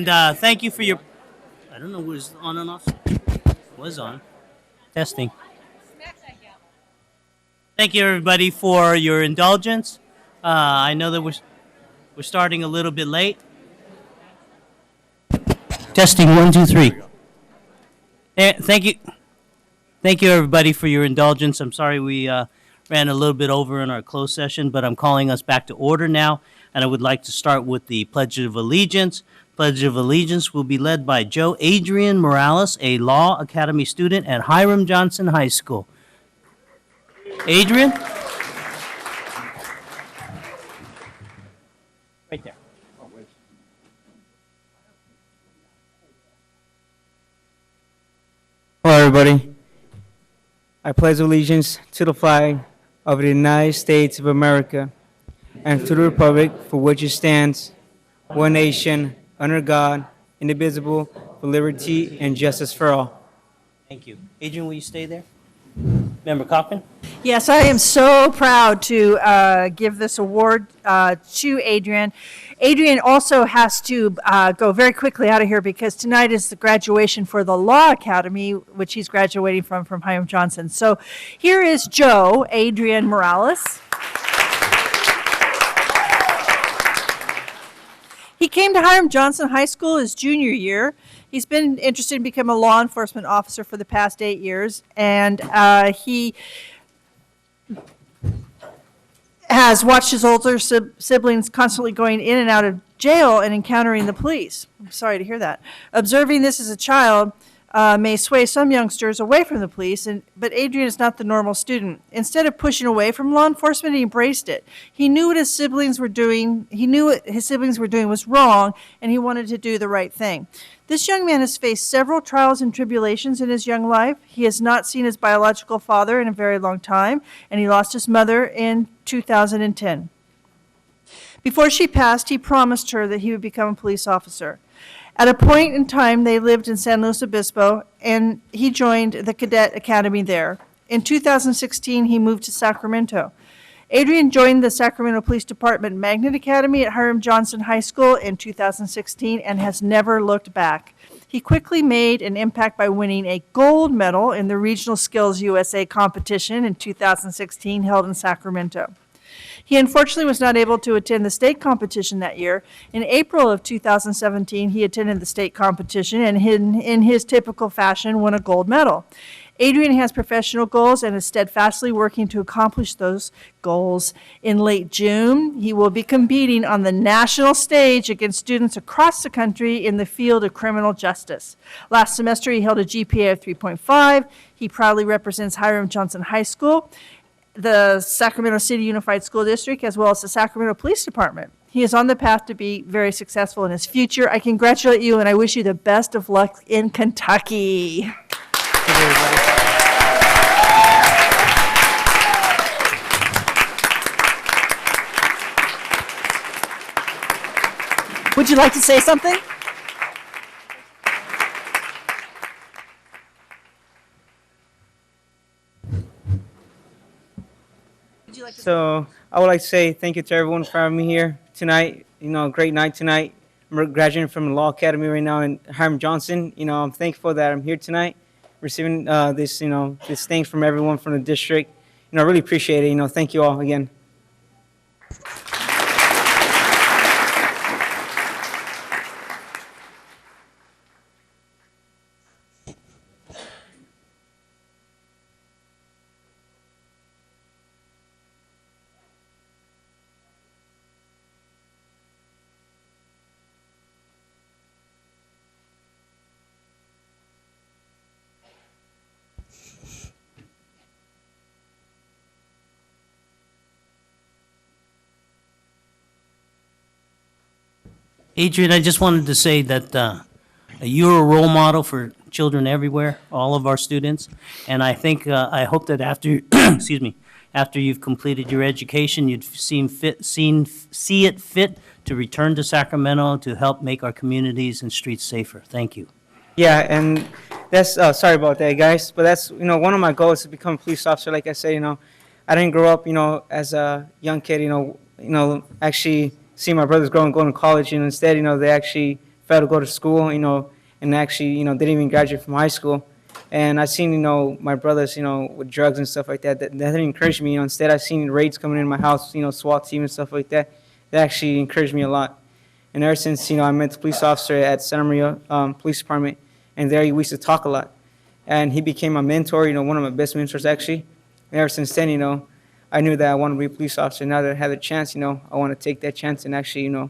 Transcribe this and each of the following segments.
And thank you for your. I don't know, was on and off? Was on. Testing. Thank you, everybody, for your indulgence. I know that we're starting a little bit late. Testing 1, 2, 3. Thank you, everybody, for your indulgence. I'm sorry we ran a little bit over in our closed session, but I'm calling us back to order now, and I would like to start with the Pledge of Allegiance. Pledge of Allegiance will be led by Joe Adrian Morales, a Law Academy student at Hiram Johnson High School. Adrian? Right there. Hello, everybody. I pledge allegiance to the flag of the United States of America and to the republic for which it stands, one nation, under God, indivisible, for liberty and justice for all. Thank you. Adrian, will you stay there? Member Cochran? Yes, I am so proud to give this award to Adrian. Adrian also has to go very quickly out of here because tonight is the graduation for the Law Academy, which he's graduating from Hiram Johnson. So here is Joe Adrian Morales. He came to Hiram Johnson High School his junior year. He's been interested in becoming a law enforcement officer for the past 8 years, and he has watched his older siblings constantly going in and out of jail and encountering the police. I'm sorry to hear that. Observing this as a child may sway some youngsters away from the police, but Adrian is not the normal student. Instead of pushing away from law enforcement, he embraced it. He knew what his siblings were doing. He knew what his siblings were doing was wrong, and he wanted to do the right thing. This young man has faced several trials and tribulations in his young life. He has not seen his biological father in a very long time, and he lost his mother in 2010. Before she passed, he promised her that he would become a police officer. At a point in time, they lived in San Luis Obispo, and he joined the Cadet Academy there. In 2016, he moved to Sacramento. Adrian joined the Sacramento Police Department Magnet Academy at Hiram Johnson High School in 2016 and has never looked back. He quickly made an impact by winning a gold medal in the Regional Skills USA competition in 2016 held in Sacramento. He unfortunately was not able to attend the state competition that year. In April of 2017, he attended the state competition and in his typical fashion won a gold medal. Adrian has professional goals and is steadfastly working to accomplish those goals. In late June, he will be competing on the national stage against students across the country in the field of criminal justice. Last semester, he held a GPA of 3.5. He proudly represents Hiram Johnson High School, the Sacramento City Unified School District, as well as the Sacramento Police Department. He is on the path to be very successful in his future. I congratulate you, and I wish you the best of luck in Kentucky. Thank you, everybody. Would you like to say something? So I would like to say thank you to everyone for having me here tonight. Great night tonight. I'm graduating from the Law Academy right now in Hiram Johnson. I'm thankful that I'm here tonight, receiving this thanks from everyone from the district. I really appreciate it. Thank you all again. Adrian, I just wanted to say that you're a role model for children everywhere, all of our students, and I think I hope that after excuse me, after you've completed your education, you'd see it fit to return to Sacramento to help make our communities and streets safer. Thank you. Yeah, and that's sorry about that, guys, but that's one of my goals is to become a police officer. Like I said, I didn't grow up as a young kid, actually see my brothers going to college, instead, they actually failed to go to school, and actually, didn't even graduate from high school. And I seen, my brothers, with drugs and stuff like that. That didn't encourage me. Instead, I seen raids coming in my house, SWAT team and stuff like that. That actually encouraged me a lot. And ever since, I met the police officer at Santa Maria Police Department, and there we used to talk a lot. And he became my mentor, one of my best mentors, actually. And ever since then, I knew that I wanted to be a police officer. Now that I have a chance, I want to take that chance and actually,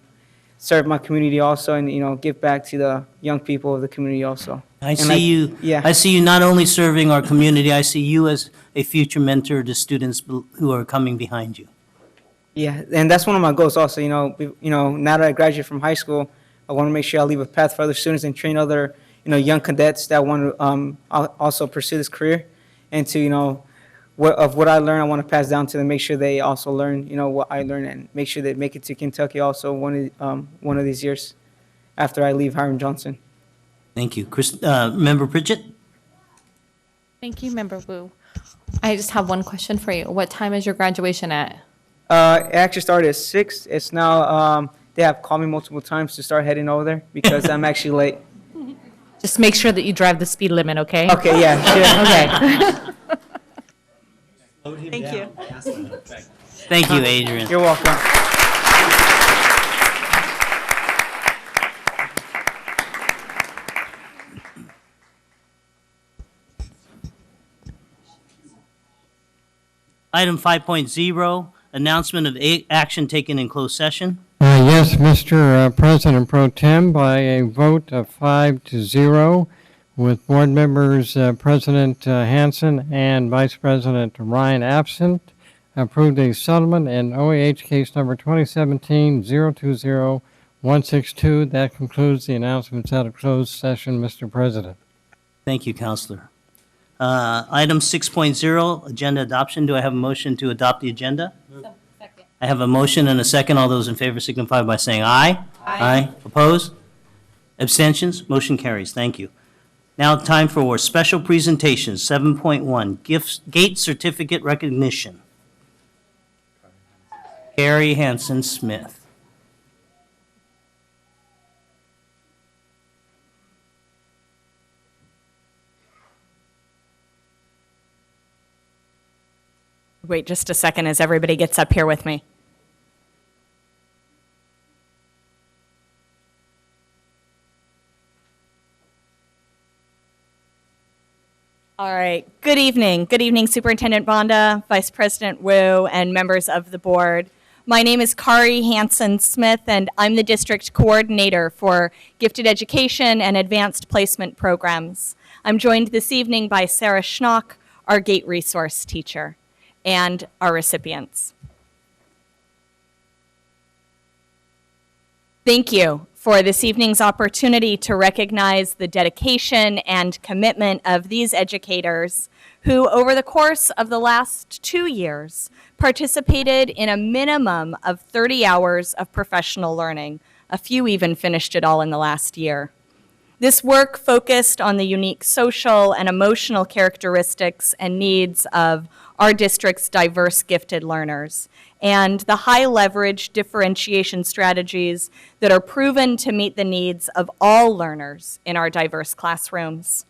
serve my community also and, give back to the young people of the community also. I see you. Yeah. I see you not only serving our community, I see you as a future mentor to students who are coming behind you. Yeah, and that's one of my goals also, now that I graduate from high school, I want to make sure I leave a path for other students and train other, young cadets that want to also pursue this career. And to, what I learn, I want to pass down to them, make sure they also learn, what I learned, and make sure they make it to Kentucky also one of these years after I leave Hiram Johnson. Thank you. Member Pritchett? Thank you, Member Wu. I just have one question for you. What time is your graduation at? It actually started at 6. It's now, they have called me multiple times to start heading over there because I'm actually late. Just make sure that you drive the speed limit, okay? Okay, yeah, sure. Okay. Thank you. Thank you, Adrian. You're welcome. Item 5.0, announcement of action taken in closed session. Yes, Mr. President Pro Tem, by a vote of 5-0, with board members President Hansen and Vice President Ryan absent, approved a settlement in OAH case number 2017-020-162. That concludes the announcements out of closed session, Mr. President. Thank you, Counselor. Item 6.0, agenda adoption. Do I have a motion to adopt the agenda? Second. I have a motion and a second. All those in favor signify by saying aye. Aye. Opposed? Abstentions? Motion carries. Thank you. Now time for special presentations. 7.1, gate certificate recognition. Carrie Hansen Smith. Wait just a second as everybody gets up here with me. All right. Good evening. Good evening, Superintendent Bonda, Vice President Wu, and members of the board. My name is Kari Hansen Smith, and I'm the district coordinator for gifted education and advanced placement programs. I'm joined this evening by Sarah Schnock, our gate resource teacher, and our recipients. Thank you for this evening's opportunity to recognize the dedication and commitment of these educators who, over the course of the last 2 years, participated in a minimum of 30 hours of professional learning. A few even finished it all in the last year. This work focused on the unique social and emotional characteristics and needs of our district's diverse gifted learners, and the high-leverage differentiation strategies that are proven to meet the needs of all learners in our diverse classrooms.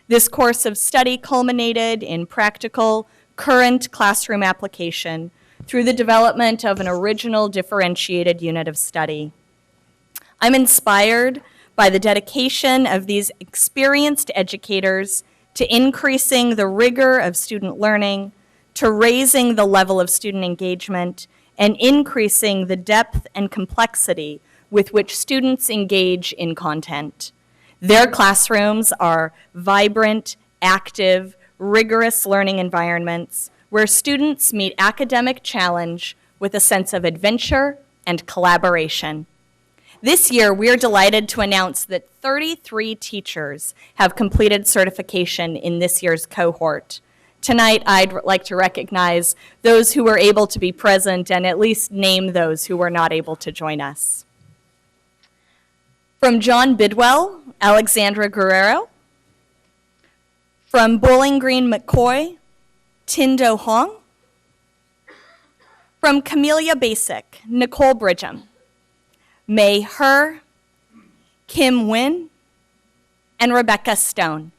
This course of study culminated in practical, current classroom application through the development of an original differentiated unit of study. I'm inspired by the dedication of these experienced educators to increasing the rigor of student learning, to raising the level of student engagement, and increasing the depth and complexity with which students engage in content. Their classrooms are vibrant, active, rigorous learning environments where students meet academic challenge with a sense of adventure and collaboration. This year, we're delighted to announce that 33 teachers have completed certification in this year's cohort. Tonight, I'd like to recognize those who were able to be present and at least name those who were not able to join us. From John Bidwell, Alexandra Guerrero. From Bowling Green McCoy, Tindo Hong. From Camellia Basic, Nicole Bridgham. May Her, Kim Nguyen, and Rebecca Stone.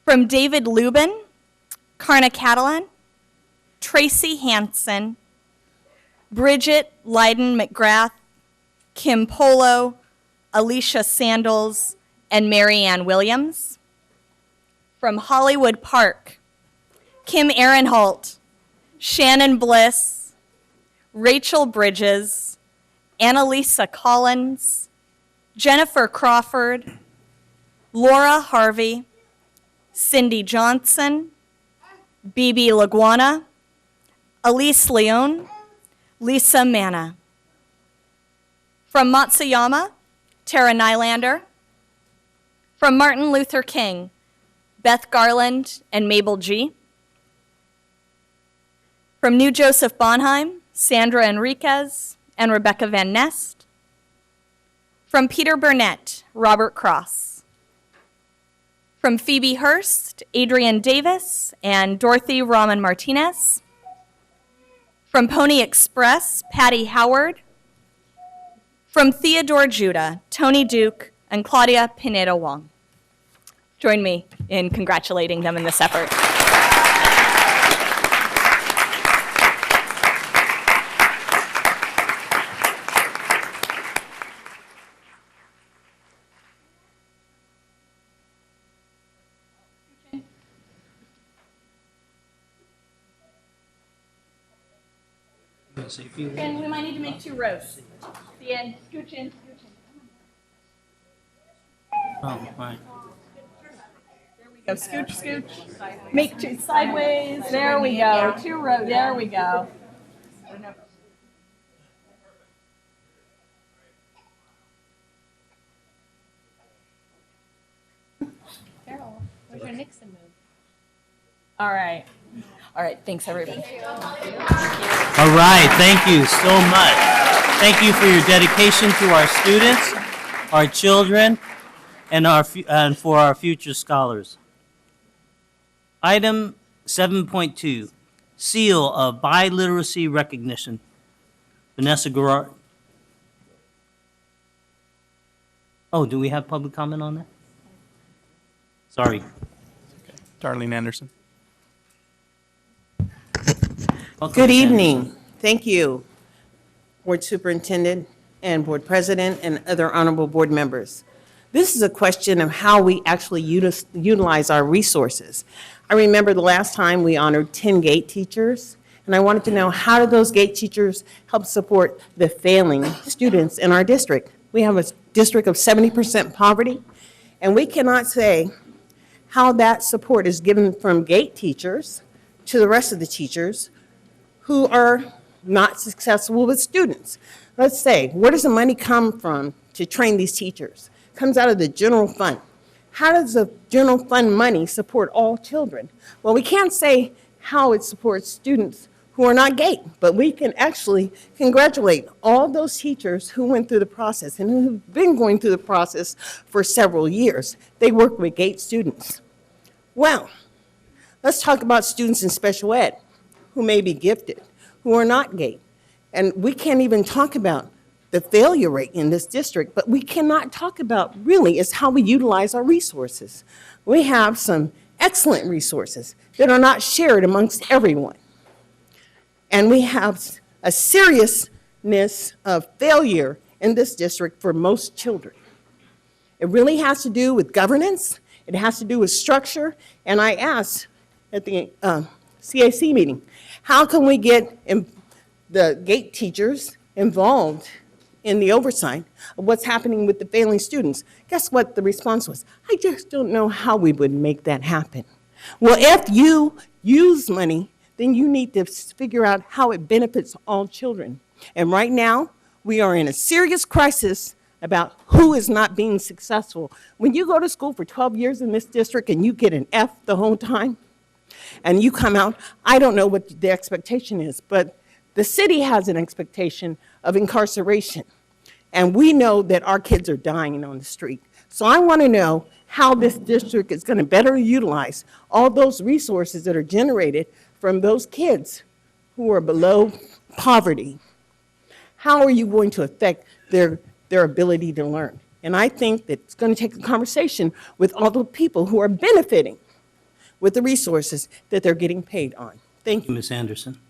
From David Lubin, Karna Catalan, Tracy Hansen, Bridget Leiden McGrath, Kim Polo, Alicia Sandals, and Marianne Williams. From Hollywood Park, Kim Ehrenholt, Shannon Bliss, Rachel Bridges, Annalisa Collins, Jennifer Crawford, Laura Harvey, Cindy Johnson, Bibi Laguana, Elise Leon, Lisa Manna. From Matsuyama, Tara Nylander. From Martin Luther King, Beth Garland and Mabel G. From New Joseph Bonheim, Sandra Enriquez and Rebecca Van Nest. From Peter Burnett, Robert Cross. From Phoebe Hurst, Adrian Davis, and Dorothy Rahman Martinez. From Pony Express, Patty Howard. From Theodore Judah, Tony Duke, and Claudia Pineda Wong. Join me in congratulating them in this effort. And we might need to make 2 rows. The end, scooch in, scooch in. Oh, right. There we go, scooch, scooch. Make 2 sideways, there we go. 2 rows, there we go. Carol, where's your Nixon move? All right. All right, thanks everybody. All right, thank you so much. Thank you for your dedication to our students, our children, and for our future scholars. Item 7.2, Seal of Biliteracy Recognition. Vanessa Garrard. Oh, do we have public comment on that? Sorry. Darlene Anderson. Okay, Good then. evening. Thank you, Board Superintendent and Board President and other honorable board members. This is a question of how we actually utilize our resources. I remember the last time we honored 10 GATE teachers, and I wanted to know, how do those GATE teachers help support the failing students in our district? We have a district of 70% poverty, and we cannot say how that support is given from GATE teachers to the rest of the teachers who are not successful with students. Let's say, where does the money come from to train these teachers? It comes out of the general fund. How does the general fund money support all children? Well, we can't say how it supports students who are not GATE, but we can actually congratulate all those teachers who went through the process and who've been going through the process for several years. They work with GATE students. Well, let's talk about students in special ed who may be gifted, who are not GATE. And we can't even talk about the failure rate in this district, but we cannot talk about really is how we utilize our resources. We have some excellent resources that are not shared amongst everyone. And we have a seriousness of failure in this district for most children. It really has to do with governance, it has to do with structure, and I asked at the CAC meeting, how can we get the GATE teachers involved in the oversight of what's happening with the failing students? Guess what the response was? I just don't know how we would make that happen. Well, if you use money, then you need to figure out how it benefits all children. And right now, we are in a serious crisis about who is not being successful. When you go to school for 12 years in this district and you get an F the whole time, and you come out, I don't know what the expectation is, but the city has an expectation of incarceration. And we know that our kids are dying on the street. So I want to know how this district is going to better utilize all those resources that are generated from those kids who are below poverty. How are you going to affect their their ability to learn. And I think that it's going to take a conversation with all the people who are benefiting with the resources that they're getting paid on. Thank you. Ms. Anderson.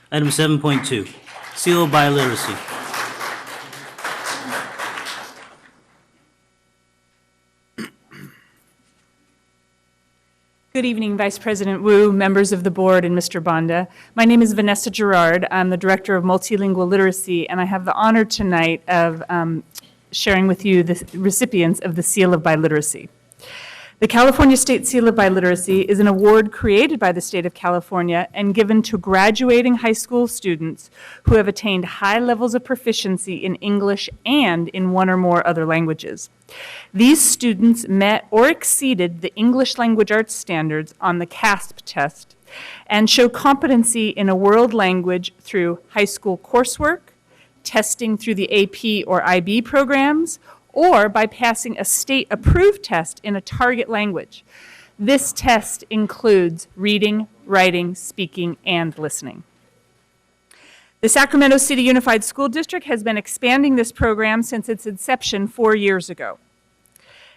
Item 7.2, seal of biliteracy. Good evening, Vice President Wu, members of the board, and Mr. Bonda. My name is Vanessa Gerard. I'm the Director of Multilingual Literacy, and I have the honor tonight of sharing with you the recipients of the Seal of Biliteracy. The California State Seal of Biliteracy is an award created by the state of California and given to graduating high school students who have attained high levels of proficiency in English and in one or more other languages. These students met or exceeded the English language arts standards on the CASP test and show competency in a world language through high school coursework, testing through the AP or IB programs, or by passing a state-approved test in a target language. This test includes reading, writing, speaking, and listening. The Sacramento City Unified School District has been expanding this program since its inception 4 years ago.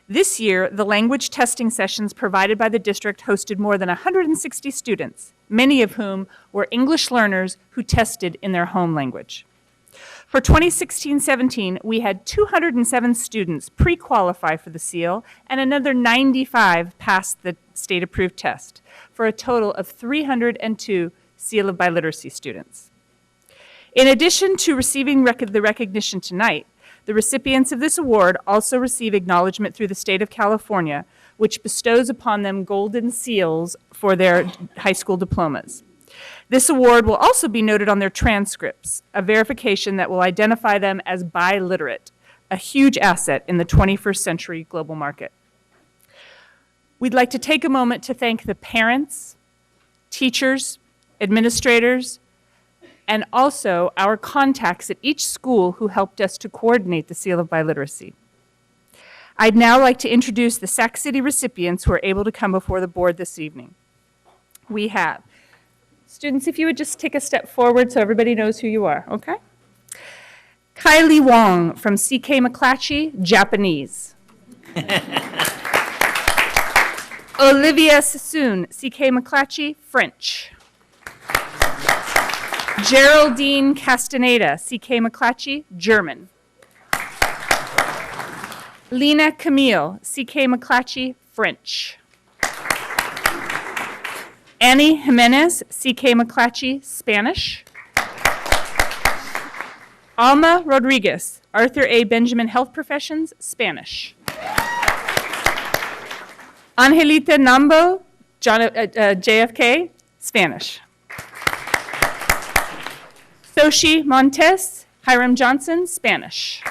This year, the language testing sessions provided by the district hosted more than 160 students, many of whom were English learners who tested in their home language. For 2016-17, we had 207 students pre-qualify for the seal, and another 95 passed the state-approved test, for a total of 302 Seal of Biliteracy students. In addition to receiving the recognition tonight, the recipients of this award also receive acknowledgement through the state of California, which bestows upon them golden seals for their high school diplomas. This award will also be noted on their transcripts, a verification that will identify them as biliterate, a huge asset in the 21st century global market. We'd like to take a moment to thank the parents, teachers, administrators, and also our contacts at each school who helped us to coordinate the Seal of Biliteracy. I'd now like to introduce the Sac City recipients who are able to come before the board this evening. We have students, if you would just take a step forward so everybody knows who you are, okay? Kylie Wong from CK McClatchy, Japanese. Olivia Sassoon, CK McClatchy, French. Geraldine Castaneda, CK McClatchy, German. Lena Camille, CK McClatchy, French. Annie Jimenez, CK McClatchy, Spanish. Alma Rodriguez, Arthur A. Benjamin Health Professions, Spanish. Angelita Nambo, JFK, Spanish. Soshi Montes, Hiram Johnson, Spanish.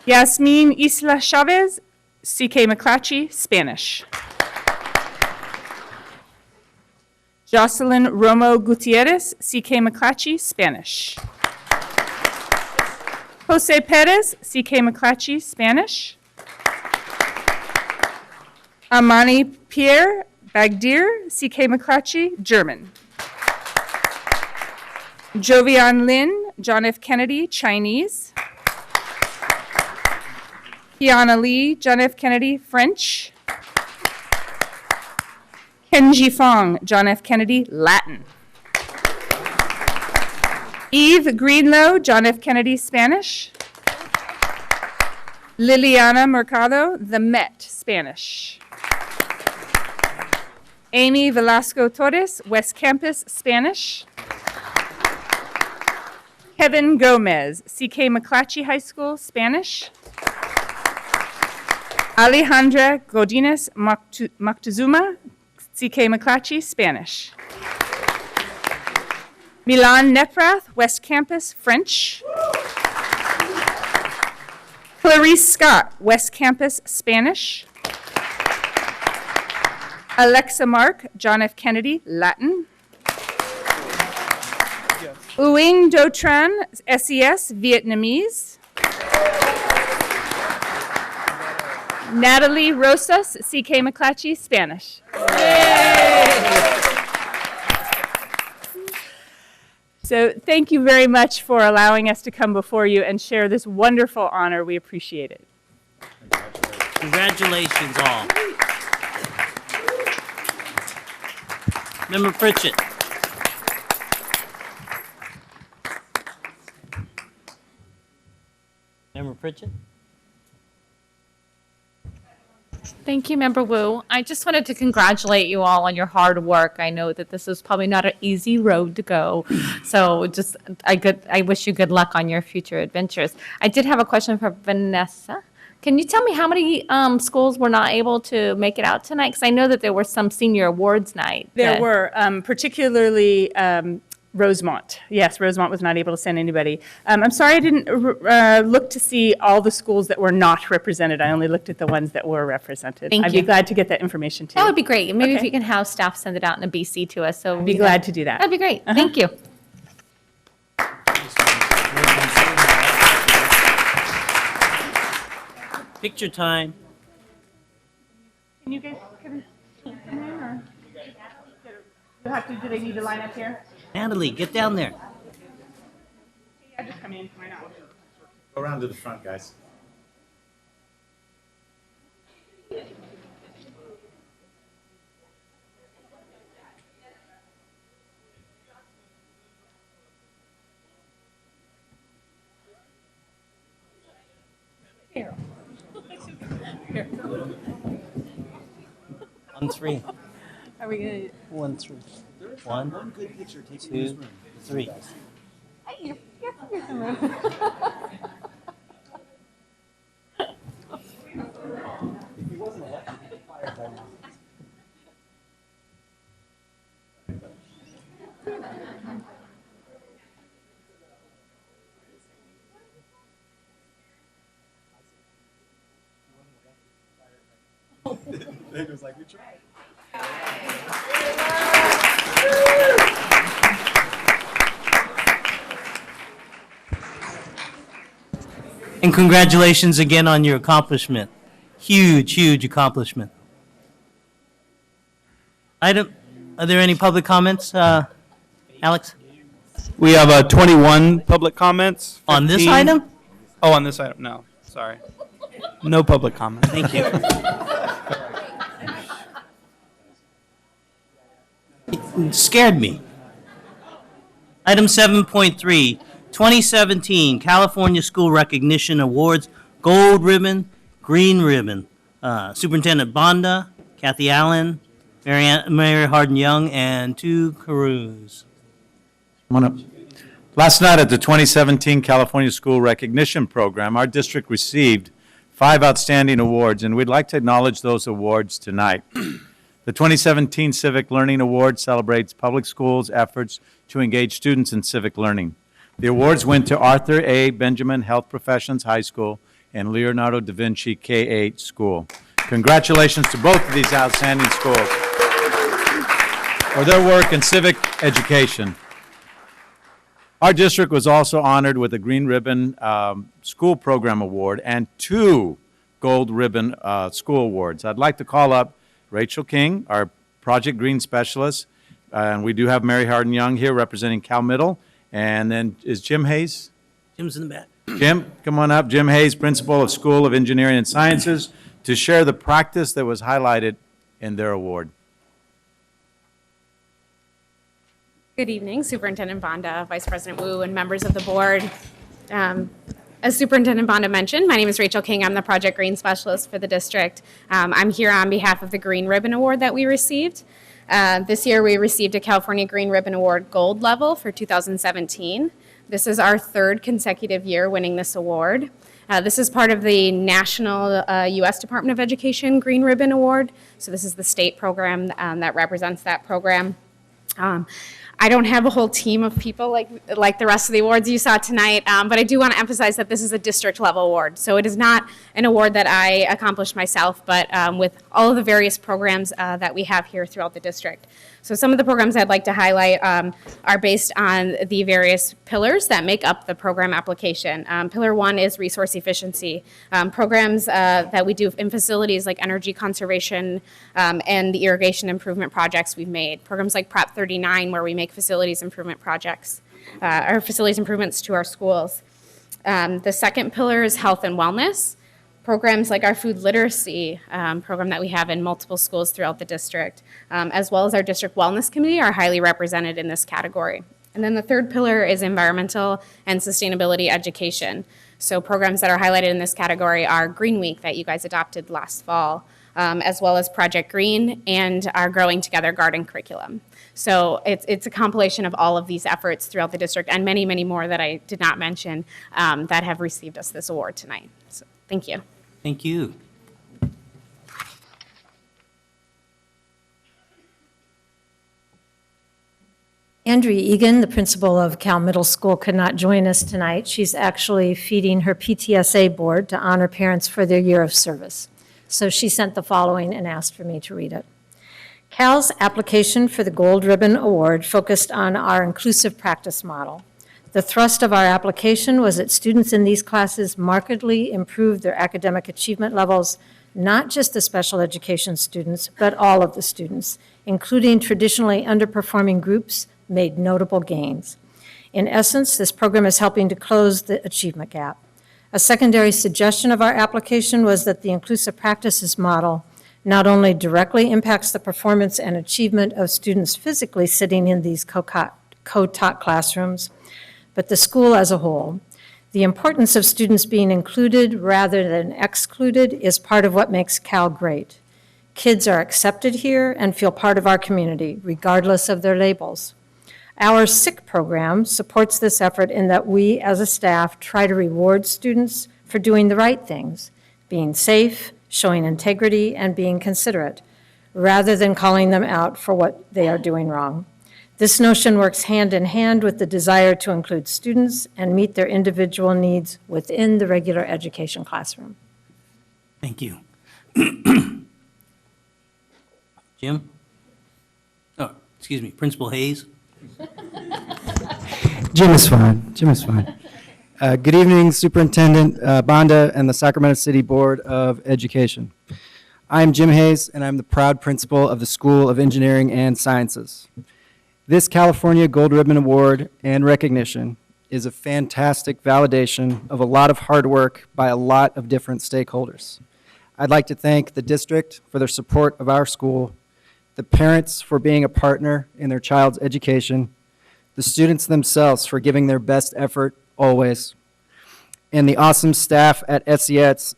Yasmin Isla Chavez, CK McClatchy, Spanish. Jocelyn Romo Gutierrez, CK McClatchy, Spanish. Jose Perez, CK McClatchy, Spanish. Amani Pierre Bagdir, CK McClatchy, German. Jovian Lin, John F. Kennedy, Chinese. Kiana Lee, John F. Kennedy, French. Kenji Fong, John F. Kennedy, Latin. Eve Greenlow, John F. Kennedy, Spanish. Liliana Mercado, The Met, Spanish. Amy Velasco Torres, West Campus, Spanish. Kevin Gomez, CK McClatchy High School, Spanish. Alejandra Godinez Moctezuma, CK McClatchy, Spanish. Milan Neprath, West Campus, French. Clarice Scott, West Campus, Spanish. Alexa Mark, John F. Kennedy, Latin. Uing Do Tran, SES, Vietnamese. Natalie Rosas, CK McClatchy, Spanish. So thank you very much for allowing us to come before you and share this wonderful honor. We appreciate it. Congratulations, all. Member Pritchett. Member Pritchett? Thank you, Member Wu. I just wanted to congratulate you all on your hard work. I know that this is probably not an easy road to go. So just, I wish you good luck on your future adventures. I did have a question for Vanessa. Can you tell me how many schools were not able to make it out tonight? Because I know that there were some senior awards night. There were, particularly Rosemont. Yes, Rosemont was not able to send anybody. I'm sorry I didn't look to see all the schools that were not represented. I only looked at the ones that were represented. Thank I'd you. be glad to get that information too. That would be great. Maybe if Okay. you can have staff send it out in a BC to us. So I'd be glad to do that. That'd be great. Thank you. Picture time. Can you guys come in or? Do they need to line up here? Natalie, get down there. Yeah, just come in. Why not? Go around to the front, guys. On three. Are we gonna? 1, 3. 1, 2, 3. And congratulations again on your accomplishment. Huge, huge accomplishment. Are there any public comments, Alex? We have 21 public comments. On this 15 item? Oh, on this item, no, sorry. No public comment. Thank you. It scared me. Item 7.3, 2017 California School Recognition Awards, Gold Ribbon, Green Ribbon. Superintendent Bonda, Kathy Allen, Mary Hardin Young, and 2 Carews. Come on up. Last night at the 2017 California School Recognition Program, our district received 5 outstanding awards, and we'd like to acknowledge those awards tonight. The 2017 Civic Learning Award celebrates public schools' efforts to engage students in civic learning. The awards went to Arthur A. Benjamin Health Professions High School and Leonardo da Vinci K-8 School. Congratulations to both of these outstanding schools for their work in civic education. Our district was also honored with a Green Ribbon School Program Award and 2 Gold Ribbon School Awards. I'd like to call up Rachel King, our Project Green Specialist, and we do have Mary Hardin Young here representing Cal Middle, and then is Jim Hayes? Jim's in the back. Jim, come on up. Jim Hayes, Principal of School of Engineering and Sciences, to share the practice that was highlighted in their award. Good evening, Superintendent Bonda, Vice President Wu, and members of the board. As Superintendent Bonda mentioned, my name is Rachel King. I'm the Project Green Specialist for the district. I'm here on behalf of the Green Ribbon Award that we received. This year, we received a California Green Ribbon Award Gold level for 2017. This is our 3rd consecutive year winning this award. This is part of the National U.S. Department of Education Green Ribbon Award. So this is the state program that represents that program. I don't have a whole team of people like the rest of the awards you saw tonight, but I do want to emphasize that this is a district level award. So it is not an award that I accomplished myself, but with all of the various programs that we have here throughout the district. So some of the programs I'd like to highlight are based on the various pillars that make up the program application. Pillar 1 is resource efficiency. Programs that we do in facilities like energy conservation and the irrigation improvement projects we've made. Programs like Prop 39 where we make facilities improvement projects. improvements to our schools. The second pillar is health and wellness. Programs like our food literacy program that we have in multiple schools throughout the district, as well as our district wellness committee, are highly represented in this category. And then the third pillar is environmental and sustainability education. So programs that are highlighted in this category are Green Week that you guys adopted last fall, as well as Project Green and our Growing Together garden curriculum. So it's a compilation of all of these efforts throughout the district and many, many more that I did not mention that have received us this award tonight. So thank you. Thank you. Andrea Egan, the principal of Cal Middle School, could not join us tonight. She's actually feeding her PTSA board to honor parents for their year of service. So she sent the following and asked for me to read it. Cal's application for the Gold Ribbon Award focused on our inclusive practice model. The thrust of our application was that students in these classes markedly improved their academic achievement levels, not just the special education students, but all of the students, including traditionally underperforming groups, made notable gains. In essence, this program is helping to close the achievement gap. A secondary suggestion of our application was that the inclusive practices model not only directly impacts the performance and achievement of students physically sitting in these co-taught classrooms, but the school as a whole. The importance of students being included rather than excluded is part of what makes Cal great. Kids are accepted here and feel part of our community, regardless of their labels. Our SICK program supports this effort in that we, as a staff, try to reward students for doing the right things, being safe, showing integrity, and being considerate, rather than calling them out for what they are doing wrong. This notion works hand in hand with the desire to include students and meet their individual needs within the regular education classroom. Thank you. Jim? Oh, excuse me, Principal Hayes? Jim is fine. Jim is fine. Good evening, Superintendent Bonda and the Sacramento City Board of Education. I'm Jim Hayes, and I'm the proud principal of the School of Engineering and Sciences. This California Gold Ribbon Award and recognition is a fantastic validation of a lot of hard work by a lot of different stakeholders. I'd like to thank the district for their support of our school, the parents for being a partner in their child's education, the students themselves for giving their best effort always, and the awesome staff at SES,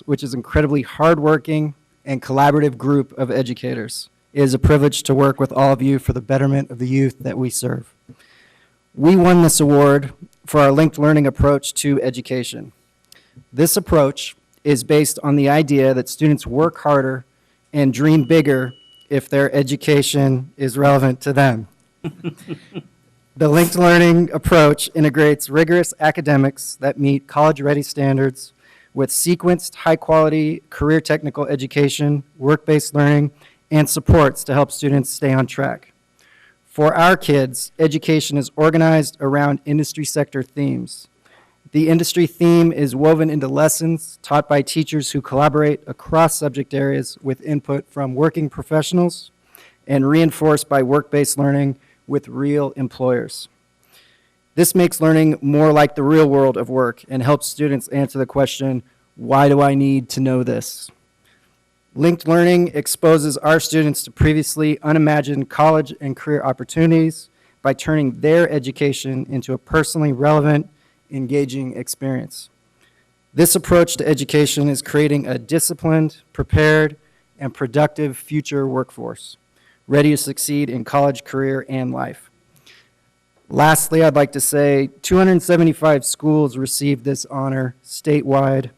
which is an incredibly hardworking and collaborative group of educators. It is a privilege to work with all of you for the betterment of the youth that we serve. We won this award for our linked learning approach to education. This approach is based on the idea that students work harder and dream bigger if their education is relevant to them. The linked learning approach integrates rigorous academics that meet college-ready standards with sequenced, high-quality career technical education, work-based learning, and supports to help students stay on track. For our kids, education is organized around industry sector themes. The industry theme is woven into lessons taught by teachers who collaborate across subject areas with input from working professionals and reinforced by work-based learning with real employers. This makes learning more like the real world of work and helps students answer the question, why do I need to know this? Linked learning exposes our students to previously unimagined college and career opportunities by turning their education into a personally relevant, engaging experience. This approach to education is creating a disciplined, prepared, and productive future workforce, ready to succeed in college, career, and life. Lastly, I'd like to say 275 schools received this honor statewide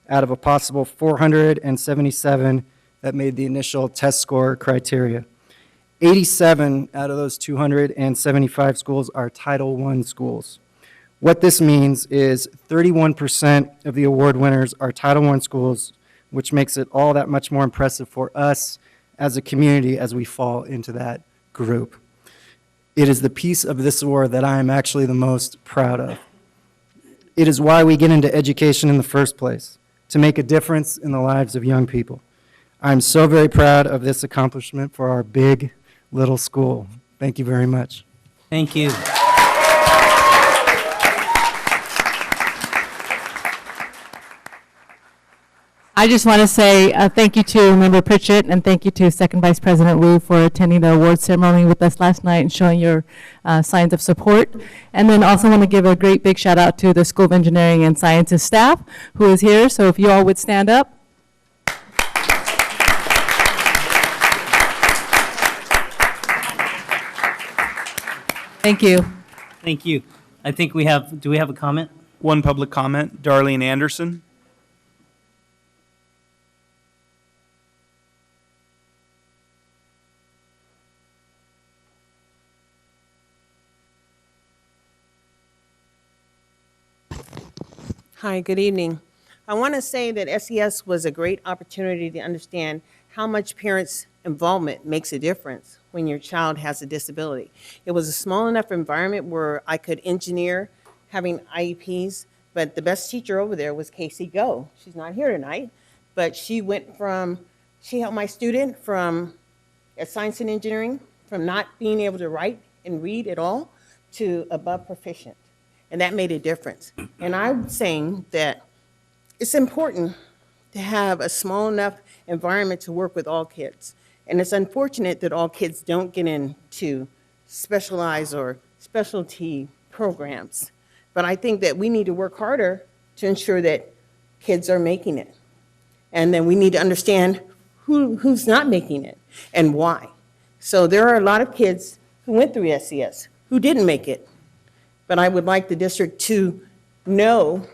out of a possible 477 that made the initial test score criteria. 87 out of those 275 schools are Title I schools. What this means is 31% of the award winners are Title I schools, which makes it all that much more impressive for us as a community as we fall into that group. It is the piece of this award that I am actually the most proud of. It is why we get into education in the first place, to make a difference in the lives of young people. I'm so very proud of this accomplishment for our big little school. Thank you very much. Thank you. I just want to say thank you to Member Pritchett and thank you to Second Vice President Wu for attending the award ceremony with us last night and showing your signs of support. And then also want to give a great big shout out to the School of Engineering and Sciences staff who is here. So if you all would stand up. Thank you. Thank you. I think we have, do we have a comment? One public comment, Darlene Anderson. Hi, good evening. I want to say that SES was a great opportunity to understand how much parents' involvement makes a difference when your child has a disability. It was a small enough environment where I could engineer having IEPs, but the best teacher over there was Casey Go. She's not here tonight, but she helped my student from, at science and engineering, from not being able to write and read at all to above proficient. And that made a difference. And I'm saying that it's important to have a small enough environment to work with all kids. And it's unfortunate that all kids don't get into specialized or specialty programs. But I think that we need to work harder to ensure that kids are making it. And then we need to understand who's not making it and why. So there are a lot of kids who went through SES who didn't make it. But I would like the district to know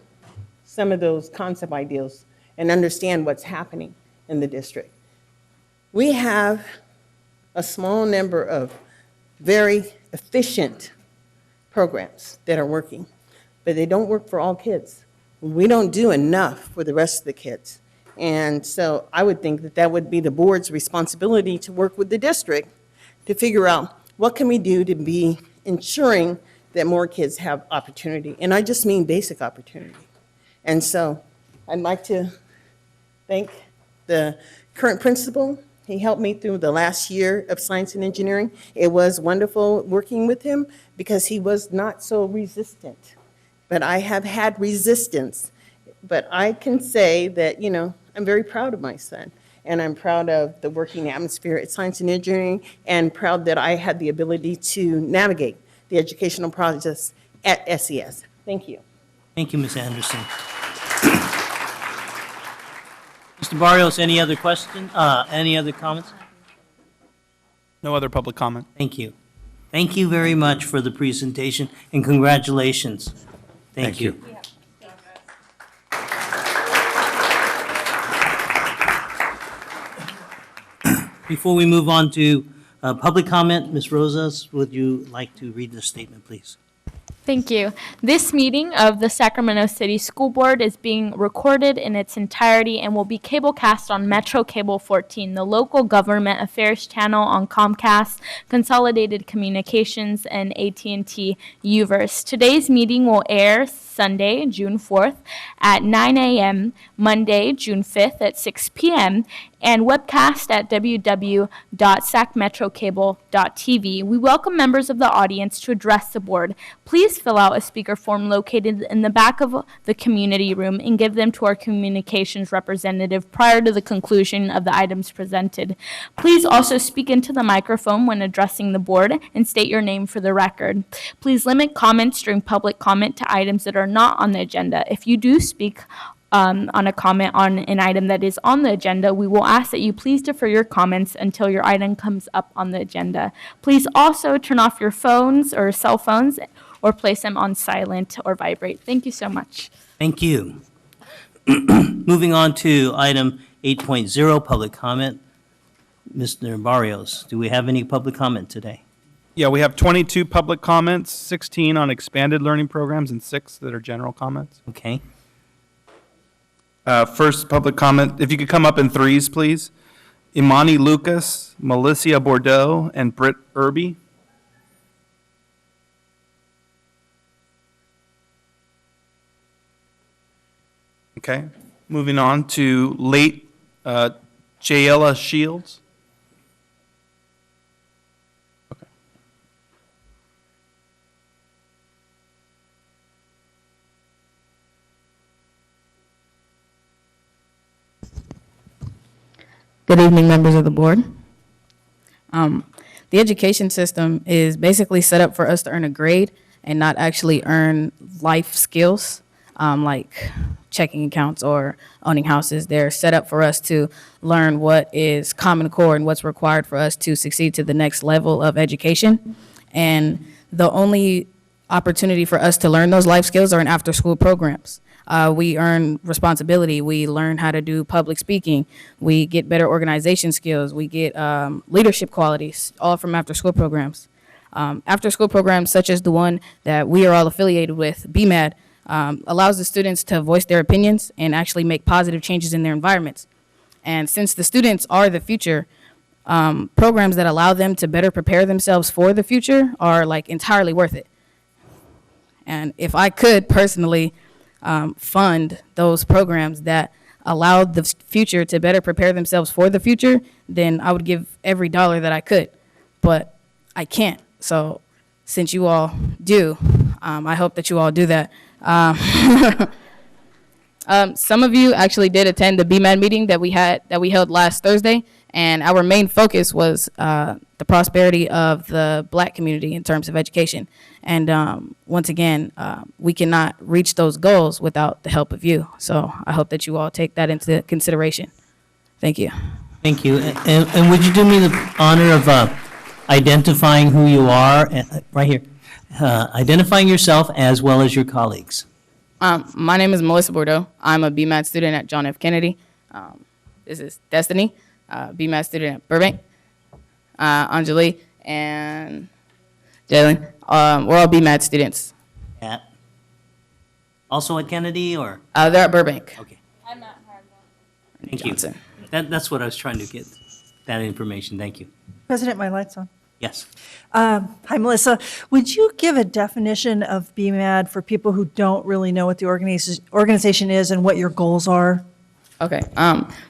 some of those concept ideas and understand what's happening in the district. We have a small number of very efficient programs that are working, but they don't work for all kids. We don't do enough for the rest of the kids. And so I would think that that would be the board's responsibility to work with the district to figure out what can we do to be ensuring that more kids have opportunity. And I just mean basic opportunity. And so I'd like to thank the current principal. He helped me through the last year of science and engineering. It was wonderful working with him because he was not so resistant. But I have had resistance. But I can say that, you know, I'm very proud of my son. And I'm proud of the working atmosphere at science and engineering and proud that I had the ability to navigate the educational process at SES. Thank you. Thank you, Ms. Anderson. Mr. Barrios, any other question? Any other comments? No other public comment. Thank you. Thank you very much for the presentation and congratulations. Thank you. Before we move on to public comment, Ms. Rosas, would you like to read the statement, please? Thank you. This meeting of the Sacramento City School Board is being recorded in its entirety and will be cablecast on Metro Cable 14, the local government affairs channel on Comcast, Consolidated Communications, and AT&T UVerse. Today's meeting will air Sunday, June 4th at 9 a.m., Monday, June 5th at 6 p.m., and webcast at www.sacmetrocable.tv. We welcome members of the audience to address the board. Please fill out a speaker form located in the back of the community room and give them to our communications representative prior to the conclusion of the items presented. Please also speak into the microphone when addressing the board and state your name for the record. Please limit comments during public comment to items that are not on the agenda. If you do speak on a comment on an item that is on the agenda, we will ask that you please defer your comments until your item comes up on the agenda. Please also turn off your phones or cell phones or place them on silent or vibrate. Thank you so much. Thank you. Moving on to item 8.0, public comment. Mr. Barrios, do we have any public comment today? Yeah, we have 22 public comments, 16 on expanded learning programs, and 6 that are general comments. Okay. First public comment, if you could come up in threes, please. Imani Lucas, Melissa Bordeaux, and Britt Irby. Okay, moving on to late Jayla Shields. Okay. Good evening, members of the board. The education system is basically set up for us to earn a grade and not actually earn life skills, like checking accounts or owning houses. They're set up for us to learn what is Common Core and what's required for us to succeed to the next level of education. And the only opportunity for us to learn those life skills are in after-school programs. We earn responsibility. We learn how to do public speaking. We get better organization skills. We get leadership qualities, all from after-school programs. After-school programs such as the one that we are all affiliated with, BMAD, allows the students to voice their opinions and actually make positive changes in their environments. And since the students are the future, programs that allow them to better prepare themselves for the future are like entirely worth it. And if I could personally fund those programs that allow the future to better prepare themselves for the future, then I would give every dollar that I could, but I can't. So since you all do, I hope that you all do that. Some of you actually did attend the BMAD meeting that we held last Thursday, and our main focus was the prosperity of the Black community in terms of education. And once again, we cannot reach those goals without the help of you. So I hope that you all take that into consideration. Thank you. Thank you. And would you do me the honor of identifying who you are, right here, identifying yourself as well as your colleagues? My name is Melissa Bordeaux. I'm a BMAT student at John F. Kennedy. This is Destiny, BMAT student at Burbank. Anjali and Jalen. We're all BMAT students. At, also at Kennedy, or? They're at Burbank. Okay. I'm at Thank Johnson. you. That's what I was trying to get, that information. Thank you. President, my light's on. Yes. Hi, Melissa. Would you give a definition of BMAD for people who don't really know what the organization is and what your goals are? Okay.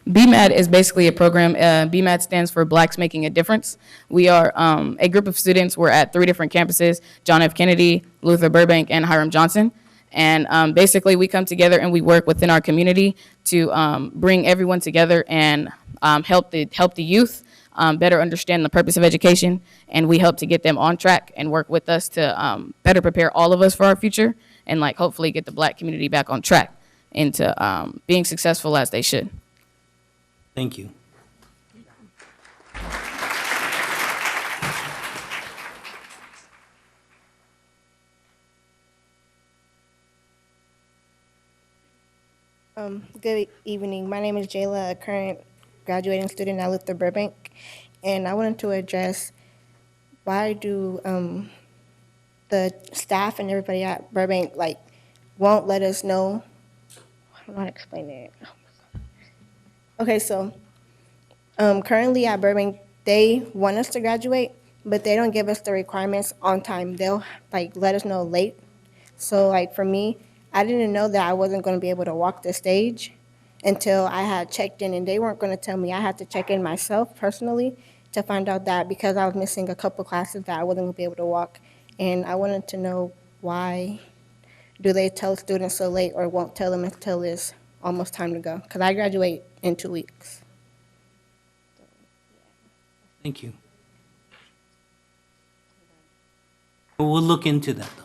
BMAD is basically a program. BMAD stands for Blacks Making a Difference. We are a group of students. We're at 3 different campuses: John F. Kennedy, Luther Burbank, and Hiram Johnson. And basically, we come together and we work within our community to bring everyone together and help the youth better understand the purpose of education. And we help to get them on track and work with us to better prepare all of us for our future and like hopefully get the Black community back on track into being successful as they should. Thank you. Good evening. My name is Jayla, a current graduating student at Luther Burbank, and I wanted to address why do the staff and everybody at Burbank won't let us know. I'm not explaining it. Okay, so currently at Burbank, they want us to graduate, but they don't give us the requirements on time. They'll let us know late. So for me, I didn't know that I wasn't going to be able to walk the stage until I had checked in, and they weren't going to tell me. I had to check in myself personally to find out that because I was missing a couple classes that I wasn't going to be able to walk. And I wanted to know, why do they tell students so late or won't tell them until it's almost time to go? Because I graduate in 2 weeks. Thank you. We'll look into that, though.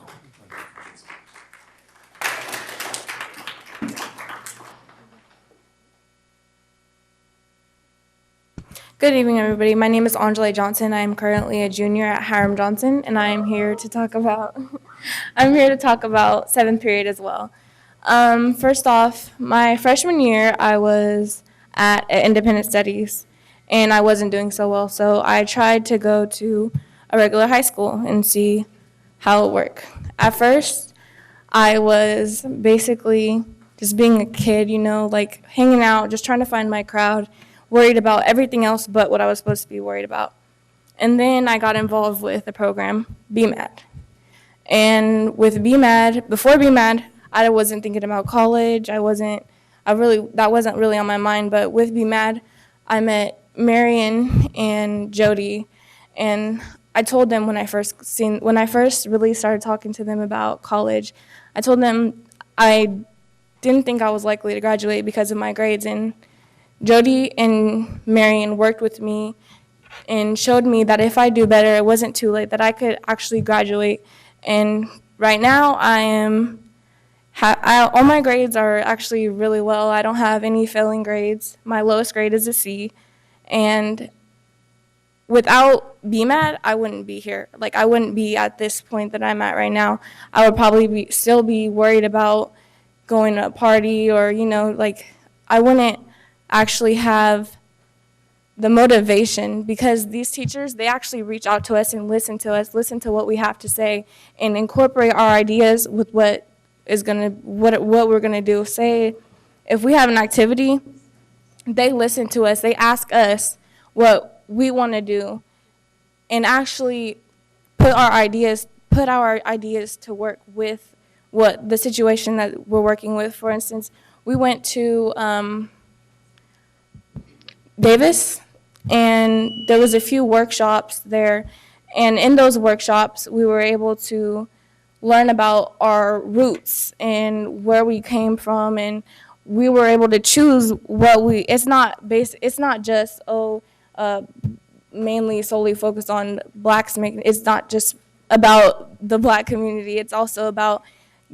Good evening, everybody. My name is Anjali Johnson. I am currently a junior at Hiram Johnson, and I am here to talk about seventh period as well. First off, my freshman year, I was at independent studies, and I wasn't doing so well. So I tried to go to a regular high school and see how it worked. At first, I was basically just being a kid, hanging out, just trying to find my crowd, worried about everything else but what I was supposed to be worried about. And then I got involved with the program, BMAD. And with BMAD, before BMAD, I wasn't thinking about college. That wasn't really on my mind. But with BMAD, I met Marion and Jody, and I told them when I first really started talking to them about college, I told them I didn't think I was likely to graduate because of my grades, and Jody and Marion worked with me and showed me that if I do better, it wasn't too late, that I could actually graduate. And right now, all my grades are actually really well. I don't have any failing grades. My lowest grade is a C. And without BMAT, I wouldn't be here. Like, I wouldn't be at this point that I'm at right now. I would probably still be worried about going to a party or, like, I wouldn't actually have the motivation, because these teachers, they actually reach out to us and listen to us, listen to what we have to say, and incorporate our ideas with what we're gonna do. Say, if we have an activity, they listen to us, they ask us what we want to do, and actually put our ideas to work with what the situation that we're working with. For instance, we went to Davis, and there was a few workshops there, and in those workshops we were able to learn about our roots and where we came from, and we were able to choose it's not just mainly solely focused on blacksmithing. It's not just about the black community, it's also about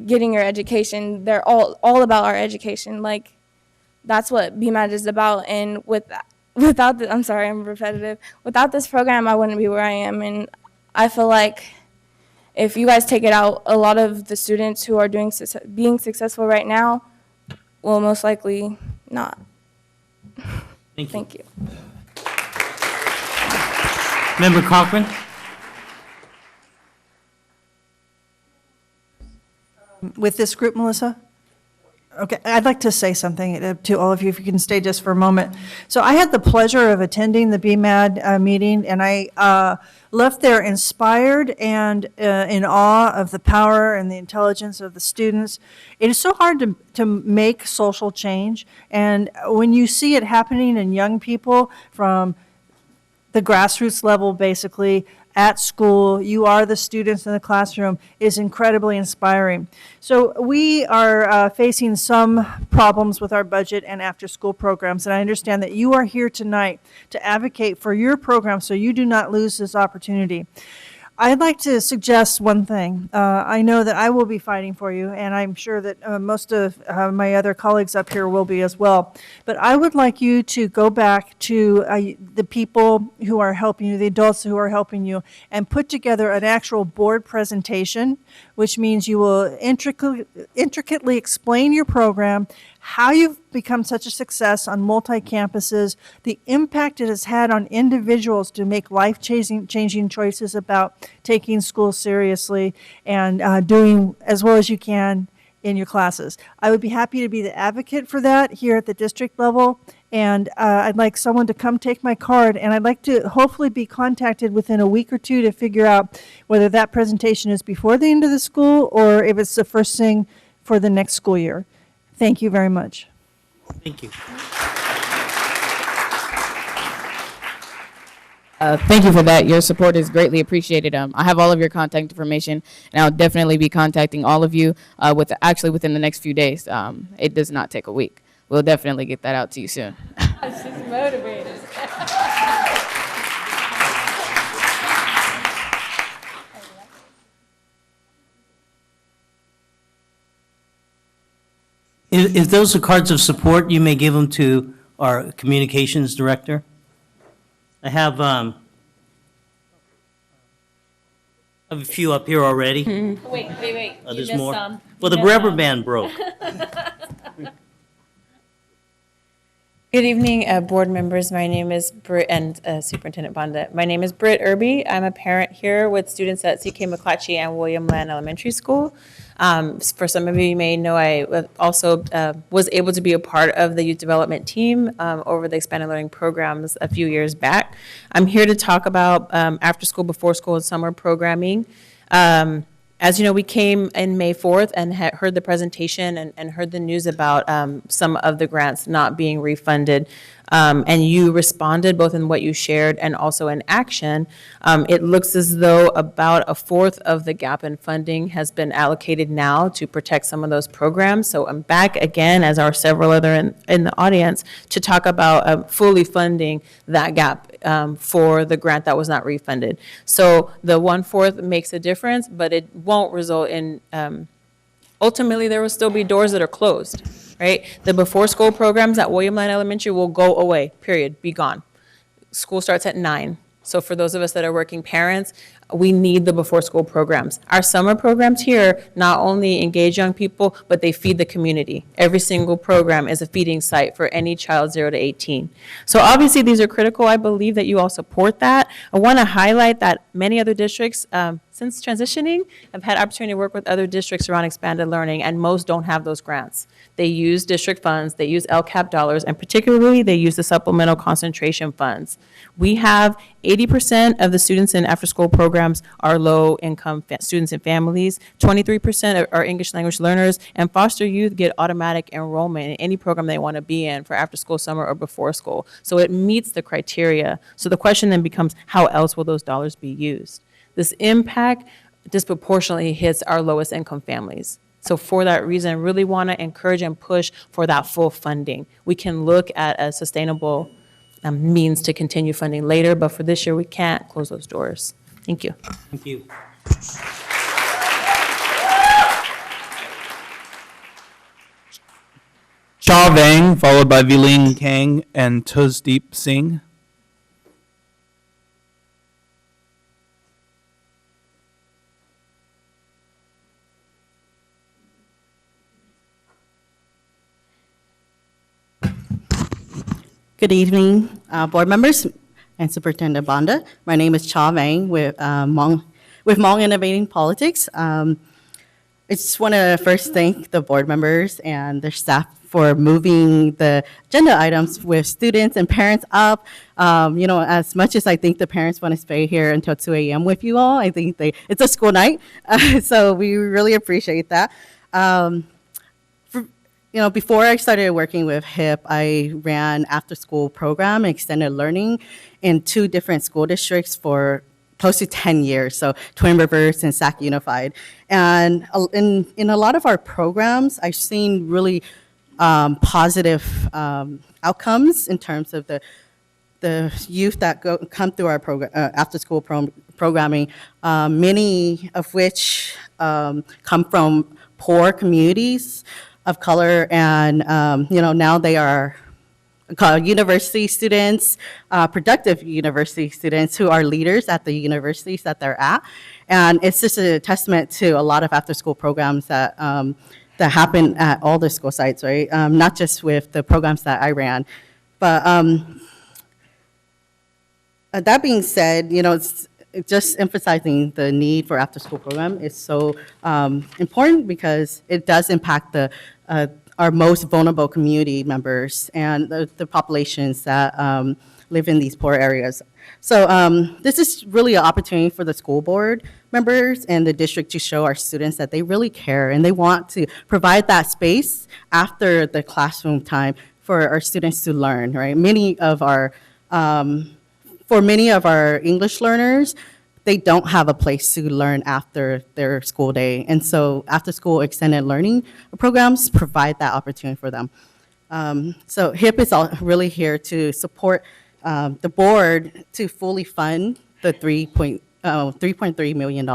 getting your education. They're all about our education. Like, that's what BMAT is about. And I'm sorry, I'm repetitive. Without this program, I wouldn't be where I am. And I feel like if you guys take it out, a lot of the students who are being successful right now will most likely not. Thank you. Member Cochran? With this group, Melissa? Okay, I'd like to say something to all of you, if you can stay just for a moment. So I had the pleasure of attending the BMAD meeting, and I left there inspired and in awe of the power and the intelligence of the students. It is so hard to make social change, and when you see it happening in young people from the grassroots level, basically, at school, you are the students in the classroom, is incredibly inspiring. So we are facing some problems with our budget and after-school programs, and I understand that you are here tonight to advocate for your program so you do not lose this opportunity. I'd like to suggest one thing. I know that I will be fighting for you, and I'm sure that most of my other colleagues up here will be as well. But I would like you to go back to the people who are helping you, the adults who are helping you, and put together an actual board presentation, which means you will intricately explain your program, how you've become such a success on multi-campuses, the impact it has had on individuals to make life-changing choices about taking school seriously and doing as well as you can in your classes. I would be happy to be the advocate for that here at the district level, and I'd like someone to come take my card, and I'd like to hopefully be contacted within a week or two to figure out whether that presentation is before the end of the school or if it's the first thing for the next school year. Thank you very much. Thank you. Thank you for that. Your support is greatly appreciated. I have all of your contact information, and I'll definitely be contacting all of you within the next few days. It does not take a week. We'll definitely get that out to you soon. She's motivated. If those are cards of support, you may give them to our communications director. I have a few up here already. Wait. Oh, You there's missed more? some. Well, the You missed rubber some. band broke. Good evening, board members. My name is Britt, and Superintendent Bonda. My name is Britt Irby. I'm a parent here with students at CK McClatchy and William Land Elementary School. For some of you may know, I also was able to be a part of the youth development team over the expanded learning programs a few years back. I'm here to talk about after school, before school, and summer programming. As you know, we came in May 4th and heard the presentation and heard the news about some of the grants not being refunded. And you responded both in what you shared and also in action. It looks as though about a fourth of the gap in funding has been allocated now to protect some of those programs. So I'm back again, as are several other in the audience, to talk about fully funding that gap for the grant that was not refunded. So the 1/4 makes a difference, but it won't result in, ultimately, there will still be doors that are closed, right? The before-school programs at William Lyon Elementary will go away, period, be gone. School starts at 9. So for those of us that are working parents, we need the before-school programs. Our summer programs here not only engage young people, but they feed the community. Every single program is a feeding site for any child 0 to 18. So obviously, these are critical. I believe that you all support that. I want to highlight that many other districts, since transitioning, have had opportunity to work with other districts around expanded learning, and most don't have those grants. They use district funds, they use LCAP dollars, and particularly they use the supplemental concentration funds. We have 80% of the students in after-school programs are low-income students and families, 23% are English language learners, and foster youth get automatic enrollment in any program they want to be in for after-school, summer, or before school. So it meets the criteria. So the question then becomes, how else will those dollars be used? This impact disproportionately hits our lowest income families. So for that reason, I really want to encourage and push for that full funding. We can look at a sustainable means to continue funding later, but for this year, we can't close those doors. Thank you. Thank you. Cha Vang, followed by Viling Kang and Tuzdeep Singh. Good evening, board members and Superintendent Banda. My name is Cha Vang with Hmong Innovating Politics. I just want to first thank the board members and their staff for moving the agenda items with students and parents up. As much as I think the parents want to stay here until 2 a.m. with you all, I think it's a school night, so we really appreciate that. Before I started working with HIP, I ran after-school program, extended learning, in 2 different school districts for close to 10 years, so Twin Rivers and Sac Unified. And in a lot of our programs, I've seen really positive outcomes in terms of the youth that come through our after-school programming, many of which come from poor communities of color, and now they are university students, productive university students who are leaders at the universities that they're at. And it's just a testament to a lot of after-school programs that happen at all the school sites, right? Not just with the programs that I ran. But that being said, it's just emphasizing the need for after-school program is so important because it does impact our most vulnerable community members and the populations that live in these poor areas. So this is really an opportunity for the school board members and the district to show our students that they really care and they want to provide that space after the classroom time for our students to learn, right? For many of our English learners, they don't have a place to learn after their school day. And so after-school extended learning programs provide that opportunity for them. So HIP is really here to support the board to fully fund the $3.3 million.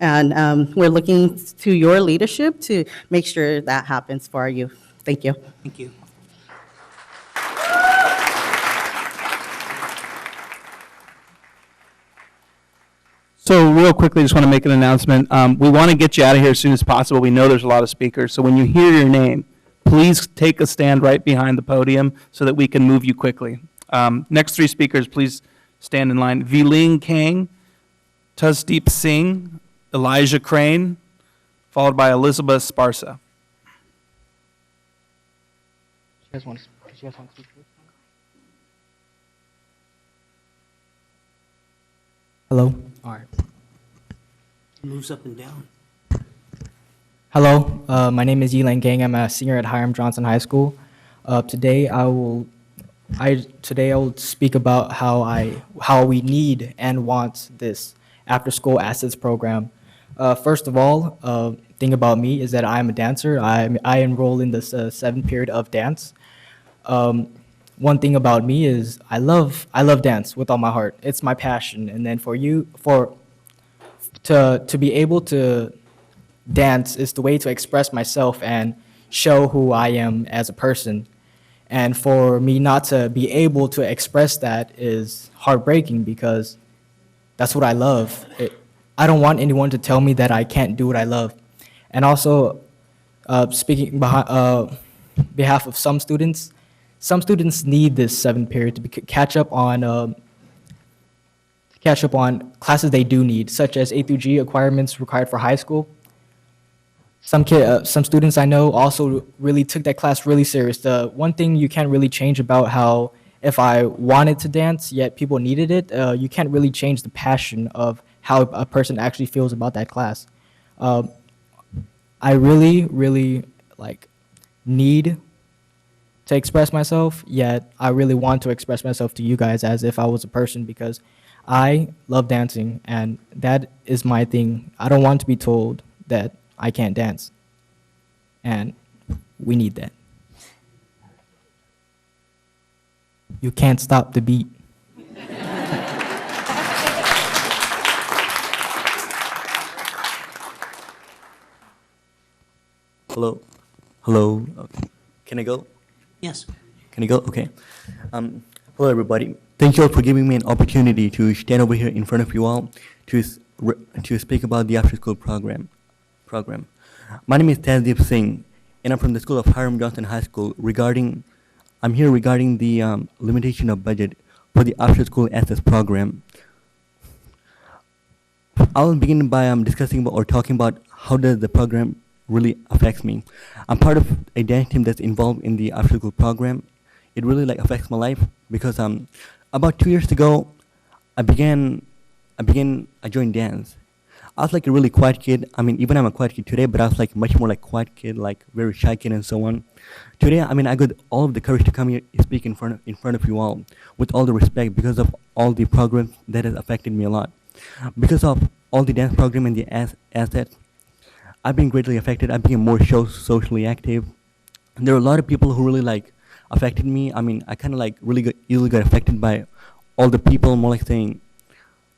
And we're looking to your leadership to make sure that happens for our youth. Thank you. Thank you. So real quickly, just want to make an announcement. We want to get you out of here as soon as possible. We know there's a lot of speakers. So when you hear your name, please take a stand right behind the podium so that we can move you quickly. Next 3 speakers, please stand in line. Viling Kang, Tuzdeep Singh, Elijah Crane, followed by Elizabeth Sparsa. You guys want to speak? Hello. All right. Moves up and down. Hello, my name is Yilan Gang. I'm a senior at Hiram Johnson High School. Today I will speak about how we need and want this after-school assets program. First of all, thing about me is that I'm a dancer. I enroll in this 7th period of dance. One thing about me is I love dance with all my heart. It's my passion. And then to be able to dance is the way to express myself and show who I am as a person. And for me not to be able to express that is heartbreaking because that's what I love. I don't want anyone to tell me that I can't do what I love. And also, speaking behalf of some students need this 7th period to catch up on classes they do need, such as A through G requirements required for high school. Some students I know also really took that class really serious. The one thing you can't really change about how if I wanted to dance, yet people needed it, you can't really change the passion of how a person actually feels about that class. I really need to express myself, yet I really want to express myself to you guys as if I was a person because I love dancing and that is my thing. I don't want to be told that I can't dance. And we need that. You can't stop the beat. Hello. Hello. Okay. Can I go? Yes. Can I go? Okay. Hello, everybody. Thank you all for giving me an opportunity to stand over here in front of you all to speak about the after-school program. My name is Tazdeep Singh, and I'm from the school of Hiram Johnson High School. I'm here regarding the limitation of budget for the after-school access program. I'll begin by discussing about, or talking about how does the program really affects me. I'm part of a dance team that's involved in the after-school program. It really affects my life because about 2 years ago, I joined dance. I was a really quiet kid. I mean, even I'm a quiet kid today, but I was much more quiet kid, very shy kid and so on. Today, I got all of the courage to come here and speak in front of you all with all the respect because of all the programs that has affected me a lot. Because of all the dance program and the assets, I've been greatly affected. I've become more socially active. And there are a lot of people who really affected me. I mean, I kind of easily got affected by all the people, more saying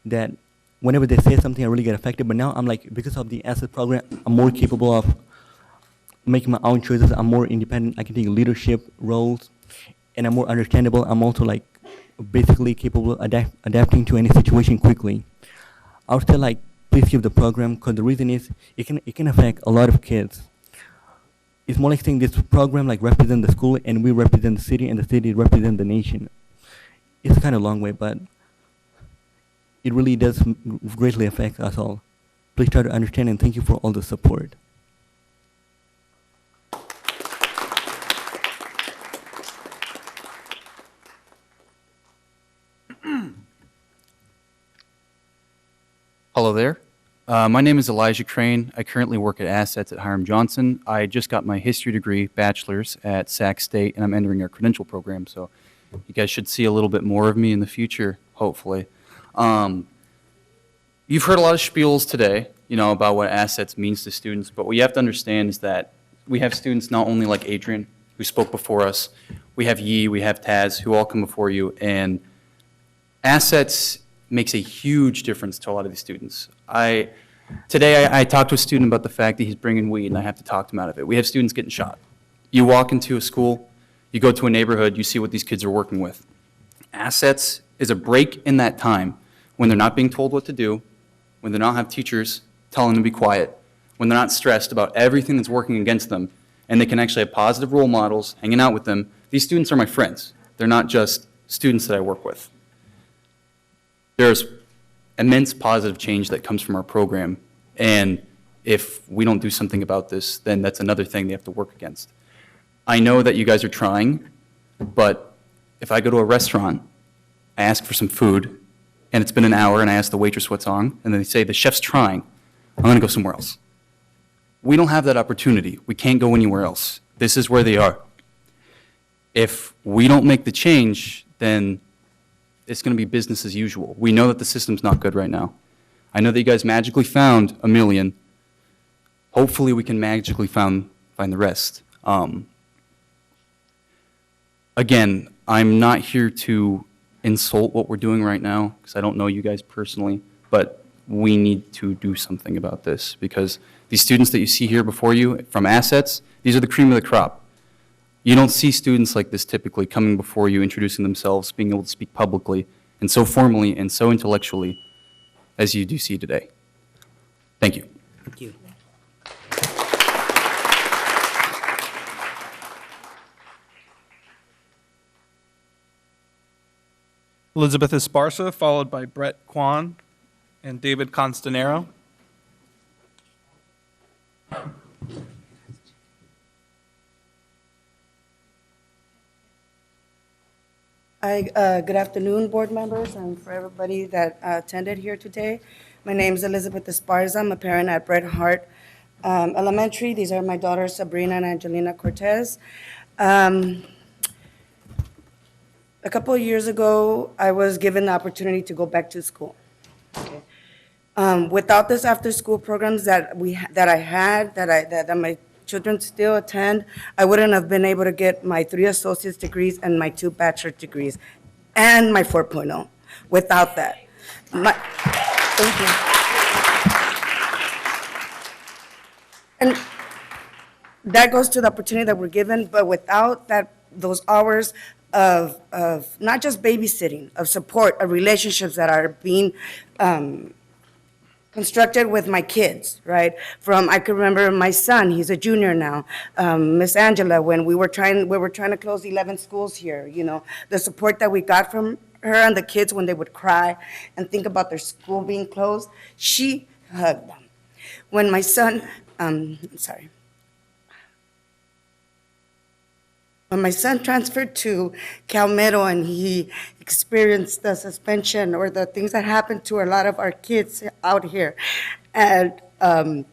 that whenever they say something, I really get affected. But now I'm because of the asset program, I'm more capable of making my own choices. I'm more independent. I can take leadership roles, and I'm more understandable. I'm also basically capable of adapting to any situation quickly. I would say please give the program because the reason is it can affect a lot of kids. It's more saying this program represents the school and we represent the city and the city represents the nation. It's kind of a long way, but it really does greatly affect us all. Please try to understand and thank you for all the support. Hello there. My name is Elijah Crane. I currently work at Assets at Hiram Johnson. I just got my history degree, bachelor's, at Sac State, and I'm entering our credential program. So you guys should see a little bit more of me in the future, hopefully. You've heard a lot of spiels today, about what assets means to students, but what you have to understand is that we have students not only like Adrian, who spoke before us, we have Yi, we have Taz, who all come before you, and assets makes a huge difference to a lot of these students. Today I talked to a student about the fact that he's bringing weed, and I have to talk him out of it. We have students getting shot. You walk into a school, you go to a neighborhood, you see what these kids are working with. Assets is a break in that time when they're not being told what to do, when they don't have teachers telling them to be quiet, when they're not stressed about everything that's working against them, and they can actually have positive role models hanging out with them. These students are my friends. They're not just students that I work with. There's immense positive change that comes from our program, and if we don't do something about this, then that's another thing they have to work against. I know that you guys are trying, but if I go to a restaurant, I ask for some food, and it's been an hour, and I ask the waitress what's on, and they say the chef's trying, I'm going to go somewhere else. We don't have that opportunity. We can't go anywhere else. This is where they are. If we don't make the change, then it's going to be business as usual. We know that the system's not good right now. I know that you guys magically found $1 million. Hopefully we can magically find the rest. Again, I'm not here to insult what we're doing right now, because I don't know you guys personally, but we need to do something about this, because these students that you see here before you from assets, these are the cream of the crop. You don't see students like this typically coming before you, introducing themselves, being able to speak publicly, and so formally and so intellectually as you do see today. Thank you. Thank you. Elizabeth Esparza, followed by Brett Kwan and David Constanero. Good afternoon, board members, and for everybody that attended here today. My name is Elizabeth Esparza. I'm a parent at Bret Hart Elementary. These are my daughters, Sabrina and Angelina Cortez. A couple of years ago, I was given the opportunity to go back to school. Okay. Without this after-school programs that my children still attend, I wouldn't have been able to get my 3 associate's degrees and my 2 bachelor's degrees and my 4.0 without that. Thank you. And that goes to the opportunity that we're given, but without those hours of not just babysitting, of support, of relationships that are being constructed with my kids, right? I can remember my son, he's a junior now, Miss Angela, when we were trying to close 11 schools here, you know, the support that we got from her and the kids when they would cry and think about their school being closed, she hugged them. When my son, when my son transferred to Cal Middle and he experienced the suspension or the things that happened to a lot of our kids out here, and the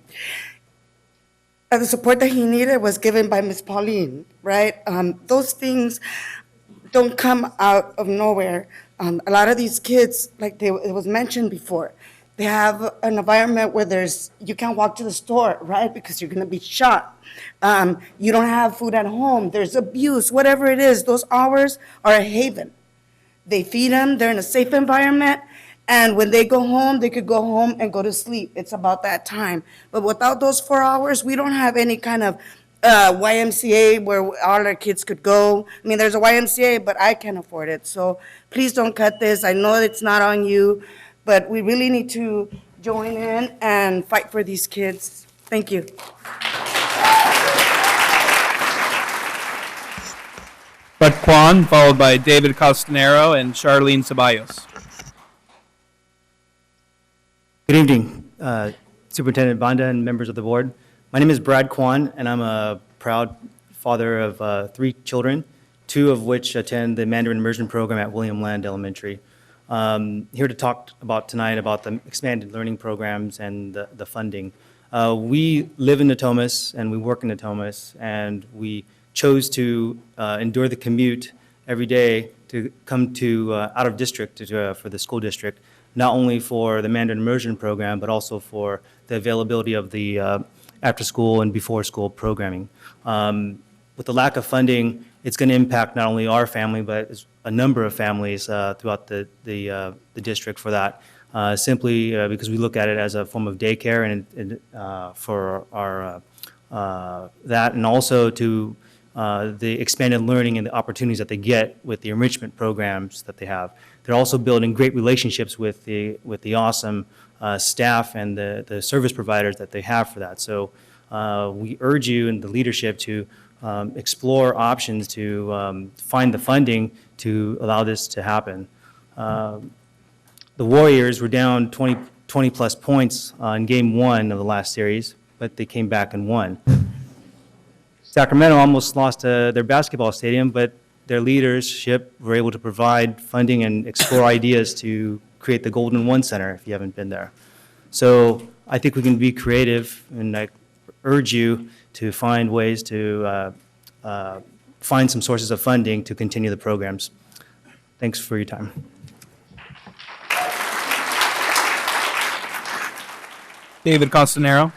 support that he needed was given by Miss Pauline, right? Those things don't come out of nowhere. A lot of these kids, like it was mentioned before, they have an environment where you can't walk to the store, right? Because you're gonna be shot. You don't have food at home. There's abuse, whatever it is. Those hours are a haven. They feed them, they're in a safe environment, and when they go home, they could go home and go to sleep. It's about that time. But without those 4 hours, we don't have any kind of YMCA where all our kids could go. I mean, there's a YMCA, but I can't afford it. So please don't cut this. I know it's not on you, but we really need to join in and fight for these kids. Thank you. Brett Kwan, followed by David Costanero and Charlene Ceballos. Good evening, Superintendent Banda and members of the board. My name is Brad Kwan, and I'm a proud father of 3 children, 2 of which attend the Mandarin Immersion Program at William Land Elementary. Here to talk tonight about the expanded learning programs and the funding. We live in Natomas and we work in Natomas, and we chose to endure the commute every day to come to out of district for the school district, not only for the Mandarin Immersion Program, but also for the availability of the after-school and before-school programming. With the lack of funding, it's going to impact not only our family, but a number of families throughout the district for that, simply because we look at it as a form of daycare and for our that, and also to the expanded learning and the opportunities that they get with the enrichment programs that they have. They're also building great relationships with the awesome staff and the service providers that they have for that. So we urge you and the leadership to explore options to find the funding to allow this to happen. The Warriors were down 20 plus points in game 1 of the last series, but they came back and won. Sacramento almost lost their basketball stadium, but their leadership were able to provide funding and explore ideas to create the Golden One Center, if you haven't been there. So I think we can be creative, and I urge you to find ways to find some sources of funding to continue the programs. Thanks for your time. David Constanero.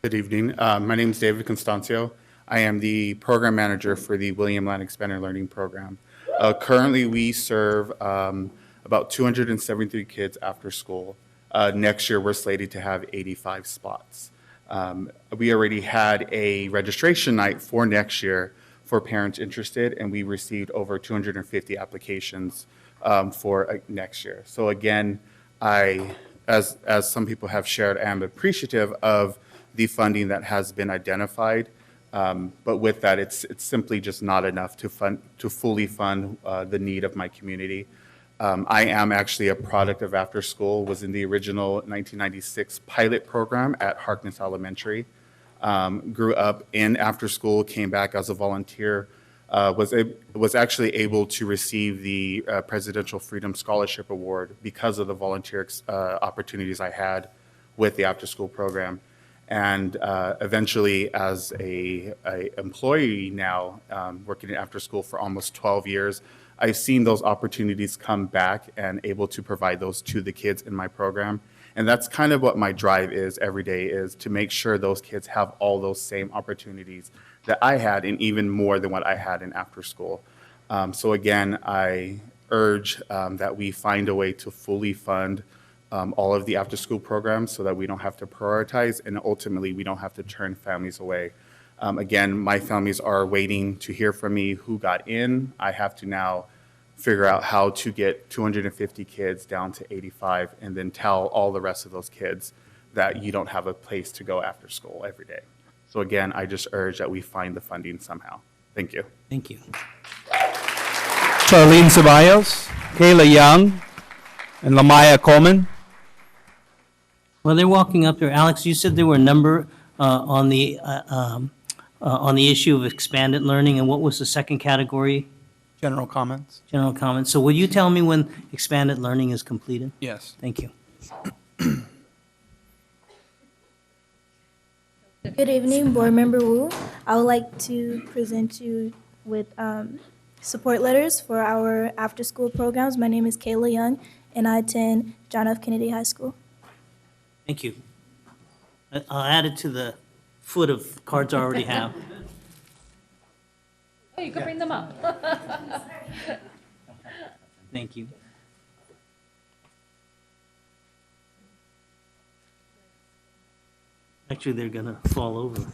Good evening. My name is David Constancio. I am the program manager for the William Land Expanded Learning Program. Currently, we serve about 273 kids after school. Next year, we're slated to have 85 spots. We already had a registration night for next year for parents interested, and we received over 250 applications for next year. So again, as some people have shared, I am appreciative of the funding that has been identified. But with that, it's simply just not enough to fully fund the need of my community. I am actually a product of after school, was in the original 1996 pilot program at Harkness Elementary. Grew up in after school, came back as a volunteer, was actually able to receive the Presidential Freedom Scholarship Award because of the volunteer opportunities I had with the after school program. And eventually, as a employee now, working in after school for almost 12 years, I've seen those opportunities come back and able to provide those to the kids in my program. And that's kind of what my drive is every day, is to make sure those kids have all those same opportunities that I had, and even more than what I had in after school. So again, I urge that we find a way to fully fund all of the after-school programs so that we don't have to prioritize, and ultimately we don't have to turn families away. Again, my families are waiting to hear from me who got in. I have to now figure out how to get 250 kids down to 85 and then tell all the rest of those kids that you don't have a place to go after school every day. So again, I just urge that we find the funding somehow. Thank you. Thank you. Charlene Ceballos, Kayla Young, and Lamaya Coleman. Well, they're walking up there. Alex, you said there were a number on the issue of expanded learning, and what was the second category? General comments. General comments. So will you tell me when expanded learning is completed? Yes. Thank you. Good evening, Board Member Wu. I would like to present you with support letters for our after-school programs. My name is Kayla Young, and I attend John F. Kennedy High School. Thank you. I'll add it to the foot of cards I already have. Oh, you can bring them up. Thank you. Actually, they're gonna fall over.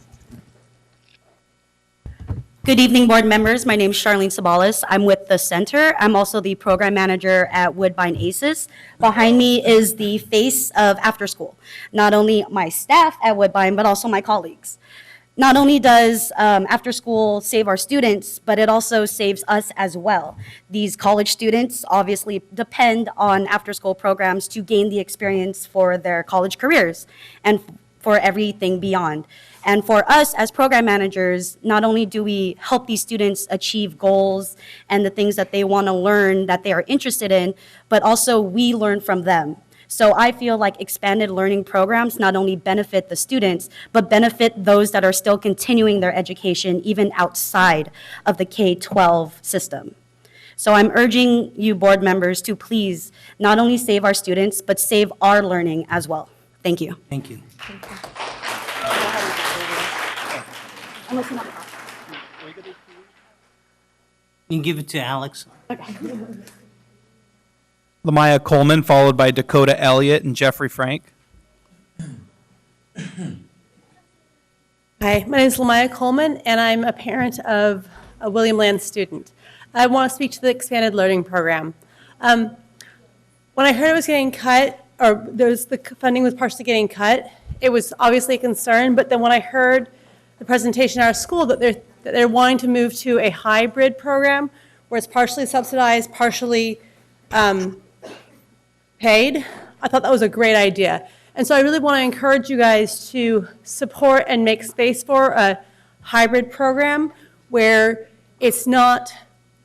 Good evening, board members. My name is Charlene Ceballos. I'm with the center. I'm also the program manager at Woodbine ACES. Behind me is the face of after school. Not only my staff at Woodbine, but also my colleagues. Not only does after school save our students, but it also saves us as well. These college students obviously depend on after school programs to gain the experience for their college careers and for everything beyond. And for us as program managers, not only do we help these students achieve goals and the things that they want to learn that they are interested in, but also we learn from them. So I feel like expanded learning programs not only benefit the students, but benefit those that are still continuing their education even outside of the K-12 system. So I'm urging you board members to please not only save our students, but save our learning as well. Thank you. Thank you. Thank you. You can give it to Alex. Lamaya Coleman, followed by Dakota Elliott and Jeffrey Frank. Hi, my name is Lamaya Coleman, and I'm a parent of a William Land student. I want to speak to the expanded learning program. When I heard it was getting cut, or the funding was partially getting cut, it was obviously a concern, but then when I heard the presentation at our school that they're wanting to move to a hybrid program where it's partially subsidized, partially paid, I thought that was a great idea. And so I really want to encourage you guys to support and make space for a hybrid program where it's not,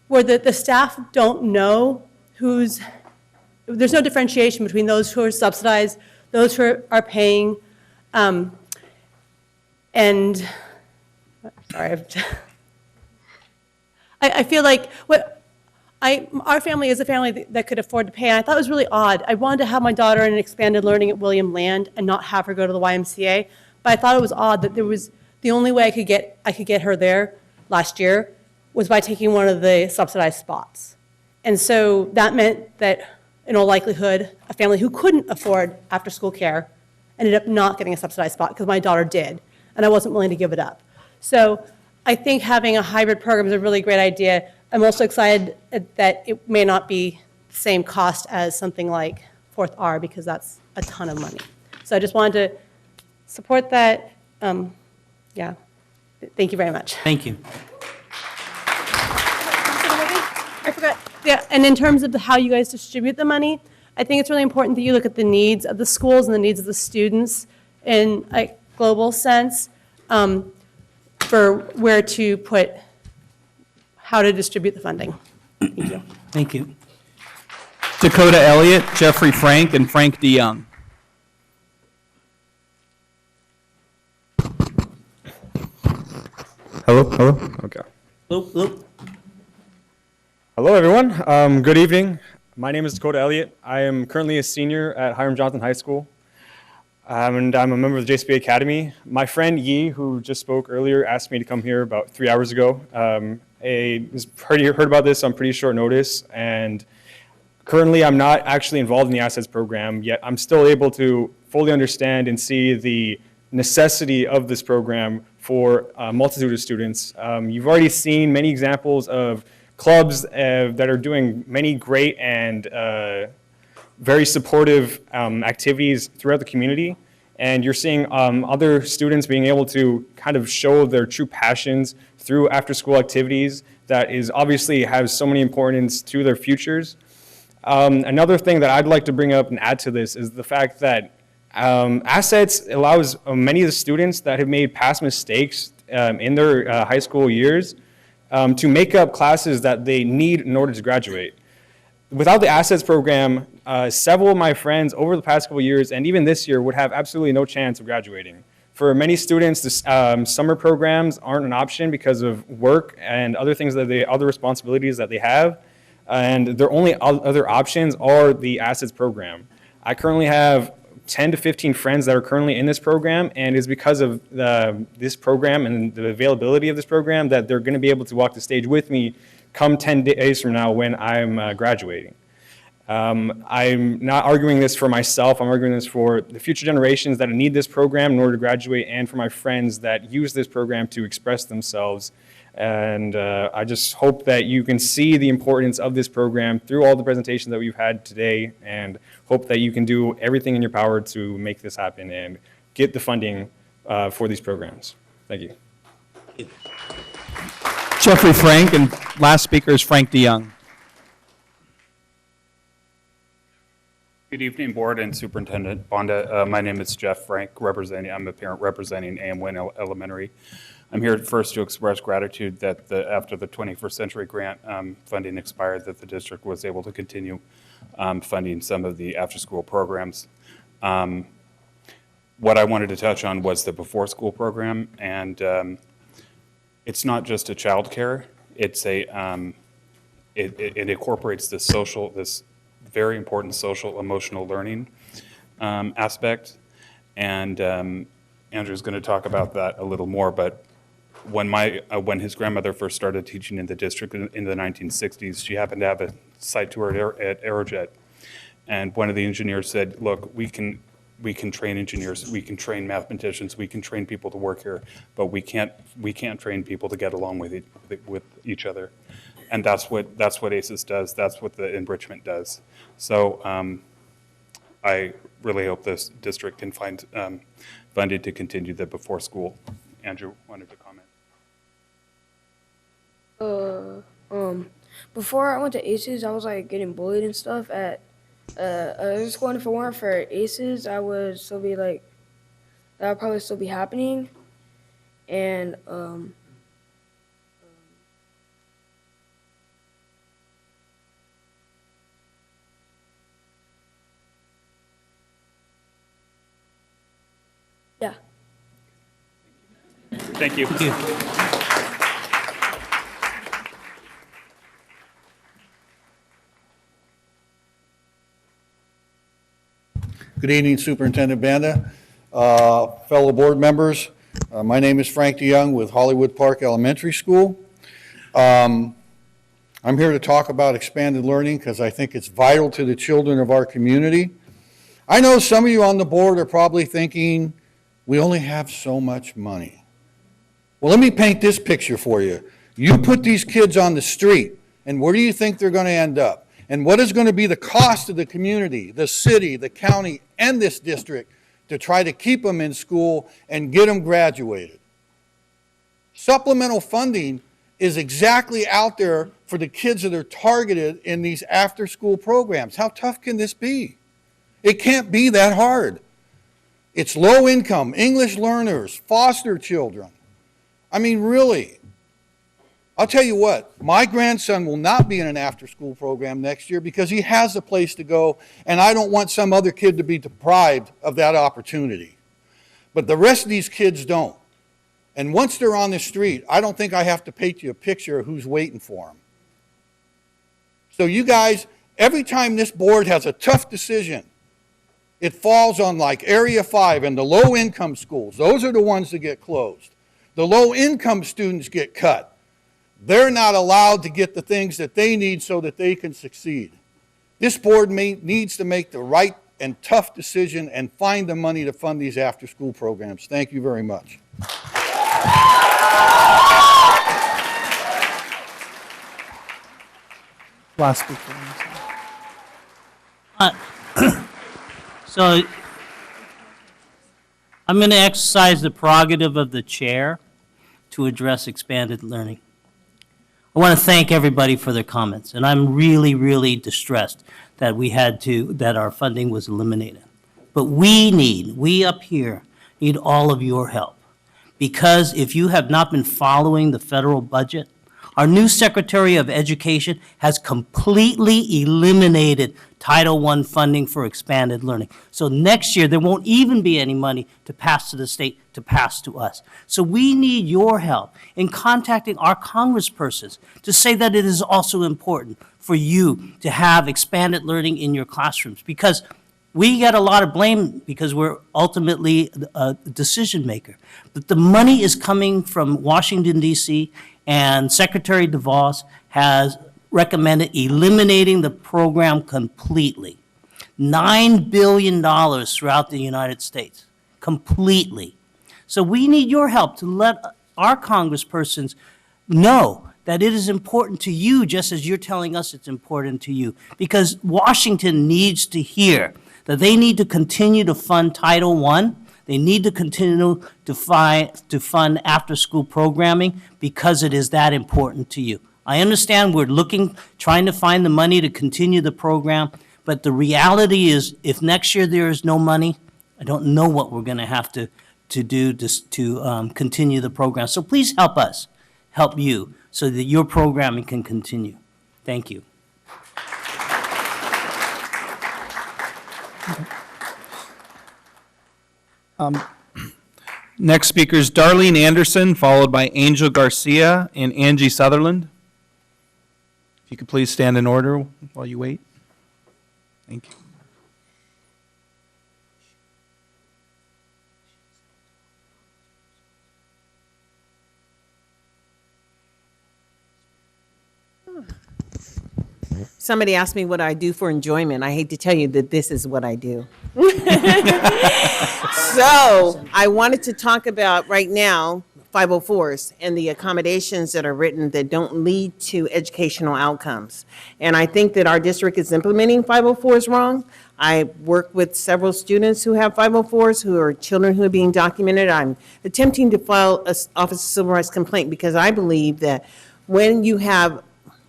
where the staff don't know there's no differentiation between those who are subsidized, those who are paying. And, sorry, I feel like our family is a family that could afford to pay, and I thought it was really odd. I wanted to have my daughter in expanded learning at William Land and not have her go to the YMCA, but I thought it was odd that the only way I could get her there last year was by taking one of the subsidized spots. And so that meant that, in all likelihood, a family who couldn't afford after-school care ended up not getting a subsidized spot because my daughter did, and I wasn't willing to give it up. So I think having a hybrid program is a really great idea. I'm also excited that it may not be the same cost as something like Fourth R, because that's a ton of money. So I just wanted to support that. Yeah, thank you very much. Thank you. I forgot. Yeah, and in terms of how you guys distribute the money, I think it's really important that you look at the needs of the schools and the needs of the students in a global sense for where to put, how to distribute the funding. Thank you. Thank you. Dakota Elliott, Jeffrey Frank, and Frank DeYoung. Hello? Okay. Hello, everyone. Good evening. My name is Dakota Elliott. I am currently a senior at Hiram Johnson High School, and I'm a member of the JCPA Academy. My friend Yi, who just spoke earlier, asked me to come here about 3 hours ago. I heard about this on pretty short notice, and currently I'm not actually involved in the Assets program, yet I'm still able to fully understand and see the necessity of this program for a multitude of students. You've already seen many examples of clubs that are doing many great and very supportive activities throughout the community. And you're seeing other students being able to kind of show their true passions through after-school activities that is obviously has so many importance to their futures. Another thing that I'd like to bring up and add to this is the fact that Assets allows many of the students that have made past mistakes in their high school years to make up classes that they need in order to graduate. Without the Assets program, several of my friends over the past couple of years and even this year would have absolutely no chance of graduating. For many students, the summer programs aren't an option because of work and other things other responsibilities that they have, and their only other options are the Assets program. I currently have 10 to 15 friends that are currently in this program, and it's because of this program and the availability of this program that they're going to be able to walk the stage with me come 10 days from now when I'm graduating. I'm not arguing this for myself. I'm arguing this for the future generations that need this program in order to graduate, and for my friends that use this program to express themselves. And I just hope that you can see the importance of this program through all the presentations that we've had today, and hope that you can do everything in your power to make this happen and get the funding for these programs. Thank you. Jeffrey Frank, and last speaker is Frank DeYoung. Good evening, Board and Superintendent Bonda. My name is Jeff Frank, I'm a parent representing Amwin Elementary. I'm here first to express gratitude that after the 21st Century Grant funding expired, that the district was able to continue funding some of the after-school programs. What I wanted to touch on was the before-school program, and it's not just a child care. It's it incorporates this very important social emotional learning aspect, and Andrew's going to talk about that a little more. But when his grandmother first started teaching in the district in the 1960s, she happened to have a site tour at Aerojet, and one of the engineers said, "Look, we can train engineers, we can train mathematicians, we can train people to work here, but we can't train people to get along with each other." And that's what ACES does. That's what the enrichment does. So I really hope this district can find funding to continue the before school. Andrew wanted to comment. Before I went to ACES, I was like getting bullied and stuff at school. And if it weren't for ACES, that would probably still be happening. And Yeah. Thank you. Thank you. Good evening, Superintendent Banda, fellow board members. My name is Frank DeYoung with Hollywood Park Elementary School. I'm here to talk about expanded learning because I think it's vital to the children of our community. I know some of you on the board are probably thinking, we only have so much money. Well, let me paint this picture for you. You put these kids on the street, and where do you think they're going to end up? And what is going to be the cost of the community, the city, the county, and this district to try to keep them in school and get them graduated? Supplemental funding is exactly out there for the kids that are targeted in these after-school programs. How tough can this be? It can't be that hard. It's low income, English learners, foster children. I mean, really. I'll tell you what, my grandson will not be in an after-school program next year because he has a place to go, and I don't want some other kid to be deprived of that opportunity. But the rest of these kids don't. And once they're on the street, I don't think I have to paint you a picture of who's waiting for them. So you guys, every time this board has a tough decision, it falls on like Area 5 and the low-income schools. Those are the ones that get closed. The low-income students get cut. They're not allowed to get the things that they need so that they can succeed. This board needs to make the right and tough decision and find the money to fund these after-school programs. Thank you very much. Last speaker. So I'm going to exercise the prerogative of the chair to address expanded learning. I want to thank everybody for their comments, and I'm really, really distressed that that our funding was eliminated. But we up here need all of your help. Because if you have not been following the federal budget, our new Secretary of Education has completely eliminated Title I funding for expanded learning. So next year, there won't even be any money to pass to the state to pass to us. So we need your help in contacting our congresspersons to say that it is also important for you to have expanded learning in your classrooms, because we get a lot of blame because we're ultimately a decision maker. But the money is coming from Washington, D.C., and Secretary DeVos has recommended eliminating the program completely. $9 billion throughout the United States, completely. So we need your help to let our congresspersons know that it is important to you just as you're telling us it's important to you. Because Washington needs to hear that they need to continue to fund Title I. They need to continue to fund after-school programming because it is that important to you. I understand we're trying to find the money to continue the program, but the reality is if next year there is no money, I don't know what we're going to have to do to continue the program. So please help us, help you, so that your programming can continue. Thank you. Next speaker is Darlene Anderson, followed by Angel Garcia and Angie Sutherland. If you could please stand in order while you wait. Thank you. Somebody asked me what I do for enjoyment. I hate to tell you that this is what I do. So I wanted to talk about right now 504s and the accommodations that are written that don't lead to educational outcomes. And I think that our district is implementing 504s wrong. I work with several students who have 504s, who are children who are being documented. I'm attempting to file an Office of Civil Rights complaint because I believe that when you have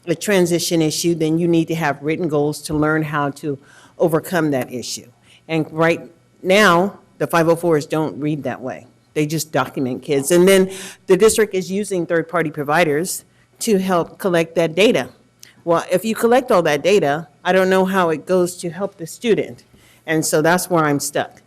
a transition issue, then you need to have written goals to learn how to overcome that issue. And right now, the 504s don't read that way. They just document kids. And then the district is using third-party providers to help collect that data. Well, if you collect all that data, I don't know how it goes to help the student. And so that's where I'm stuck.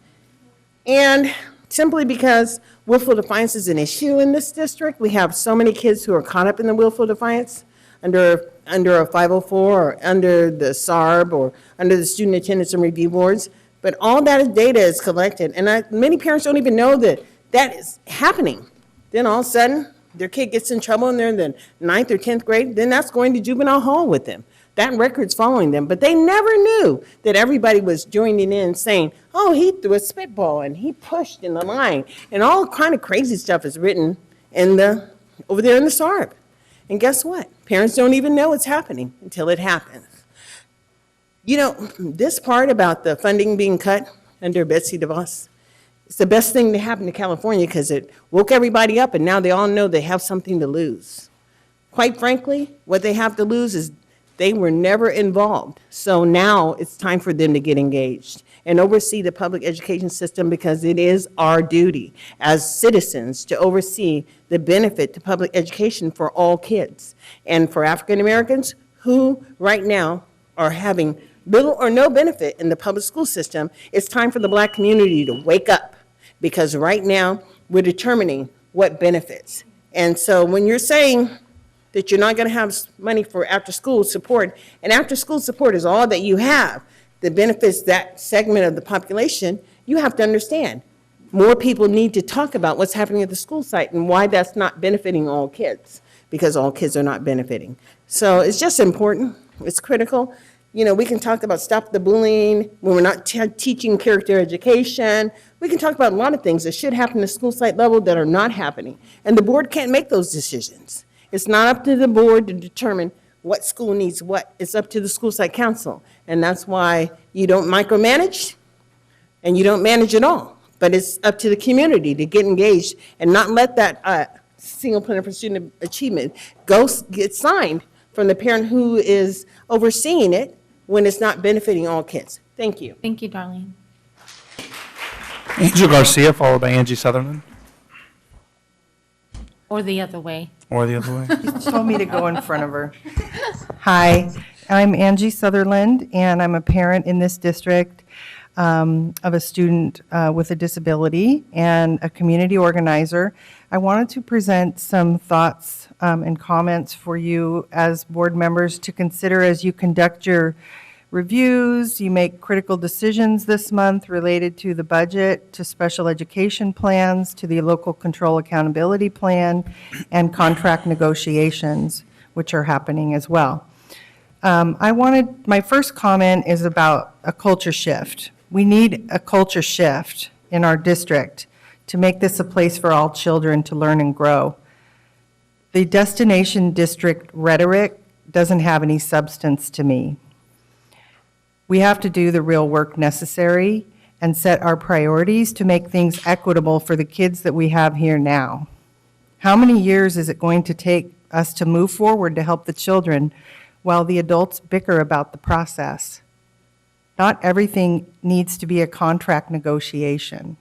And simply because willful defiance is an issue in this district. We have so many kids who are caught up in the willful defiance under a 504 or under the SARB or under the student attendance and review boards. But all that data is collected, and many parents don't even know that that is happening. Then all of a sudden, their kid gets in trouble and they're in the 9th or 10th grade, then that's going to juvenile hall with them. That record's following them, but they never knew that everybody was joining in saying, oh, he threw a spitball and he pushed in the line, and all kind of crazy stuff is written over there in the SARB. And guess what? Parents don't even know it's happening until it happens. You know, this part about the funding being cut under Betsy DeVos, it's the best thing to happen to California because it woke everybody up and now they all know they have something to lose. Quite frankly, what they have to lose is they were never involved. So now it's time for them to get engaged and oversee the public education system because it is our duty as citizens to oversee the benefit to public education for all kids. And for African Americans who right now are having little or no benefit in the public school system, it's time for the Black community to wake up because right now we're determining what benefits. And so when you're saying that you're not going to have money for after-school support, and after-school support is all that you have, that benefits that segment of the population, you have to understand. More people need to talk about what's happening at the school site and why that's not benefiting all kids, because all kids are not benefiting. So it's just important. It's critical. You know, we can talk about stop the bullying when we're not teaching character education. We can talk about a lot of things that should happen at the school site level that are not happening. And the board can't make those decisions. It's not up to the board to determine what school needs what. It's up to the school site council. And that's why you don't micromanage and you don't manage at all. But it's up to the community to get engaged and not let that single plan for student achievement get signed from the parent who is overseeing it when it's not benefiting all kids. Thank you. Thank you, Darlene. Angel Garcia, followed by Angie Sutherland, Or the other way. or the other way. She told me to go in front of her. Hi, I'm Angie Sutherland, and I'm a parent in this district of a student with a disability and a community organizer. I wanted to present some thoughts and comments for you as board members to consider as you conduct your reviews, you make critical decisions this month related to the budget, to special education plans, to the local control accountability plan, and contract negotiations, which are happening as well. My first comment is about a culture shift. We need a culture shift in our district to make this a place for all children to learn and grow. The destination district rhetoric doesn't have any substance to me. We have to do the real work necessary and set our priorities to make things equitable for the kids that we have here now. How many years is it going to take us to move forward to help the children while the adults bicker about the process? Not everything needs to be a contract negotiation.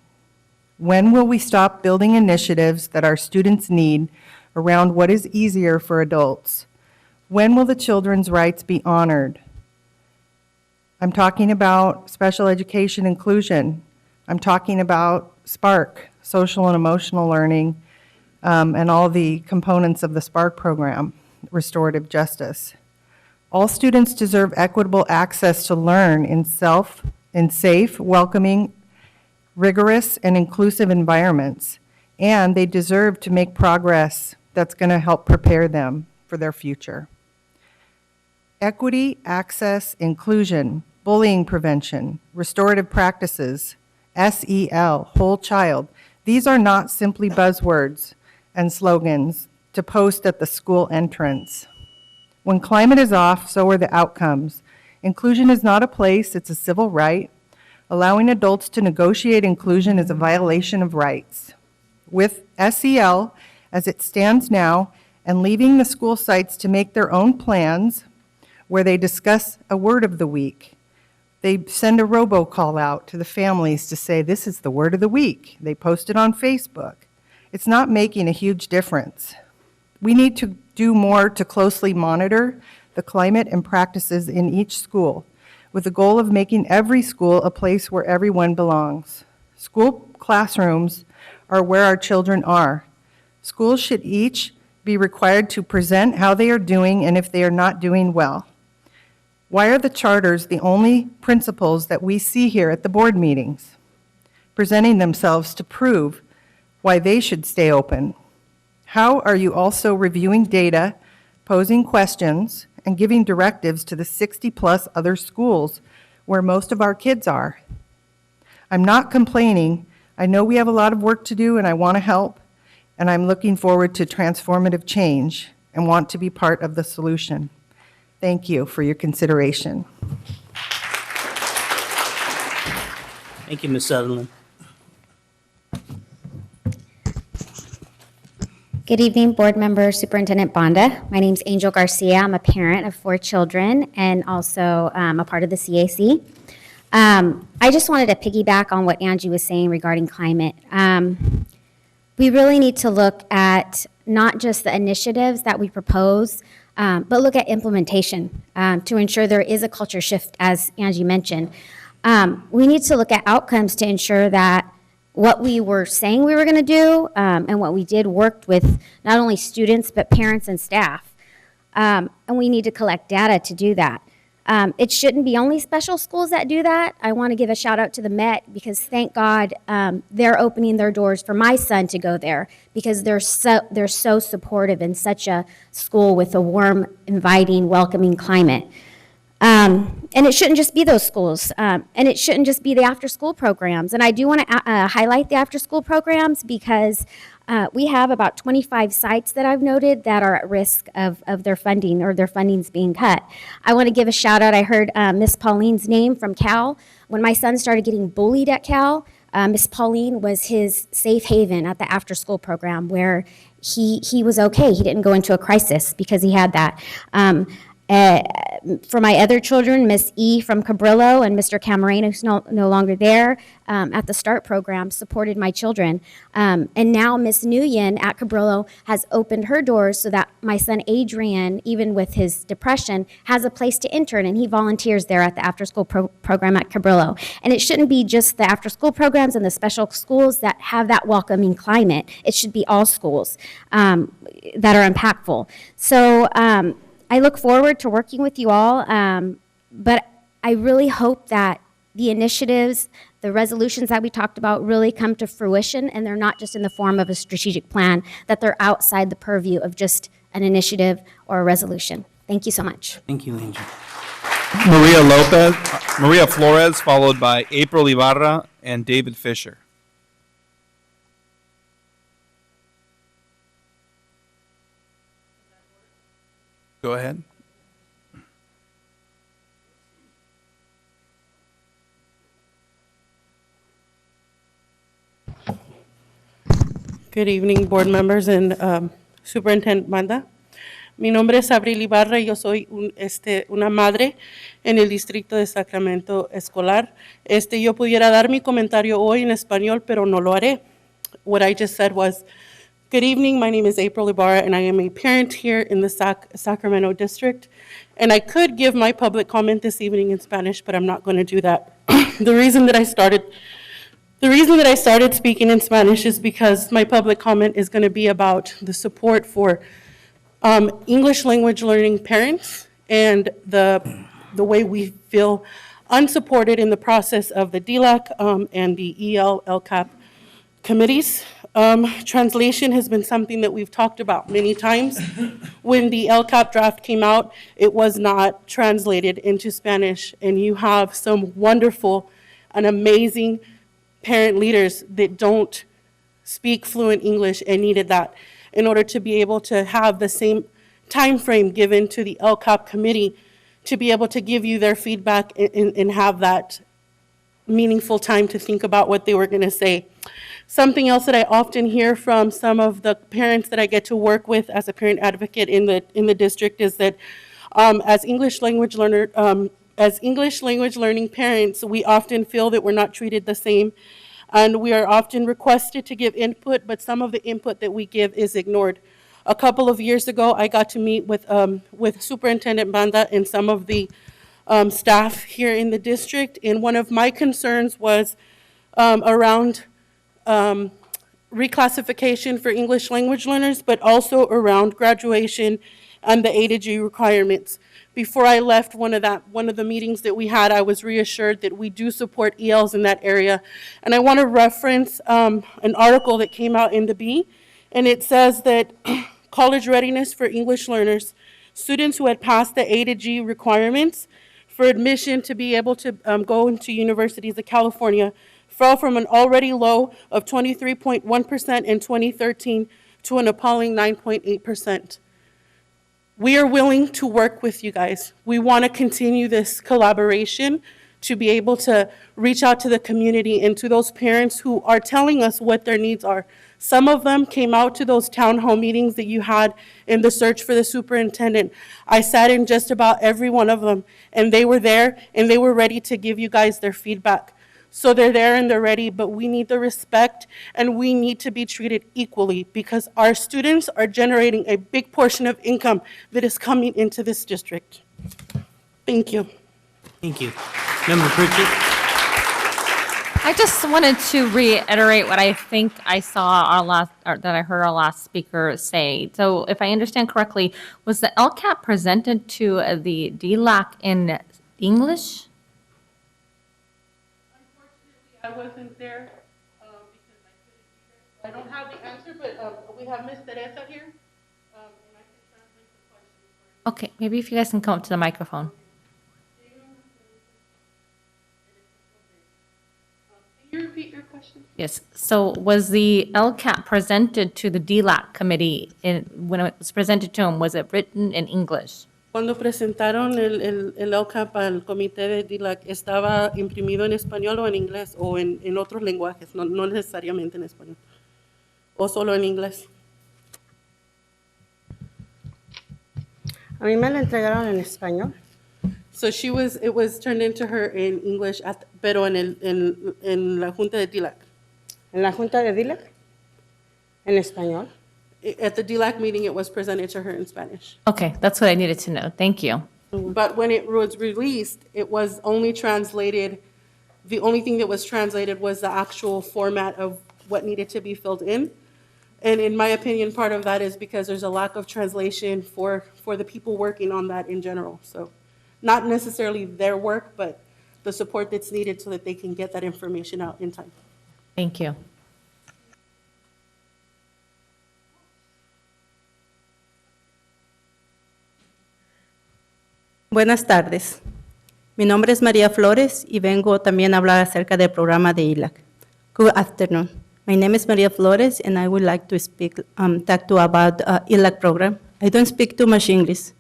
When will we stop building initiatives that our students need around what is easier for adults? When will the children's rights be honored? I'm talking about special education inclusion. I'm talking about SPARK, social and emotional learning, and all the components of the SPARK program, restorative justice. All students deserve equitable access to learn in safe, welcoming, rigorous, and inclusive environments, and they deserve to make progress that's going to help prepare them for their future. Equity, access, inclusion, bullying prevention, restorative practices, SEL, whole child. These are not simply buzzwords and slogans to post at the school entrance. When climate is off, so are the outcomes. Inclusion is not a place, it's a civil right. Allowing adults to negotiate inclusion is a violation of rights. With SEL, as it stands now, and leaving the school sites to make their own plans where they discuss a word of the week, they send a robocall out to the families to say, this is the word of the week. They post it on Facebook. It's not making a huge difference. We need to do more to closely monitor the climate and practices in each school with the goal of making every school a place where everyone belongs. School classrooms are where our children are. Schools should each be required to present how they are doing and if they are not doing well. Why are the charters the only principles that we see here at the board meetings, presenting themselves to prove why they should stay open? How are you also reviewing data, posing questions, and giving directives to the 60-plus other schools where most of our kids are? I'm not complaining. I know we have a lot of work to do, and I want to help, and I'm looking forward to transformative change and want to be part of the solution. Thank you for your consideration. Thank you, Ms. Sutherland. Good evening, board member, Superintendent Banda. My name's Angel Garcia. I'm a parent of 4 children and also a part of the CAC. I just wanted to piggyback on what Angie was saying regarding climate. We really need to look at not just the initiatives that we propose, but look at implementation to ensure there is a culture shift, as Angie mentioned. We need to look at outcomes to ensure that what we were saying we were going to do and what we did worked with not only students, but parents and staff. And we need to collect data to do that. It shouldn't be only special schools that do that. I want to give a shout out to the Met because thank God they're opening their doors for my son to go there because they're so supportive in such a school with a warm, inviting, welcoming climate. And it shouldn't just be those schools, and it shouldn't just be the after-school programs. And I do want to highlight the after-school programs because we have about 25 sites that I've noted that are at risk of their funding or their funding's being cut. I want to give a shout out. I heard Miss Pauline's name from Cal. When my son started getting bullied at Cal, Miss Pauline was his safe haven at the after-school program where he was okay. He didn't go into a crisis because he had that. For my other children, Miss E. from Cabrillo and Mr. Camarena, who's no longer there, at the START program, supported my children. And now Miss Nguyen at Cabrillo has opened her doors so that my son Adrian, even with his depression, has a place to intern, and he volunteers there at the after-school program at Cabrillo. And it shouldn't be just the after-school programs and the special schools that have that welcoming climate. It should be all schools that are impactful. So, I look forward to working with you all, but I really hope that the initiatives, the resolutions that we talked about really come to fruition and they're not just in the form of a strategic plan, that they're outside the purview of just an initiative or a resolution. Thank you so much. Thank you, Angel. Maria Flores, followed by April Ibarra and David Fisher. Go ahead. Good evening, board members and Superintendent Banda. Mi nombre es Abril Ibarra y yo soy una madre en el distrito de Sacramento escolar. Yo pudiera dar mi comentario hoy en español, pero no lo haré. What I just said was, good evening, my name is April Ibarra and I am a parent here in the Sacramento district. And I could give my public comment this evening in Spanish, but I'm not going to do that. The reason that I started speaking in Spanish is because my public comment is going to be about the support for English language learning parents and the way we feel unsupported in the process of the DLAC and the EL, LCAP committees. Translation has been something that we've talked about many times. When the LCAP draft came out, it was not translated into Spanish, and you have some wonderful and amazing parent leaders that don't speak fluent English and needed that in order to be able to have the same time frame given to the LCAP committee to be able to give you their feedback and have that meaningful time to think about what they were going to say. Something else that I often hear from some of the parents that I get to work with as a parent advocate in the district is that as English language learning parents, we often feel that we're not treated the same, and we are often requested to give input, but some of the input that we give is ignored. A couple of years ago, I got to meet with Superintendent Banda and some of the staff here in the district, and one of my concerns was around reclassification for English language learners, but also around graduation and the A to G requirements. Before I left one of the meetings that we had, I was reassured that we do support ELs in that area. And I want to reference an article that came out in the Bee, and it says that college readiness for English learners, students who had passed the A to G requirements for admission to be able to go into universities of California fell from an already low of 23.1% in 2013 to an appalling 9.8%. We are willing to work with you guys. We want to continue this collaboration to be able to reach out to the community and to those parents who are telling us what their needs are. Some of them came out to those town hall meetings that you had in the search for the superintendent. I sat in just about every one of them, and they were there, and they were ready to give you guys their feedback. So they're there and they're ready, but we need the respect, and we need to be treated equally because our students are generating a big portion of income that is coming into this district. Thank you. Thank you. Member Pritchett? I just wanted to reiterate what I think I saw that I heard our last speaker say. So if I understand correctly, was the LCAP presented to the DLAC in English? I wasn't there because I couldn't be there. I don't have the answer, but we have Ms. Teresa here, and I can translate the question. Okay, maybe if you guys can come up to the microphone. Can you repeat your question? Yes, so was the LCAP presented to the DLAC committee when it was presented to them, was it written in English? Cuando presentaron el LCAP al comité de DILAC, ¿estaba imprimido en español o en inglés o en otros lenguajes? No necesariamente en español. ¿O solo en inglés? A mí me lo entregaron en español. So it was turned into her in English, pero en la junta de DILAC. ¿En la junta de DILAC? ¿En español? At the DLAC meeting, it was presented to her in Spanish. Okay, that's what I needed to know. Thank you. But when it was released, it was only translated, the only thing that was translated was the actual format of what needed to be filled in. And in my opinion, part of that is because there's a lack of translation for the people working on that in general. So not necessarily their work, but the support that's needed so that they can get that information out in time. Thank you. Buenas tardes. Mi nombre es María Flores y vengo también a hablar acerca del programa de ILAC. Good afternoon. My name is Maria Flores and I would like to talk to about ILAC program. I don't speak too much English.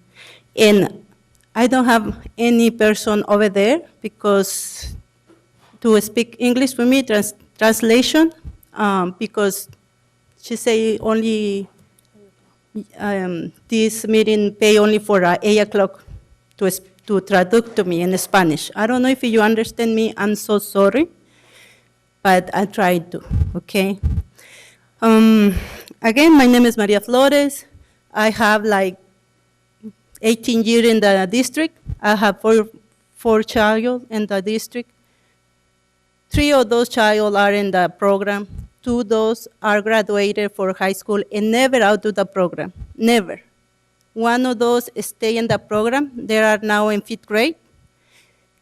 And I don't have any person over there because to speak English for me, translation, because she say only this meeting pay only for 8 o'clock. To traduce to me in Spanish. I don't know if you understand me. I'm so sorry, but I tried to, okay? Again, my name is Maria Flores. I have like 18 years in the district. I have four children in the district. 3 of those children are in the program. 2 of those are graduated for high school and never out of the program, never. 1 of those stay in the program. They are now in 5th grade.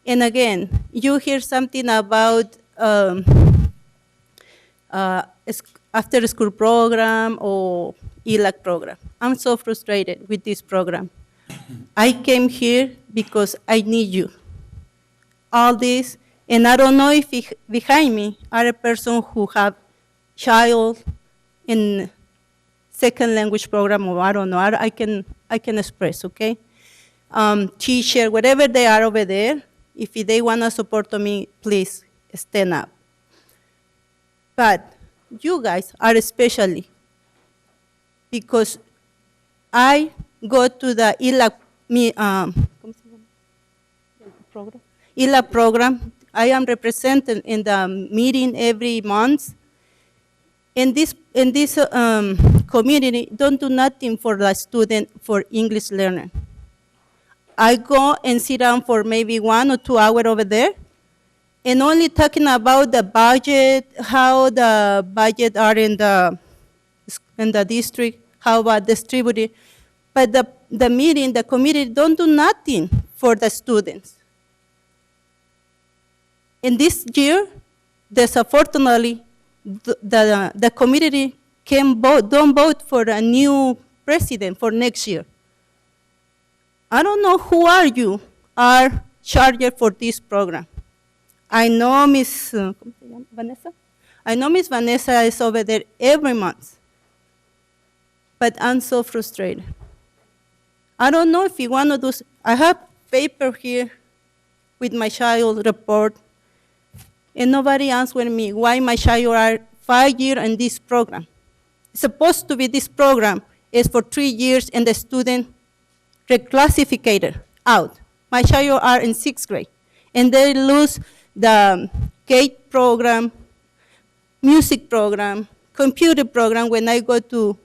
And again, you hear something about after school program or ELAC program. I'm so frustrated with this program. I came here because I need you. All this, and I don't know if behind me are a person who have child in second language program, or I don't know, I can express, okay? Teacher, whatever they are over there, if they want to support me, please stand up. But you guys are especially, because I go to the ILAC program. I am represented in the meeting every month. In this community, don't do nothing for the student for English learner. I go and sit down for maybe 1 or 2 hours over there, and only talking about the budget, how the budget are in the district, how about distributed. But the meeting, the committee don't do nothing for the students. In this year, unfortunately, the committee don't vote for a new president for next year. I don't know who are charged for this program. I know Miss Vanessa. I know Miss Vanessa is over there every month, but I'm so frustrated. I don't know if you want to do. I have paper here with my child report, and nobody answered me why my child are 5 years in this program. It's supposed to be this program is for 3 years, and the student reclassified out. My child are in 6th grade, and they lose the GATE program, music program, computer program when I go to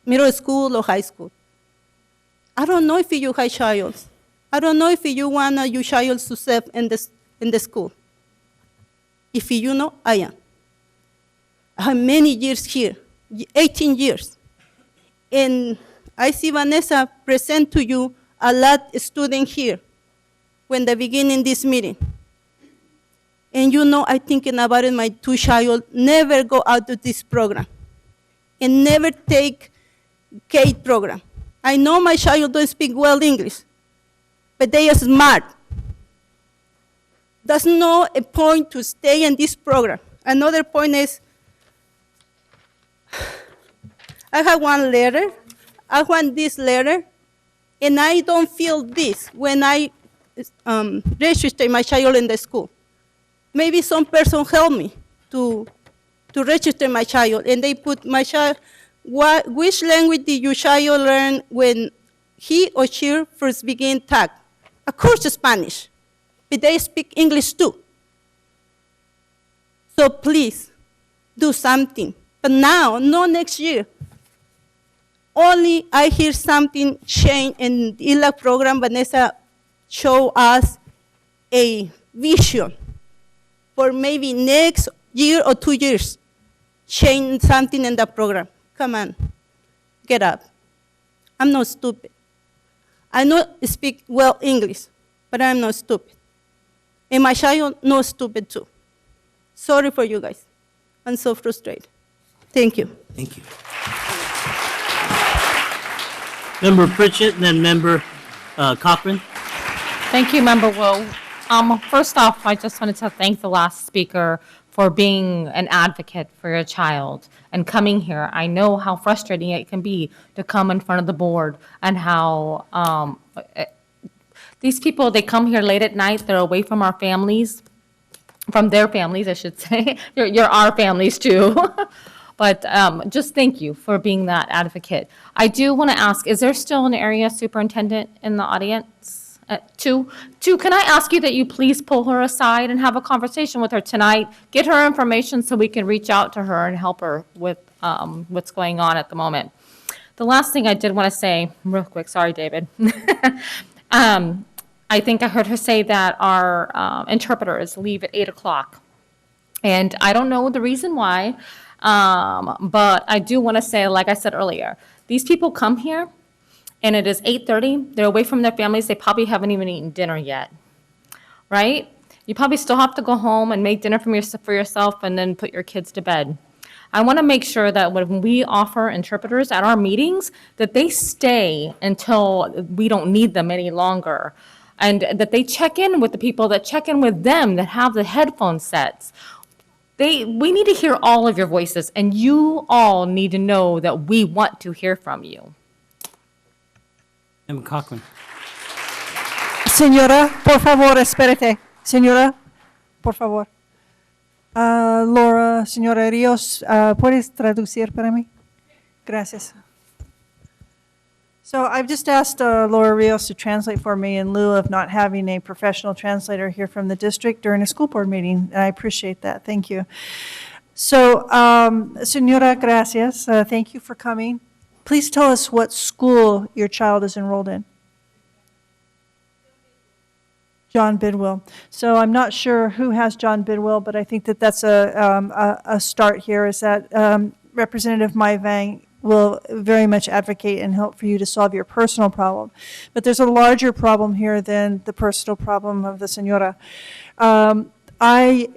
middle school or high school. I don't know if you have child. I don't know if you want your child to serve in the school. If you know, I am. I have many years here, 18 years. And I see Vanessa present to you a lot of students here when they begin in this meeting. And you know, I thinking about it, my 2 child never go out to this program and never take GATE program. I know my child don't speak well English, but they are smart. There's no a point to stay in this program. Another point is, I have one letter. I want this letter, and I don't feel this when I register my child in the school. Maybe some person help me to register my child, and they put my child, which language did your child learn when he or she first began talk? Of course, Spanish, but they speak English too. So please, do something. But now, no next year. Only I hear something change in the ILAC program. Vanessa show us a vision for maybe next year or 2 years, change something in the program. Come on, get up. I'm not stupid. I know speak well English, but I'm not stupid. And my child not stupid too. Sorry for you guys. I'm so frustrated. Thank you. Thank you. Member Pritchett and then Member Cochran. Thank you, Member Wu. First off, I just wanted to thank the last speaker for being an advocate for your child and coming here. I know how frustrating it can be to come in front of the board and how these people, they come here late at night, they're away from our families, from their families, I should say. You're our families too. But just thank you for being that advocate. I do want to ask, is there still an area superintendent in the audience? Two, can I ask you that you please pull her aside and have a conversation with her tonight? Get her information so we can reach out to her and help her with what's going on at the moment. The last thing I did want to say, real quick, sorry, David. I think I heard her say that our interpreters leave at 8 o'clock. And I don't know the reason why, but I do want to say, like I said earlier, these people come here, and it is 8:30, they're away from their families, they probably haven't even eaten dinner yet, right? You probably still have to go home and make dinner for yourself and then put your kids to bed. I want to make sure that when we offer interpreters at our meetings, that they stay until we don't need them any longer, and that they check in with the people that check in with them that have the headphone sets. We need to hear all of your voices, and you all need to know that we want to hear from you. Member Cochran. Señora, por favor, espérate. Señora, por favor. Laura, señora Rios, ¿puedes traducir para mí? Gracias. So I've just asked Laura Rios to translate for me in lieu of not having a professional translator here from the district during a school board meeting, and I appreciate that. Thank you. So, señora, gracias. Thank you for coming. Please tell us what school your child is enrolled in. John Bidwell. So I'm not sure who has John Bidwell, but I think that that's a start here, is that Representative Mai Vang will very much advocate and help for you to solve your personal problem. But there's a larger problem here than the personal problem of the senora. I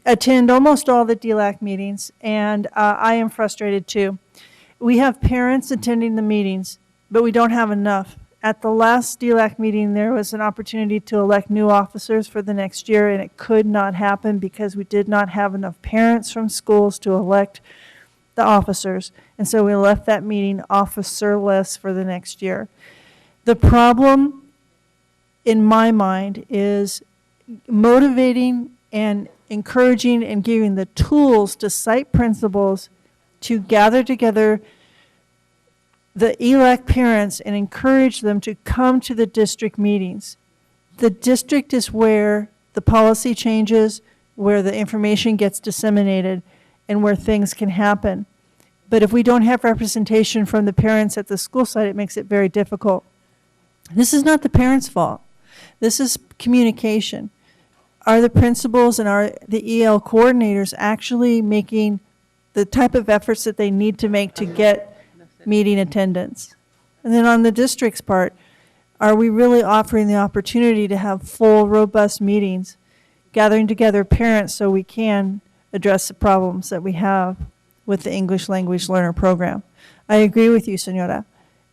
attend almost all the DLAC meetings, and I am frustrated too. We have parents attending the meetings, but we don't have enough. At the last DLAC meeting, there was an opportunity to elect new officers for the next year, and it could not happen because we did not have enough parents from schools to elect the officers. And so we left that meeting officerless for the next year. The problem, in my mind, is motivating and encouraging and giving the tools to site principals to gather together the ELAC parents and encourage them to come to the district meetings. The district is where the policy changes, where the information gets disseminated, and where things can happen. But if we don't have representation from the parents at the school site, it makes it very difficult. This is not the parents' fault. This is communication. Are the principals and are the EL coordinators actually making the type of efforts that they need to make to get meeting attendance? And then on the district's part, are we really offering the opportunity to have full, robust meetings, gathering together parents so we can address the problems that we have with the English language learner program? I agree with you, Senora.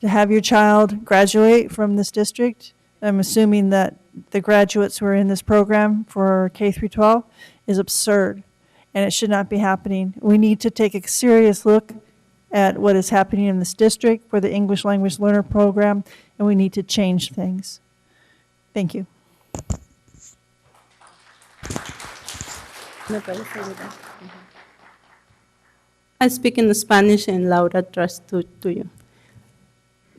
To have your child graduate from this district, I'm assuming that the graduates who are in this program for K through 12 is absurd, and it should not be happening. We need to take a serious look at what is happening in this district for the English language learner program, and we need to change things. Thank you. I speak in Spanish and Laura trusts to you.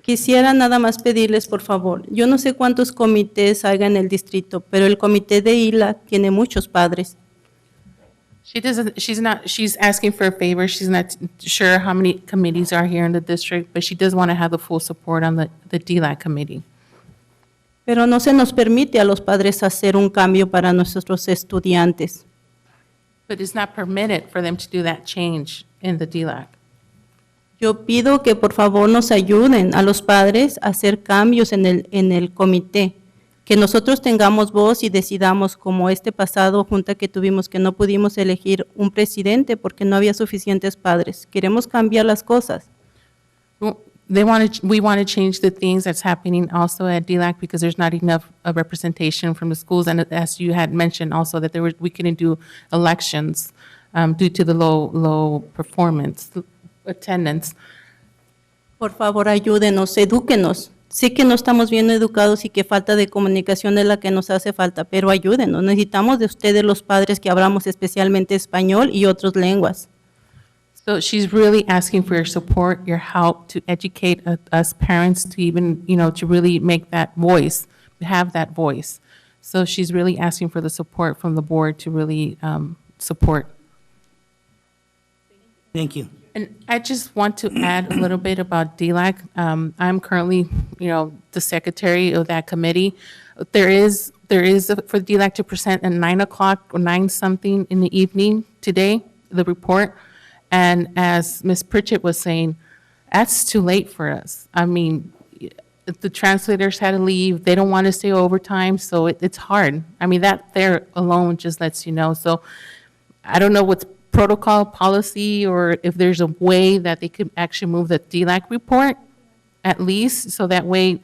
Quisiera nada más pedirles, por favor, yo no sé cuántos comités haya en el distrito, pero el comité de ILA tiene muchos padres. She's asking for a favor. She's not sure how many committees are here in the district, but she does want to have the full support on the DLAC committee. Pero no se nos permite a los padres hacer un cambio para nuestros estudiantes. But it's not permitted for them to do that change in the DLAC. Yo pido que por favor nos ayuden a los padres a hacer cambios en el comité, que nosotros tengamos voz y decidamos, como este pasado junta que tuvimos, que no pudimos elegir un presidente porque no había suficientes padres. Queremos cambiar las cosas. Well, we want to change the things that's happening also at DLAC because there's not enough representation from the schools, and as you had mentioned also that we couldn't do elections due to the low performance. Attendance. Por favor, ayúdenos, edúquenos. Sé que no estamos bien educados y que falta de comunicación es la que nos hace falta, pero ayúdenos. Necesitamos de ustedes los padres que hablamos especialmente español y otras lenguas. So she's really asking for your support, your help to educate us parents to even, to really make that voice, to have that voice. So she's really asking for the support from the board to really support. Thank you. And I just want to add a little bit about DLAC. I'm currently, the secretary of that committee. There is for DLAC to present at 9 o'clock or 9 something in the evening today, the report. And as Ms. Pritchett was saying, that's too late for us. I mean, the translators had to leave. They don't want to stay overtime, so it's hard. I mean, that there alone just lets you know. So I don't know what's protocol, policy, or if there's a way that they could actually move the DLAC report, at least, so that way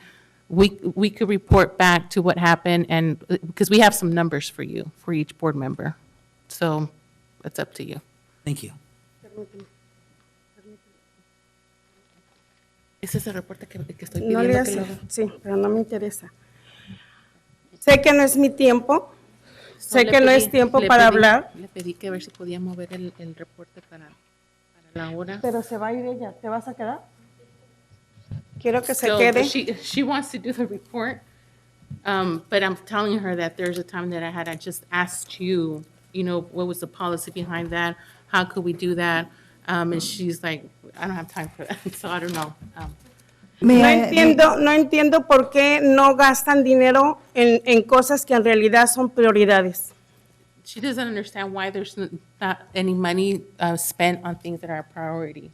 we could report back to what happened, and because we have some numbers for you, for each board member. So it's up to you. Thank you. Ese es el reporte que estoy No pidiendo le que hace, lo... sí, pero no me interesa. Sé que no es mi tiempo, sé que no es tiempo para hablar. Le pedí que a ver si podía mover el reporte para la hora. Pero se va a ir ella, ¿te vas a quedar? Quiero que se So, quede. she wants to do the report, but I'm telling her that there's a time that I just asked you, what was the policy behind that? How could we do that? And she's like, I don't have time for that, so I don't know. No entiendo por qué no gastan dinero en cosas que en realidad son prioridades. She doesn't understand why there's not any money spent on things that are a priority.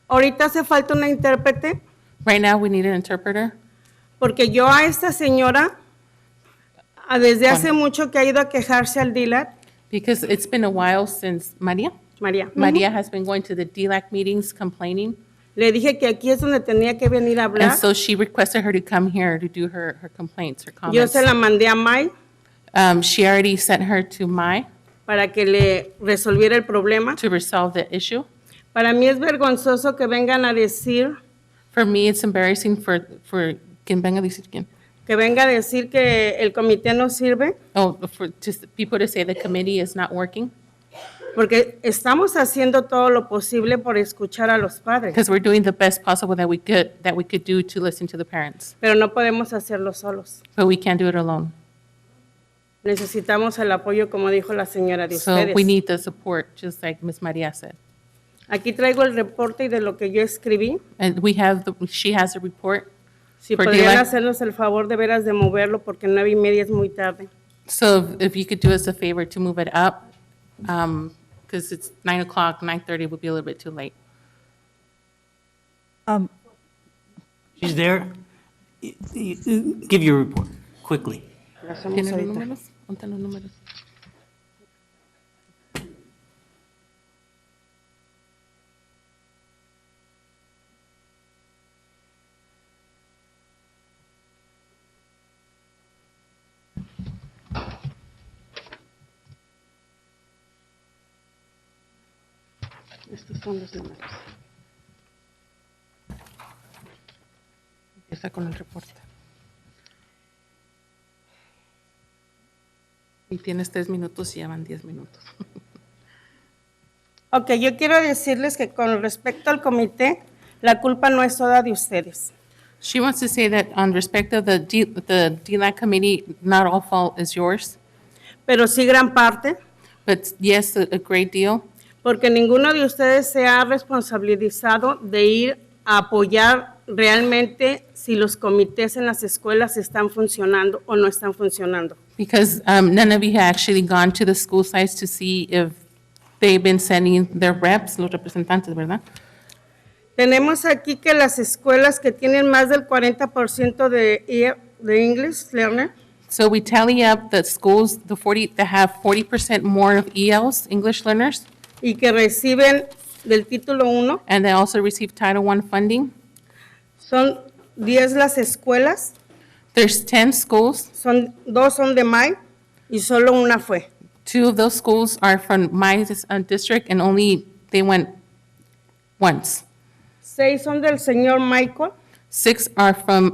Ahorita hace falta una intérprete Right now, we need an interpreter. porque yo a esta señora, desde hace mucho que ha ido a quejarse al DILAT, Because it's been a while since Maria María, has been going to the DLAC meetings complaining. le dije que aquí es donde tenía que venir a And hablar. so she requested her to come here to do her complaints, her Yo comments. se la mandé a May She already sent her to Mai para que le resolviera el problema. to resolve the issue. Para mí es vergonzoso que vengan a decir, For me, it's embarrassing for ¿quién venga a decir quién? que venga a decir que el comité no sirve, Oh, for just people to say the committee is not working, porque estamos haciendo todo lo posible por escuchar a los padres, because we're doing the best possible that we could do to listen to the parents, pero no podemos hacerlo solos. but we can't do it alone. Necesitamos el apoyo, como dijo la señora de So ustedes. we need the support, just like Ms. Maria said. Aquí traigo el reporte y de lo que yo escribí. And she has a report. Si for podrían DLAC. hacernos el favor de veras de moverlo, porque 9:30 es muy tarde. So if you could do us a favor to move it up, because it's 9 o'clock, 9:30 would be a little bit too late. She's there. Give your report, quickly. ¿Tiene los números? ¿Dónde están los números? Estos son los números. Empieza con el reporte. Y tienes 3 minutos y ya van 10 minutos. Ok, yo quiero decirles que con respecto al comité, la culpa no es toda de ustedes. She wants to say that on respect of the DLAC committee, not all fault is yours, Pero sí gran parte, but yes, a great deal, porque ninguno de ustedes se ha responsabilizado de ir a apoyar realmente si los comités en las escuelas están funcionando o no están funcionando. because none of you have actually gone to the school sites to see if they've been sending their reps, los representantes, ¿verdad? Tenemos aquí que las escuelas que tienen más del 40% de English learner, So we tally up the schools, that have 40% more of ELs, English learners, y que reciben del título 1, and they also receive Title I funding. son 10 las escuelas, There's 10 schools. 2 son de May y solo una fue. 2 of those schools are from my district, and only they went once. 6 son del señor Michael 6 are from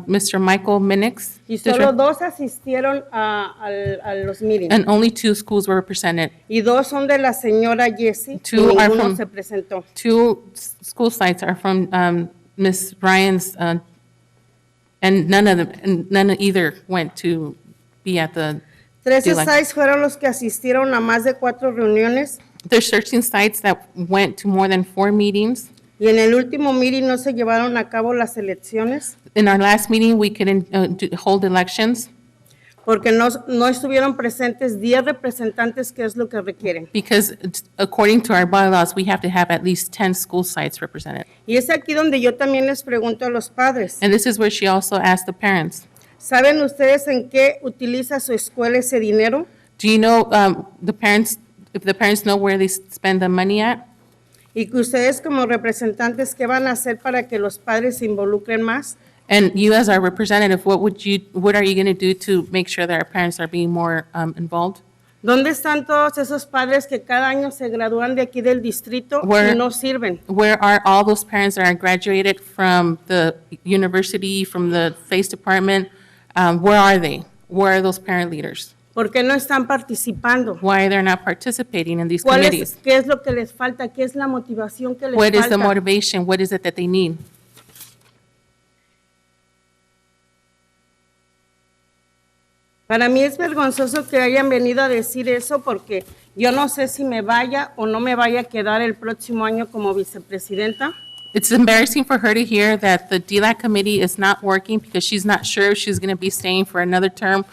Mr. Michael Minix y solo district, 2 asistieron a los meetings. and only 2 schools were represented. Y 2 son de la señora Jessie y 2 are ninguno from se presentó. 2 school sites are from Miss Ryan's, and none of either went to be at the. 13 DLAC. sites fueron los que asistieron a más de 4 reuniones There's 13 sites that went to more than 4 meetings. y en el último meeting no se llevaron a cabo las elecciones In our last meeting, we couldn't hold elections porque no estuvieron presentes 10 representantes, que es lo que requieren. because according to our bylaws, we have to have at least 10 school sites represented. Y es aquí donde yo también les pregunto a los padres, And this is where she also asked the parents, ¿saben ustedes en qué utiliza su escuela ese dinero? do you know if the parents know where they spend the money at? Y que ustedes como representantes, ¿qué van a hacer para que los padres se involucren más? And you as our representative, what are you going to do to make sure that our parents are being more involved? ¿Dónde están todos esos padres que cada año se gradúan de aquí del distrito Where- y no sirven? Where are all those parents that are graduated from the university, from the FACE department? Where are they? Where are those parent leaders? ¿Por qué no están participando? Why they're not participating in these ¿Cuál committees? ¿Qué es lo que les falta? ¿Qué es la motivación que les What is the falta? motivation? What is it that they need? Para mí es vergonzoso que hayan venido a decir eso porque yo no sé si me vaya o no me vaya a quedar el próximo año como vicepresidenta. it's embarrassing for her to hear that the DLAC committee is not working because she's not sure if she's going to be staying for another term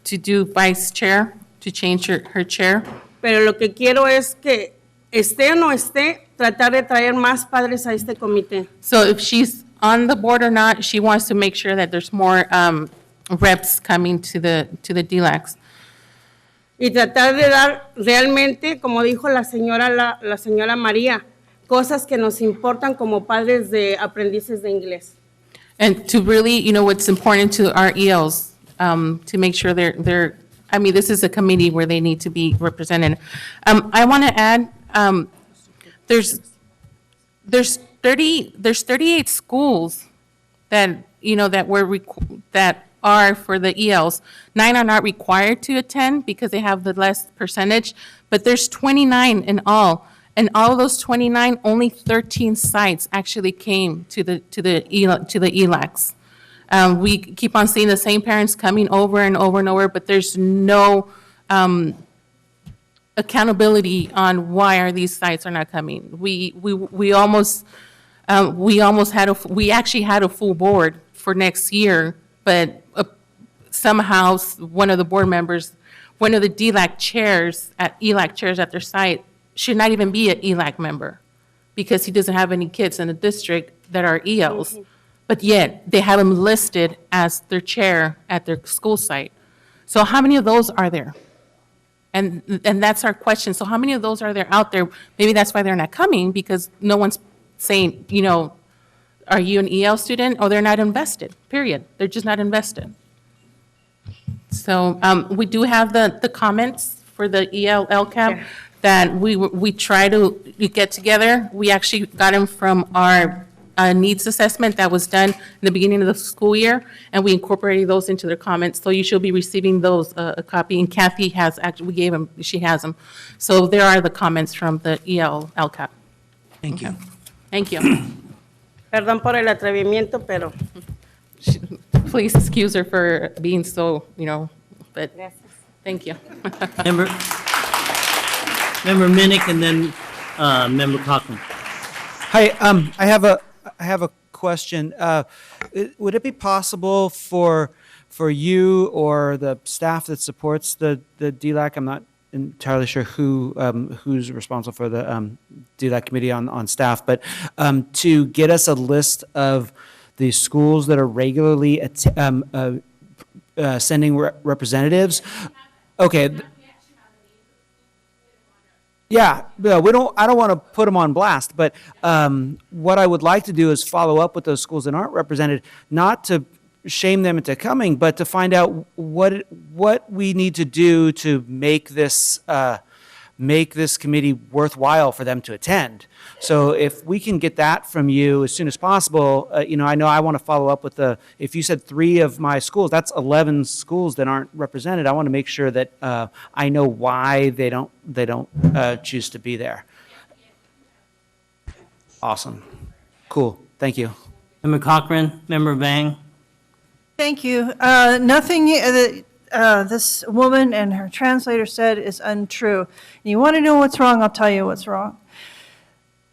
to do vice chair, to change her chair. Pero lo que quiero es que esté o no esté, tratar de traer más padres a este comité. So if she's on the board or not, she wants to make sure that there's more reps coming to the DLACs. Y tratar de dar realmente, como dijo la señora María, cosas que nos importan como padres de aprendices de inglés. And to really, what's important to our ELs, to make sure they're, I mean, this is a committee where they need to be represented. I want to add, there's 38 schools that, that are for the ELs. 9 are not required to attend because they have the less percentage, but there's 29 in all. And all of those 29, only 13 sites actually came to the ELACs. We keep on seeing the same parents coming over and over and over, but there's no accountability on why are these sites are not coming. We actually had a full board for next year, but somehow one of the board members, one of the DLAC chairs ELAC chairs at their site should not even be an ELAC member because he doesn't have any kids in the district that are ELs. Mm-hmm. But yet they have him listed as their chair at their school site. So how many of those are there? And that's our question. So how many of those are there out there? Maybe that's why they're not coming, because no one's saying, are you an EL student? Oh, they're not invested, period. They're just not invested. So we do have the comments for the EL LCAP that we try to get together. We actually got them from our needs assessment that was done in the beginning of the school year, and we incorporated those into their comments. So you should be receiving those, a copy, and Kathy has, actually, we gave them, she has them. So there are the comments from the EL LCAP. Thank you. Thank you. Perdón por el atrevimiento, pero. Please excuse her for being so, but thank you. Member Minnick and then Member Cochran. Hi, I have a question. Would it be possible for you or the staff that supports the DLAC? I'm not entirely sure who's responsible for the DLAC committee on staff, but to get us a list of the schools that are regularly sending representatives. Okay. Yeah, we don't. I don't want to put them on blast, but what I would like to do is follow up with those schools that aren't represented, not to shame them into coming, but to find out what we need to do to make this committee worthwhile for them to attend. So if we can get that from you as soon as possible, I know I want to follow up with if you said 3 of my schools, that's 11 schools that aren't represented. I want to make sure that I know why they don't choose to be there. Awesome. Cool. Thank you. Member Cochran, Member Vang. Thank you. Nothing this woman and her translator said is untrue. You want to know what's wrong? I'll tell you what's wrong.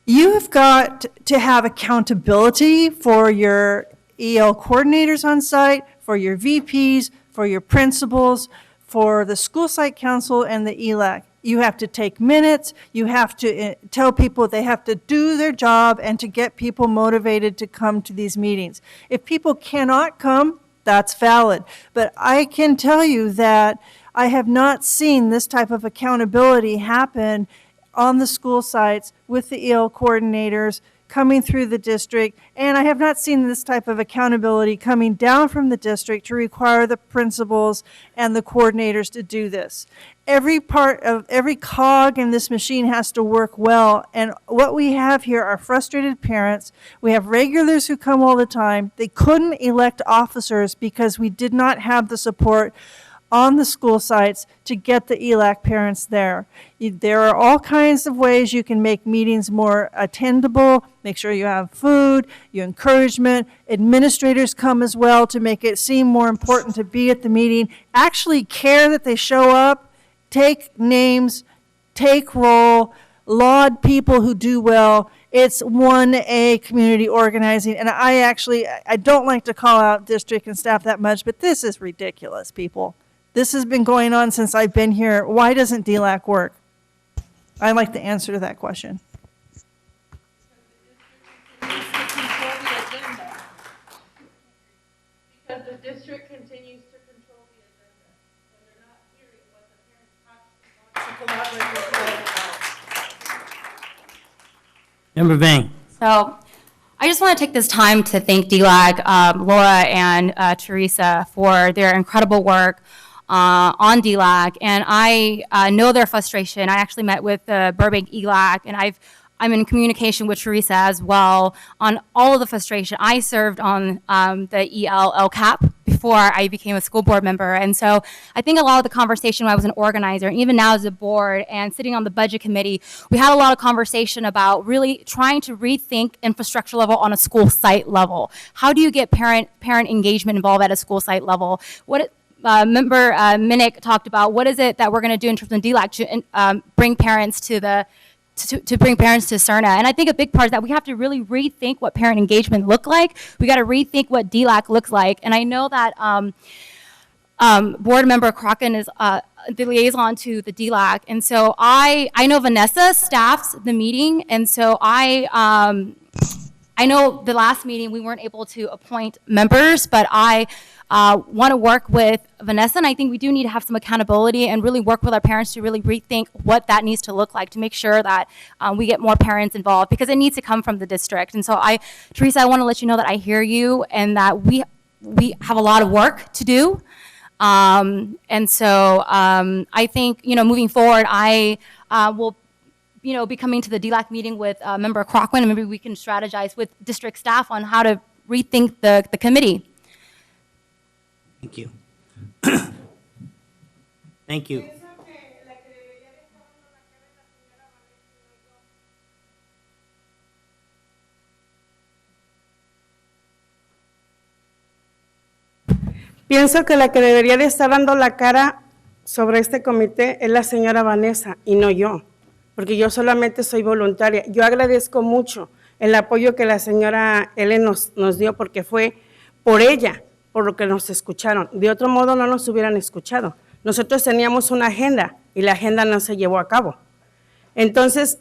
You've got to have accountability for your EL coordinators on site, for your VPs, for your principals, for the school site council and the ELAC. You have to take minutes. You have to tell people they have to do their job and to get people motivated to come to these meetings. If people cannot come, that's valid. But I can tell you that I have not seen this type of accountability happen on the school sites with the EL coordinators coming through the district, and I have not seen this type of accountability coming down from the district to require the principals and the coordinators to do this. Every cog in this machine has to work well, and what we have here are frustrated parents. We have regulars who come all the time. They couldn't elect officers because we did not have the support on the school sites to get the ELAC parents there. There are all kinds of ways you can make meetings more attendable, make sure you have food, your encouragement. Administrators come as well to make it seem more important to be at the meeting, actually care that they show up, take names, take roll, laud people who do well, It's 1A community organizing, and I don't like to call out district and staff that much, but this is ridiculous, people. This has been going on since I've been here. Why doesn't DLAC work? I'd like the answer to that question. Because the district continues to control the agenda, and they're not hearing what the parents actually want to collaborate with. Member Vang. So I just want to take this time to thank DLAG, Laura and Teresa for their incredible work on DLAG. And I know their frustration. I actually met with the Burbank ELAC, and I'm in communication with Teresa as well on all of the frustration. I served on the EL LCAP before I became a school board member. And so I think a lot of the conversation when I was an organizer, and even now as a board and sitting on the budget committee, we had a lot of conversation about really trying to rethink infrastructure level on a school site level. How do you get parent engagement involved at a school site level? Member Minnick talked about what is it that we're going to do in terms of DLAC to bring parents to bring parents to CERNA. And I think a big part is that we have to really rethink what parent engagement look like. We got to rethink what DLAC looks like. And I know that board member Crocken is the liaison to the DLAC. And so I know Vanessa staffs the meeting. And so I know the last meeting we weren't able to appoint members, but I want to work with Vanessa, and I think we do need to have some accountability and really work with our parents to really rethink what that needs to look like to make sure that we get more parents involved, because it needs to come from the district. And so Teresa, I want to let you know that I hear you and that we have a lot of work to do. And so I think, moving forward, I will be coming to the DLAC meeting with Member Crockman, and maybe we can strategize with district staff on how to rethink the committee. Thank you. Thank you. Pienso que la que debería de estar dando la cara sobre este comité es la señora Vanessa y no yo, porque yo solamente soy voluntaria. Yo agradezco mucho el apoyo que la señora Ellen nos dio, porque fue por ella, por lo que nos escucharon. De otro modo no nos hubieran escuchado. Nosotros teníamos una agenda y la agenda no se llevó a cabo. Entonces,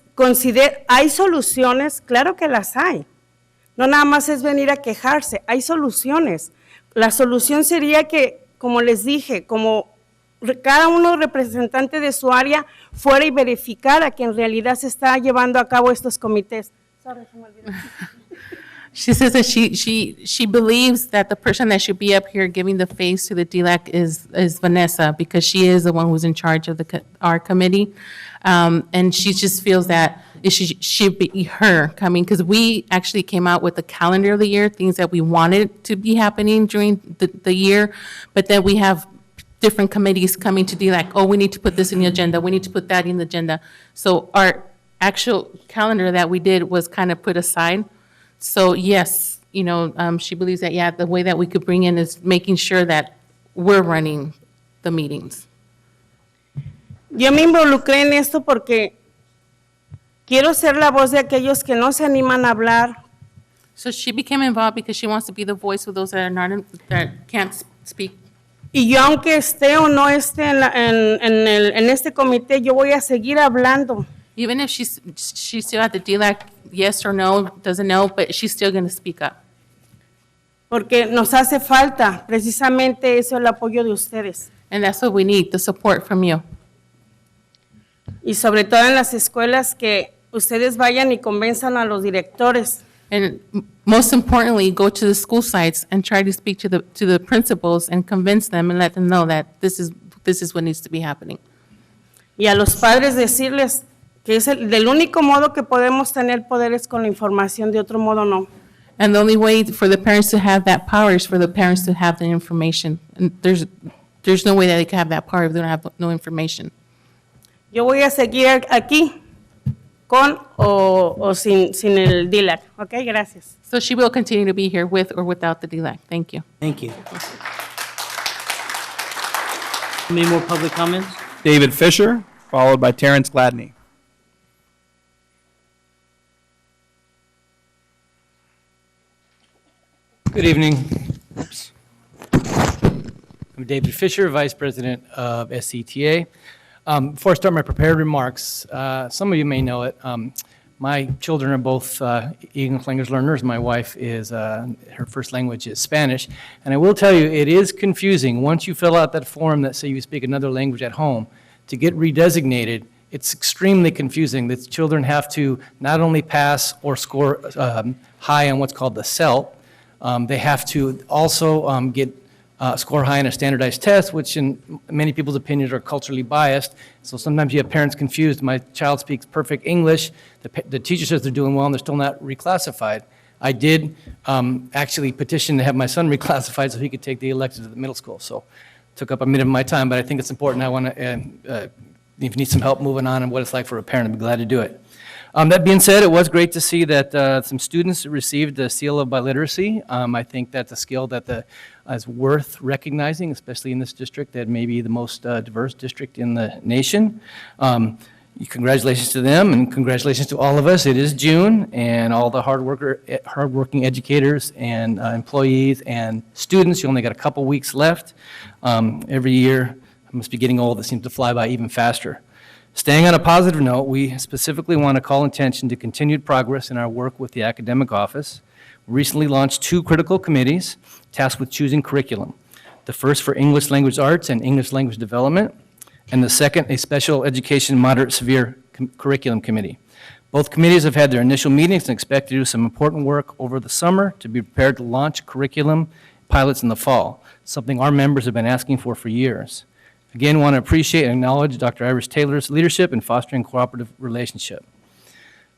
¿hay soluciones? Claro que las hay. No nada más es venir a quejarse, hay soluciones. La solución sería que, como les dije, como cada uno representante de su área fuera y verificara que en realidad se está llevando a cabo estos comités. Sorry, se me olvidó. She says that she believes that the person that should be up here giving the face to the DLAC is Vanessa, because she is the one who's in charge of our committee. And she just feels that it should be her coming, because we actually came out with the calendar of the year, things that we wanted to be happening during the year, but then we have different committees coming to DLAC, oh, we need to put this in the agenda, we need to put that in the agenda. So our actual calendar that we did was kind of put aside. So yes, she believes that, yeah, the way that we could bring in is making sure that we're running the meetings. Yo me involucré en esto porque quiero ser la voz de aquellos que no se animan a hablar. So she became involved because she wants to be the voice of those that can't speak. Y yo, aunque esté o no esté en este comité, yo voy a seguir hablando. Even if she's still at the DLAC, yes or no, doesn't know, but she's still going to speak up. Porque nos hace falta precisamente eso, el apoyo de ustedes. And that's what we need, the support from you. Y sobre todo en las escuelas, que ustedes vayan y convenzan a los directores. And most importantly, go to the school sites and try to speak to the principals and convince them and let them know that this is what needs to be happening. Y a los padres decirles que es del único modo que podemos tener poder es con la información, de otro modo no. And the only way for the parents to have that power is for the parents to have the information. And there's no way that they can have that power if they don't have no information. Yo voy a seguir aquí con o sin el DLAC. Ok, gracias. So she will continue to be here with or without the DLAC. Thank you. Thank you. Any more public comments? David Fisher, followed by Terrence Gladney. Good evening. Oops. I'm David Fisher, Vice President of SCTA. Before I start my prepared remarks, some of you may know it. My children are both English language learners. My wife is, her first language is Spanish. And I will tell you, it is confusing. Once you fill out that form that say you speak another language at home, to get redesignated, it's extremely confusing. The children have to not only pass or score high on what's called the CELT, they have to also get score high on a standardized test, which in many people's opinions are culturally biased. So sometimes you have parents confused. My child speaks perfect English. The teacher says they're doing well and they're still not reclassified. I did actually petition to have my son reclassified so he could take the electives at the middle school. So it took up a minute of my time, but I think it's important. I want to, if you need some help moving on and what it's like for a parent, I'd be glad to do it. That being said, it was great to see that some students received the seal of biliteracy. I think that's a skill that is worth recognizing, especially in this district that may be the most diverse district in the nation. Congratulations to them and congratulations to all of us. It is June, and all the hardworking educators and employees and students. You only got a couple weeks left. Every year, I must be getting old. It seems to fly by even faster. Staying on a positive note, we specifically want to call attention to continued progress in our work with the academic office. We recently launched 2 critical committees tasked with choosing curriculum. The first for English language arts and English language development, and the second, a special education moderate severe curriculum committee. Both committees have had their initial meetings and expect to do some important work over the summer to be prepared to launch curriculum pilots in the fall, something our members have been asking for years. Again, want to appreciate and acknowledge Dr. Iris Taylor's leadership in fostering cooperative relationship.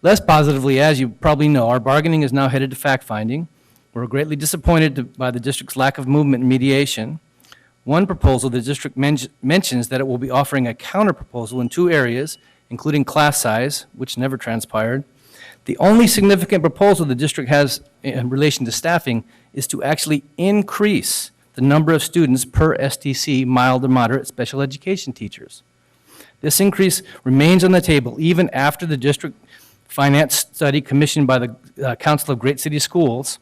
Less positively, as you probably know, our bargaining is now headed to fact-finding. We're greatly disappointed by the district's lack of movement in mediation. One proposal, the district mentions that it will be offering a counter-proposal in 2 areas, including class size, which never transpired. The only significant proposal the district has in relation to staffing is to actually increase the number of students per STC mild and moderate special education teachers. This increase remains on the table even after the district finance study commissioned by the Council of Great City Schools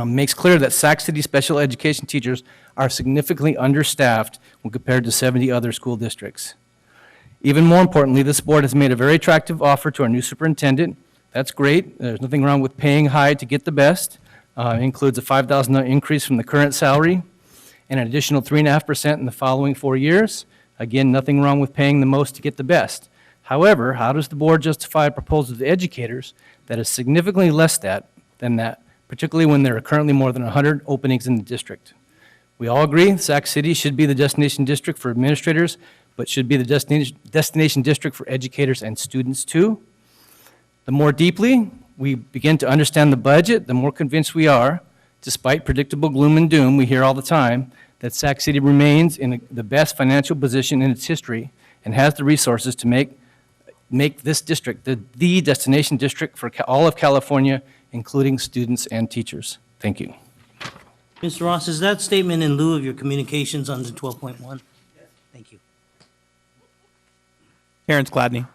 makes clear that Sac City special education teachers are significantly understaffed when compared to 70 other school districts. Even more importantly, this board has made a very attractive offer to our new superintendent. That's great. There's nothing wrong with paying high to get the best. It includes a $5,000 increase from the current salary and an additional 3.5% in the following 4 years. Again, nothing wrong with paying the most to get the best. However, how does the board justify a proposal to educators that is significantly less than that, particularly when there are currently more than 100 openings in the district? We all agree Sac City should be the destination district for administrators, but should be the destination district for educators and students too. The more deeply we begin to understand the budget, the more convinced we are, despite predictable gloom and doom we hear all the time, that Sac City remains in the best financial position in its history and has the resources to make this district the destination district for all of California, including students and teachers. Thank you. Mr. Ross, is that statement in lieu of your communications under 12.1? Yes. Thank you. Terrence Gladney.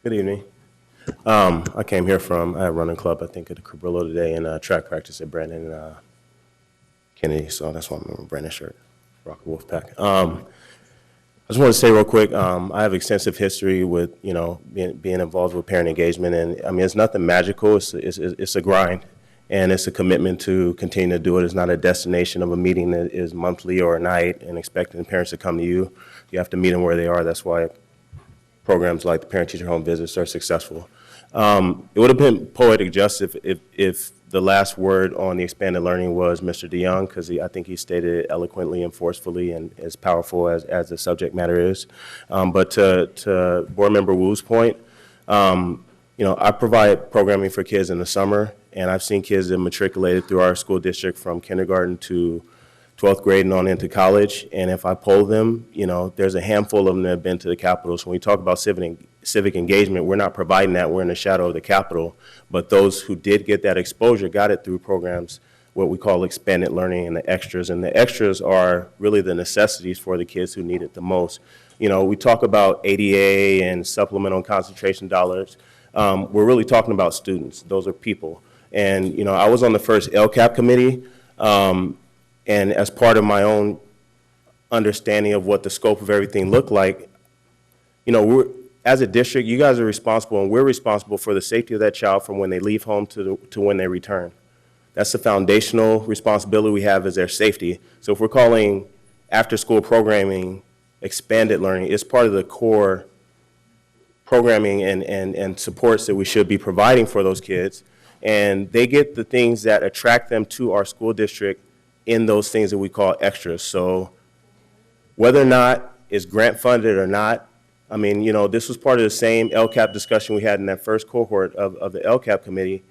Good evening. I came here from a running club, I think, at the Cabrillo today, and track practice at Brandon Kennedy, so that's why I'm wearing a Brandon shirt, Rocket Wolfpack. I just want to say real quick, I have extensive history with, being involved with parent engagement, and I mean, it's nothing magical, it's a grind, and it's a commitment to continue to do it. It's not a destination of a meeting that is monthly or a night and expecting parents to come to you. You have to meet them where they are. That's why programs like the parent-teacher home visits are successful. It would have been poetic justice if the last word on the expanded learning was Mr. DeYoung, because I think he stated it eloquently and forcefully and as powerful as the subject matter is. But to Board Member Wu's point, I provide programming for kids in the summer, and I've seen kids that matriculated through our school district from kindergarten to 12th grade and on into college, and if I poll them, there's a handful of them that have been to the Capitol. So when we talk about civic engagement, we're not providing that. We're in the shadow of the Capitol. But those who did get that exposure got it through programs, what we call expanded learning, and the extras. And the extras are really the necessities for the kids who need it the most. You know, we talk about ADA and supplemental and concentration dollars. We're really talking about students. Those are people. And, you know, I was on the first LCAP committee, and as part of my own understanding of what the scope of everything looked like, you know, as a district, you guys are responsible, and we're responsible for the safety of that child from when they leave home to when they return. That's the foundational responsibility we have, is their safety. So if we're calling after-school programming expanded learning, it's part of the core programming and supports that we should be providing for those kids. And they get the things that attract them to our school district in those things that we call extras. So whether or not it's grant funded or not, I mean, you know, this was part of the same LCAP discussion we had in that first cohort of the LCAP committee.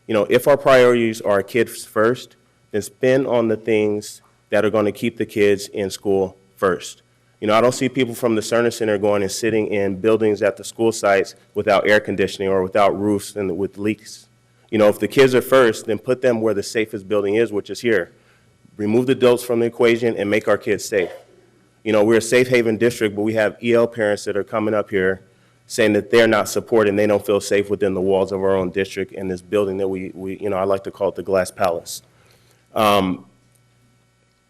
You know, if our priorities are kids first, then spend on the things that are going to keep the kids in school first. You know, I don't see people from the Cerner Center going and sitting in buildings at the school sites without air conditioning or without roofs and with leaks. You know, if the kids are first, then put them where the safest building is, which is here. Remove the adults from the equation and make our kids safe. You know, we're a safe haven district, but we have EL parents that are coming up here saying that they're not supported and they don't feel safe within the walls of our own district in this building that we you know, I like to call it the Glass Palace.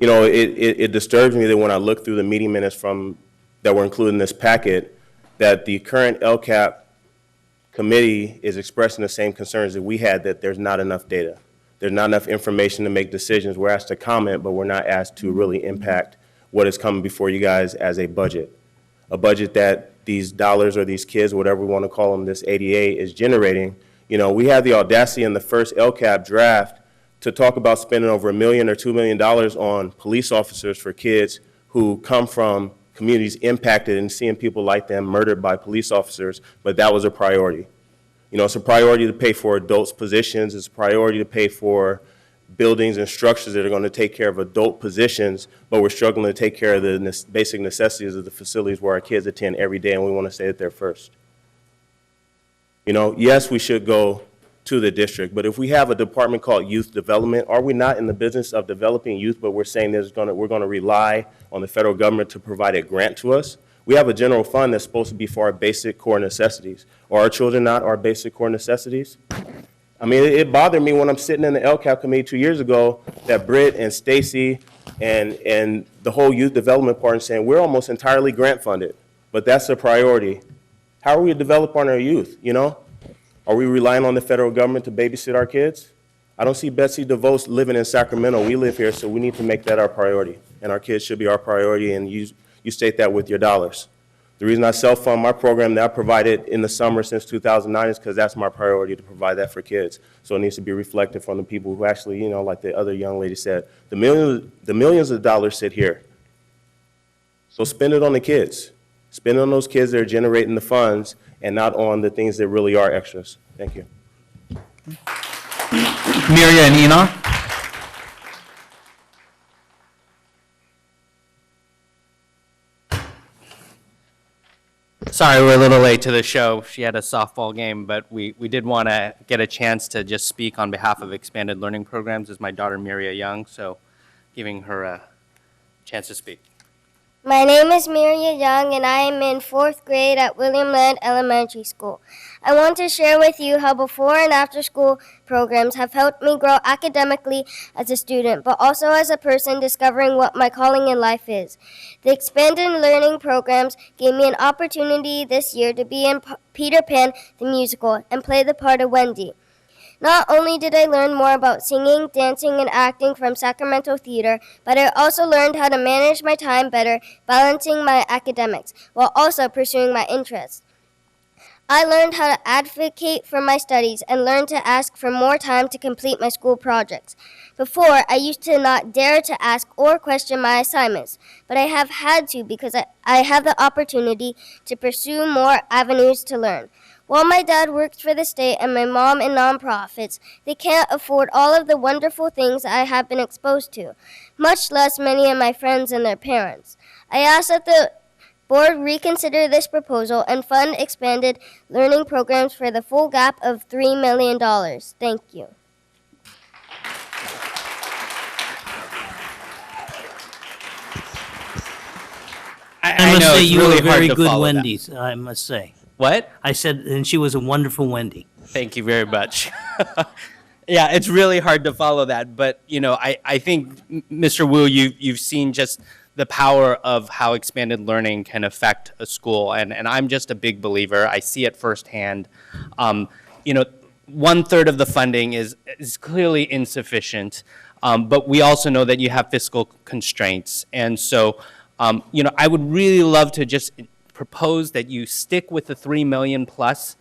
You know, it disturbs me that when I look through the meeting minutes that were included in this packet, that the current LCAP committee is expressing the same concerns that we had, that there's not enough data. There's not enough information to make decisions. We're asked to comment, but we're not asked to really impact what is coming before you guys as a budget that these dollars or these kids, whatever we want to call them, this ADA is generating. You know, we had the audacity in the first LCAP draft to talk about spending over $1 million or $2 million on police officers for kids who come from communities impacted and seeing people like them murdered by police officers, but that was a priority. You know, it's a priority to pay for adults' positions. It's a priority to pay for buildings and structures that are going to take care of adult positions, but we're struggling to take care of the basic necessities of the facilities where our kids attend every day, and we want to say that they're first. You know, yes, we should go to the district, but if we have a department called youth development, are we not in the business of developing youth, but we're saying we're going to rely on the federal government to provide a grant to us? We have a general fund that's supposed to be for our basic core necessities. Are our children not our basic core necessities? I mean, it bothered me when I'm sitting in the LCAP committee 2 years ago that Britt and Stacy and the whole youth development part saying we're almost entirely grant funded, but that's a priority. How are we developing our youth, you know? Are we relying on the federal government to babysit our kids? I don't see Betsy DeVos living in Sacramento. We live here, so we need to make that our priority, and our kids should be our priority, and you state that with your dollars. The reason I self-fund my program that I provided in the summer since 2009 is because that's my priority, to provide that for kids. So it needs to be reflected from the people who actually, you know, like the other young lady said, the millions of dollars sit here. So spend it on the kids. Spend it on those kids that are generating the funds and not on the things that really are extras. Thank you. Miria and Enoch. Sorry, we're a little late to the show. She had a softball game, but we did want to get a chance to just speak on behalf of Expanded Learning Programs as my daughter Miria Young, so giving her a chance to speak. My name is Miria Young, and I am in 4th grade at William Land Elementary School. I want to share with you how before and after school programs have helped me grow academically as a student, but also as a person discovering what my calling in life is. The Expanded Learning Programs gave me an opportunity this year to be in Peter Pan the musical and play the part of Wendy. Not only did I learn more about singing, dancing, and acting from Sacramento theater, but I also learned how to manage my time better, balancing my academics, while also pursuing my interests. I learned how to advocate for my studies and learned to ask for more time to complete my school projects. Before, I used to not dare to ask or question my assignments, but I have had to because I have the opportunity to pursue more avenues to learn. While my dad works for the state and my mom in nonprofits, they can't afford all of the wonderful things I have been exposed to, much less many of my friends and their parents. I ask that the board reconsider this proposal and fund expanded learning programs for the full gap of $3 million. Thank you. I'm know say it's you were really a hard very to good follow that. Wendy, I must say. What? I said, and she was a wonderful Wendy. Thank you very much. Yeah, it's really hard to follow that, but I think Mr. Wu, you've seen just the power of how expanded learning can affect a school, and I'm just a big believer. I see it firsthand. 1/3 of the funding is clearly insufficient, but we also know that you have fiscal constraints, and so I would really love to just propose that you stick with the 3 million plus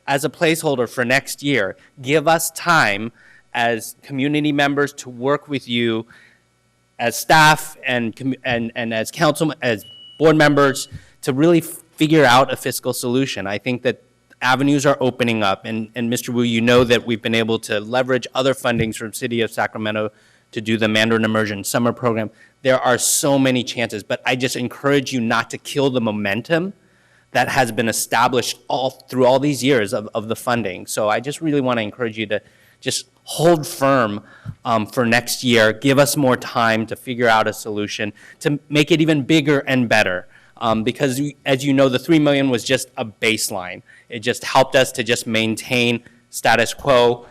as a placeholder for next year. Give us time as community members to work with you as staff and as council, as board members, to really figure out a fiscal solution. I think that avenues are opening up, and Mr. Wu, you know that we've been able to leverage other fundings from City of Sacramento to do the Mandarin Immersion Summer Program. There are so many chances, but I just encourage you not to kill the momentum that has been established through all these years of the funding. So I just really want to encourage you to just hold firm for next year. Give us more time to figure out a solution to make it even bigger and better. Because as you know, the 3 million was just a baseline. It just helped us to just maintain status quo.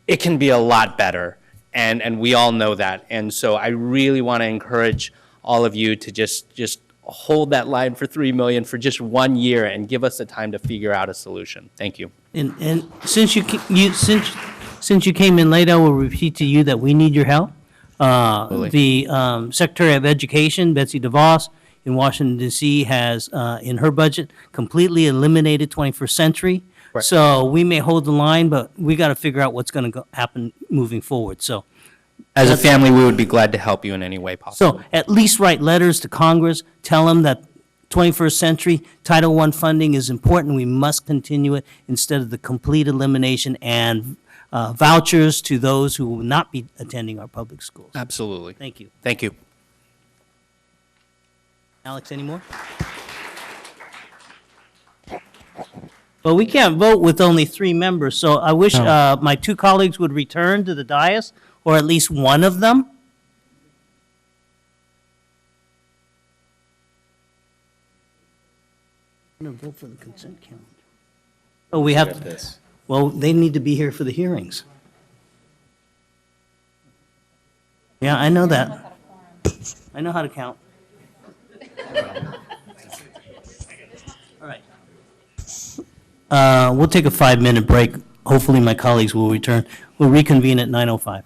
It can be a lot better, and we all know that. And so I really want to encourage all of you to just hold that line for 3 million for just 1 year and give us the time to figure out a solution. Thank you. And since you came in late, I will repeat to you that we need your help. The Secretary of Education, Betsy DeVos, in Washington, D.C., has, in her budget, completely eliminated 21st century. Right. So we may hold the line, but we got to figure out what's going to happen moving forward. So, As a family, we would be glad to help you in any way possible. so at least write letters to Congress, tell them that 21st century Title I funding is important. We must continue it instead of the complete elimination and vouchers to those who will not be attending our public schools. Absolutely. Thank you. Thank you. Alex, any more? Well, we can't vote with only 3 members, so I wish my 2 colleagues would return to the dais, or at least one of them. I'm going to vote for the consent calendar. Oh, we have to, well, they need to be here for the hearings. Yeah, I know that. I know how to count. All right. We'll take a 5-minute break. Hopefully, my colleagues will return. We'll reconvene at 9:05.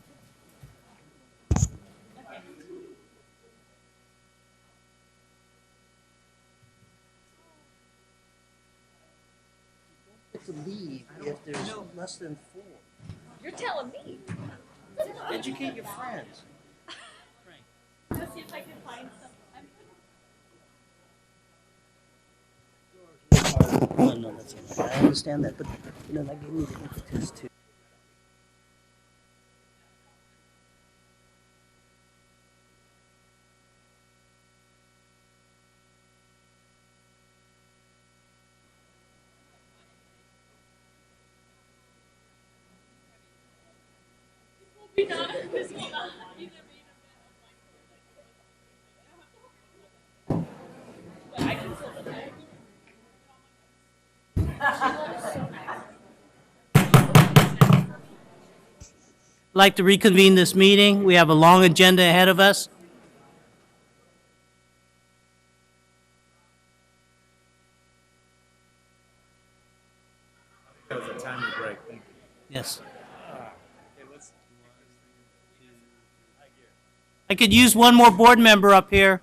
To leave if there's less than 4. You're telling me. Educate your friends. Let's see if I can find some. No, that's all right. I understand that, but that gave me the impetus to. I'd like to reconvene this meeting. We have a long agenda ahead of us. That was a timely break. Thank you. Yes. I could use one more board member up here.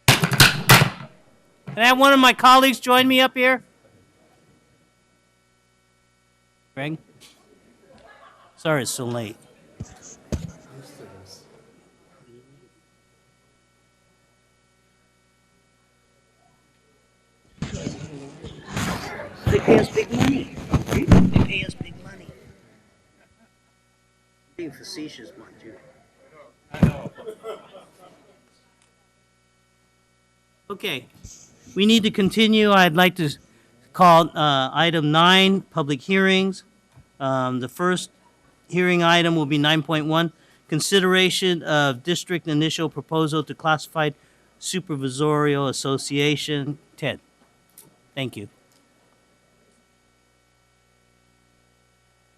Can I have one of my colleagues join me up here? Greg? Sorry it's so late. They pay us big money. They pay us big money. Being facetious, mind you. Okay, we need to continue. I'd like to call item 9, public hearings. The first hearing item will be 9.1, consideration of district initial proposal to classified supervisorial association. Ted, thank you.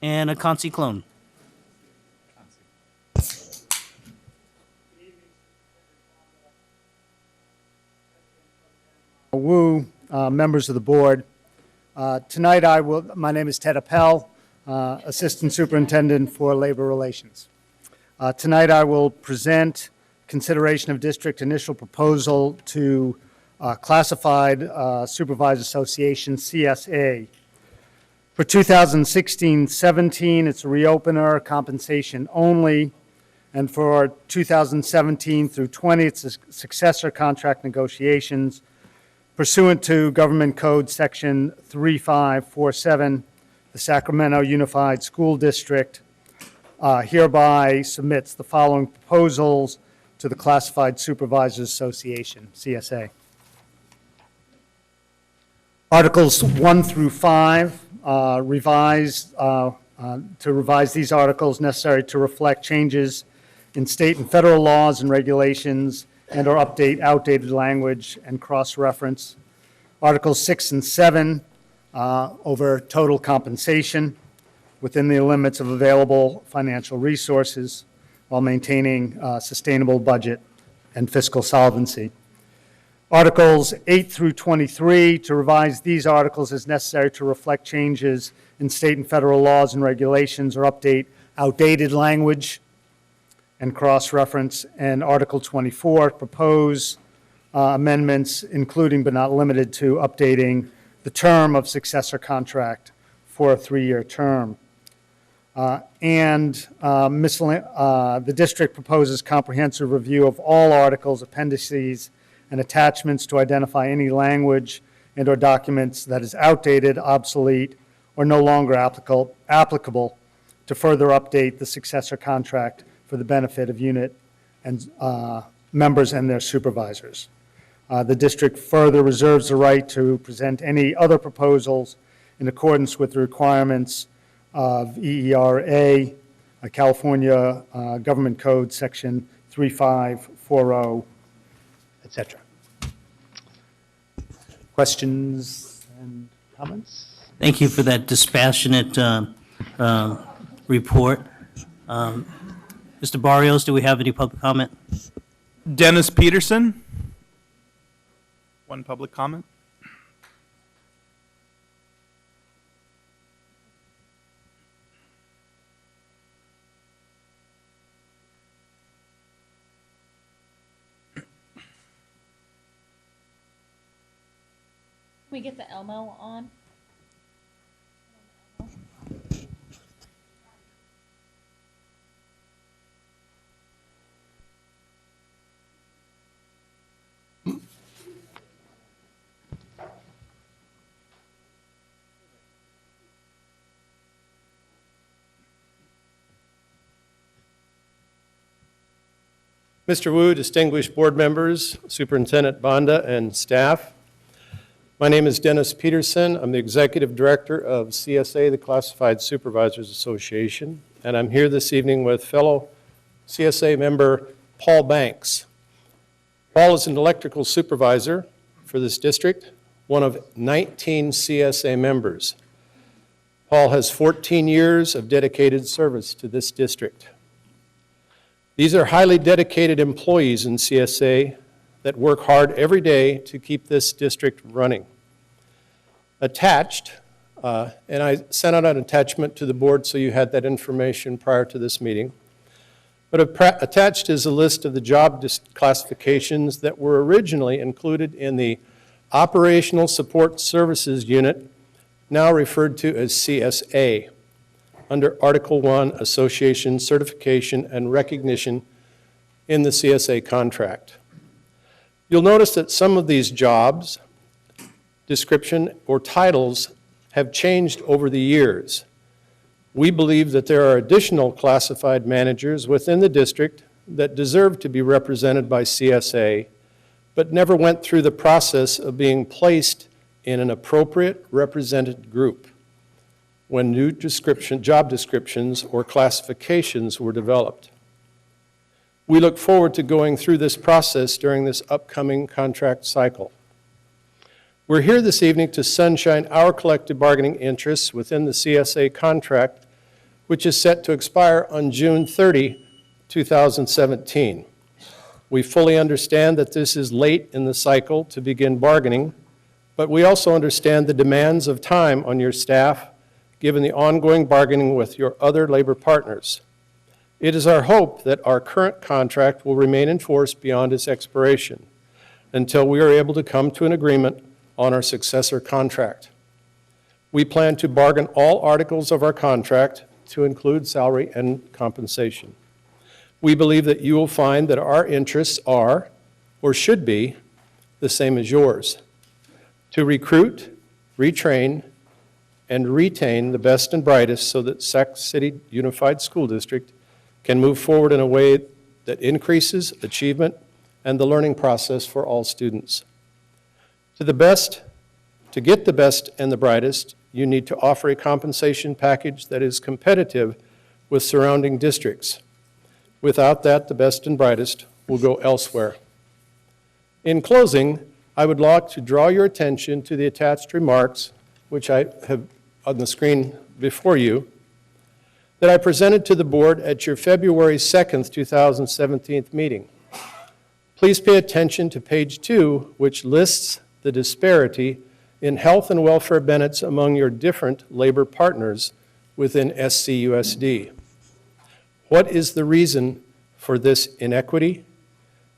And Akansi Clone. Wu, members of the board. Tonight my name is Ted Appel, Assistant Superintendent for Labor Relations. Tonight I will present consideration of district initial proposal to Classified Supervisors Association, CSA. For 2016-17, it's a reopener, compensation only, and for 2017 through 20, it's a successor contract negotiations pursuant to Government Code Section 3547, the Sacramento Unified School District hereby submits the following proposals to the Classified Supervisors Association, CSA. Articles 1 through 5, to revise these articles necessary to reflect changes in state and federal laws and regulations and or update outdated language and cross-reference. Articles 6 and 7 over total compensation within the limits of available financial resources while maintaining sustainable budget and fiscal solvency. Articles 8 through 23, to revise these articles as necessary to reflect changes in state and federal laws and regulations or update outdated language and cross-reference. And Article 24, propose amendments including but not limited to updating the term of successor contract for a 3-year term. The district proposes comprehensive review of all articles, appendices, and attachments to identify any language and or documents that is outdated, obsolete, or no longer applicable to further update the successor contract for the benefit of unit and members and their supervisors. The district further reserves the right to present any other proposals in accordance with the requirements of EERA, California Government Code Section 3540, etc. Questions and comments? Thank you for that dispassionate report. Mr. Barrios, do we have any public comment? Dennis Peterson. One public comment. Can we get the Elmo on? Mr. Wu, distinguished board members, Superintendent Banda, and staff. My name is Dennis Peterson. I'm the Executive Director of CSA, the Classified Supervisors Association, and I'm here this evening with fellow CSA member Paul Banks. Paul is an electrical supervisor for this district, one of 19 CSA members. Paul has 14 years of dedicated service to this district. These are highly dedicated employees in CSA that work hard every day to keep this district running. Attached, and I sent out an attachment to the board so you had that information prior to this meeting, but attached is a list of the job classifications that were originally included in the Operational Support Services Unit, now referred to as CSA, under Article 1, Association Certification and Recognition in the CSA contract. You'll notice that some of these jobs, description, or titles have changed over the years. We believe that there are additional classified managers within the district that deserve to be represented by CSA, but never went through the process of being placed in an appropriate represented group when new job descriptions or classifications were developed. We look forward to going through this process during this upcoming contract cycle. We're here this evening to sunshine our collective bargaining interests within the CSA contract, which is set to expire on June 30, 2017. We fully understand that this is late in the cycle to begin bargaining, but we also understand the demands of time on your staff, given the ongoing bargaining with your other labor partners. It is our hope that our current contract will remain in force beyond its expiration until we are able to come to an agreement on our successor contract. We plan to bargain all articles of our contract to include salary and compensation. We believe that you will find that our interests are, or should be, the same as yours: to recruit, retrain, and retain the best and brightest so that Sac City Unified School District can move forward in a way that increases achievement and the learning process for all students. To get the best and the brightest, you need to offer a compensation package that is competitive with surrounding districts. Without that, the best and brightest will go elsewhere. In closing, I would like to draw your attention to the attached remarks, which I have on the screen before you, that I presented to the board at your February 2nd, 2017 meeting. Please pay attention to page 2, which lists the disparity in health and welfare benefits among your different labor partners within SCUSD. What is the reason for this inequity?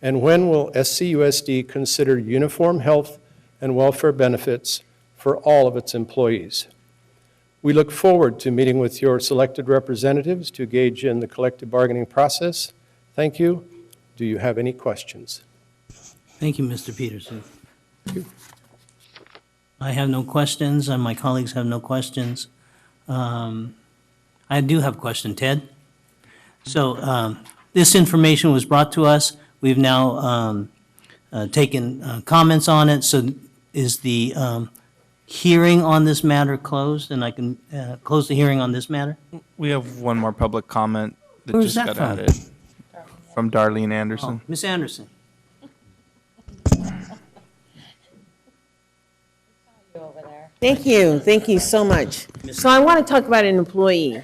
And when will SCUSD consider uniform health and welfare benefits for all of its employees? We look forward to meeting with your selected representatives to engage in the collective bargaining process. Thank you. Do you have any questions? Thank you, Mr. Peterson. I have no questions, and my colleagues have no questions. I do have a question, Ted. So this information was brought to us. We've now taken comments on it. So is the hearing on this matter closed, and I can close the hearing on this matter? We have one more public comment that Where's just that got from? added. From Darlene Anderson. Ms. Anderson. Thank you. Thank you so much. So I want to talk about an employee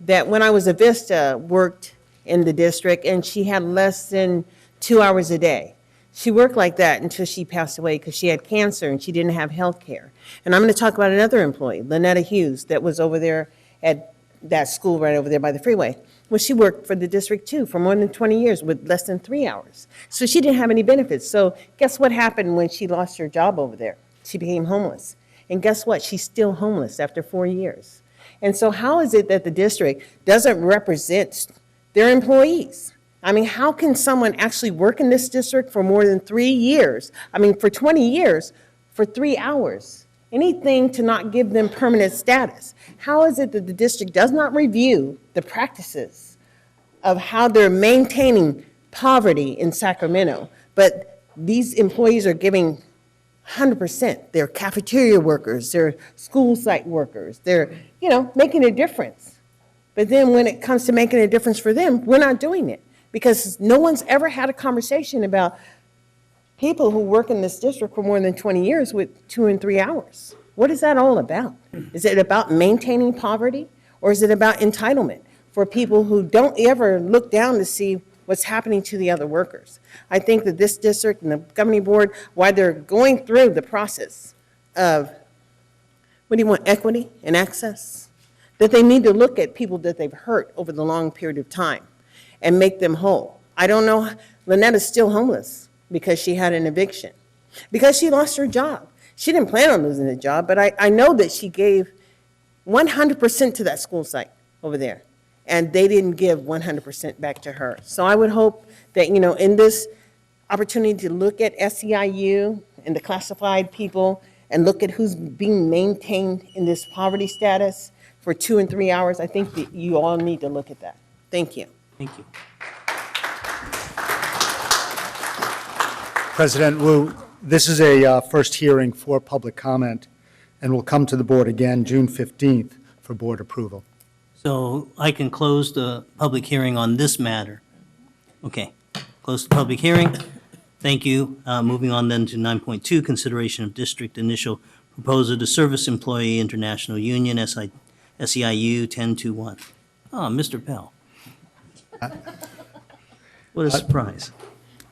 that when I was a Vista worked in the district, and she had less than 2 hours a day. She worked like that until she passed away because she had cancer and she didn't have health care. And I'm going to talk about another employee, Lynetta Hughes, that was over there at that school right over there by the freeway. Well, she worked for the district too for more than 20 years with less than 3 hours. So she didn't have any benefits. So guess what happened when she lost her job over there? She became homeless. And guess what? She's still homeless after 4 years. And so how is it that the district doesn't represent their employees? I mean, how can someone actually work in this district for more than 3 years? I mean, for 20 years, for 3 hours? Anything to not give them permanent status. How is it that the district does not review the practices of how they're maintaining poverty in Sacramento, but these employees are giving 100%. They're cafeteria workers, they're school site workers, they're, making a difference. But then when it comes to making a difference for them, we're not doing it because no one's ever had a conversation about people who work in this district for more than 20 years with 2 and 3 hours. What is that all about? Is it about maintaining poverty, or is it about entitlement for people who don't ever look down to see what's happening to the other workers? I think that this district and the governing board, while they're going through the process of, equity and access, that they need to look at people that they've hurt over the long period of time and make them whole. I don't know, Lynetta's still homeless because she had an eviction, because she lost her job. She didn't plan on losing the job, but I know that she gave 100% to that school site over there, and they didn't give 100% back to her. So I would hope that, in this opportunity to look at SEIU and the classified people and look at who's being maintained in this poverty status for 2 and 3 hours, I think that you all need to look at that. Thank you. Thank you. President Wu, this is a first hearing for public comment and will come to the board again June 15th for board approval. So I can close the public hearing on this matter. Okay, close the public hearing. Thank you. Moving on then to 9.2, consideration of district initial proposal to Service Employee International Union, SEIU 1021. Oh, Mr. Pell. What a surprise.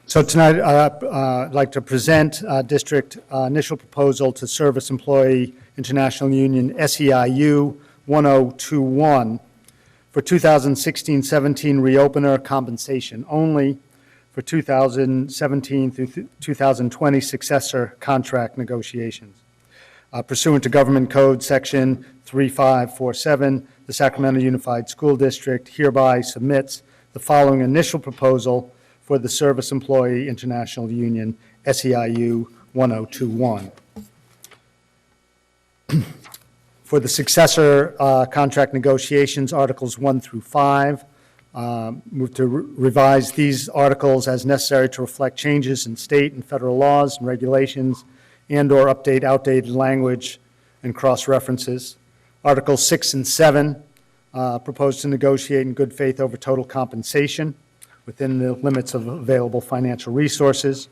So tonight, I'd like to present district initial proposal to Service Employee International Union, SEIU 1021, for 2016-17 reopener compensation only, for 2017 through 2020 successor contract negotiations. Pursuant to Government Code Section 3547, the Sacramento Unified School District hereby submits the following initial proposal for the Service Employee International Union, SEIU 1021. For the successor contract negotiations, Articles 1 through 5, move to revise these articles as necessary to reflect changes in state and federal laws and regulations and/or update outdated language and cross-references. Articles 6 and 7 propose to negotiate in good faith over total compensation within the limits of available financial resources.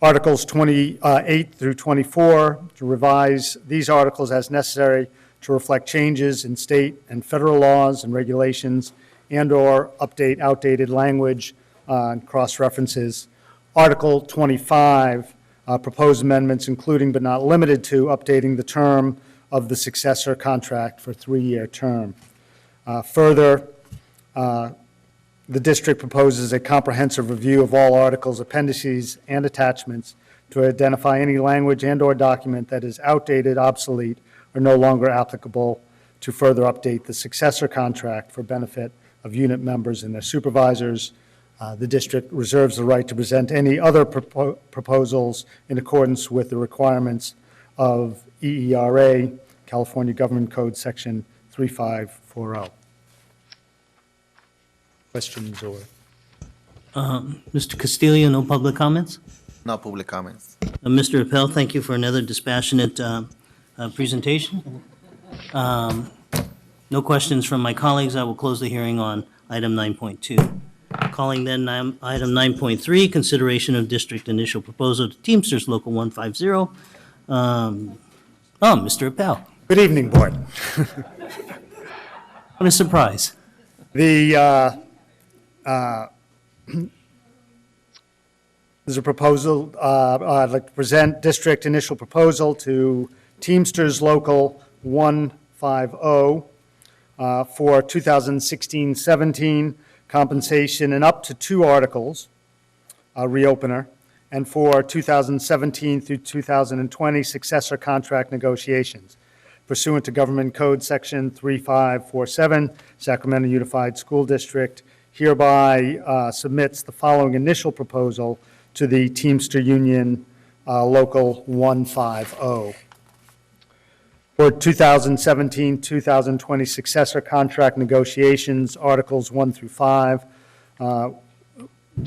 Articles 28 through 24 to revise these articles as necessary to reflect changes in state and federal laws and regulations and/or update outdated language and cross-references. Article 25, proposed amendments including but not limited to updating the term of the successor contract for a 3-year term. Further, the district proposes a comprehensive review of all articles, appendices, and attachments to identify any language and/or document that is outdated, obsolete, or no longer applicable, to further update the successor contract for benefit of unit members and their supervisors. The district reserves the right to present any other proposals in accordance with the requirements of EERA, California Government Code Section 3540. Questions or? Mr. Castillo, no public comments? No public comments. Mr. Appel, thank you for another dispassionate presentation. No questions from my colleagues. I will close the hearing on item 9.2. Calling then item 9.3, consideration of district initial proposal to Teamsters Local 150. Mr. Appel. Good evening, Board. What a surprise. There's a proposal, I'd like to present district initial proposal to Teamsters Local 150 for 2016-17 compensation and up to 2 articles, reopener, and for 2017 through 2020 successor contract negotiations. Pursuant to Government Code Section 3547, Sacramento Unified School District hereby submits the following initial proposal to the Teamster Union Local 150. For 2017-2020 successor contract negotiations, Articles 1 through 5, to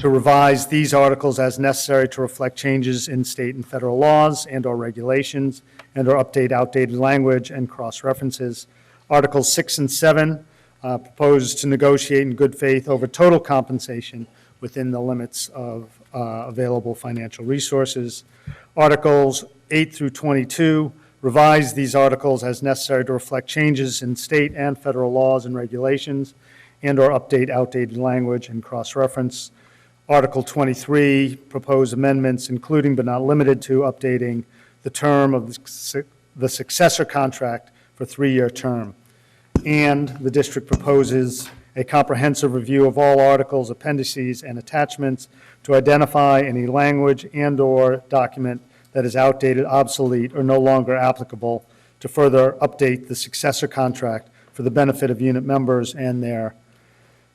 revise these articles as necessary to reflect changes in state and federal laws and/or regulations and/or update outdated language and cross-references. Articles 6 and 7 propose to negotiate in good faith over total compensation within the limits of available financial resources. Articles 8 through 22 revise these articles as necessary to reflect changes in state and federal laws and regulations and/or update outdated language and cross-reference. Article 23, proposed amendments including but not limited to updating the term of the successor contract for a 3-year term. And the district proposes a comprehensive review of all articles, appendices, and attachments to identify any language and/or document that is outdated, obsolete, or no longer applicable, to further update the successor contract for the benefit of unit members and their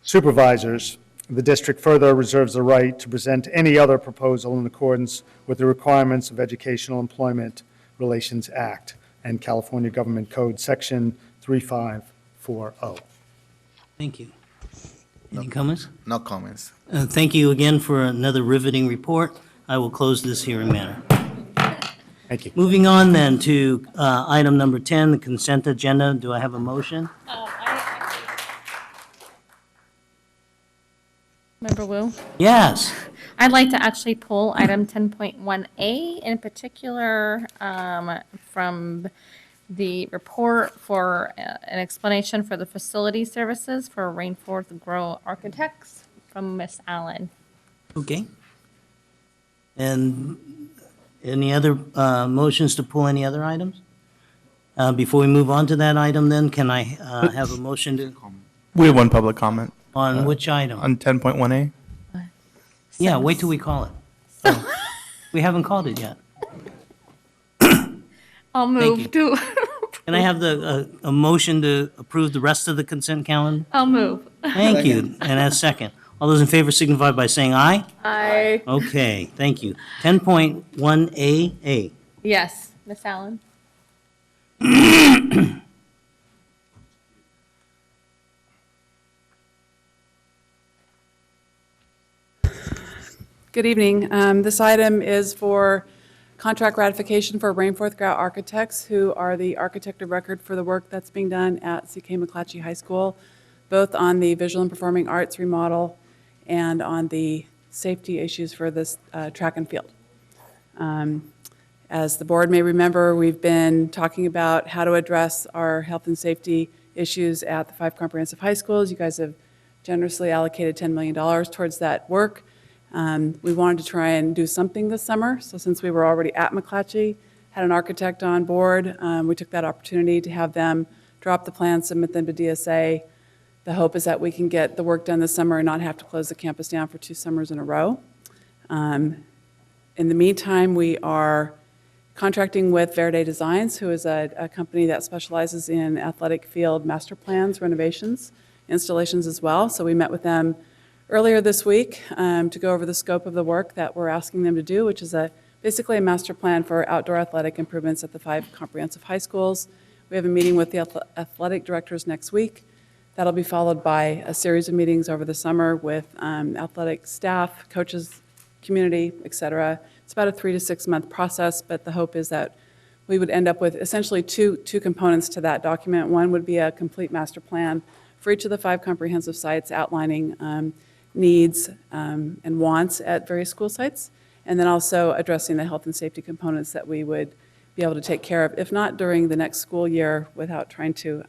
supervisors. The district further reserves the right to present any other proposal in accordance with the requirements of Educational Employment Relations Act and California Government Code Section 3540. Thank you. Any comments? No comments. Thank you again for another riveting report. I will close this hearing matter. Thank you. Moving on then to item number 10, the consent agenda. Do I have a motion? Member Wu? Yes. I'd like to actually pull item 10.1A in particular from the report for an explanation for the facility services for Rainforest Grow Architects from Miss Allen. Okay. And any other motions to pull any other items? Before we move on to that item, then, can I have a motion to, We have one public comment. on which item? On 10.1A. Yeah, wait till we call it. We haven't called it yet. I'll Thank move to, Can I have a motion to approve the rest of the consent calendar? I'll move. Thank you. And a second. All those in favor signify by saying aye. Aye. Okay, thank you. 10.1AA. Yes, Miss Allen. Good evening. This item is for contract ratification for Rainforest Grout Architects, who are the architect of record for the work that's being done at C.K. McClatchy High School, both on the visual and performing arts remodel and on the safety issues for this track and field. As the board may remember, we've been talking about how to address our health and safety issues at the 5 comprehensive high schools. You guys have generously allocated $10 million towards that work. We wanted to try and do something this summer, so since we were already at McClatchy, had an architect on board, we took that opportunity to have them drop the plans, submit them to DSA. The hope is that we can get the work done this summer and not have to close the campus down for 2 summers in a row. In the meantime, we are contracting with Verde Designs, who is a company that specializes in athletic field master plans, renovations, installations as well. So we met with them earlier this week to go over the scope of the work that we're asking them to do, which is basically a master plan for outdoor athletic improvements at the 5 comprehensive high schools. We have a meeting with the athletic directors next week. That'll be followed by a series of meetings over the summer with athletic staff, coaches, community, et cetera. It's about a 3 to 6 month process, but the hope is that we would end up with essentially two components to that document. One would be a complete master plan for each of the 5 comprehensive sites outlining needs and wants at various school sites, and then also addressing the health and safety components that we would be able to take care of, if not during the next school year without trying to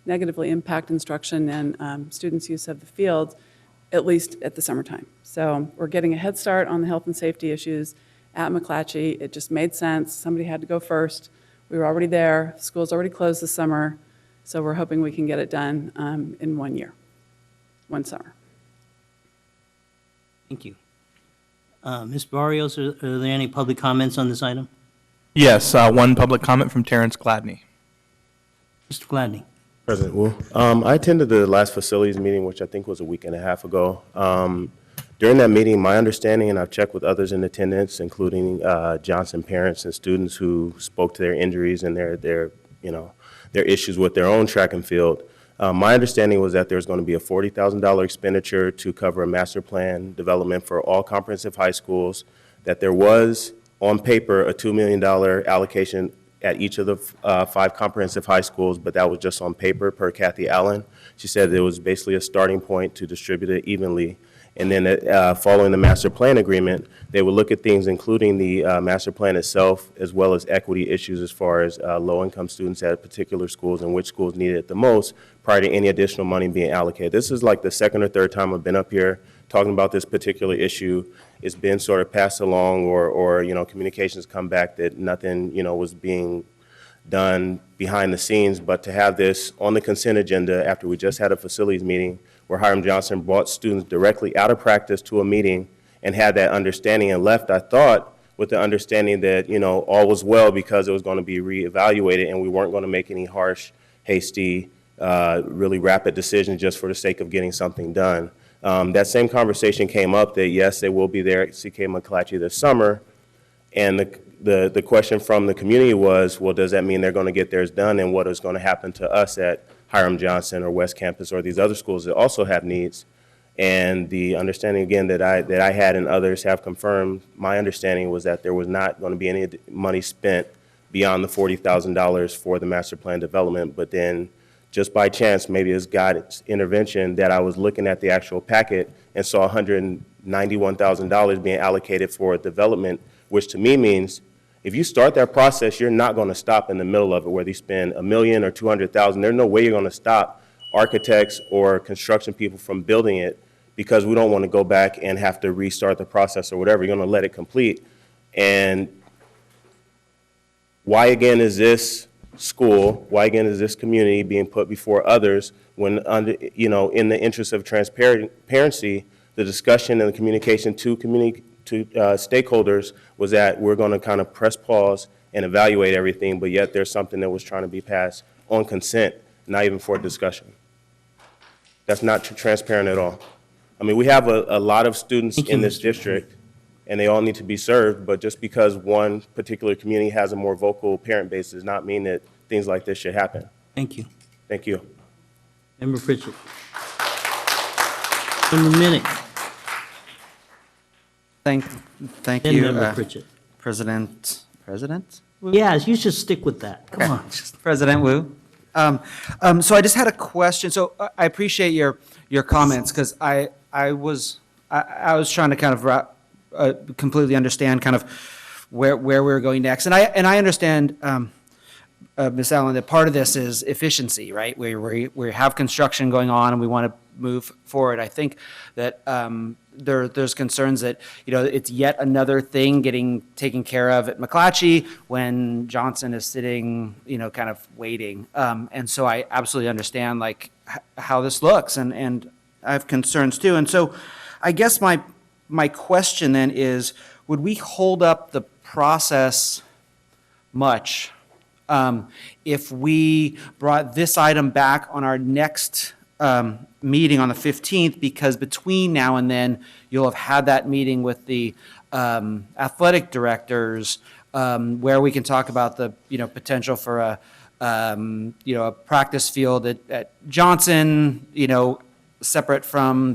negatively impact instruction and students' use of the field, at least at the summertime. So we're getting a head start on the health and safety issues at McClatchy. It just made sense. Somebody had to go first. We were already there. School's already closed this summer, so we're hoping we can get it done in 1 year, 1 summer. Thank you. Ms. Barrios, are there any public comments on this item? Yes, one public comment from Terrence Gladney. Mr. Gladney. President Wu. I attended the last facilities meeting, which I think was a week and a half ago. During that meeting, my understanding, and I've checked with others in attendance, including Johnson parents and students who spoke to their injuries and their issues with their own track and field. My understanding was that there's going to be a $40,000 expenditure to cover a master plan development for all comprehensive high schools, that there was, on paper, a $2 million allocation at each of the 5 comprehensive high schools, but that was just on paper per Kathy Allen. She said it was basically a starting point to distribute it evenly. And then following the master plan agreement, they would look at things including the master plan itself, as well as equity issues as far as low-income students at particular schools and which schools needed it the most prior to any additional money being allocated. This is like the 2nd or 3rd time I've been up here talking about this particular issue. It's been sort of passed along or communications come back that nothing, was being done behind the scenes. But to have this on the consent agenda after we just had a facilities meeting where Hiram Johnson brought students directly out of practice to a meeting and had that understanding and left, I thought, with the understanding that, all was well because it was going to be reevaluated and we weren't going to make any harsh, hasty, really rapid decisions just for the sake of getting something done. That same conversation came up that, yes, they will be there at C.K. McClatchy this summer. And the question from the community was, well, does that mean they're going to get theirs done? And what is going to happen to us at Hiram Johnson or West Campus or these other schools that also have needs? And the understanding, again, that I had and others have confirmed, my understanding was that there was not going to be any money spent beyond the $40,000 for the master plan development. But then just by chance, maybe it's God's intervention, that I was looking at the actual packet and saw $191,000 being allocated for development, which to me means if you start that process, you're not going to stop in the middle of it, whether you spend $1 million or $200,000. There's no way you're going to stop architects or construction people from building it, because we don't want to go back and have to restart the process or whatever. You're going to let it complete. And why again is this school, why again is this community being put before others when, under, in the interest of transparency, the discussion and the communication to stakeholders was that we're going to kind of press pause and evaluate everything, but yet there's something that was trying to be passed on consent, not even for discussion. That's not transparent at all. I mean, we have a lot of students in this district, and they all need to be served, but just because one particular community has a more vocal parent base does not mean that things like this should happen. Thank you. Thank you. Member Pritchett. Member Minnick. Thank Then you, Member Pritchett. President. Yes, you should stick with that. Come on. President Wu. So I just had a question. So I appreciate your comments, because I was trying to kind of completely understand kind of where we're going next, and I understand, Ms. Allen, that part of this is efficiency, right? We have construction going on and we want to move forward. I think that there's concerns that it's yet another thing getting taken care of at McClatchy when Johnson is sitting kind of waiting, and so I absolutely understand like how this looks, and I have concerns too. And so I guess my question then is, would we hold up the process much if we brought this item back on our next meeting on the 15th, because between now and then you'll have had that meeting with the athletic directors, where we can talk about the potential for a practice field at Johnson, separate from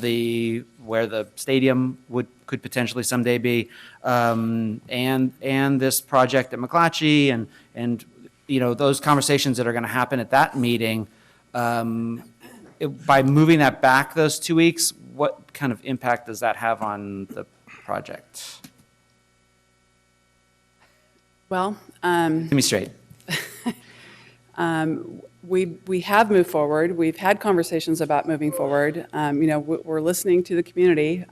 where the stadium could potentially someday be, and this project at McClatchy, and those conversations that are going to happen at that meeting. By moving that back those 2 weeks, what kind of impact does that have on the project? Well, Get me straight. We have moved forward. We've had conversations about moving forward. We're listening to the community.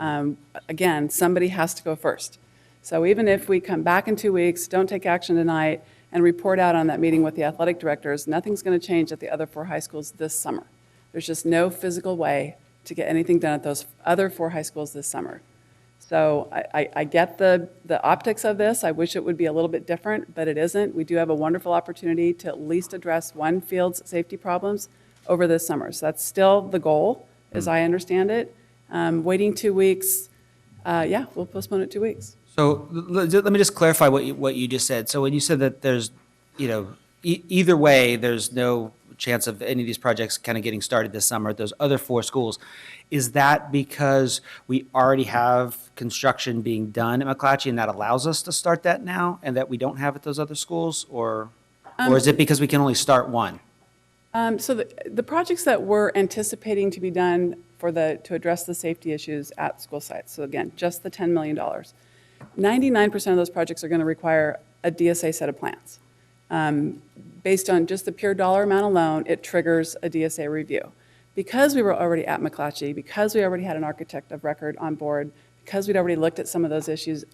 Again, somebody has to go first. So even if we come back in 2 weeks, don't take action tonight, and report out on that meeting with the athletic directors, nothing's going to change at the other 4 high schools this summer. There's just no physical way to get anything done at those other 4 high schools this summer. So I get the optics of this. I wish it would be a little bit different, but it isn't. We do have a wonderful opportunity to at least address one field's safety problems over this summer. So that's still the goal, as I understand it. Waiting 2 weeks, yeah, we'll postpone it 2 weeks. So let me just clarify what you just said. So when you said that there's, either way, there's no chance of any of these projects kind of getting started this summer at those other 4 schools, is that because we already have construction being done at McClatchy and that allows us to start that now, and that we don't have at those other schools, or is it because we can only start one? So the projects that we're anticipating to be done to address the safety issues at school sites, so again, just the $10 million, 99% of those projects are going to require a DSA set of plans. Based on just the pure dollar amount alone, it triggers a DSA review. Because we were already at McClatchy, because we already had an architect of record on board, because we'd already looked at some of those issues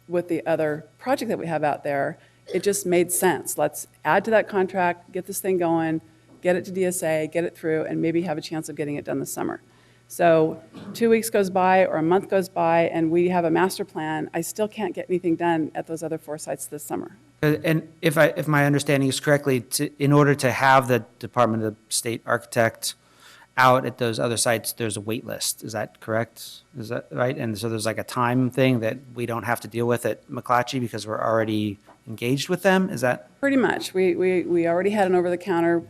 with the other project that we have out there, it just made sense. Let's add to that contract, get this thing going, get it to DSA, get it through, and maybe have a chance of getting it done this summer. So 2 weeks goes by or a month goes by and we have a master plan, I still can't get anything done at those other 4 sites this summer. And if my understanding is correctly, in order to have the Department of State architect out at those other sites, there's a wait list. Is that correct? Is that right? And so there's like a time thing that we don't have to deal with at McClatchy because we're already engaged with them? Is that? Pretty much. We already had an over-the-counter,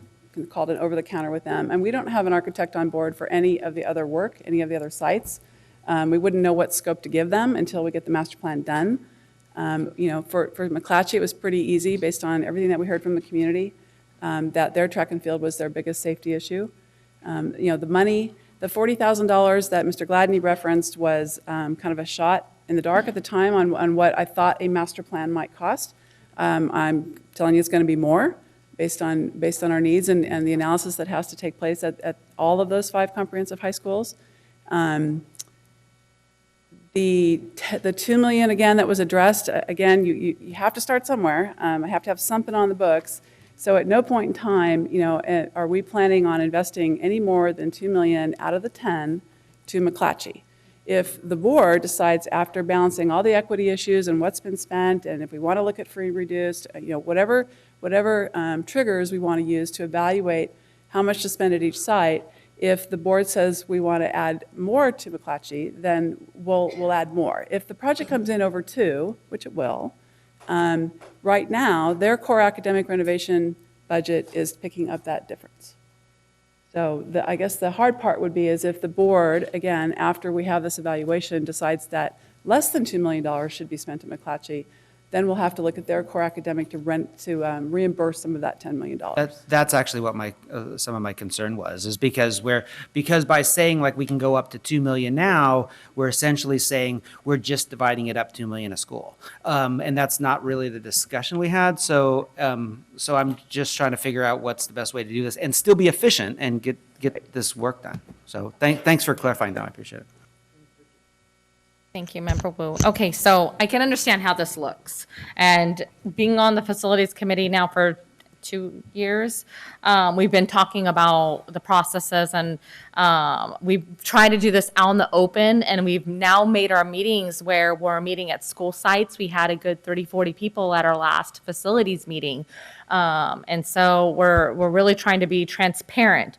called it over-the-counter with them, and we don't have an architect on board for any of the other work, any of the other sites. We wouldn't know what scope to give them until we get the master plan done. For McClatchy, it was pretty easy based on everything that we heard from the community. that their track and field was their biggest safety issue. The money, the $40,000 that Mr. Gladney referenced was kind of a shot in the dark at the time on what I thought a master plan might cost. I'm telling you it's going to be more based on our needs and the analysis that has to take place at all of those 5 comprehensive high schools. The $2 million, again, that was addressed, again, you have to start somewhere. I have to have something on the books. So at no point in time, are we planning on investing any more than $2 million out of the 10 to McClatchy. If the board decides after balancing all the equity issues and what's been spent, and if we want to look at free reduced, whatever triggers we want to use to evaluate how much to spend at each site, if the board says we want to add more to McClatchy, then we'll add more. If the project comes in over 2, which it will, right now, their core academic renovation budget is picking up that difference. So I guess the hard part would be is if the board, again, after we have this evaluation, decides that less than $2 million should be spent at McClatchy, then we'll have to look at their core academic to reimburse some of that $10 million. That's actually what some of my concern was, is because by saying like we can go up to 2 million now, we're essentially saying we're just dividing it up 2 million a school, and that's not really the discussion we had. So I'm just trying to figure out what's the best way to do this and still be efficient and get this work done. So thanks for clarifying that. I appreciate it. Thank you, Member Wu. Okay, so I can understand how this looks. And being on the Facilities Committee now for 2 years, we've been talking about the processes, and we've tried to do this out in the open, and we've now made our meetings where we're meeting at school sites. We had a good 30, 40 people at our last facilities meeting. And so we're really trying to be transparent.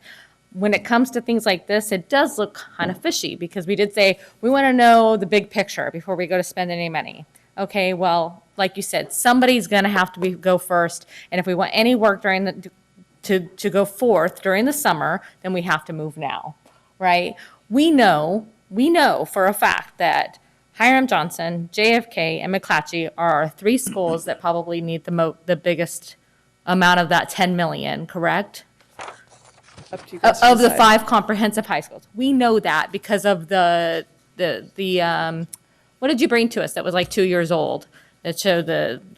When it comes to things like this, it does look kind of fishy, because we did say we want to know the big picture before we go to spend any money. Okay, well, like you said, somebody's going to have to go first, and if we want any work to go forth during the summer, then we have to move now, right? We know for a fact that Hiram Johnson, JFK, and McClatchy are our 3 schools that probably need the biggest amount of that 10 million, correct? Of the 5 comprehensive high schools. We know that because of the what did you bring to us that was like 2 years old? That showed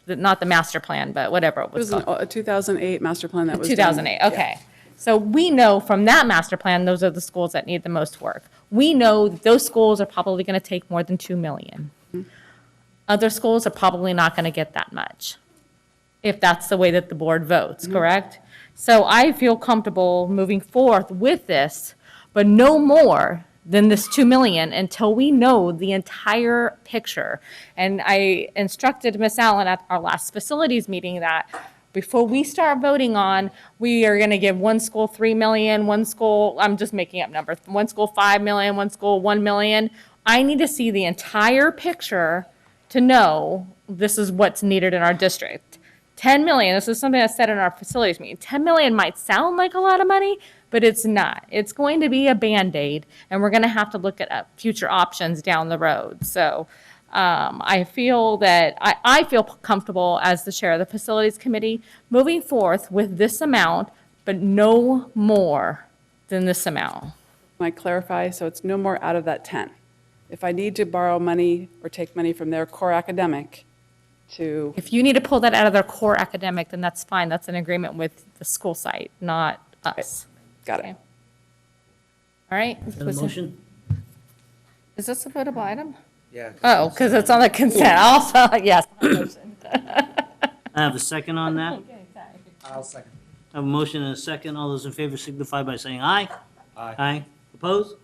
not the master plan, but whatever it was called. It was a 2008 master plan that was 2008, done. okay. So we know from that master plan, those are the schools that need the most work. We know that those schools are probably going to take more than 2 million. Other schools are probably not going to get that much, if that's the way that the board votes, correct? So I feel comfortable moving forth with this, but no more than this 2 million until we know the entire picture. And I instructed Ms. Allen at our last facilities meeting that before we start voting on, we are going to give one school 3 million, one school, I'm just making up numbers, one school 5 million, one school 1 million. I need to see the entire picture to know this is what's needed in our district. 10 million, this is something that's said in our facilities meeting. 10 million might sound like a lot of money, but it's not. It's going to be a Band-Aid, and we're going to have to look at future options down the road. So I feel that I feel comfortable as the chair of the Facilities Committee moving forth with this amount, but no more than this amount. Can I clarify? So it's no more out of that 10. If I need to borrow money or take money from their core academic, if you need to pull that out of their core academic, then that's fine. That's an agreement with the school site, not us. Got it. Okay. All right. Is that a motion? Is this a votable item? Yeah. Oh, because it's on the consent. Also, yes. I have a second on that. I'll second. I have a motion and a second. All those in favor signify by saying aye. Aye. Aye. Opposed?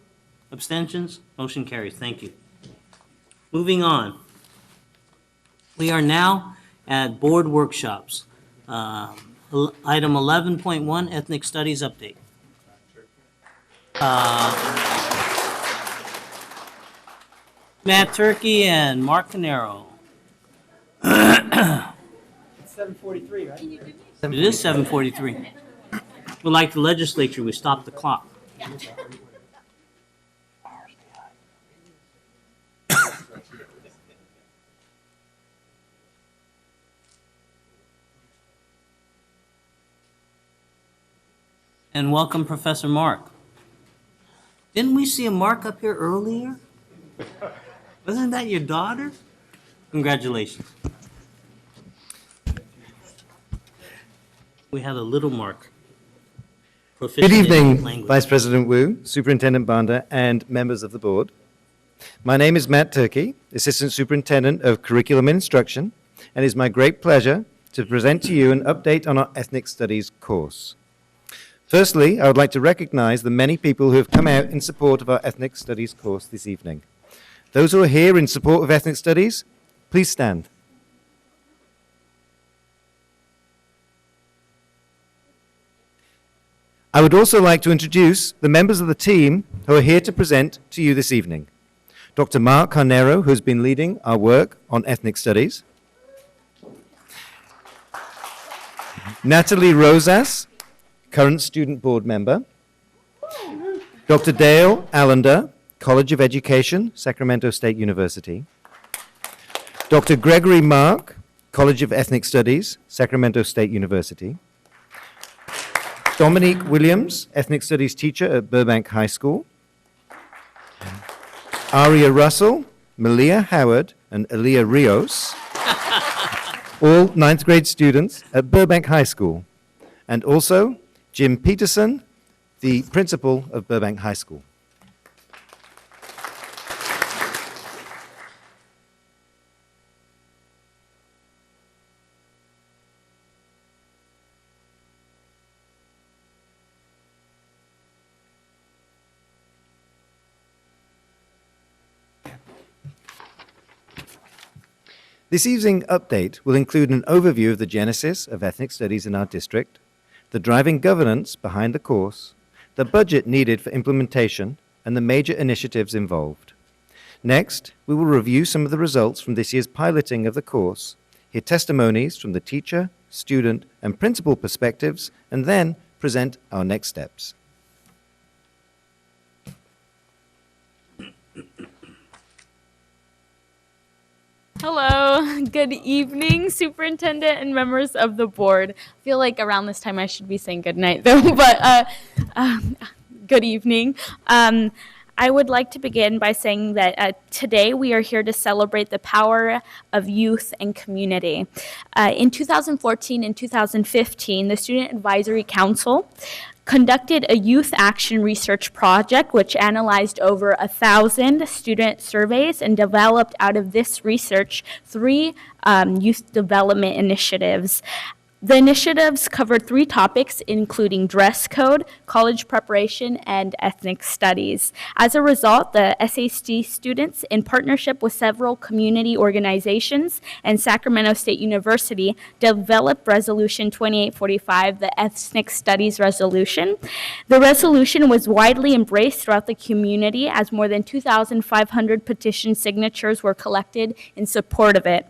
Abstentions? Motion carries. Thank you. Moving on. We are now at board workshops. Item 11.1, Ethnic Studies Update. Matt Turkey and Mark Canero. It's 7:43, right? It is 7:43. We're like the legislature, we stopped the clock. And welcome Professor Mark. Didn't we see a Mark up here earlier? Wasn't that your daughter? Congratulations. We had a little Mark. Good Proficient in evening, language. Vice President Wu, Superintendent Banda, and members of the board. My name is Matt Turkey, Assistant Superintendent of Curriculum and Instruction, and it is my great pleasure to present to you an update on our Ethnic Studies course. Firstly, I would like to recognize the many people who have come out in support of our Ethnic Studies course this evening. Those who are here in support of Ethnic Studies, please stand. I would also like to introduce the members of the team who are here to present to you this evening. Dr. Mark Carnero, who has been leading our work on Ethnic Studies. Natalie Rosas, current student board member. Dr. Dale Allender, College of Education, Sacramento State University. Dr. Gregory Mark, College of Ethnic Studies, Sacramento State University. Dominique Williams, Ethnic Studies teacher at Burbank High School. Aria Russell, Malia Howard, and Elia Rios, all 9th grade students at Burbank High School. And also Jim Peterson, the principal of Burbank High School. This evening update will include an overview of the genesis of ethnic studies in our district, the driving governance behind the course, the budget needed for implementation, and the major initiatives involved. Next, we will review some of the results from this year's piloting of the course, hear testimonies from the teacher, student, and principal perspectives, and then present our next steps. Hello, good evening, Superintendent and members of the board. I feel like around this time I should be saying good night though, but good evening. I would like to begin by saying that today we are here to celebrate the power of youth and community. In 2014 and 2015, the Student Advisory Council conducted a youth action research project which analyzed over 1,000 student surveys and developed out of this research 3 youth development initiatives. The initiatives covered 3 topics, including dress code, college preparation, and ethnic studies. As a result, the SAC students, in partnership with several community organizations and Sacramento State University, developed Resolution 2845, the Ethnic Studies Resolution. The resolution was widely embraced throughout the community as more than 2,500 petition signatures were collected in support of it.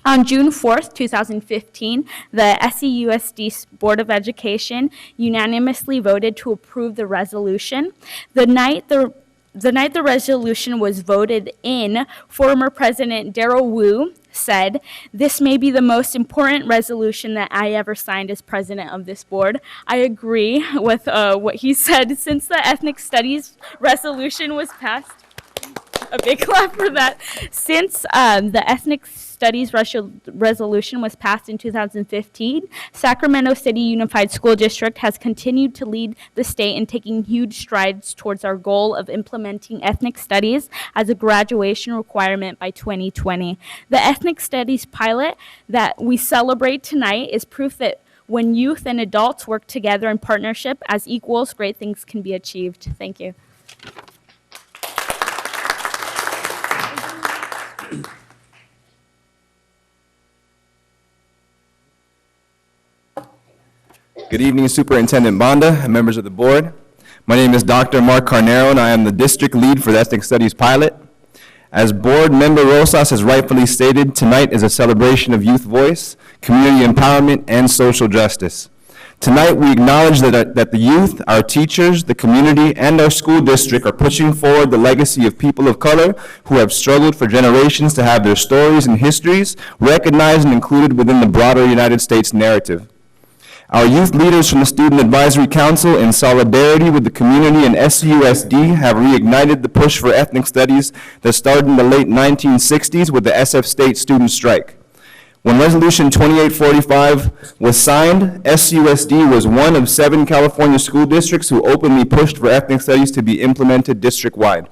On June 4th, 2015, the SEUSD Board of Education unanimously voted to approve the resolution. The night the resolution was voted in, former President Darrell Wu said, "This may be the most important resolution that I ever signed as president of this board." I agree with what he said. Since the Ethnic Studies resolution was passed, a big clap for that. Since the Ethnic Studies resolution was passed in 2015, Sacramento City Unified School District has continued to lead the state in taking huge strides towards our goal of implementing ethnic studies as a graduation requirement by 2020. The Ethnic Studies pilot that we celebrate tonight is proof that when youth and adults work together in partnership as equals, great things can be achieved. Thank you. Good evening, Superintendent Banda and members of the board. My name is Dr. Mark Carnero, and I am the district lead for the Ethnic Studies pilot. As board member Rosas has rightfully stated, tonight is a celebration of youth voice, community empowerment, and social justice. Tonight, we acknowledge that the youth, our teachers, the community, and our school district are pushing forward the legacy of people of color who have struggled for generations to have their stories and histories recognized and included within the broader United States narrative. Our youth leaders from the Student Advisory Council, in solidarity with the community and SUSD, have reignited the push for ethnic studies that started in the late 1960s with the SF State student strike. When Resolution 2845 was signed, SUSD was one of 7 California school districts who openly pushed for ethnic studies to be implemented district-wide.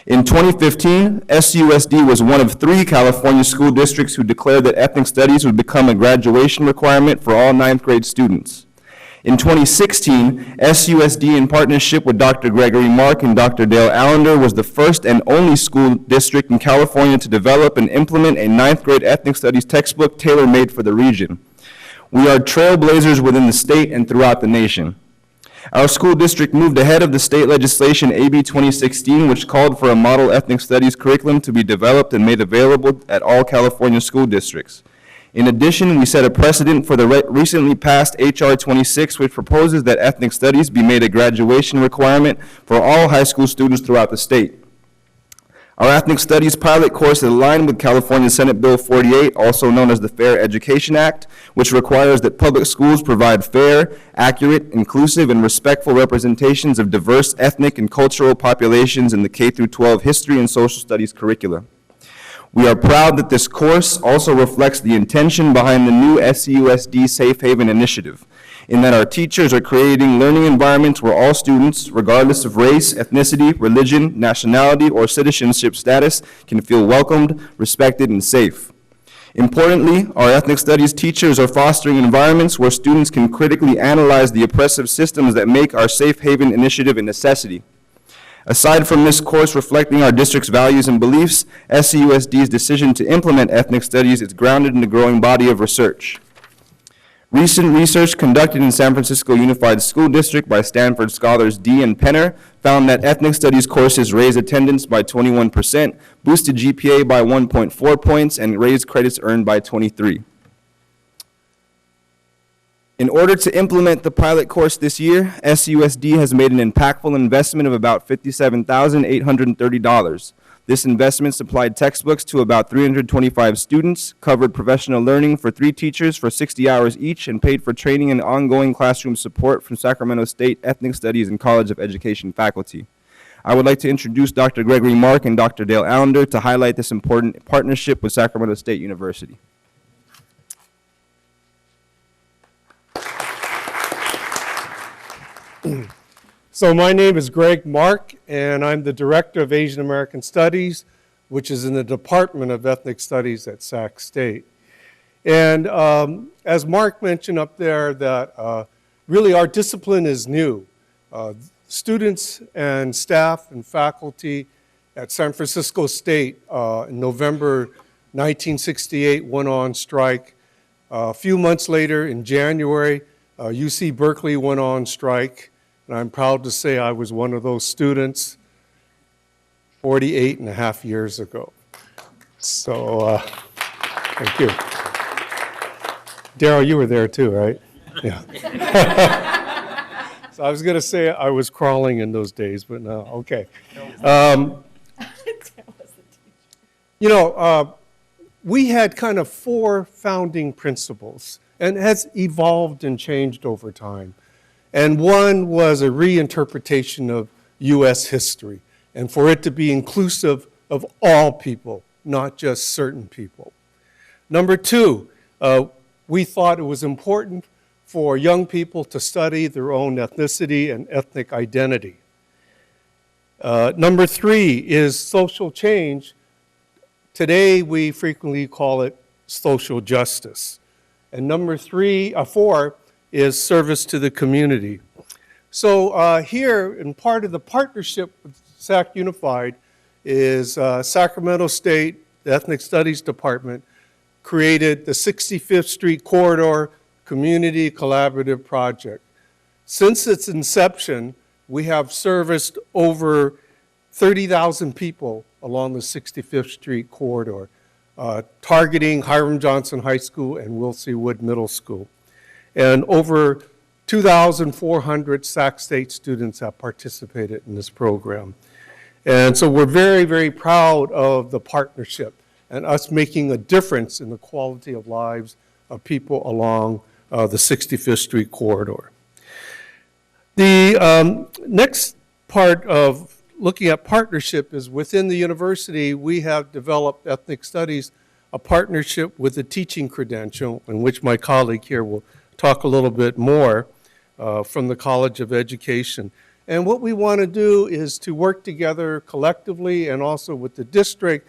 In 2015, SUSD was one of 3 California school districts who declared that ethnic studies would become a graduation requirement for all 9th grade students. In 2016, SUSD, in partnership with Dr. Gregory Mark and Dr. Dale Allender, was the first and only school district in California to develop and implement a 9th grade ethnic studies textbook tailor-made for the region. We are trailblazers within the state and throughout the nation. Our school district moved ahead of the state legislation AB 2016, which called for a model ethnic studies curriculum to be developed and made available at all California school districts. In addition, we set a precedent for the recently passed HR 26, which proposes that ethnic studies be made a graduation requirement for all high school students throughout the state. Our ethnic studies pilot course is aligned with California Senate Bill 48, also known as the Fair Education Act, which requires that public schools provide fair, accurate, inclusive, and respectful representations of diverse ethnic and cultural populations in the K-12 history and social studies curricula. We are proud that this course also reflects the intention behind the new SUSD Safe Haven initiative, in that our teachers are creating learning environments where all students, regardless of race, ethnicity, religion, nationality, or citizenship status, can feel welcomed, respected, and safe. Importantly, our ethnic studies teachers are fostering environments where students can critically analyze the oppressive systems that make our Safe Haven initiative a necessity. Aside from this course reflecting our district's values and beliefs, SUSD's decision to implement ethnic studies is grounded in a growing body of research. Recent research conducted in San Francisco Unified School District by Stanford scholars Dee and Penner found that ethnic studies courses raised attendance by 21%, boosted GPA by 1.4 points, and raised credits earned by 23. In order to implement the pilot course this year, SUSD has made an impactful investment of about $57,830. This investment supplied textbooks to about 325 students, covered professional learning for 3 teachers for 60 hours each, and paid for training and ongoing classroom support from Sacramento State Ethnic Studies and College of Education faculty. I would like to introduce Dr. Gregory Mark and Dr. Dale Allender to highlight this important partnership with Sacramento State University. So my name is Greg Mark, and I'm the Director of Asian American Studies, which is in the Department of Ethnic Studies at Sac State. And as Mark mentioned up there, that really our discipline is new. Students and staff and faculty at San Francisco State in November 1968 went on strike. A few months later, in January, UC Berkeley went on strike. And I'm proud to say I was one of those students 48 and a half years ago. So, thank you. Daryl, you were there too, right? Yeah. So I was going to say I was crawling in those days, but no, okay. We had kind of 4 founding principles, and it has evolved and changed over time. And one was a reinterpretation of U.S. history, and for it to be inclusive of all people, not just certain people. Number 2, we thought it was important for young people to study their own ethnicity and ethnic identity. Number 3 is social change. Today, we frequently call it social justice. And number 4 is service to the community. So here, in part of the partnership with SAC Unified, is Sacramento State, the Ethnic Studies Department, created the 65th Street Corridor Community Collaborative Project. Since its inception, we have serviced over 30,000 people along the 65th Street Corridor, targeting Hiram Johnson High School and Will C. Wood Middle School. And over 2,400 Sac State students have participated in this program. And so we're very, very proud of the partnership and us making a difference in the quality of lives of people along the 65th Street corridor. The next part of looking at partnership is within the university, we have developed ethnic studies, a partnership with the teaching credential, in which my colleague here will talk a little bit more from the College of Education. And what we want to do is to work together collectively and also with the district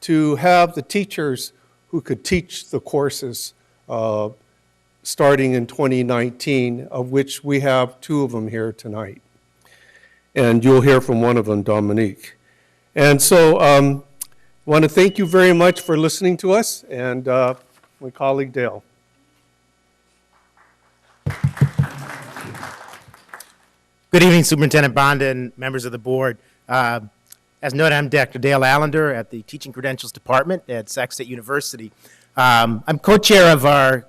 to have the teachers who could teach the courses starting in 2019, of which we have 2 of them here tonight. And you'll hear from one of them, Dominique. And so I want to thank you very much for listening to us, and my colleague Dale. Good evening, Superintendent Bonda and members of the board. As noted, I'm Dr. Dale Allender at the Teaching Credentials Department at Sac State University. I'm co-chair of our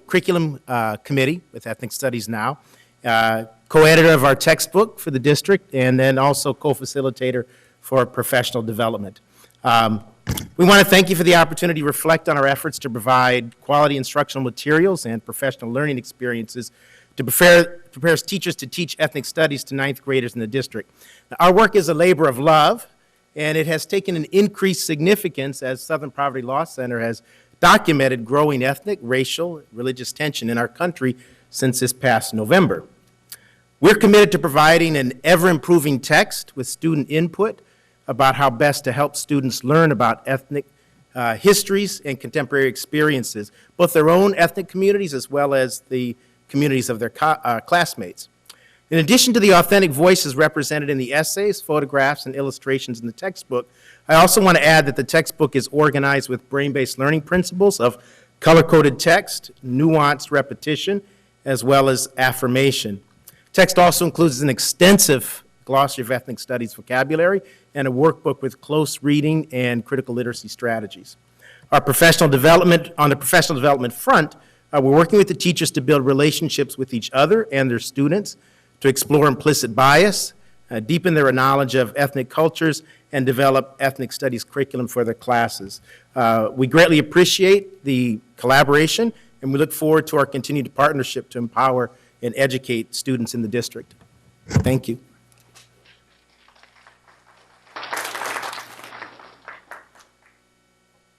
curriculum committee with Ethnic Studies now, co-editor of our textbook for the district, and then also co-facilitator for professional development. We want to thank you for the opportunity to reflect on our efforts to provide quality instructional materials and professional learning experiences to prepare teachers to teach ethnic studies to 9th graders in the district. Now, our work is a labor of love, and it has taken an increased significance as Southern Poverty Law Center has documented growing ethnic, racial, religious tension in our country since this past November. We're committed to providing an ever-improving text with student input about how best to help students learn about ethnic histories and contemporary experiences, both their own ethnic communities as well as the communities of their classmates. In addition to the authentic voices represented in the essays, photographs, and illustrations in the textbook, I also want to add that the textbook is organized with brain-based learning principles of color-coded text, nuanced repetition, as well as affirmation. Text also includes an extensive glossary of ethnic studies vocabulary and a workbook with close reading and critical literacy strategies. On the professional development front, we're working with the teachers to build relationships with each other and their students, to explore implicit bias, deepen their knowledge of ethnic cultures, and develop ethnic studies curriculum for their classes. We greatly appreciate the collaboration, and we look forward to our continued partnership to empower and educate students in the district. Thank you.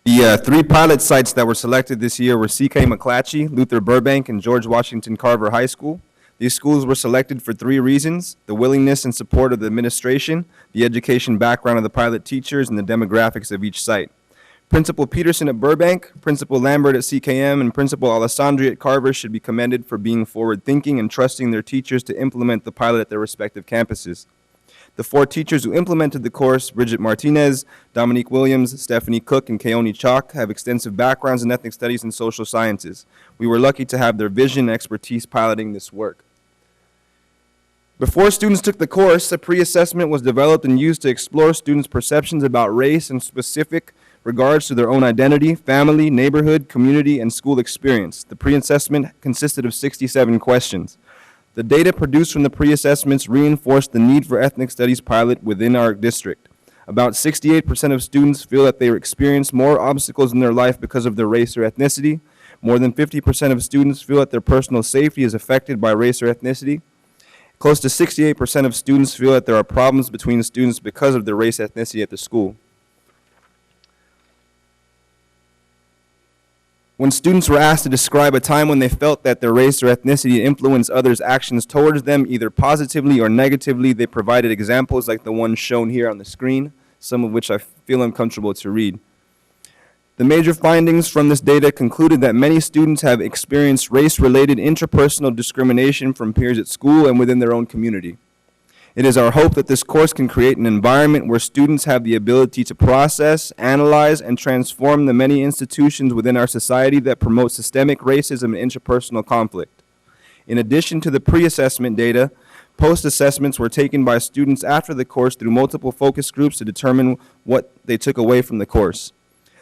The 3 pilot sites that were selected this year were C.K. McClatchy, Luther Burbank, and George Washington Carver High School. These schools were selected for 3 reasons: the willingness and support of the administration, the education background of the pilot teachers, and the demographics of each site. Principal Peterson at Burbank, Principal Lambert at CKM, and Principal Alessandri at Carver should be commended for being forward-thinking and trusting their teachers to implement the pilot at their respective campuses. The 4 teachers who implemented the course, Bridget Martinez, Dominique Williams, Stephanie Cook, and Keone Chalk, have extensive backgrounds in ethnic studies and social sciences. We were lucky to have their vision and expertise piloting this work. Before students took the course, a pre-assessment was developed and used to explore students' perceptions about race in specific regards to their own identity, family, neighborhood, community, and school experience. The pre-assessment consisted of 67 questions. The data produced from the pre-assessments reinforced the need for ethnic studies pilot within our district. About 68% of students feel that they experience more obstacles in their life because of their race or ethnicity. More than 50% of students feel that their personal safety is affected by race or ethnicity. Close to 68% of students feel that there are problems between students because of their race and ethnicity at the school. When students were asked to describe a time when they felt that their race or ethnicity influenced others' actions towards them, either positively or negatively, they provided examples like the one shown here on the screen, some of which I feel uncomfortable to read. The major findings from this data concluded that many students have experienced race-related interpersonal discrimination from peers at school and within their own community. It is our hope that this course can create an environment where students have the ability to process, analyze, and transform the many institutions within our society that promote systemic racism and interpersonal conflict. In addition to the pre-assessment data, post-assessments were taken by students after the course through multiple focus groups to determine what they took away from the course.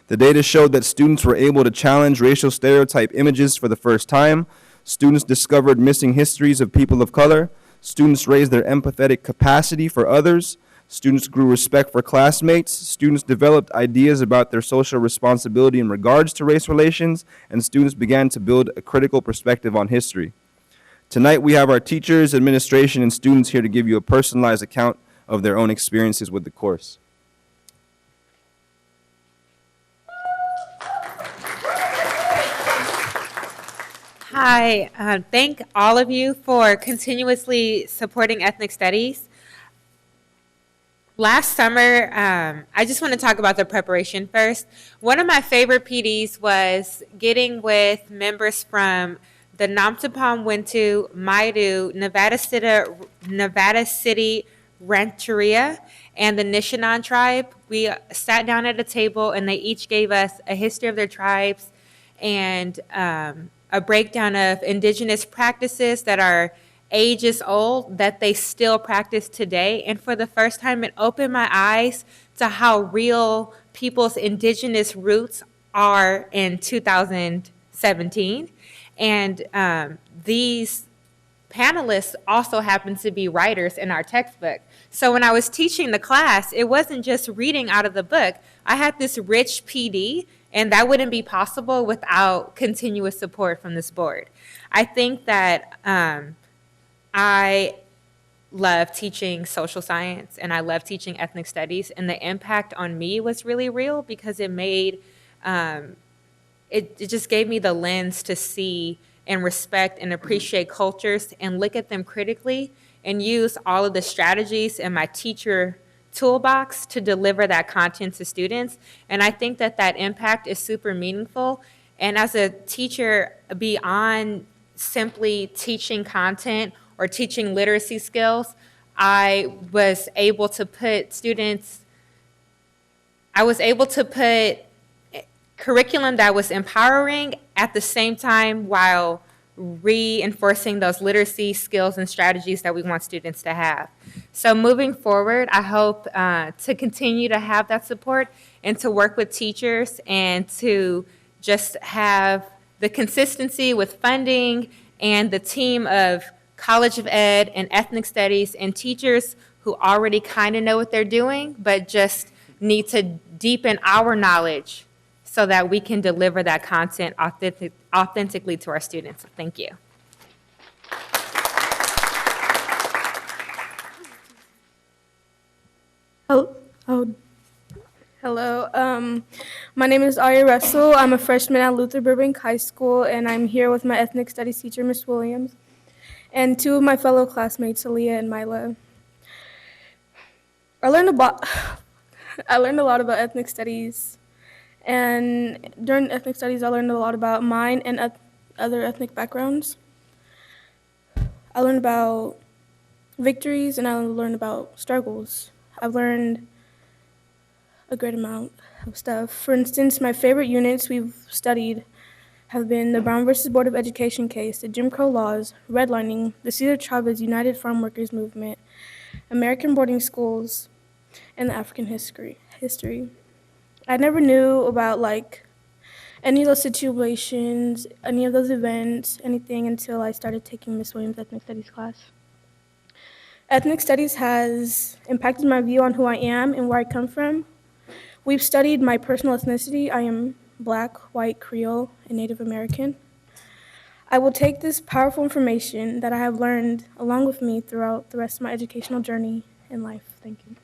The data showed that students were able to challenge racial stereotype images for the first time. Students discovered missing histories of people of color. Students raised their empathetic capacity for others. Students grew respect for classmates. Students developed ideas about their social responsibility in regards to race relations, and students began to build a critical perspective on history. Tonight, we have our teachers, administration, and students here to give you a personalized account of their own experiences with the course. Hi, thank all of you for continuously supporting ethnic studies. Last summer, I just want to talk about the preparation first. One of my favorite PDs was getting with members from the Namtapam Wintu, Maidu, Nevada City Rancheria, and the Nishanan tribe. We sat down at a table and they each gave us a history of their tribes and a breakdown of indigenous practices that are ages old that they still practice today. And for the first time, it opened my eyes to how real people's indigenous roots are in 2017. And these panelists also happen to be writers in our textbook. So when I was teaching the class, it wasn't just reading out of the book. I had this rich PD, and that wouldn't be possible without continuous support from this board. I think that I love teaching social science and I love teaching ethnic studies, and the impact on me was really real because it made, it just gave me the lens to see and respect and appreciate cultures and look at them critically and use all of the strategies in my teacher toolbox to deliver that content to students. And I think that that impact is super meaningful. And as a teacher, beyond simply teaching content or teaching literacy skills, I was able to put curriculum that was empowering at the same time while reinforcing those literacy skills and strategies that we want students to have. So moving forward, I hope to continue to have that support and to work with teachers and to just have the consistency with funding and the team of College of Ed and ethnic studies and teachers who already kind of know what they're doing, but just need to deepen our knowledge so that we can deliver that content authentically to our students. Thank you. Hello. My name is Arya Russell. I'm a freshman at Luther Burbank High School, and I'm here with my ethnic studies teacher, Miss Williams, and two of my fellow classmates, Aaliyah and Mila. I learned a lot about ethnic studies, and during ethnic studies, I learned a lot about mine and other ethnic backgrounds. I learned about victories, and I learned about struggles. I've learned a great amount of stuff. For instance, my favorite units we've studied have been the Brown versus Board of Education case, the Jim Crow laws, redlining, the Cedar Tribe's United Farm Workers Movement, American boarding schools, and the African history. I never knew about any of those situations, any of those events, anything until I started taking Miss Williams' ethnic studies class. Ethnic studies has impacted my view on who I am and where I come from. We've studied my personal ethnicity. I am Black, white, Creole, and Native American. I will take this powerful information that I have learned along with me throughout the rest of my educational journey in life. Thank you.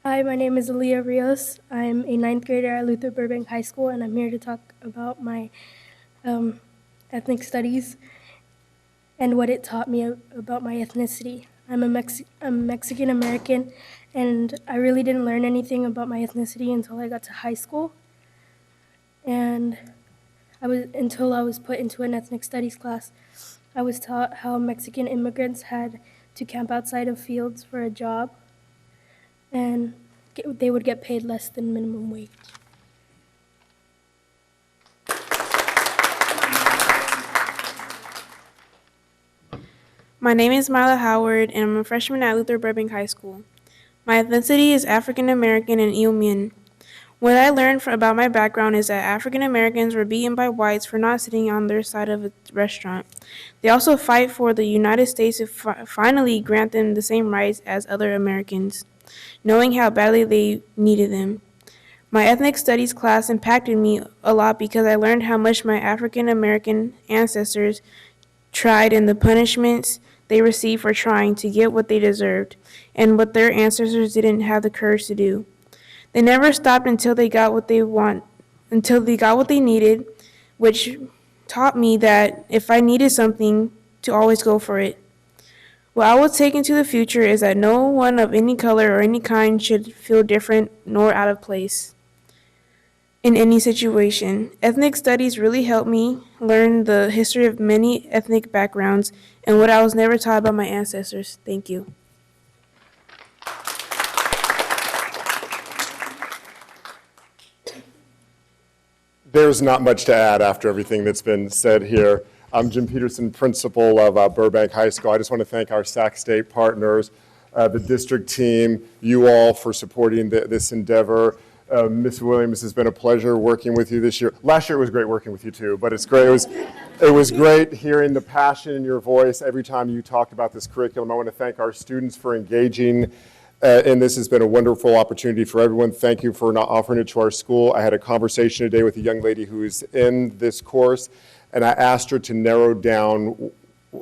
Hi, my name is Aaliyah Rios. I'm a ninth grader at Luther Burbank High School, and I'm here to talk about my ethnic studies and what it taught me about my ethnicity. I'm a Mexican American, and I really didn't learn anything about my ethnicity until I got to high school. And until I was put into an ethnic studies class, I was taught how Mexican immigrants had to camp outside of fields for a job, and they would get paid less than minimum wage. My name is Mila Howard, and I'm a freshman at Luther Burbank High School. My ethnicity is African American and Eomian. What I learned about my background is that African Americans were beaten by whites for not sitting on their side of a restaurant. They also fight for the United States to finally grant them the same rights as other Americans, knowing how badly they needed them. My ethnic studies class impacted me a lot because I learned how much my African American ancestors tried and the punishments they received for trying to get what they deserved and what their ancestors didn't have the courage to do. They never stopped until they got what they needed, which taught me that if I needed something, to always go for it. What I will take into the future is that no one of any color or any kind should feel different nor out of place in any situation. Ethnic studies really helped me learn the history of many ethnic backgrounds and what I was never taught by my ancestors. Thank you. There's not much to add after everything that's been said here. I'm Jim Peterson, principal of Burbank High School. I just want to thank our Sac State partners, the district team, you all for supporting this endeavor. Ms. Williams, it's been a pleasure working with you this year. Last year it was great working with you too, but it's great. It was great hearing the passion in your voice every time you talked about this curriculum. I want to thank our students for engaging and this has been a wonderful opportunity for everyone. Thank you for not offering it to our school. I had a conversation today with a young lady who is in this course, and I asked her to narrow down,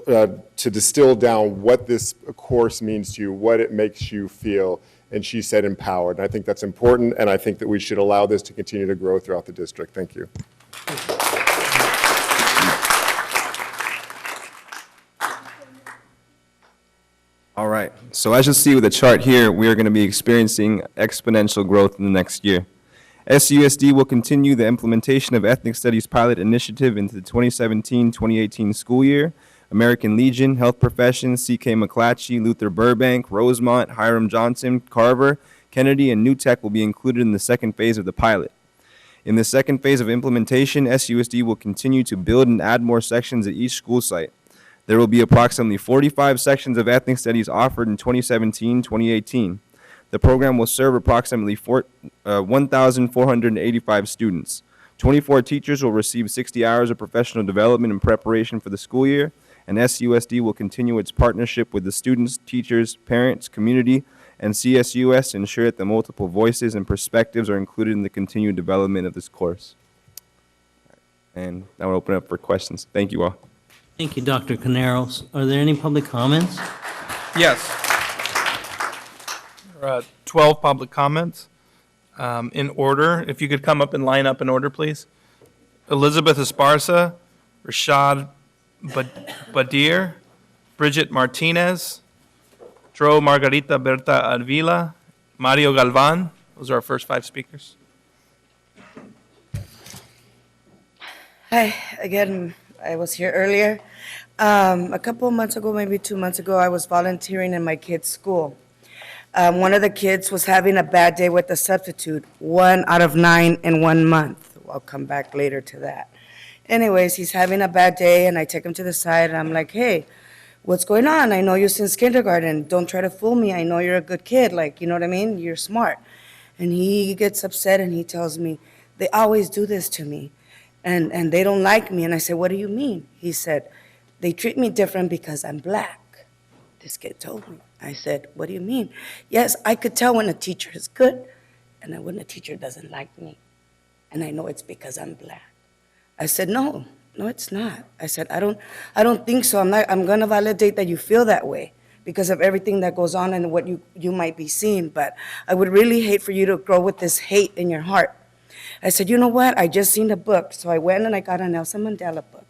to distill down what this course means to you, what it makes you feel, and she said empowered. And I think that's important, and I think that we should allow this to continue to grow throughout the district. Thank you. All right, so as you see with the chart here, we are going to be experiencing exponential growth in the next year. SUSD will continue the implementation of Ethnic Studies Pilot Initiative into the 2017-2018 school year. American Legion, Health Professions, CK McClatchy, Luther Burbank, Rosemont, Hiram Johnson, Carver, Kennedy, and New Tech will be included in the second phase of the pilot. In the second phase of implementation, SUSD will continue to build and add more sections at each school site. There will be approximately 45 sections of ethnic studies offered in 2017-2018. The program will serve approximately 1,485 students. 24 teachers will receive 60 hours of professional development in preparation for the school year, and SUSD will continue its partnership with the students, teachers, parents, community, and CSUS to ensure that the multiple voices and perspectives are included in the continued development of this course. And now we'll open up for questions. Thank you all. Thank you, Dr. Caneros. Are there any public comments? Yes. There are 12 public comments in order. If you could come up and line up in order, please. Elizabeth Esparza, Rashad Badir, Bridget Martinez, Dro Margarita Berta Arvila, Mario Galvan. Those are our first 5 speakers. Hi, again, I was here earlier. A couple of months ago, maybe 2 months ago, I was volunteering in my kid's school. One of the kids was having a bad day with a substitute, 1 out of 9 in 1 month. I'll come back later to that. Anyways, he's having a bad day, and I take him to the side, and I'm like, hey, what's going on? I know you since kindergarten. Don't try to fool me. I know you're a good kid. Like, you know what I mean? You're smart. And he gets upset, and he tells me, they always do this to me, and they don't like me. And I said, what do you mean? He said, they treat me different because I'm black. This kid told me. I said, what do you mean? Yes, I could tell when a teacher is good and then when a teacher doesn't like me. And I know it's because I'm black. I said, no, it's not. I said, I don't think so. I'm gonna validate that you feel that way because of everything that goes on and what you might be seeing, but I would really hate for you to grow with this hate in your heart. I said, you know what? I just seen a book. So I went and I got a Nelson Mandela book.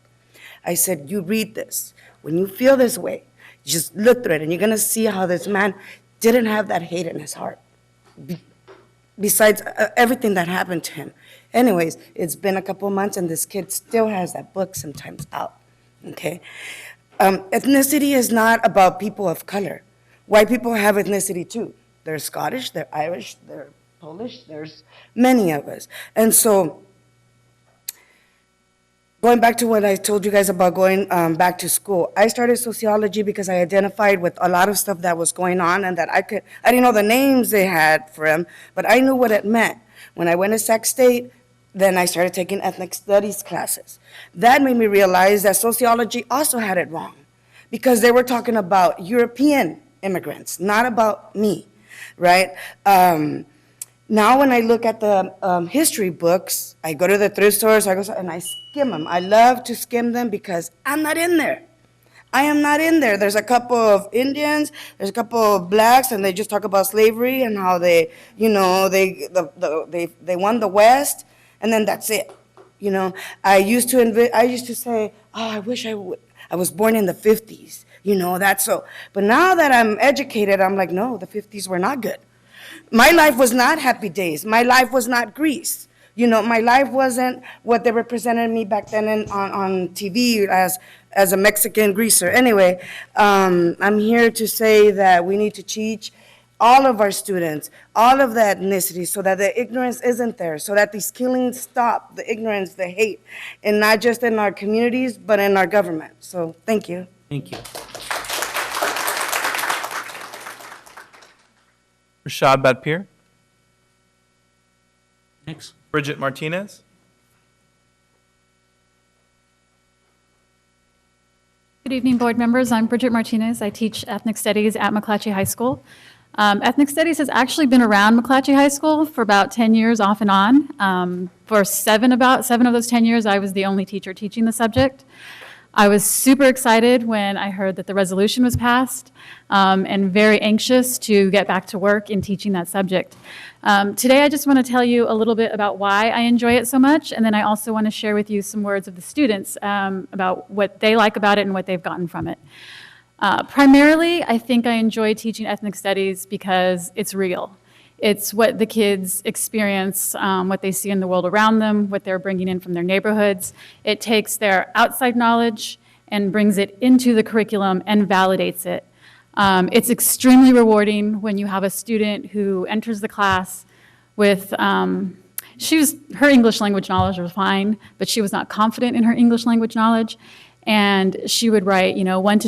I said, you read this. When you feel this way, just look through it, and you're going to see how this man didn't have that hate in his heart, besides everything that happened to him. Anyways, it's been a couple of months, and this kid still has that book sometimes out, okay? Ethnicity is not about people of color. White people have ethnicity, too. They're Scottish, they're Irish, they're Polish, there's many of us. And so, going back to what I told you guys about going back to school, I started sociology because I identified with a lot of stuff that was going on and that I didn't know the names they had for them, but I knew what it meant. When I went to Sac State, then I started taking ethnic studies classes. That made me realize that sociology also had it wrong because they were talking about European immigrants, not about me, right? Now when I look at the history books, I go to the thrift stores, and I skim them. I love to skim them because I'm not in there. I am not in there. There's a couple of Indians, there's a couple of blacks, and they just talk about slavery and how they, they won the West, and then that's it. I used to say, oh, I wish I was born in the 50s. That's so. But now that I'm educated, I'm like, no, the 50s were not good. My life was not happy days. My life was not Greece. My life wasn't what they represented me back then on TV as a Mexican greaser. Anyway, I'm here to say that we need to teach all of our students, all of the ethnicity, so that the ignorance isn't there, so that these killings stop, the ignorance, the hate, and not just in our communities, but in our government. So thank you. Thank you. Rashad Badpir. Next. Bridget Martinez. Good evening, board members. I'm Bridget Martinez. I teach ethnic studies at McClatchy High School. Ethnic studies has actually been around McClatchy High School for about 10 years off and on. For about seven of those 10 years, I was the only teacher teaching the subject. I was super excited when I heard that the resolution was passed and very anxious to get back to work in teaching that subject. Today, I just want to tell you a little bit about why I enjoy it so much, and then I also want to share with you some words of the students about what they like about it and what they've gotten from it. Primarily, I think I enjoy teaching ethnic studies because it's real. It's what the kids experience, what they see in the world around them, what they're bringing in from their neighborhoods. It takes their outside knowledge and brings it into the curriculum and validates it. It's extremely rewarding when you have a student who enters the class with, her English language knowledge was fine, but she was not confident in her English language knowledge. And she would write, 1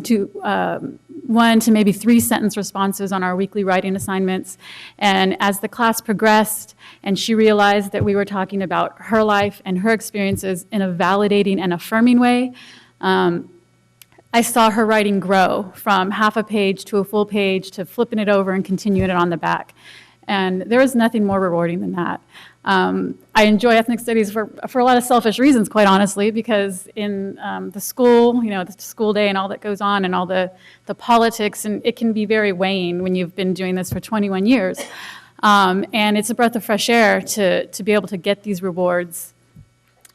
to maybe 3 sentence responses on our weekly writing assignments. And as the class progressed and she realized that we were talking about her life and her experiences in a validating and affirming way, I saw her writing grow from half a page to a full page to flipping it over and continuing it on the back. And there is nothing more rewarding than that. I enjoy ethnic studies for a lot of selfish reasons, quite honestly, because in the school, the school day and all that goes on and all the politics, and it can be very weighing when you've been doing this for 21 years. And it's a breath of fresh air to be able to get these rewards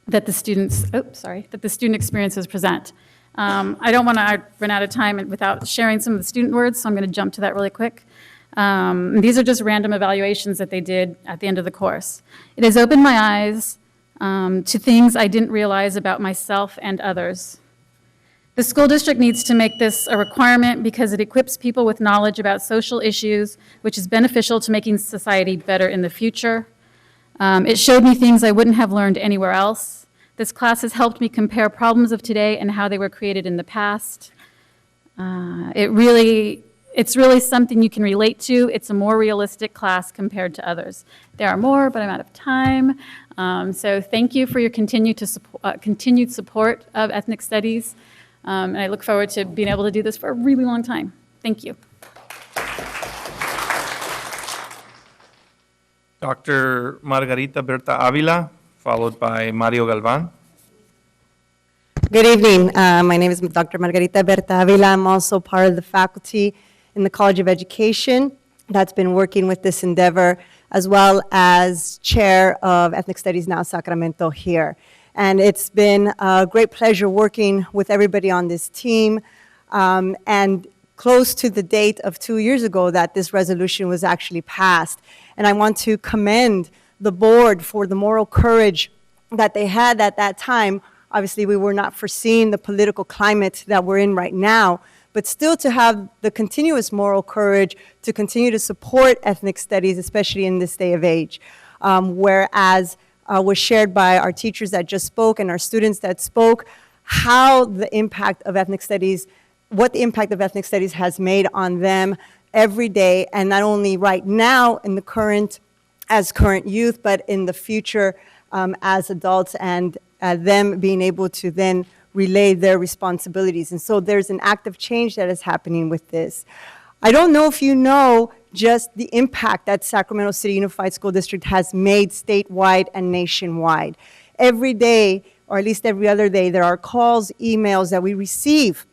that the student experiences present. I don't want to run out of time without sharing some of the student words, so I'm going to jump to that really quick. These are just random evaluations that they did at the end of the course. It has opened my eyes to things I didn't realize about myself and others. The school district needs to make this a requirement because it equips people with knowledge about social issues, which is beneficial to making society better in the future. It showed me things I wouldn't have learned anywhere else. This class has helped me compare problems of today and how they were created in the past. It's really something you can relate to. It's a more realistic class compared to others. There are more, but I'm out of time. So thank you for your continued support of ethnic studies. And I look forward to being able to do this for a really long time. Thank you. Dr. Margarita Berta Avila, followed by Mario Galvan. Good evening. My name is Dr. Margarita Berta Avila. I'm also part of the faculty in the College of Education that's been working with this endeavor, as well as chair of Ethnic Studies Now Sacramento here. And it's been a great pleasure working with everybody on this team, and close to the date of 2 years ago that this resolution was actually passed. And I want to commend the board for the moral courage that they had at that time. Obviously, we were not foreseeing the political climate that we're in right now, but still to have the continuous moral courage to continue to support ethnic studies, especially in this day of age. Whereas was shared by our teachers that just spoke and our students that spoke, how the impact of ethnic studies, what the impact of ethnic studies has made on them every day, and not only right now in the current as current youth, but in the future as adults, and them being able to then relay their responsibilities. And so there's an active change that is happening with this. I don't know if you know just the impact that Sacramento City Unified School District has made statewide and nationwide. Every day, or at least every other day, there are calls, emails that we receive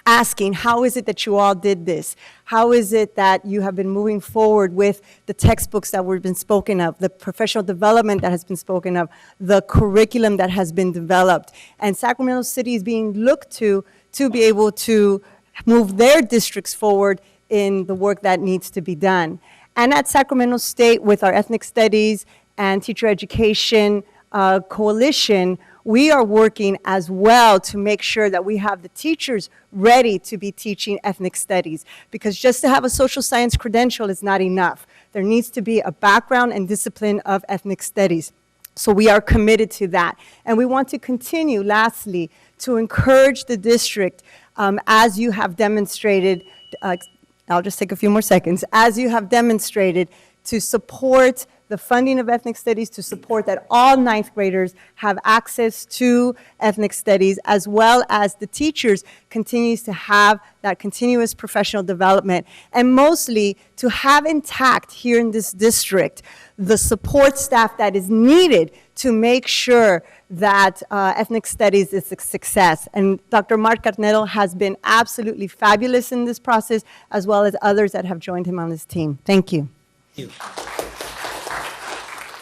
asking, how is it that you all did this? How is it that you have been moving forward with the textbooks that were been spoken of, the professional development that has been spoken of, the curriculum that has been developed? And Sacramento City is being looked to be able to move their districts forward in the work that needs to be done. And at Sacramento State, with our ethnic studies and teacher education coalition, we are working as well to make sure that we have the teachers ready to be teaching ethnic studies, because just to have a social science credential is not enough. There needs to be a background and discipline of ethnic studies. So we are committed to that. And we want to continue, lastly, to encourage the district, as you have demonstrated, I'll just take a few more seconds, as you have demonstrated, to support the funding of ethnic studies, to support that all ninth graders have access to ethnic studies, as well as the teachers continues to have that continuous professional development, and mostly to have intact here in this district the support staff that is needed to make sure that ethnic studies is a success. And Dr. Mark Carnero has been absolutely fabulous in this process, as well as others that have joined him on this team. Thank you. Thank you.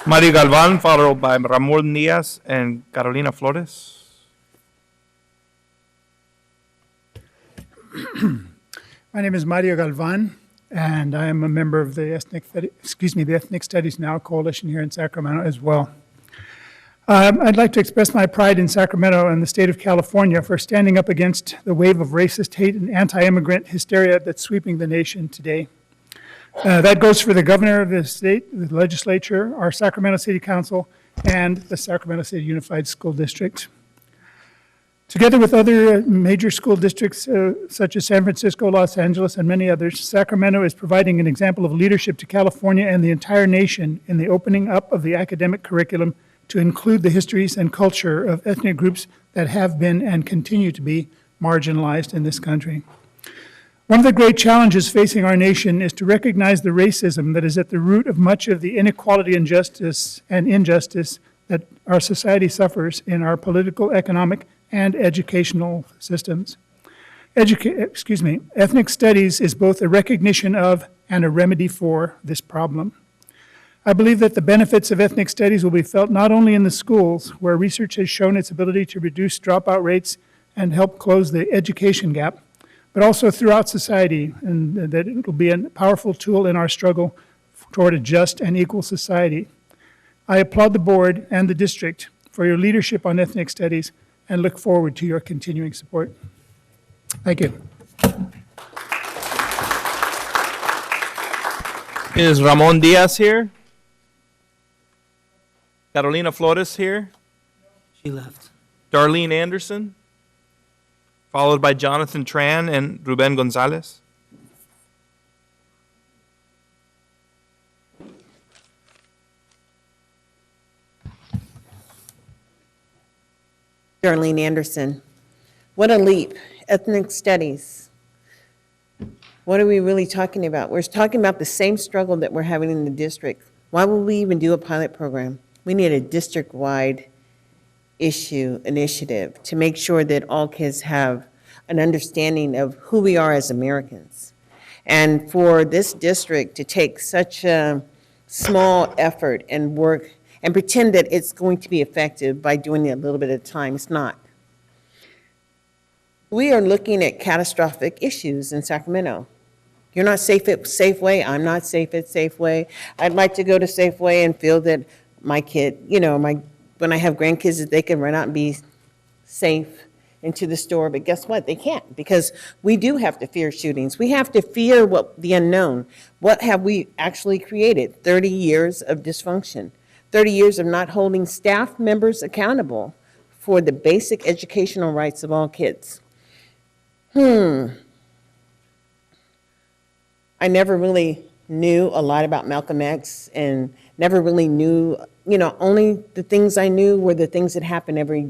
Mario Galvan, followed by Ramon Diaz and Carolina Flores. My name is Mario Galvan, and I am a member of the Ethnic Studies Now Coalition here in Sacramento as well. I'd like to express my pride in Sacramento and the state of California for standing up against the wave of racist hate and anti-immigrant hysteria that's sweeping the nation today. That goes for the governor of the state, the legislature, our Sacramento City Council, and the Sacramento City Unified School District. Together with other major school districts such as San Francisco, Los Angeles, and many others, Sacramento is providing an example of leadership to California and the entire nation in the opening up of the academic curriculum to include the histories and culture of ethnic groups that have been and continue to be marginalized in this country. One of the great challenges facing our nation is to recognize the racism that is at the root of much of the inequality and injustice that our society suffers in our political, economic, and educational systems. Ethnic studies is both a recognition of and a remedy for this problem. I believe that the benefits of ethnic studies will be felt not only in the schools, where research has shown its ability to reduce dropout rates and help close the education gap, but also throughout society, and that it will be a powerful tool in our struggle toward a just and equal society. I applaud the board and the district for your leadership on ethnic studies and look forward to your continuing support. Thank you. Is Ramon Diaz here? Carolina Flores here? She left. Darlene Anderson? Followed by Jonathan Tran and Ruben Gonzalez. Darlene Anderson. What a leap. Ethnic studies. What are we really talking about? We're talking about the same struggle that we're having in the district. Why would we even do a pilot program? We need a district-wide initiative to make sure that all kids have an understanding of who we are as Americans. And for this district to take such a small effort and work and pretend that it's going to be effective by doing it a little bit at a time, it's not. We are looking at catastrophic issues in Sacramento. You're not safe at Safeway, I'm not safe at Safeway. I'd like to go to Safeway and feel that my kid, when I have grandkids, that they can run out and be safe into the store, but guess what? They can't, because we do have to fear shootings. We have to fear the unknown. What have we actually created? 30 years of dysfunction, 30 years of not holding staff members accountable for the basic educational rights of all kids. I never really knew a lot about Malcolm X and Never really knew, only the things I knew were the things that happened every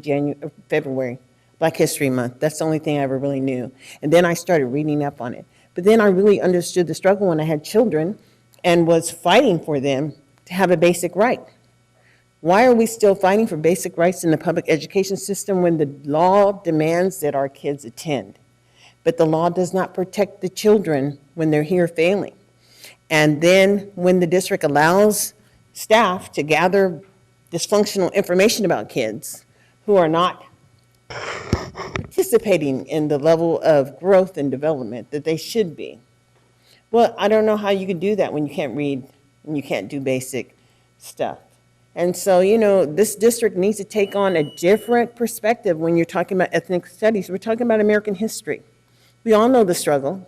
February, Black History Month. That's the only thing I ever really knew. And then I started reading up on it. But then I really understood the struggle when I had children and was fighting for them to have a basic right. Why are we still fighting for basic rights in the public education system when the law demands that our kids attend? But the law does not protect the children when they're here failing. And then when the district allows staff to gather dysfunctional information about kids who are not participating in the level of growth and development that they should be. Well, I don't know how you can do that when you can't read and you can't do basic stuff. And so, this district needs to take on a different perspective when you're talking about ethnic studies. We're talking about American history. We all know the struggle.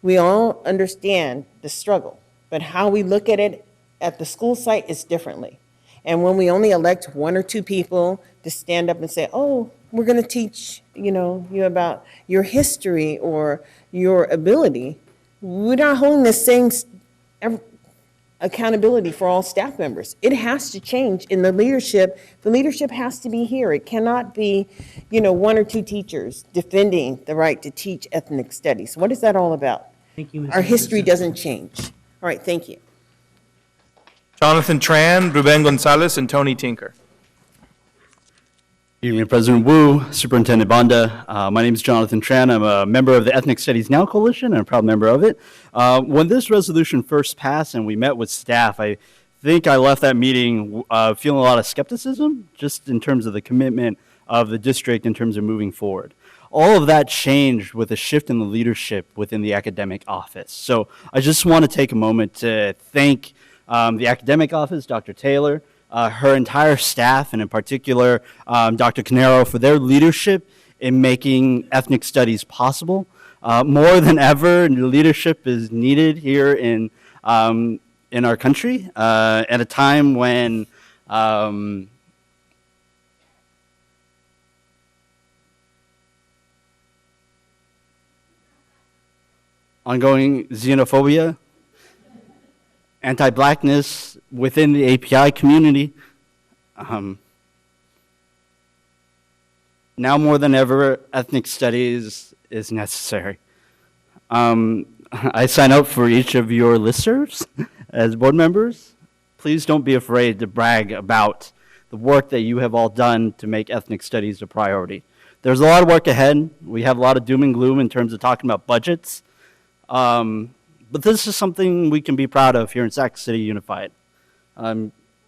We all understand the struggle, but how we look at it at the school site is differently. And when we only elect one or two people to stand up and say, oh, we're going to teach, you about your history or your ability, we're not holding the same accountability for all staff members. It has to change in the leadership. The leadership has to be here. It cannot be, one or two teachers defending the right to teach ethnic studies. What is that all about? Thank you, Ms. Our history Anderson. doesn't change. All right, thank you. Jonathan Tran, Ruben Gonzalez, and Tony Tinker. Good evening, President Wu, Superintendent Banda. My name is Jonathan Tran. I'm a member of the Ethnic Studies Now Coalition and a proud member of it. When this resolution first passed and we met with staff, I think I left that meeting feeling a lot of skepticism, just in terms of the commitment of the district in terms of moving forward. All of that changed with a shift in the leadership within the academic office. So I just want to take a moment to thank the academic office, Dr. Taylor, her entire staff, and in particular, Dr. Canero, for their leadership in making ethnic studies possible. More than ever, leadership is needed here in our country at a time when ongoing xenophobia, anti-blackness within the API community. Now more than ever, ethnic studies is necessary. I sign up for each of your listservs as board members. Please don't be afraid to brag about the work that you have all done to make ethnic studies a priority. There's a lot of work ahead. We have a lot of doom and gloom in terms of talking about budgets. But this is something we can be proud of here in Sac City Unified.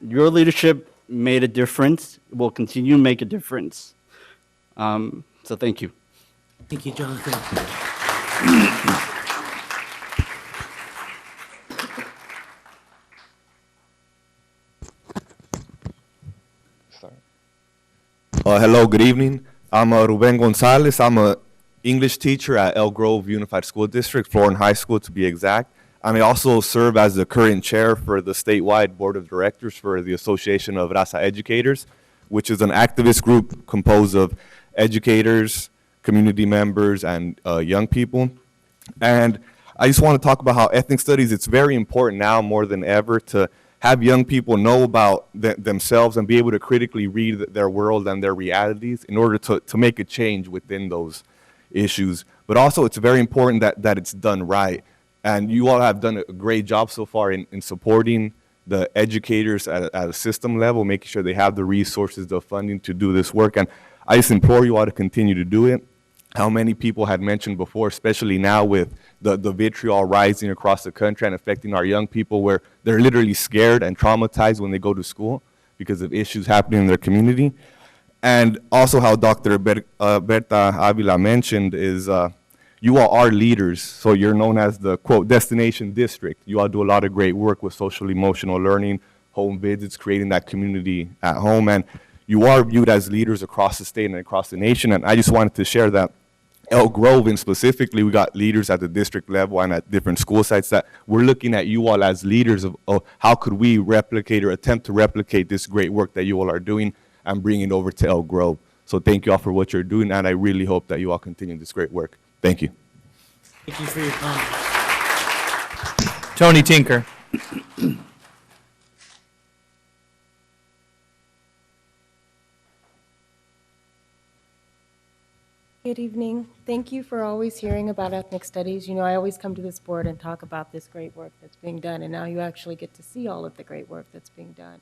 Your leadership made a difference, will continue to make a difference. So thank you. Thank you, Jonathan. Hello, good evening. I'm Ruben Gonzalez. I'm an English teacher at Elk Grove Unified School District, Florin High School to be exact. I also serve as the current chair for the statewide board of directors for the Association of Raza Educators, which is an activist group composed of educators, community members, and young people. And I just want to talk about how ethnic studies, it's very important now more than ever to have young people know about themselves and be able to critically read their world and their realities in order to make a change within those issues. But also it's very important that it's done right. And you all have done a great job so far in supporting the educators at a system level, making sure they have the resources, the funding to do this work. And I just implore you all to continue to do it. How many people had mentioned before, especially now with the vitriol rising across the country and affecting our young people, where they're literally scared and traumatized when they go to school because of issues happening in their community. And also how Dr. Berta Avila mentioned is you all are leaders, so you're known as the, quote, destination district. You all do a lot of great work with social emotional learning, home visits, creating that community at home, and you are viewed as leaders across the state and across the nation. And I just wanted to share that Elk Grove, and specifically, we got leaders at the district level and at different school sites that we're looking at you all as leaders of how could we replicate or attempt to replicate this great work that you all are doing and bring it over to Elk Grove. So thank you all for what you're doing, and I really hope that you all continue this great work. Thank you. Thank you for your comment. Tony Tinker. Good evening. Thank you for always hearing about ethnic studies. You know, I always come to this board and talk about this great work that's being done, and now you actually get to see all of the great work that's being done.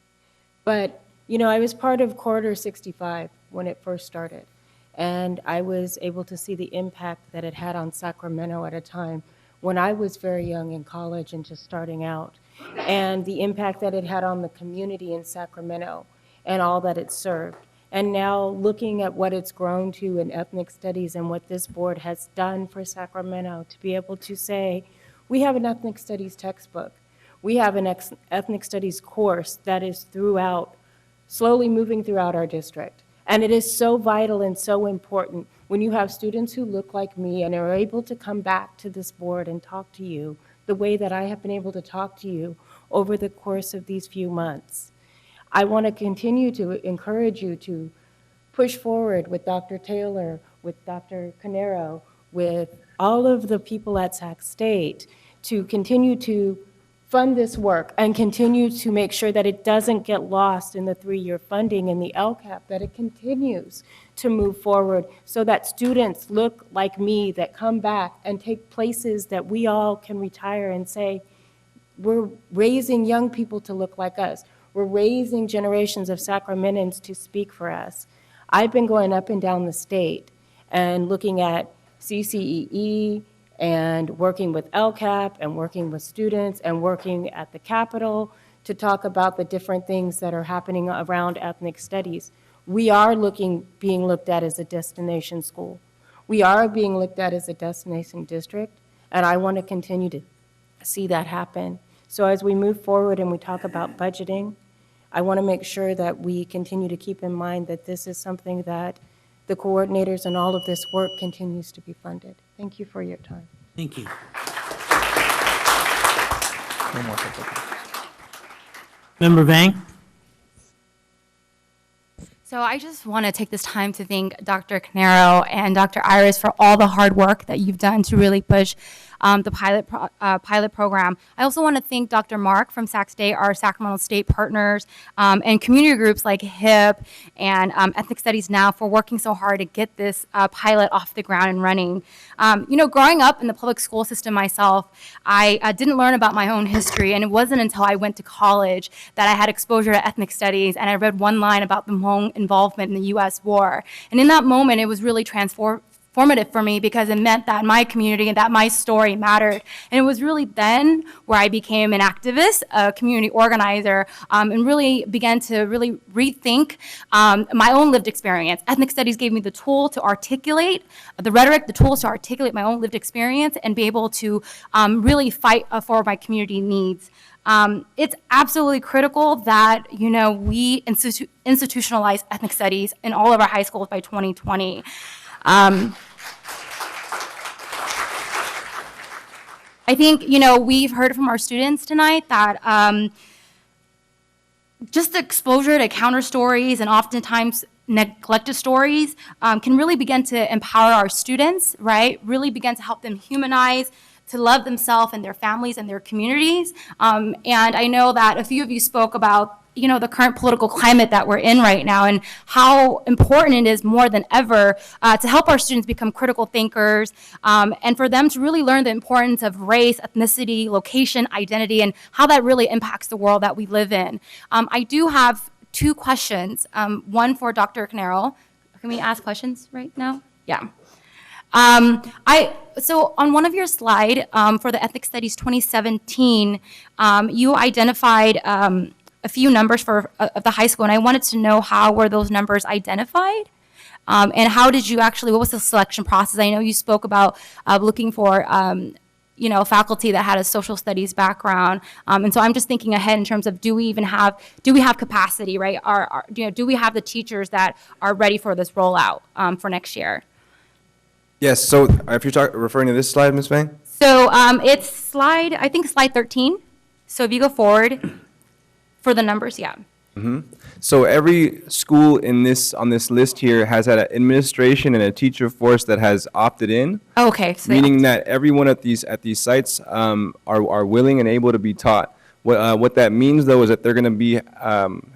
But, you know, I was part of Corridor 65 when it first started, and I was able to see the impact that it had on Sacramento at a time when I was very young in college and just starting out, and the impact that it had on the community in Sacramento and all that it served. And now looking at what it's grown to in ethnic studies and what this board has done for Sacramento, to be able to say, we have an ethnic studies textbook. We have an ethnic studies course that is throughout, slowly moving throughout our district. And it is so vital and so important when you have students who look like me and are able to come back to this board and talk to you the way that I have been able to talk to you over the course of these few months. I want to continue to encourage you to push forward with Dr. Taylor, with Dr. Canero, with all of the people at Sac State to continue to fund this work and continue to make sure that it doesn't get lost in the 3-year funding and the LCAP, that it continues to move forward so that students look like me that come back and take places that we all can retire and say, we're raising young people to look like us. We're raising generations of Sacramentans to speak for us. I've been going up and down the state and looking at CCEE and working with LCAP and working with students and working at the Capitol to talk about the different things that are happening around ethnic studies. We are being looked at as a destination school. We are being looked at as a destination district, and I want to continue to see that happen. So as we move forward and we talk about budgeting, I want to make sure that we continue to keep in mind that this is something that the coordinators and all of this work continues to be funded. Thank you for your time. Thank you. Member Vang? So I just want to take this time to thank Dr. Canero and Dr. Iris for all the hard work that you've done to really push the pilot program. I also want to thank Dr. Mark from Sac State, our Sacramento State partners, and community groups like HIP and Ethnic Studies Now for working so hard to get this pilot off the ground and running. You know, growing up in the public school system myself, I didn't learn about my own history, and it wasn't until I went to college that I had exposure to ethnic studies, and I read one line about the Hmong involvement in the U.S. war. And in that moment, it was really transformative for me because it meant that my community and that my story mattered. And it was really then where I became an activist, a community organizer, and really began to really rethink my own lived experience. Ethnic studies gave me the tool to articulate the rhetoric, the tools to articulate my own lived experience and be able to really fight for my community needs. It's absolutely critical that, you know, we institutionalize ethnic studies in all of our high schools by 2020. I think, you know, we've heard from our students tonight that just the exposure to counter stories and oftentimes neglected stories can really begin to empower our students, right? Really begin to help them humanize, to love themselves and their families and their communities. And I know that a few of you spoke about, you know, the current political climate that we're in right now and how important it is more than ever to help our students become critical thinkers and for them to really learn the importance of race, ethnicity, location, identity, and how that really impacts the world that we live in. I do have 2 questions, one for Dr. Canero. Can we ask questions right now? Yeah. So on one of your slide for the Ethnic Studies 2017, you identified a few numbers for the high school, and I wanted to know how were those numbers identified, and how did you actually, what was the selection process? I know you spoke about looking for, you know, faculty that had a social studies background, and so I'm just thinking ahead in terms of do we have capacity, right? You know, do we have the teachers that are ready for this rollout for next year? Yes, so if you're referring to this slide, Ms. Vang? So it's I think slide 13. So if you go forward for the numbers, yeah. So every school on this list here has had an administration and a teacher force that has opted in. Oh, okay. So meaning that everyone at these sites are willing and able to be taught. What that means though is that they're going to be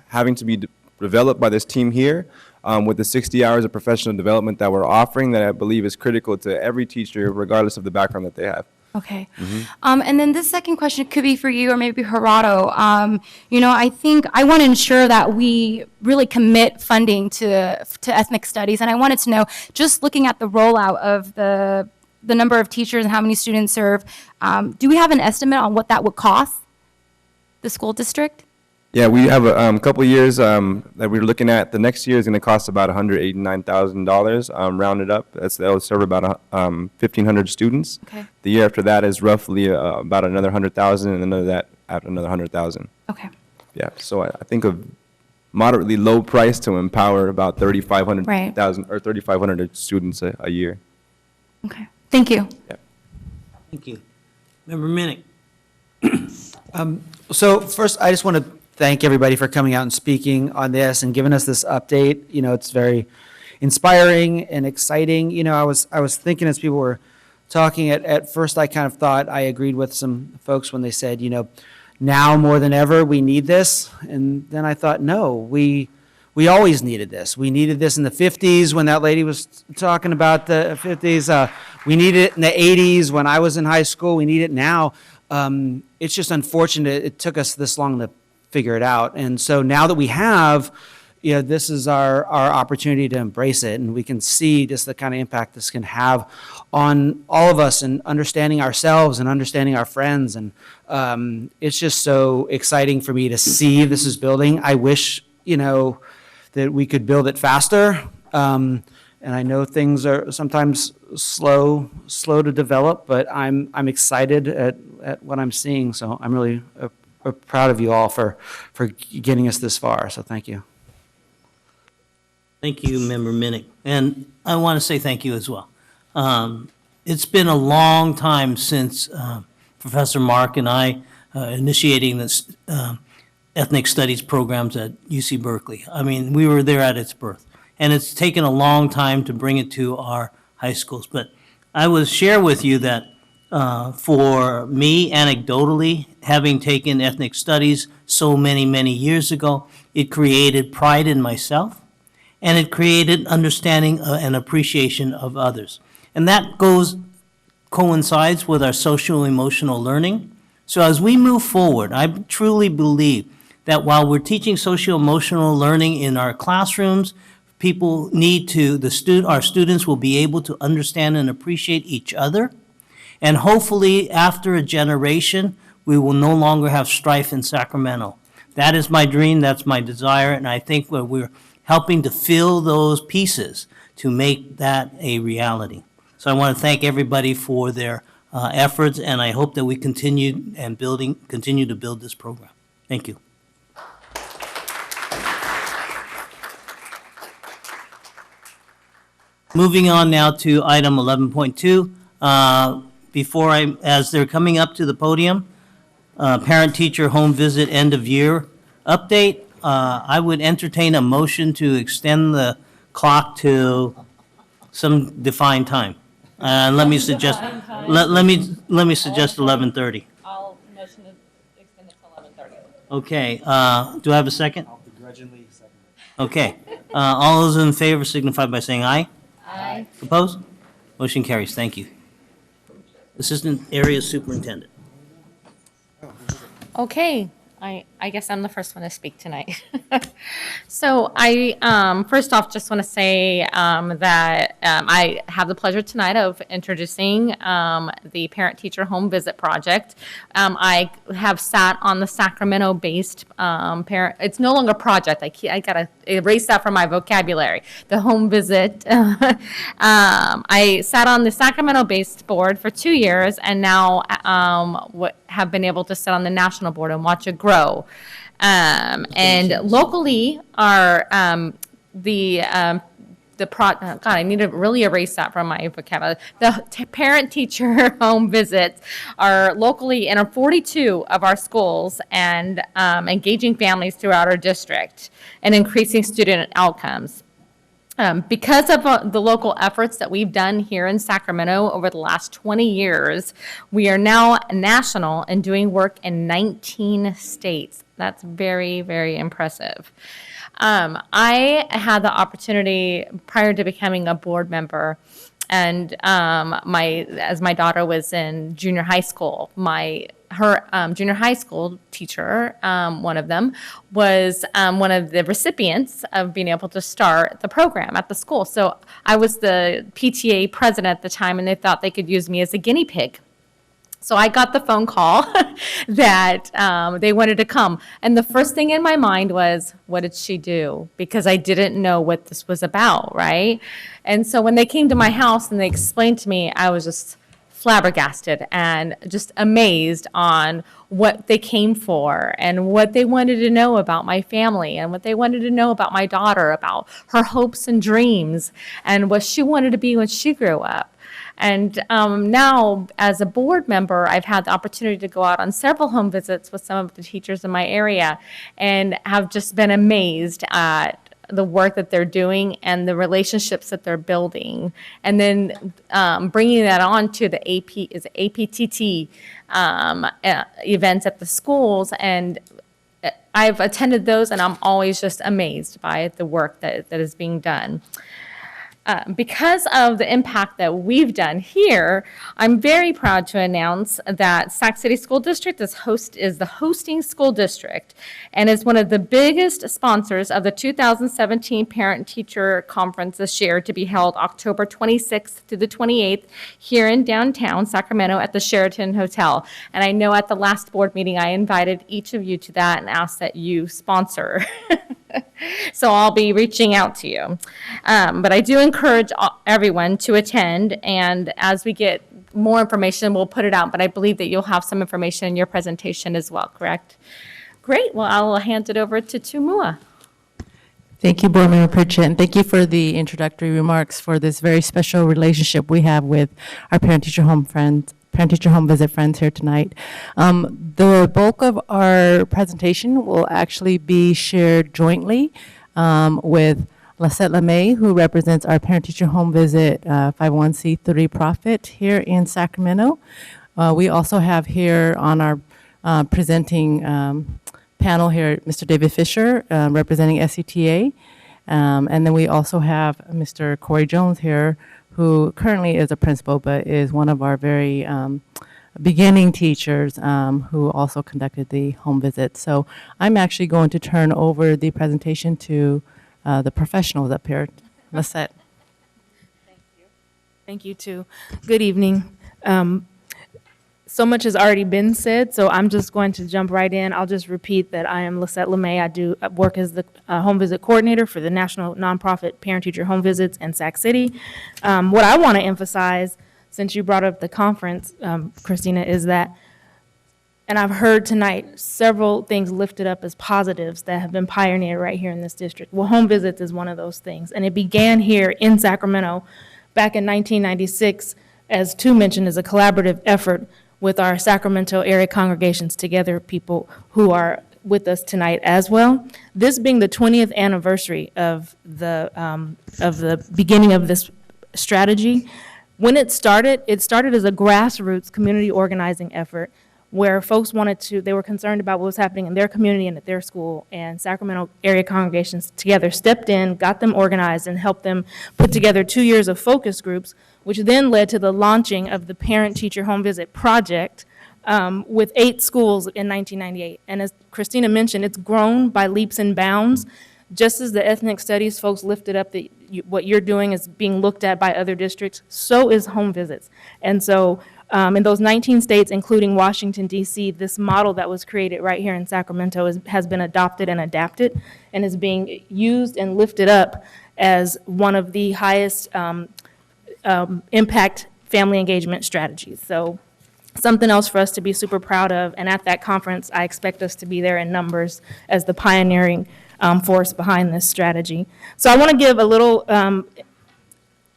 having to be developed by this team here. with the 60 hours of professional development that we're offering that I believe is critical to every teacher, regardless of the background that they have. Okay. And then this second question could be for you or maybe Gerardo. I think I want to ensure that we really commit funding to ethnic studies. And I wanted to know, just looking at the rollout of the number of teachers and how many students serve, do we have an estimate on what that would cost the school district? Yeah, we have a couple of years that we're looking at. The next year is going to cost about $189,000, rounded up. That'll serve about 1,500 students. Okay. The year after that is roughly about another 100,000, and another 100,000. Okay. Yeah, so I think a moderately low price to empower about 3,500 or 3,500 students a year. Okay. Thank you. Yeah. Thank you. Member Minnick. So first, I just want to thank everybody for coming out and speaking on this and giving us this update. It's very inspiring and exciting. I was thinking as people were talking, at first I kind of thought I agreed with some folks when they said, now more than ever, we need this. And then I thought, no, we always needed this. We needed this in the 50s when that lady was talking about the 50s. We needed it in the 80s when I was in high school. We need it now. It's just unfortunate it took us this long to figure it out. And so now that we have, this is our opportunity to embrace it, and we can see just the kind of impact this can have on all of us and understanding ourselves and understanding our friends. And it's just so exciting for me to see this is building. I wish, that we could build it faster. And I know things are sometimes slow to develop, but I'm excited at what I'm seeing. So I'm really proud of you all for getting us this far. So thank you. Thank you, Member Minnick. And I want to say thank you as well. It's been a long time since Professor Mark and I initiating this ethnic studies programs at UC Berkeley. I mean, we were there at its birth. And it's taken a long time to bring it to our high schools. But I will share with you that for me, anecdotally, having taken ethnic studies so many years ago, it created pride in myself, and it created understanding and appreciation of others. And that coincides with our social-emotional learning. So as we move forward, I truly believe that while we're teaching social-emotional learning in our classrooms, people need to, our students will be able to understand and appreciate each other. And hopefully, after a generation, we will no longer have strife in Sacramento. That is my dream, that's my desire, and I think we're helping to fill those pieces to make that a reality. So I want to thank everybody for their efforts, and I hope that we continue to build this program. Thank you. Moving on now to item 11.2. As they're coming up to the podium, parent-teacher home visit end-of-year update, I would entertain a motion to extend the clock to some defined time. Let me suggest 11:30. I'll motion to extend it to 11:30. Okay, do I have a second? I'll begrudgingly second it. Okay, all those in favor signify by saying aye. Aye. Opposed? Motion carries. Thank you. Assistant Area Superintendent. Okay, I guess I'm the first one to speak tonight. So I, first off, just want to say that I have the pleasure tonight of introducing the Parent-Teacher Home Visit Project. I have sat on the Sacramento-based parent, it's no longer project, I got to erase that from my vocabulary, the home visit. I sat on the Sacramento-based board for 2 years and now have been able to sit on the national board and watch it grow. And locally, our God, I need to really erase that from my vocabulary. The parent-teacher home visits are locally in 42 of our schools and engaging families throughout our district and increasing student outcomes. Because of the local efforts that we've done here in Sacramento over the last 20 years, we are now national and doing work in 19 states. That's very, very impressive. I had the opportunity prior to becoming a board member, and as my daughter was in junior high school, her junior high school teacher, one of them, was one of the recipients of being able to start the program at the school. So I was the PTA president at the time, and they thought they could use me as a guinea pig. So I got the phone call that they wanted to come. And the first thing in my mind was, what did she do? Because I didn't know what this was about, right? And so when they came to my house and they explained to me, I was just flabbergasted and just amazed on what they came for and what they wanted to know about my family and what they wanted to know about my daughter, about her hopes and dreams and what she wanted to be when she grew up. And now, as a board member, I've had the opportunity to go out on several home visits with some of the teachers in my area and have just been amazed at the work that they're doing and the relationships that they're building. And then bringing that on to the APTT events at the schools. And I've attended those, and I'm always just amazed by the work that is being done. Because of the impact that we've done here, I'm very proud to announce that Sac City School District is the hosting school district and is one of the biggest sponsors of the 2017 Parent-Teacher Conference this year, to be held October 26th to the 28th here in downtown Sacramento at the Sheraton Hotel. And I know at the last board meeting I invited each of you to that and asked that you sponsor. So I'll be reaching out to you. But I do encourage everyone to attend, and as we get more information, we'll put it out. But I believe that you'll have some information in your presentation as well, correct? Great. Well, I will hand it over to Tumua. Thank you, Board Member Pritchett, and thank you for the introductory remarks for this very special relationship we have with our parent-teacher home visit friends here tonight. The bulk of our presentation will actually be shared jointly with Lisette LeMay, who represents our parent-teacher home visit 501c3 profit here in Sacramento. We also have here on our presenting panel here, Mr. David Fisher, representing SCTA. And then we also have Mr. Corey Jones here, who currently is a principal, but is one of our very beginning teachers who also conducted the home visit. So I'm actually going to turn over the presentation to the professionals up here. Lisette. Thank you, too. Good evening. So much has already been said, so I'm just going to jump right in. I'll just repeat that I am Lisette LeMay. I do work as the home visit coordinator for the National Nonprofit Parent-Teacher Home Visits in Sac City. What I want to emphasize, since you brought up the conference, Christina, is that, and I've heard tonight several things lifted up as positives that have been pioneered right here in this district. Well, home visits is one of those things, and it began here in Sacramento back in 1996, as Tu mentioned, as a collaborative effort with our Sacramento area congregations together, people who are with us tonight as well. This being the 20th anniversary of the beginning of this strategy. When it started as a grassroots community organizing effort where folks they were concerned about what was happening in their community and at their school, and Sacramento area congregations together stepped in, got them organized, and helped them put together 2 years of focus groups, which then led to the launching of the Parent-Teacher Home Visit Project with 8 schools in 1998. And as Christina mentioned, it's grown by leaps and bounds. Just as the ethnic studies folks lifted up what you're doing is being looked at by other districts, so is home visits. And so in those 19 states, including Washington, D.C., this model that was created right here in Sacramento has been adopted and adapted and is being used and lifted up as one of the highest impact family engagement strategies. So something else for us to be super proud of. And at that conference, I expect us to be there in numbers as the pioneering force behind this strategy. So I want to give a little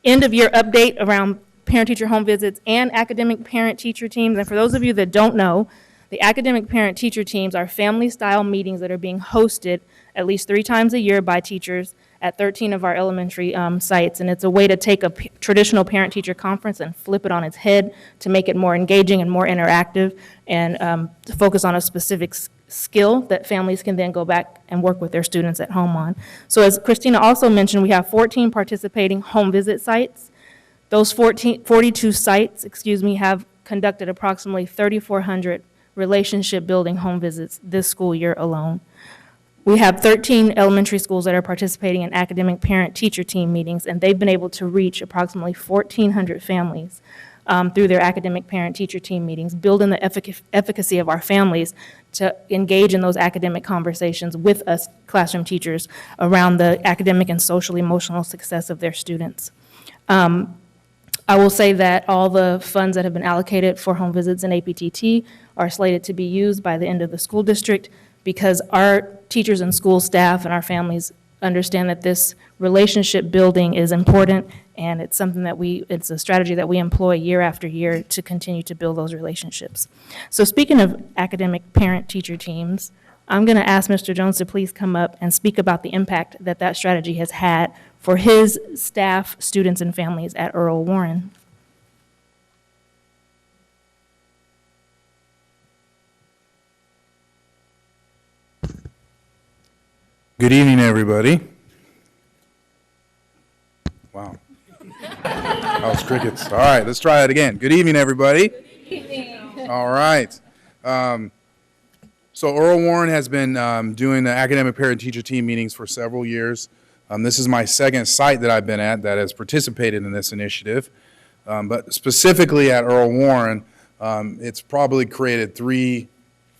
end of year update around parent-teacher home visits and academic parent-teacher teams. And for those of you that don't know, the academic parent-teacher teams are family-style meetings that are being hosted at least 3 times a year by teachers at 13 of our elementary sites. And it's a way to take a traditional parent-teacher conference and flip it on its head to make it more engaging and more interactive and to focus on a specific skill that families can then go back and work with their students at home on. So as Christina also mentioned, we have 14 participating home visit sites. Those 42 sites, have conducted approximately 3,400 relationship building home visits this school year alone. We have 13 elementary schools that are participating in academic parent-teacher team meetings, and they've been able to reach approximately 1,400 families through their academic parent-teacher team meetings, building the efficacy of our families to engage in those academic conversations with us classroom teachers around the academic and social emotional success of their students. I will say that all the funds that have been allocated for home visits and APTT are slated to be used by the end of the school district, because our teachers and school staff and our families understand that this relationship building is important, and it's something that it's a strategy that we employ year after year to continue to build those relationships. So speaking of academic parent-teacher teams, I'm going to ask Mr. Jones to please come up and speak about the impact that that strategy has had for his staff, students, and families at Earl Warren. Good evening, everybody. Wow. That was crickets. All right, let's try it again. Good evening, everybody. Good evening. All right. So Earl Warren has been doing the academic parent-teacher team meetings for several years. This is my second site that I've been at that has participated in this initiative. But specifically at Earl Warren, it's probably created three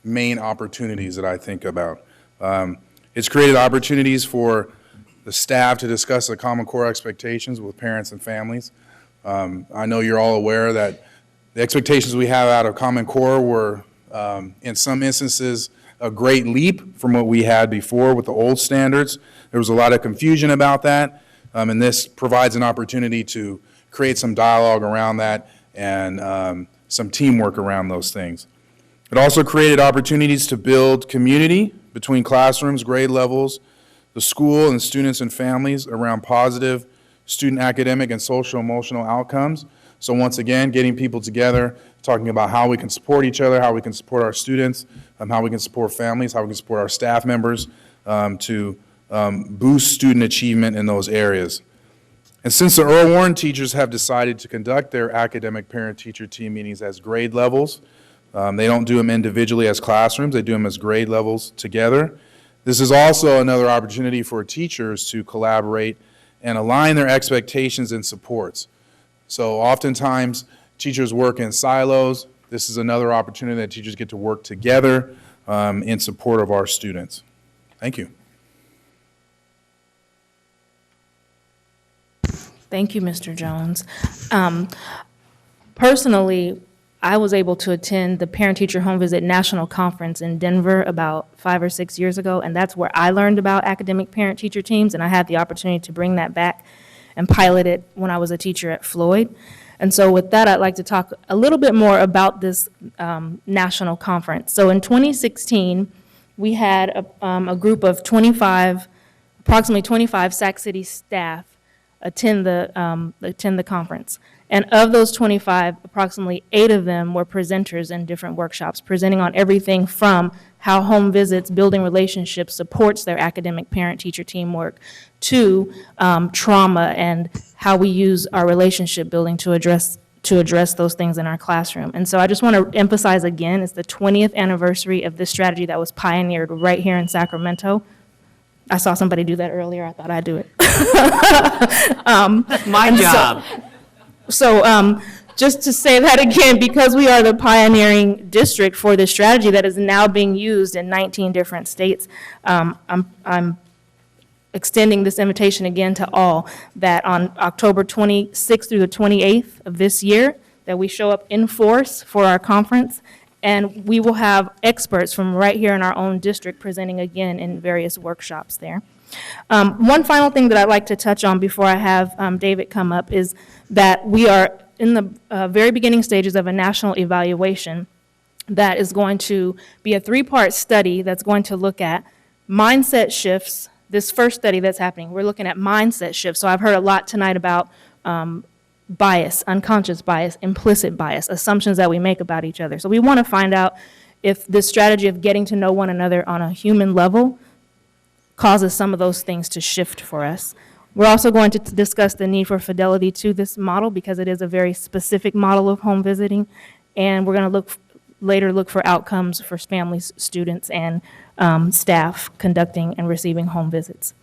main opportunities that I think about. It's created opportunities for the staff to discuss the Common Core expectations with parents and families. I know you're all aware that the expectations we have out of Common Core were, in some instances, a great leap from what we had before with the old standards. There was a lot of confusion about that, and this provides an opportunity to create some dialogue around that and some teamwork around those things. It also created opportunities to build community between classrooms, grade levels, the school, and students and families around positive student academic and social emotional outcomes. So once again, getting people together, talking about how we can support each other, how we can support our students, how we can support families, how we can support our staff members to boost student achievement in those areas. And since the Earl Warren teachers have decided to conduct their academic parent-teacher team meetings as grade levels, they don't do them individually as classrooms, they do them as grade levels together. This is also another opportunity for teachers to collaborate and align their expectations and supports. So oftentimes, teachers work in silos. This is another opportunity that teachers get to work together in support of our students. Thank you. Thank you, Mr. Jones. Personally, I was able to attend the Parent-Teacher Home Visit National Conference in Denver about 5 or 6 years ago, and that's where I learned about academic parent-teacher teams, and I had the opportunity to bring that back and pilot it when I was a teacher at Floyd. And so with that, I'd like to talk a little bit more about this national conference. So in 2016, we had a group of approximately 25 Sac City staff attend the conference. And of those 25, approximately 8 of them were presenters in different workshops, presenting on everything from how home visits, building relationships supports their academic parent-teacher teamwork, to trauma and how we use our relationship building to address those things in our classroom. And so I just want to emphasize again, it's the 20th anniversary of this strategy that was pioneered right here in Sacramento. I saw somebody do that earlier, I thought I'd do it. That's my job. So just to say that again, because we are the pioneering district for this strategy that is now being used in 19 different states, I'm extending this invitation again to all, that on October 26th through the 28th of this year, that we show up in force for our conference, and we will have experts from right here in our own district presenting again in various workshops there. One final thing that I'd like to touch on before I have David come up is that we are in the very beginning stages of a national evaluation that is going to be a 3-part study that's going to look at mindset shifts. This first study that's happening, we're looking at mindset shifts. So I've heard a lot tonight about bias, unconscious bias, implicit bias, assumptions that we make about each other. So we want to find out if this strategy of getting to know one another on a human level causes some of those things to shift for us. We're also going to discuss the need for fidelity to this model because it is a very specific model of home visiting, and we're going to later look for outcomes for families, students, and staff conducting and receiving home visits.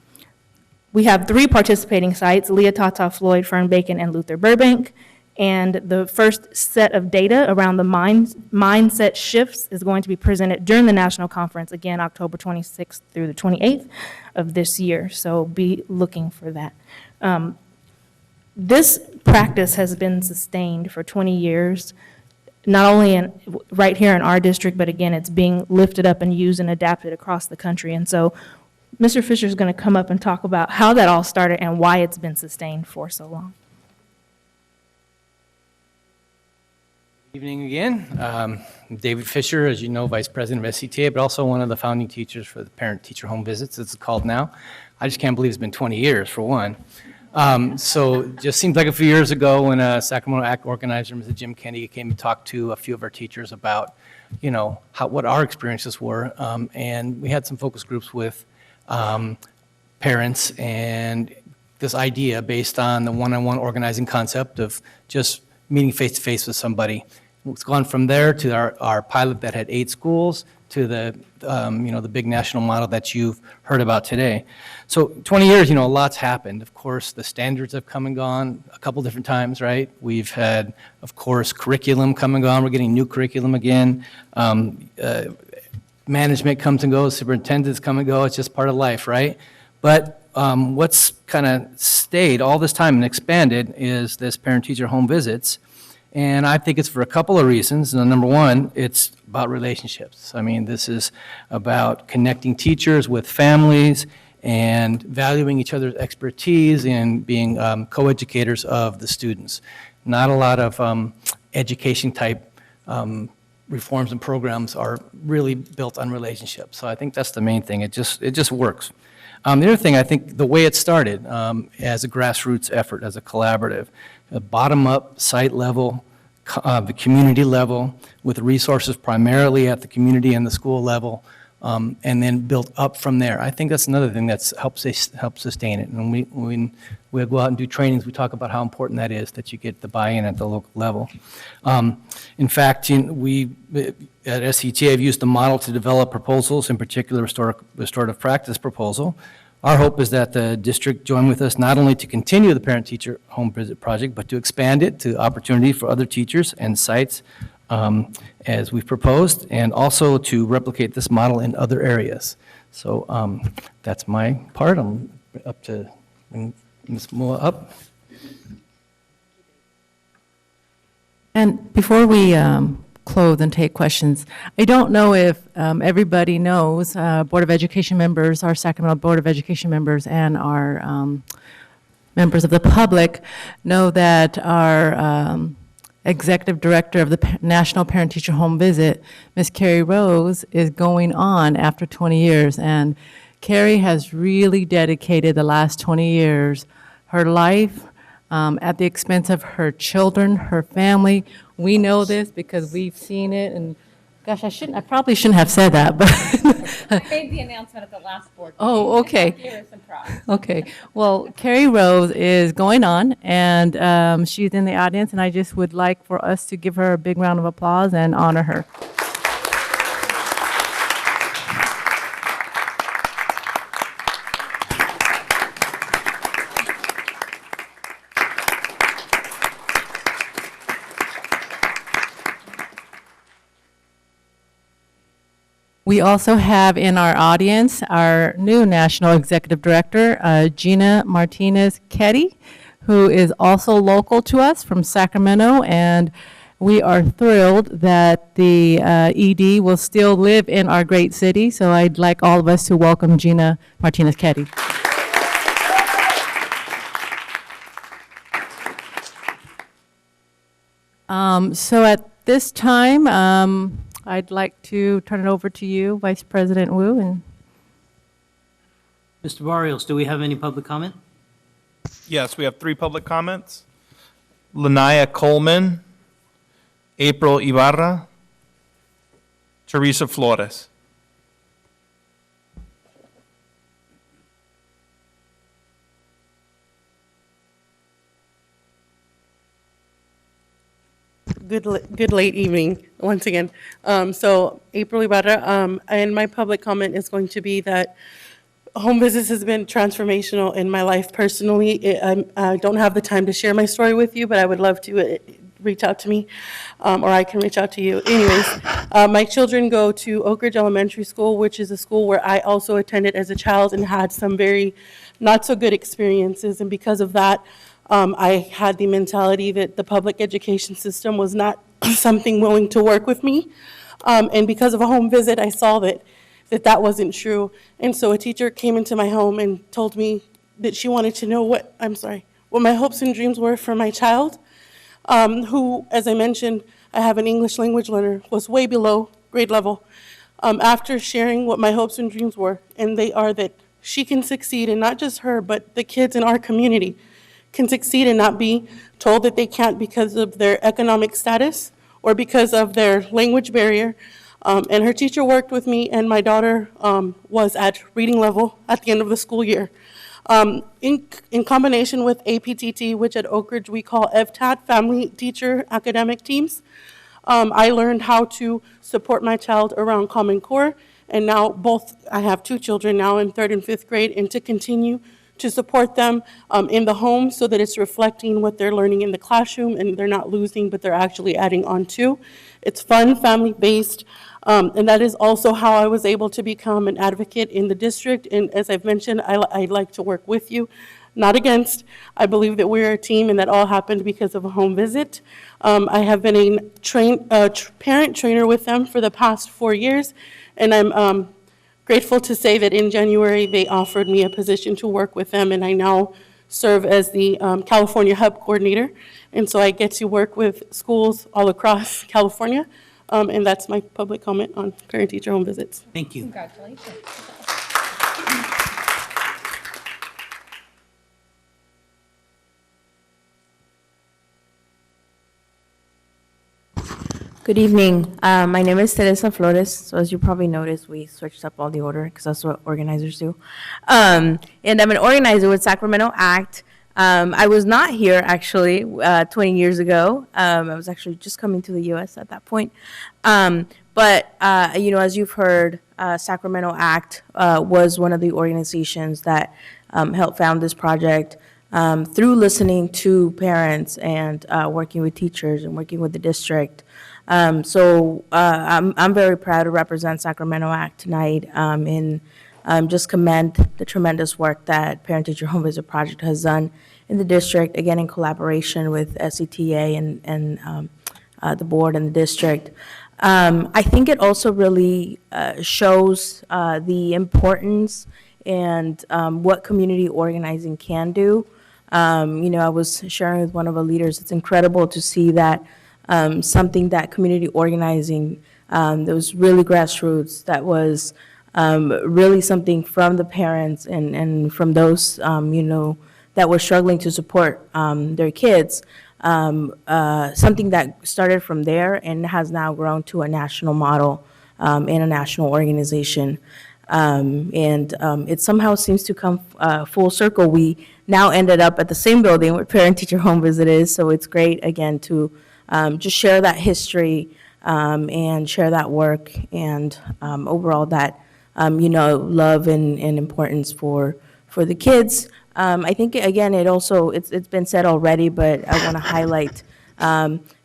We have 3 participating sites, Leah Tata Floyd, Fern Bacon, and Luther Burbank. And the first set of data around the mindset shifts is going to be presented during the national conference, again, October 26th through the 28th of this year. So be looking for that. This practice has been sustained for 20 years, not only right here in our district, but again, it's being lifted up and used and adapted across the country. And so Mr. Fisher is going to come up and talk about how that all started and why it's been sustained for so long. Evening again. I'm David Fisher, as you know, Vice President of SCTA, but also one of the founding teachers for the Parent-Teacher Home Visits, it's called now. I just can't believe it's been 20 years, for one. So it just seems like a few years ago when a Sacramento ACT organizer, Mr. Jim Kennedy, came and talked to a few of our teachers about, you know, what our experiences were. And we had some focus groups with parents and this idea based on the one-on-one organizing concept of just meeting face-to-face with somebody. It's gone from there to our pilot that had 8 schools to the, you know, the big national model that you've heard about today. So 20 years, you know, a lot's happened. Of course, the standards have come and gone a couple different times, right? We've had, of course, curriculum come and gone. We're getting new curriculum again. Management comes and goes. Superintendents come and go. It's just part of life, right? But what's kind of stayed all this time and expanded is this parent-teacher home visits. And I think it's for a couple of reasons. Number one, it's about relationships. I mean, this is about connecting teachers with families and valuing each other's expertise and being co-educators of the students. Not a lot of education type reforms and programs are really built on relationships. So I think that's the main thing. It just works. The other thing, I think the way it started as a grassroots effort, as a collaborative, a bottom-up, site level, the community level, with resources primarily at the community and the school level, and then built up from there. I think that's another thing that's helps sustain it. And when we go out and do trainings, we talk about how important that is, that you get the buy-in at the local level. In fact, we at SCTA have used the model to develop proposals, in particular restorative practice proposal. Our hope is that the district join with us not only to continue the parent-teacher home visit project, but to expand it to opportunity for other teachers and sites as we've proposed, and also to replicate this model in other areas. So that's my part. I'm up to Ms. Moa up. And before we close and take questions, I don't know if everybody knows, Board of Education members, our Sacramento Board of Education members, and our members of the public know that our Executive Director of the National Parent-Teacher Home Visit, Ms. Carrie Rose, is going on after 20 years. And Carrie has really dedicated the last 20 years her life at the expense of her children, her family. We know this because we've seen it, and gosh, I probably shouldn't have said that, but. I made the announcement at the last board meeting. Oh, okay. Give her some props. Okay. Well, Carrie Rose is going on, and she's in the audience, and I just would like for us to give her a big round of applause and honor her. We also have in our audience our new National Executive Director, Gina Martinez-Ketty, who is also local to us from Sacramento, and we are thrilled that the ED will still live in our great city, so I'd like all of us to welcome Gina Martinez-Ketty. So at this time, I'd like to turn it over to you, Vice President Wu. And Mr. Barrios, do we have any public comment? Yes, we have 3 public comments. Lanaya Coleman, April Ibarra, Teresa Flores. Good late evening, once again. So April Ibarra, and my public comment is going to be that home visits has been transformational in my life personally. I don't have the time to share my story with you, but I would love to reach out to me, or I can reach out to you. Anyways, my children go to Oak Ridge Elementary School, which is a school where I also attended as a child and had some very not so good experiences. And because of that, I had the mentality that the public education system was not something willing to work with me. And because of a home visit, I saw that wasn't true. And so a teacher came into my home and told me that she wanted to know what my hopes and dreams were for my child, who, as I mentioned, I have an English language learner, was way below grade level. After sharing what my hopes and dreams were, and they are that she can succeed, and not just her, but the kids in our community can succeed and not be told that they can't because of their economic status or because of their language barrier. And her teacher worked with me, and my daughter was at reading level at the end of the school year. In combination with APTT, which at Oak Ridge we call FTAT, Family Teacher Academic Teams, I learned how to support my child around Common Core, and now I have two children now in 3rd and 5th grade, and to continue to support them in the home so that it's reflecting what they're learning in the classroom and they're not losing, but they're actually adding on to. It's fun, family-based, and that is also how I was able to become an advocate in the district. And as I've mentioned, I'd like to work with you, not against. I believe that we're a team and that all happened because of a home visit. I have been a parent trainer with them for the past 4 years, and I'm grateful to say that in January, they offered me a position to work with them, and I now serve as the California Hub Coordinator. And so I get to work with schools all across California, and that's my public comment on parent-teacher home visits. Thank you. Congratulations. Good evening. My name is Teresa Flores. So as you probably noticed, we switched up all the order because that's what organizers do. And I'm an organizer with Sacramento ACT. I was not here actually 20 years ago. I was actually just coming to the U.S. at that point. But as you've heard, Sacramento ACT was one of the organizations that helped found this project through listening to parents and working with teachers and working with the district. So I'm very proud to represent Sacramento ACT tonight and just commend the tremendous work that Parent Teacher Home Visit Project has done in the district, again in collaboration with SCTA and the board and the district. I think it also really shows the importance and what community organizing can do. I was sharing with one of our leaders, it's incredible to see that something that community organizing that was really grassroots, that was really something from the parents and from those, that were struggling to support their kids, something that started from there and has now grown to a national model in a national organization. It somehow seems to come full circle. We now ended up at the same building where Parent Teacher Home Visit is, so it's great, again, to just share that history and share that work and overall that, love and importance for the kids. I think, again, it's been said already, but I want to highlight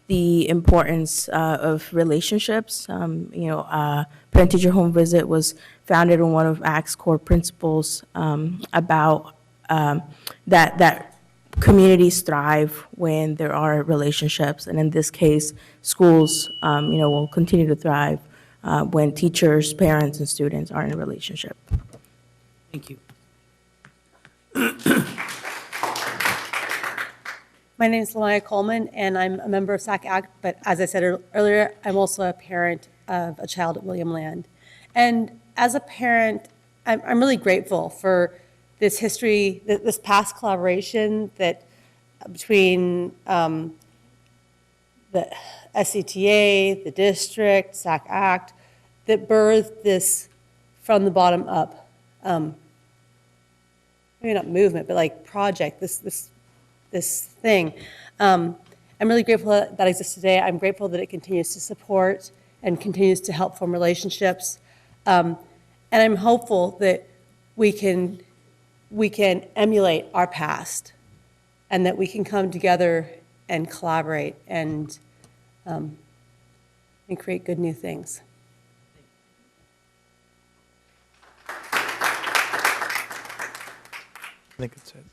the importance of relationships. Parent Teacher Home Visit was founded on one of ACT's core principles about that communities thrive when there are relationships, and in this case, schools, will continue to thrive when teachers, parents, and students are in a relationship. Thank you. My name is Lamaya Coleman, and I'm a member of SAC ACT, but as I said earlier, I'm also a parent of a child at William Land. And as a parent, I'm really grateful for this history, this past collaboration that between the SCTA, the district, SAC ACT, that birthed this from the bottom up, maybe not movement, but like project, this thing. I'm really grateful that that exists today. I'm grateful that it continues to support and continues to help form relationships. And I'm hopeful that we can emulate our past and that we can come together and collaborate and create good new things. I think it's it.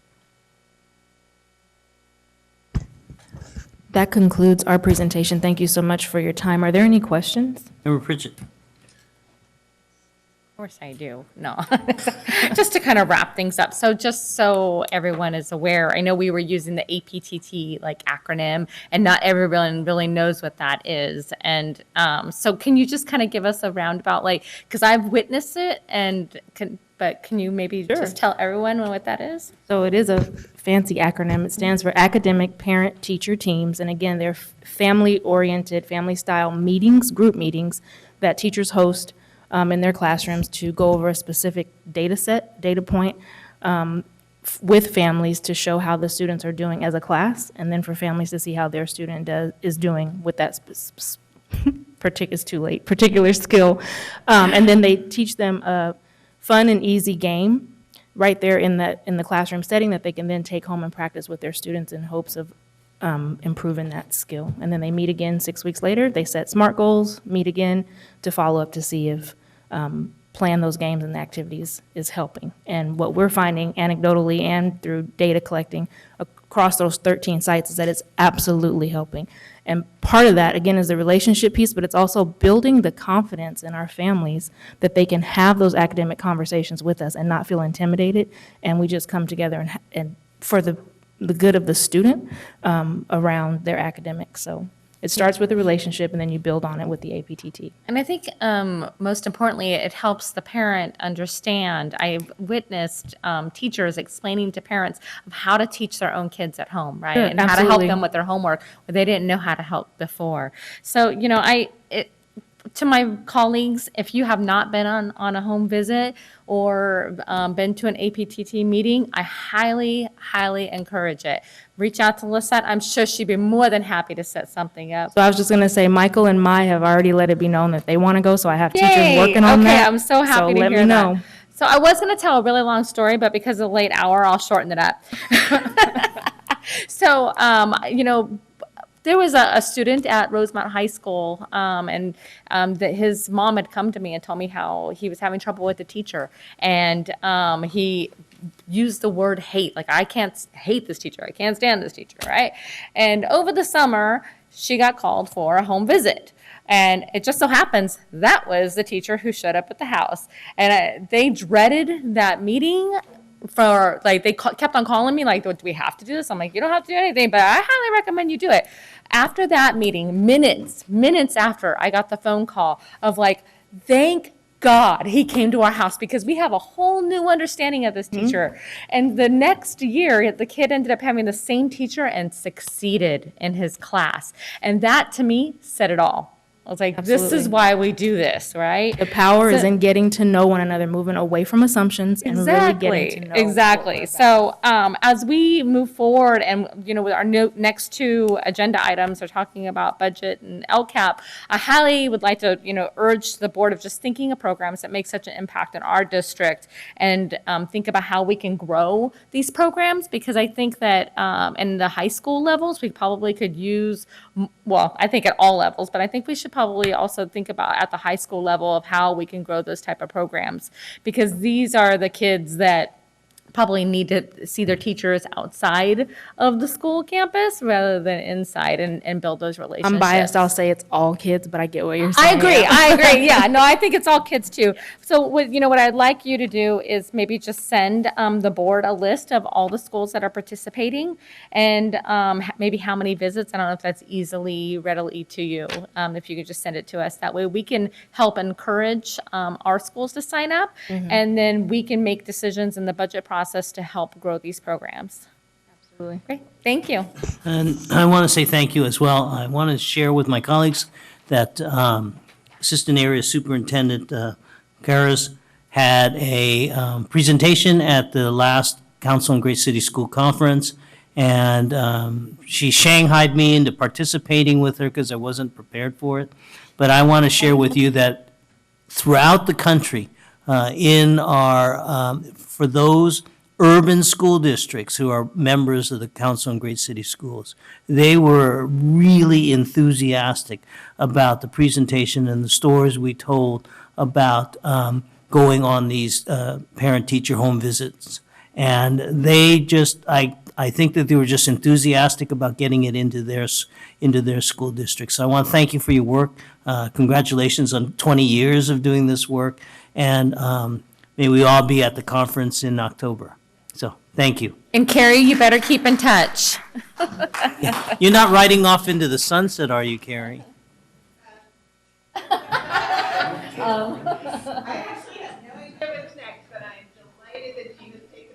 That concludes our presentation. Thank you so much for your time. Are there any questions? Member Pritchett. Of course I do. No. Just to kind of wrap things up. So just so everyone is aware, I know we were using the APTT like acronym, and not everyone really knows what that is. And so can you just kind of give us a roundabout, like, because I've witnessed it, but can you maybe just tell everyone what that is? So it is a fancy acronym. It stands for Academic Parent Teacher Teams. And again, they're family-oriented, family-style meetings, group meetings that teachers host in their classrooms to go over a specific data point with families to show how the students are doing as a class, and then for families to see how their student is doing with that particular skill. And then they teach them a fun and easy game right there in the classroom setting that they can then take home and practice with their students in hopes of improving that skill. And then they meet again 6 weeks later. They set SMART goals, meet again to follow up to see if plan those games and activities is helping. And what we're finding anecdotally and through data collecting across those 13 sites is that it's absolutely helping. And part of that, again, is the relationship piece, but it's also building the confidence in our families that they can have those academic conversations with us and not feel intimidated. And we just come together and for the good of the student around their academics. So it starts with a relationship, and then you build on it with the APTT. And I think most importantly, it helps the parent understand. I've witnessed teachers explaining to parents of how to teach their own kids at home, right? Sure, and how to absolutely. help them with their homework where they didn't know how to help before. So, you know, to my colleagues, if you have not been on a home visit or been to an APTT meeting, I highly, highly encourage it. Reach out to Lisette. I'm sure she'd be more than happy to set something up. So I was just going to say, Michael and Mai have already let it be known that they want to go, so I have teachers Yay! working on Okay, that. I'm so happy to let hear me that. know. So I was going to tell a really long story, but because of the late hour, I'll shorten it up. So, you know, there was a student at Rosemount High School, and that his mom had come to me and told me how he was having trouble with the teacher. And he used the word hate, like, I can't hate this teacher, I can't stand this teacher, right? And over the summer, she got called for a home visit. And it just so happens that was the teacher who showed up at the house. And they dreaded that meeting for, like, they kept on calling me, like, do we have to do this? I'm like, you don't have to do anything, but I highly recommend you do it. After that meeting, minutes after, I got the phone call of like, thank God he came to our house because we have a whole new understanding of this teacher. And the next year, the kid ended up having the same teacher and succeeded in his class. And that, to me, said it all. I was like, this is Absolutely. why we do this, right? The power is So- in getting to know one another, moving away from assumptions and really getting to know. Exactly. So as we move forward and, you know, with our next two agenda items are talking about budget and LCAP, I highly would like to, you know, urge the board of just thinking of programs that make such an impact in our district and think about how we can grow these programs, because I think that in the high school levels, we probably could use, well, I think at all levels, but I think we should probably also think about at the high school level of how we can grow those type of programs, because these are the kids that probably need to see their teachers outside of the school campus rather than inside and build those relationships. I'm biased, I'll say it's all kids, but I get what you're saying. I agree. Yeah, no, I think it's all kids too. So what, you know, what I'd like you to do is maybe just send the board a list of all the schools that are participating and maybe how many visits. I don't know if that's readily to you. If you could just send it to us. That way we can help encourage our schools to sign up, and then we can make decisions in the budget process to help grow these programs. Absolutely. Great, thank you. And I want to say thank you as well. I want to share with my colleagues that Assistant Area Superintendent Karas had a presentation at the last Council on Great City School Conference, and she shanghaied me into participating with her because I wasn't prepared for it. But I want to share with you that throughout the country, in our, for those urban school districts who are members of the Council on Great City Schools, they were really enthusiastic about the presentation and the stories we told about going on these parent-teacher home visits. And they just, I think that they were just enthusiastic about getting it into their school district. So I want to thank you for your work. Congratulations on 20 years of doing this work. And may we all be at the conference in October. So thank you. And Carrie, you better keep in touch. You're not riding off into the sunset, are you, Carrie? I actually have no idea what's next, but I'm delighted that Gina's taken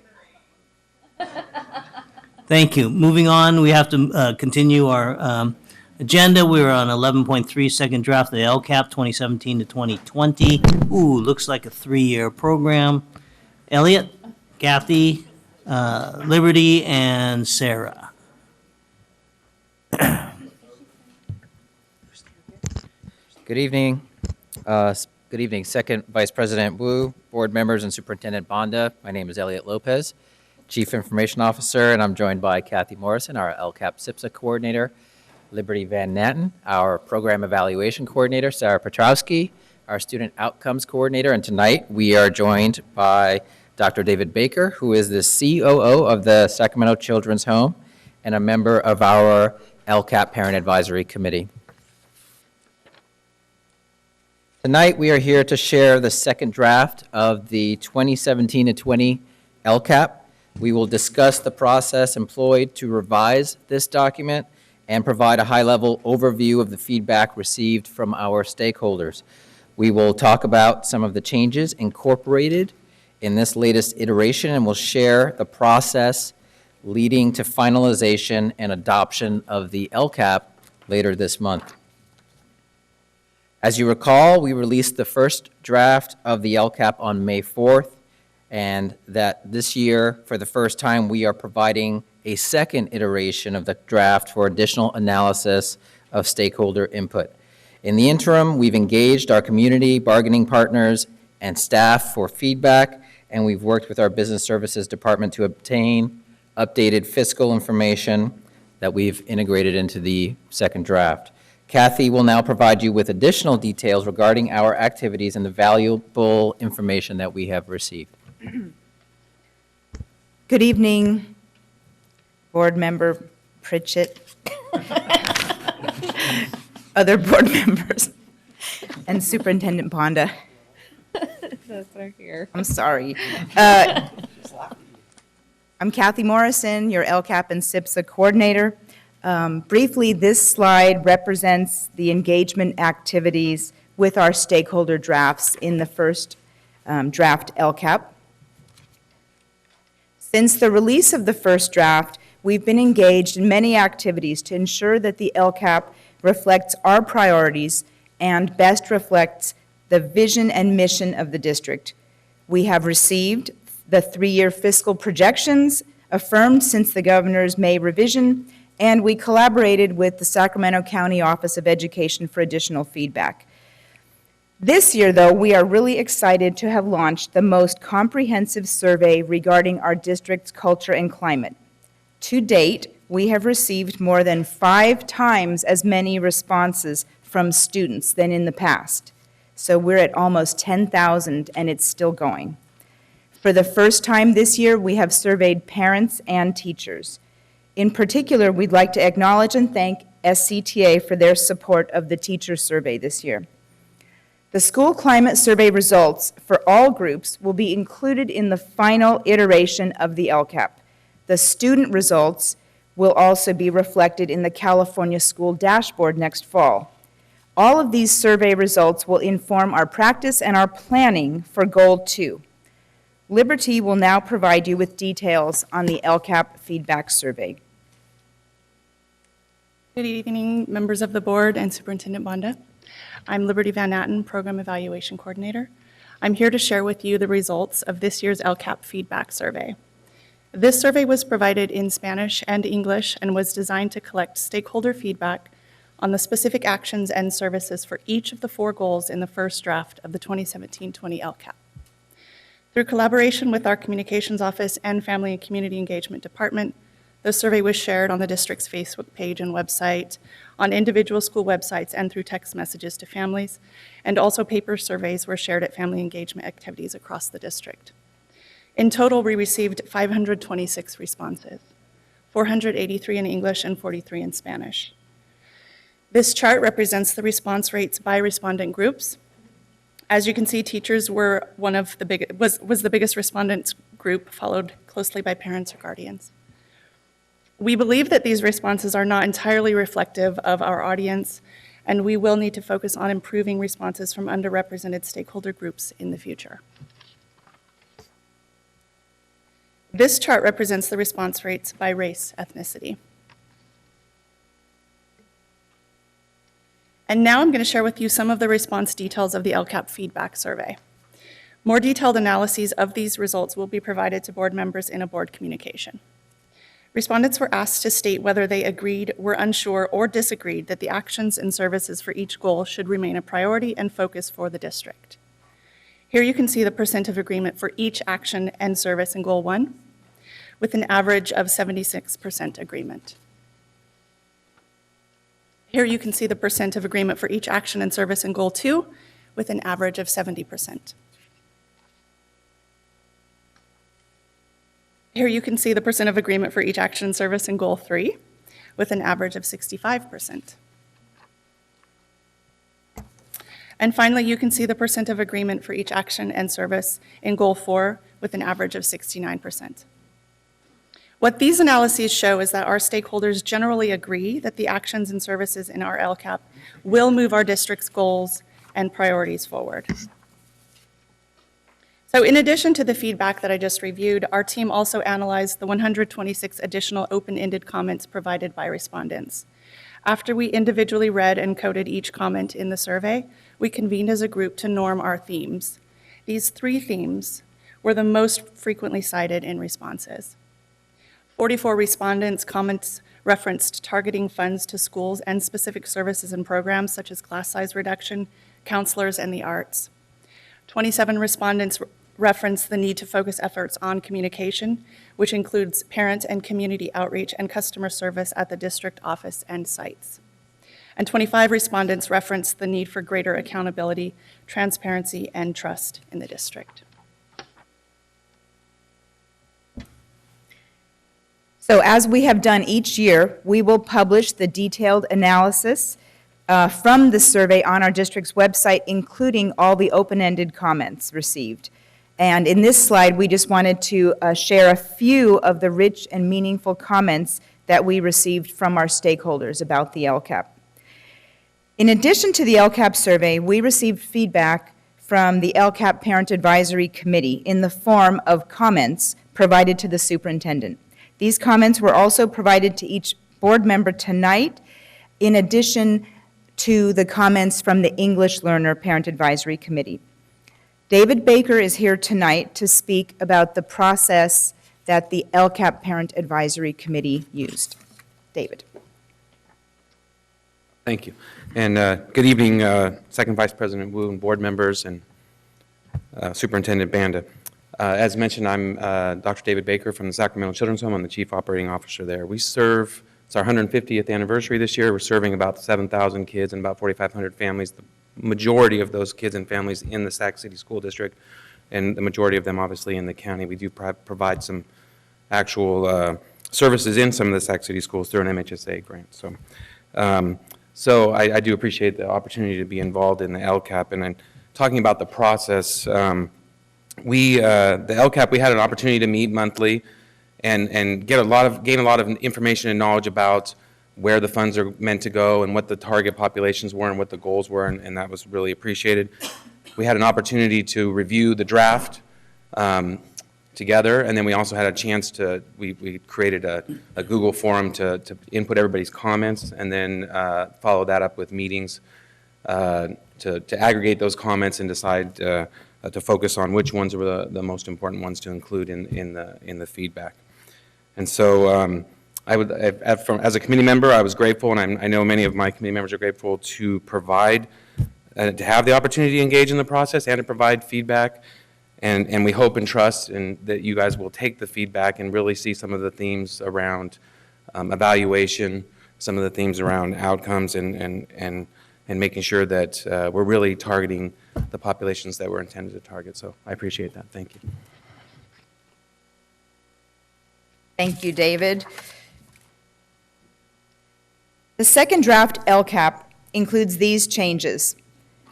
the reins. Thank you. Moving on, we have to continue our agenda. We're on 11.3, second draft of the LCAP 2017 to 2020. Ooh, looks like a 3-year program. Elliot, Kathy, Liberty, and Sarah. Good evening. Good evening, Second Vice President Wu, board members, and Superintendent Bonda. My name is Elliot Lopez, Chief Information Officer, and I'm joined by Kathy Morrison, our LCAP SIPSA Coordinator, Liberty Van Natten, our Program Evaluation Coordinator, Sarah Petrowski, our Student Outcomes Coordinator, and tonight we are joined by Dr. David Baker, who is the COO of the Sacramento Children's Home and a member of our LCAP Parent Advisory Committee. Tonight, we are here to share the second draft of the 2017 to 20 LCAP. We will discuss the process employed to revise this document and provide a high-level overview of the feedback received from our stakeholders. We will talk about some of the changes incorporated in this latest iteration, and we'll share the process leading to finalization and adoption of the LCAP later this month. As you recall, we released the first draft of the LCAP on May 4th, and that this year, for the first time, we are providing a second iteration of the draft for additional analysis of stakeholder input. In the interim, we've engaged our community, bargaining partners, and staff for feedback, and we've worked with our Business Services Department to obtain updated fiscal information that we've integrated into the second draft. Kathy will now provide you with additional details regarding our activities and the valuable information that we have received. Good evening, Board Member Pritchett, other board members, and Superintendent Bonda. That's what I hear. I'm sorry. I'm Kathy Morrison, your LCAP and SIPSA coordinator. Briefly, this slide represents the engagement activities with our stakeholder drafts in the first draft LCAP. Since the release of the first draft, we've been engaged in many activities to ensure that the LCAP reflects our priorities and best reflects the vision and mission of the district. We have received the 3-year fiscal projections affirmed since the governor's May revision, and we collaborated with the Sacramento County Office of Education for additional feedback. This year, though, we are really excited to have launched the most comprehensive survey regarding our district's culture and climate. To date, we have received more than 5 times as many responses from students than in the past. So we're at almost 10,000, and it's still going. For the first time this year, we have surveyed parents and teachers. In particular, we'd like to acknowledge and thank SCTA for their support of the teacher survey this year. The school climate survey results for all groups will be included in the final iteration of the LCAP. The student results will also be reflected in the California School Dashboard next fall. All of these survey results will inform our practice and our planning for Goal 2. Liberty will now provide you with details on the LCAP feedback survey. Good evening, members of the board and Superintendent Bonda. I'm Liberty Van Natten, Program Evaluation Coordinator. I'm here to share with you the results of this year's LCAP feedback survey. This survey was provided in Spanish and English and was designed to collect stakeholder feedback on the specific actions and services for each of the 4 goals in the first draft of the 2017-20 LCAP. Through collaboration with our Communications Office and Family and Community Engagement Department, the survey was shared on the district's Facebook page and website, on individual school websites, and through text messages to families, and also paper surveys were shared at family engagement activities across the district. In total, we received 526 responses, 483 in English and 43 in Spanish. This chart represents the response rates by respondent groups. As you can see, teachers were was the biggest respondent group, followed closely by parents or guardians. We believe that these responses are not entirely reflective of our audience, and we will need to focus on improving responses from underrepresented stakeholder groups in the future. This chart represents the response rates by race, ethnicity. And now I'm going to share with you some of the response details of the LCAP feedback survey. More detailed analyses of these results will be provided to board members in a board communication. Respondents were asked to state whether they agreed, were unsure, or disagreed that the actions and services for each goal should remain a priority and focus for the district. Here you can see the percent of agreement for each action and service in Goal 1, with an average of 76% agreement. Here you can see the percent of agreement for each action and service in Goal 2, with an average of 70%. Here you can see the percent of agreement for each action and service in Goal 3, with an average of 65%. And finally, you can see the percent of agreement for each action and service in Goal 4, with an average of 69%. What these analyses show is that our stakeholders generally agree that the actions and services in our LCAP will move our district's goals and priorities forward. So in addition to the feedback that I just reviewed, our team also analyzed the 126 additional open-ended comments provided by respondents. After we individually read and coded each comment in the survey, we convened as a group to norm our themes. These 3 themes were the most frequently cited in responses. 44 respondents' comments referenced targeting funds to schools and specific services and programs such as class size reduction, counselors, and the arts. 27 respondents referenced the need to focus efforts on communication, which includes parent and community outreach and customer service at the district office and sites. And 25 respondents referenced the need for greater accountability, transparency, and trust in the district. So as we have done each year, we will publish the detailed analysis from the survey on our district's website, including all the open-ended comments received. And in this slide, we just wanted to share a few of the rich and meaningful comments that we received from our stakeholders about the LCAP. In addition to the LCAP survey, we received feedback from the LCAP Parent Advisory Committee in the form of comments provided to the superintendent. These comments were also provided to each board member tonight, in addition to the comments from the English Learner Parent Advisory Committee. David Baker is here tonight to speak about the process that the LCAP Parent Advisory Committee used. David. Thank you. And good evening, Second Vice President Wu and board members and Superintendent Banda. As mentioned, I'm Dr. David Baker from the Sacramento Children's Home. I'm the Chief Operating Officer there. We serve, it's our 150th anniversary this year. We're serving about 7,000 kids and about 4,500 families. The majority of those kids and families in the Sac City School District, and the majority of them obviously in the county. We do provide some actual services in some of the Sac City schools through an MHSA grant. So I do appreciate the opportunity to be involved in the LCAP. And then talking about the process, the LCAP, we had an opportunity to meet monthly and gain a lot of information and knowledge about where the funds are meant to go and what the target populations were and what the goals were, and that was really appreciated. We had an opportunity to review the draft together, and then we also had a chance to, we created a Google forum to input everybody's comments, and then follow that up with meetings to aggregate those comments and decide to focus on which ones were the most important ones to include in the feedback. And so as a committee member, I was grateful, and I know many of my committee members are grateful to provide, to have the opportunity to engage in the process and to provide feedback. And we hope and trust that you guys will take the feedback and really see some of the themes around evaluation, some of the themes around outcomes, and making sure that we're really targeting the populations that we're intended to target. So I appreciate that. Thank you. Thank you, David. The second draft LCAP includes these changes.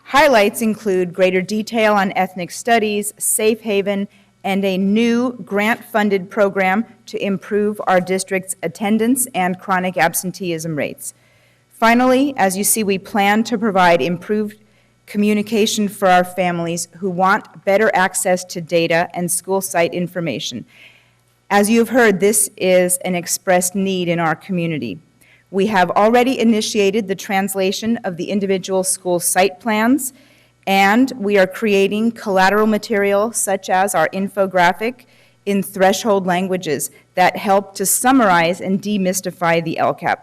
Highlights include greater detail on ethnic studies, safe haven, and a new grant-funded program to improve our district's attendance and chronic absenteeism rates. Finally, as you see, we plan to provide improved communication for our families who want better access to data and school site information. As you have heard, this is an expressed need in our community. We have already initiated the translation of the individual school site plans, and we are creating collateral material such as our infographic in threshold languages that help to summarize and demystify the LCAP.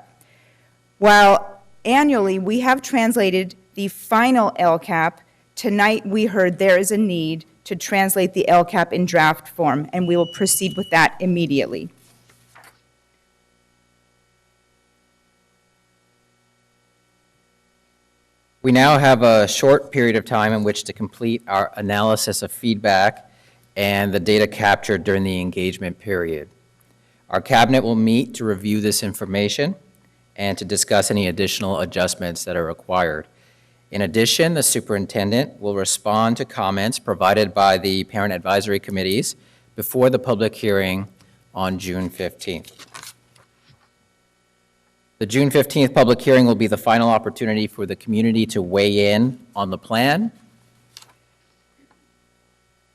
While annually we have translated the final LCAP, tonight we heard there is a need to translate the LCAP in draft form, and we will proceed with that immediately. We now have a short period of time in which to complete our analysis of feedback and the data captured during the engagement period. Our cabinet will meet to review this information and to discuss any additional adjustments that are required. In addition, the superintendent will respond to comments provided by the parent advisory committees before the public hearing on June 15th. The June 15th public hearing will be the final opportunity for the community to weigh in on the plan,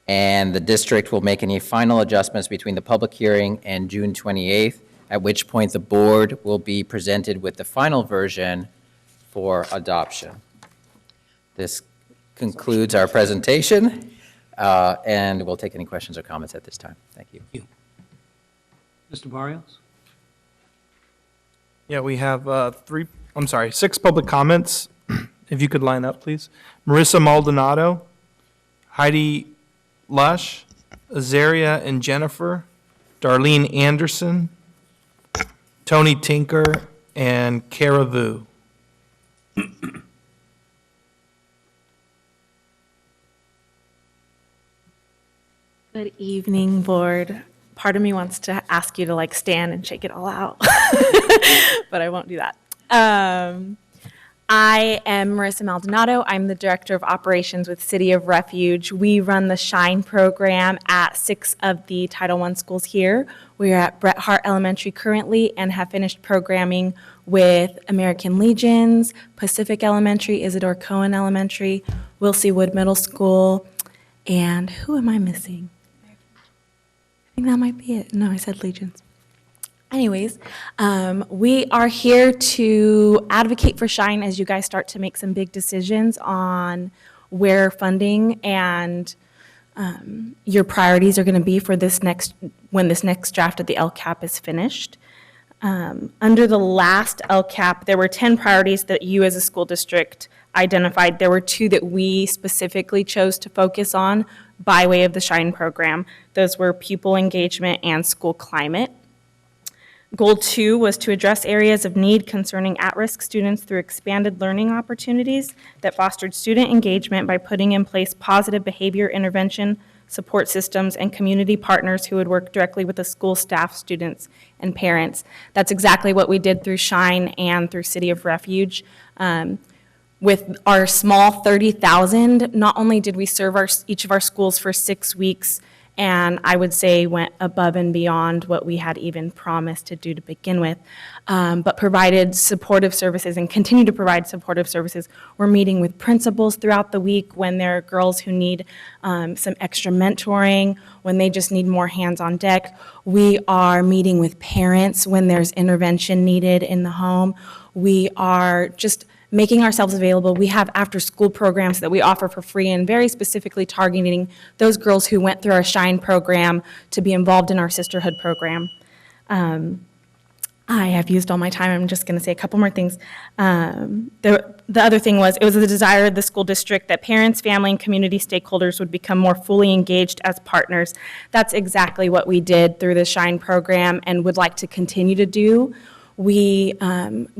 and the district will make any final adjustments between the public hearing and June 28th, at which point the board will be presented with the final version for adoption. This concludes our presentation, and we'll take any questions or comments at this time. Thank you. Mr. Barrios? Yeah, we have 6 public comments. If you could line up, please. Marissa Maldonado, Heidi Lush, Azaria and Jennifer, Darlene Anderson, Tony Tinker, and Kara Vu. Good evening, board. Part of me wants to ask you to stand and shake it all out, but I won't do that. I am Marissa Maldonado. I'm the Director of Operations with City of Refuge. We run the SHINE program at 6 of the Title I schools here. We are at Bret Hart Elementary currently and have finished programming with American Legions, Pacific Elementary, Isidore Cohen Elementary, Wilsey Wood Middle School, and who am I missing? I think that might be it. No, I said Legions. Anyways, we are here to advocate for SHINE as you guys start to make some big decisions on where funding and your priorities are going to be for when this next draft of the LCAP is finished. Under the last LCAP, there were 10 priorities that you as a school district identified. There were 2 that we specifically chose to focus on by way of the SHINE program. Those were pupil engagement and school climate. Goal 2 was to address areas of need concerning at-risk students through expanded learning opportunities that fostered student engagement by putting in place positive behavior intervention, support systems, and community partners who would work directly with the school staff, students, and parents. That's exactly what we did through SHINE and through City of Refuge. With our small 30,000, not only did we serve each of our schools for 6 weeks, and I would say went above and beyond what we had even promised to do to begin with, but provided supportive services and continue to provide supportive services. We're meeting with principals throughout the week when there are girls who need some extra mentoring, when they just need more hands on deck. We are meeting with parents when there's intervention needed in the home. We are just making ourselves available. We have after-school programs that we offer for free and very specifically targeting those girls who went through our SHINE program to be involved in our sisterhood program. I have used all my time. I'm just going to say a couple more things. The other thing was, it was the desire of the school district that parents, family, and community stakeholders would become more fully engaged as partners. That's exactly what we did through the SHINE program and would like to continue to do. We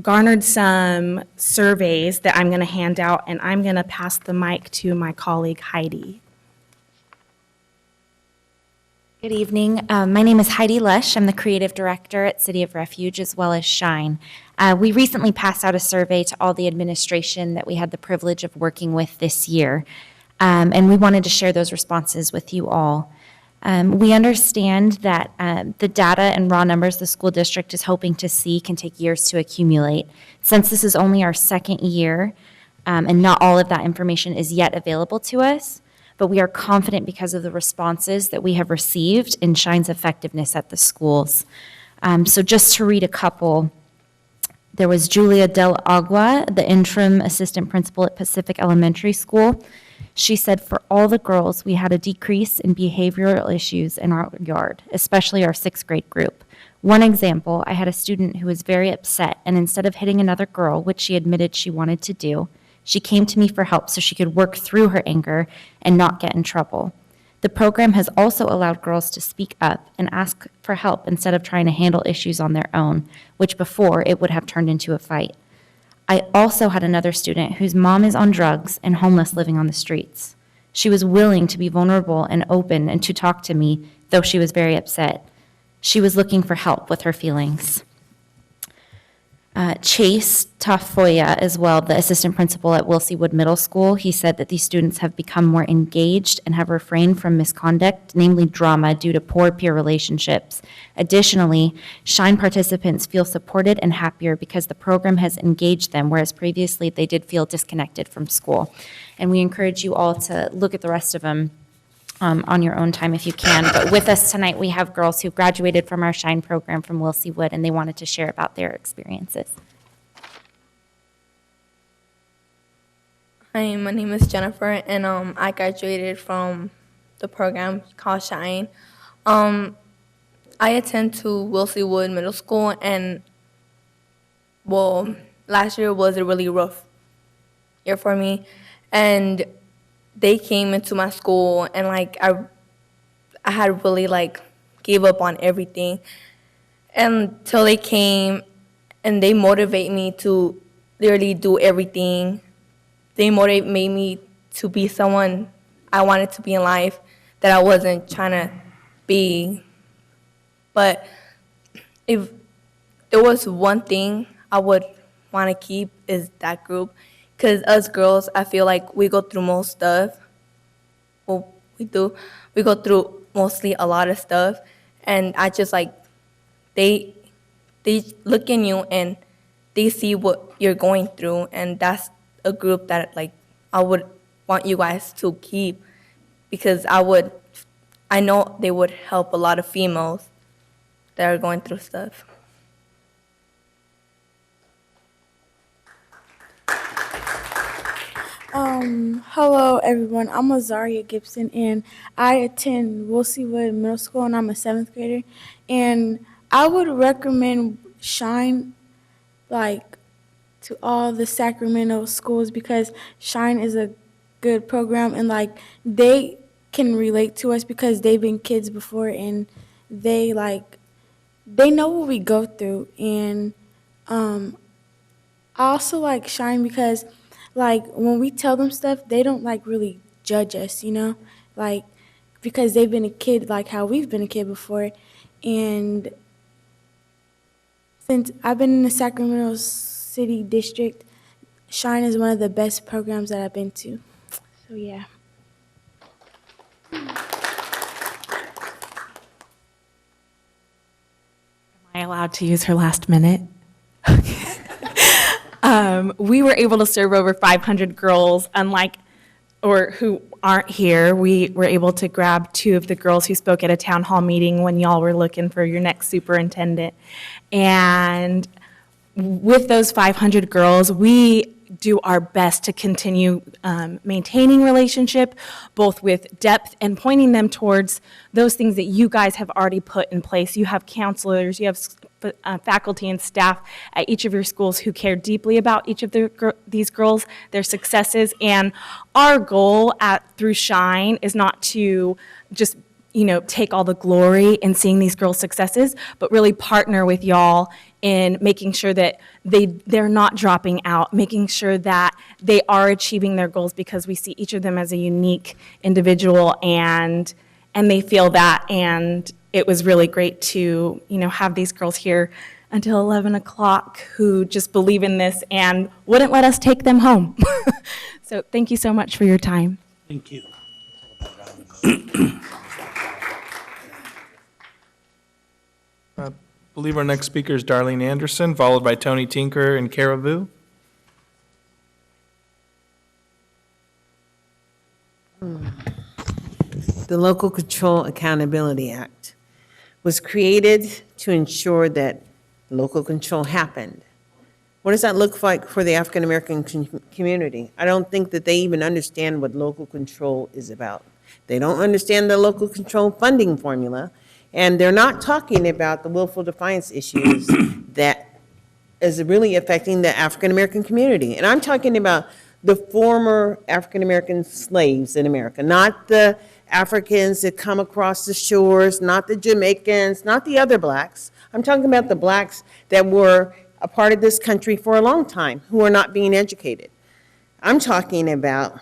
garnered some surveys that I'm going to hand out, and I'm going to pass the mic to my colleague Heidi. Good evening. My name is Heidi Lush. I'm the creative director at City of Refuge as well as SHINE. We recently passed out a survey to all the administration that we had the privilege of working with this year, and we wanted to share those responses with you all. We understand that the data and raw numbers the school district is hoping to see can take years to accumulate. Since this is only our second year, and not all of that information is yet available to us, but we are confident because of the responses that we have received in SHINE's effectiveness at the schools. So just to read a couple, there was Julia Del Agua, the interim assistant principal at Pacific Elementary School. She said, for all the girls, we had a decrease in behavioral issues in our yard, especially our sixth grade group. One example, I had a student who was very upset, and instead of hitting another girl, which she admitted she wanted to do, she came to me for help so she could work through her anger and not get in trouble. The program has also allowed girls to speak up and ask for help instead of trying to handle issues on their own, which before it would have turned into a fight. I also had another student whose mom is on drugs and homeless living on the streets. She was willing to be vulnerable and open and to talk to me, though she was very upset. She was looking for help with her feelings. Chase Tafoya as well, the assistant principal at Wilsey Wood Middle School, he said that these students have become more engaged and have refrained from misconduct, namely drama, due to poor peer relationships. Additionally, SHINE participants feel supported and happier because the program has engaged them, whereas previously they did feel disconnected from school. And we encourage you all to look at the rest of them on your own time if you can. But with us tonight, we have girls who graduated from our SHINE program from Wilsey Wood, and they wanted to share about their experiences. Hi, my name is Jennifer, and I graduated from the program called SHINE. I attend to Wilsey Wood Middle School, and well, last year was a really rough year for me, and they came into my school, and like I had really like gave up on everything until they came, and they motivate me to literally do everything. They motivate me to be someone I wanted to be in life that I wasn't trying to be. But if there was one thing I would want to keep is that group. Because us girls, I feel like we go through most stuff. Well, we do. We go through mostly a lot of stuff. And I just like, they look in you and they see what you're going through. And that's a group that like I would want you guys to keep. Because I know they would help a lot of females that are going through stuff. Hello everyone, I'm Azaria Gibson and I attend Wilsey Wood Middle School and I'm a 7th grader, and I would recommend SHINE like to all the Sacramento schools because SHINE is a good program and like they can relate to us because they've been kids before and they know what we go through. And I also like SHINE because like when we tell them stuff, they don't like really judge us, you know, like because they've been a kid like how we've been a kid before. And since I've been in the Sacramento City District, SHINE is one of the best programs that I've been to. So yeah. Am I allowed to use her last minute? We were able to serve over 500 girls, who aren't here. We were able to grab 2 of the girls who spoke at a town hall meeting when y'all were looking for your next superintendent. And with those 500 girls, we do our best to continue maintaining relationship, both with depth and pointing them towards those things that you guys have already put in place. You have counselors, you have faculty and staff at each of your schools who care deeply about each of these girls, their successes, and our goal through Shine is not to just take all the glory in seeing these girls' successes, but really partner with y'all in making sure that they're not dropping out, making sure that they are achieving their goals, because we see each of them as a unique individual, and they feel that. And it was really great to have these girls here until 11 o'clock who just believe in this and wouldn't let us take them home. So thank you so much for your time. Thank you. I believe our next speaker is Darlene Anderson, followed by Tony Tinker and Kara Vu. The Local Control Accountability Act was created to ensure that local control happened. What does that look like for the African American community? I don't think that they even understand what local control is about. They don't understand the local control funding formula, and they're not talking about the willful defiance issues that is really affecting the African American community. And I'm talking about the former African American slaves in America, not the Africans that come across the shores, not the Jamaicans, not the other blacks. I'm talking about the blacks that were a part of this country for a long time who are not being educated. I'm talking about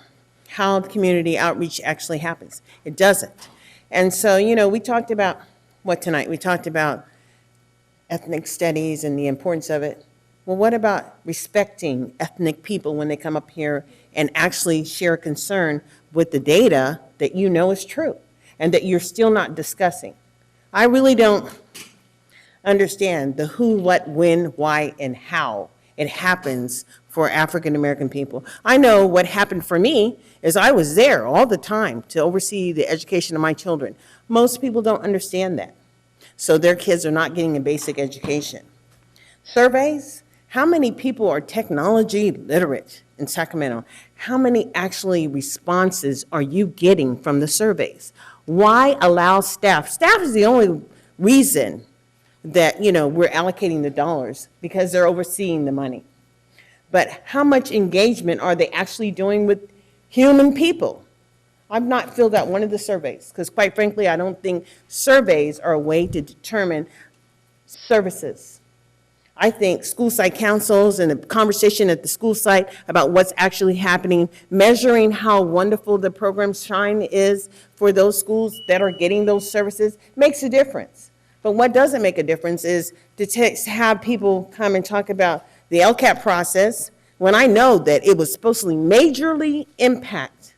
how the community outreach actually happens. It doesn't. And so, we talked about what tonight? We talked about ethnic studies and the importance of it. Well, what about respecting ethnic people when they come up here and actually share concern with the data that you know is true and that you're still not discussing? I really don't understand the who, what, when, why, and how it happens for African American people. I know what happened for me is I was there all the time to oversee the education of my children. Most people don't understand that. So their kids are not getting a basic education. Surveys, how many people are technology literate in Sacramento? How many actually responses are you getting from the surveys? Why allow staff? Staff is the only reason that, we're allocating the dollars, because they're overseeing the money. But how much engagement are they actually doing with human people? I've not filled out one of the surveys, because quite frankly, I don't think surveys are a way to determine services. I think school site councils and the conversation at the school site about what's actually happening, measuring how wonderful the program Shine is for those schools that are getting those services makes a difference. But what doesn't make a difference is to have people come and talk about the LCAP process when I know that it was supposed to majorly impact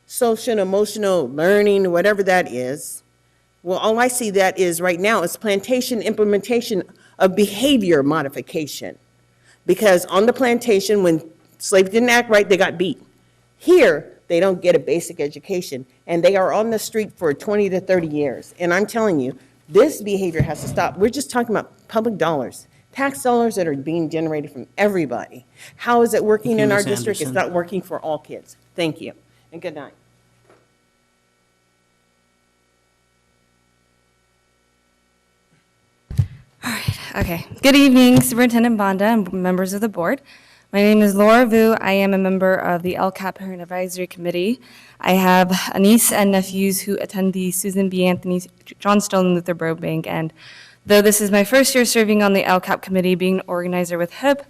social and emotional learning, whatever that is. Well, all I see that is right now is plantation implementation of behavior modification. Because on the plantation, when slaves didn't act right, they got beat. Here, they don't get a basic education, and they are on the street for 20 to 30 years. And I'm telling you, this behavior has to stop. We're just talking about public dollars, tax dollars that are being generated from everybody. How is it working in our district? It's not working for all kids. Thank you, and good night. Okay. Good evening, Superintendent Banda and members of the board. My name is Laura Vu. I am a member of the LCAP Parent Advisory Committee. I have a niece and nephews who attend the Susan B. Anthony Johnstone Luther Burbank, and though this is my first year serving on the LCAP committee, being an organizer with HIP,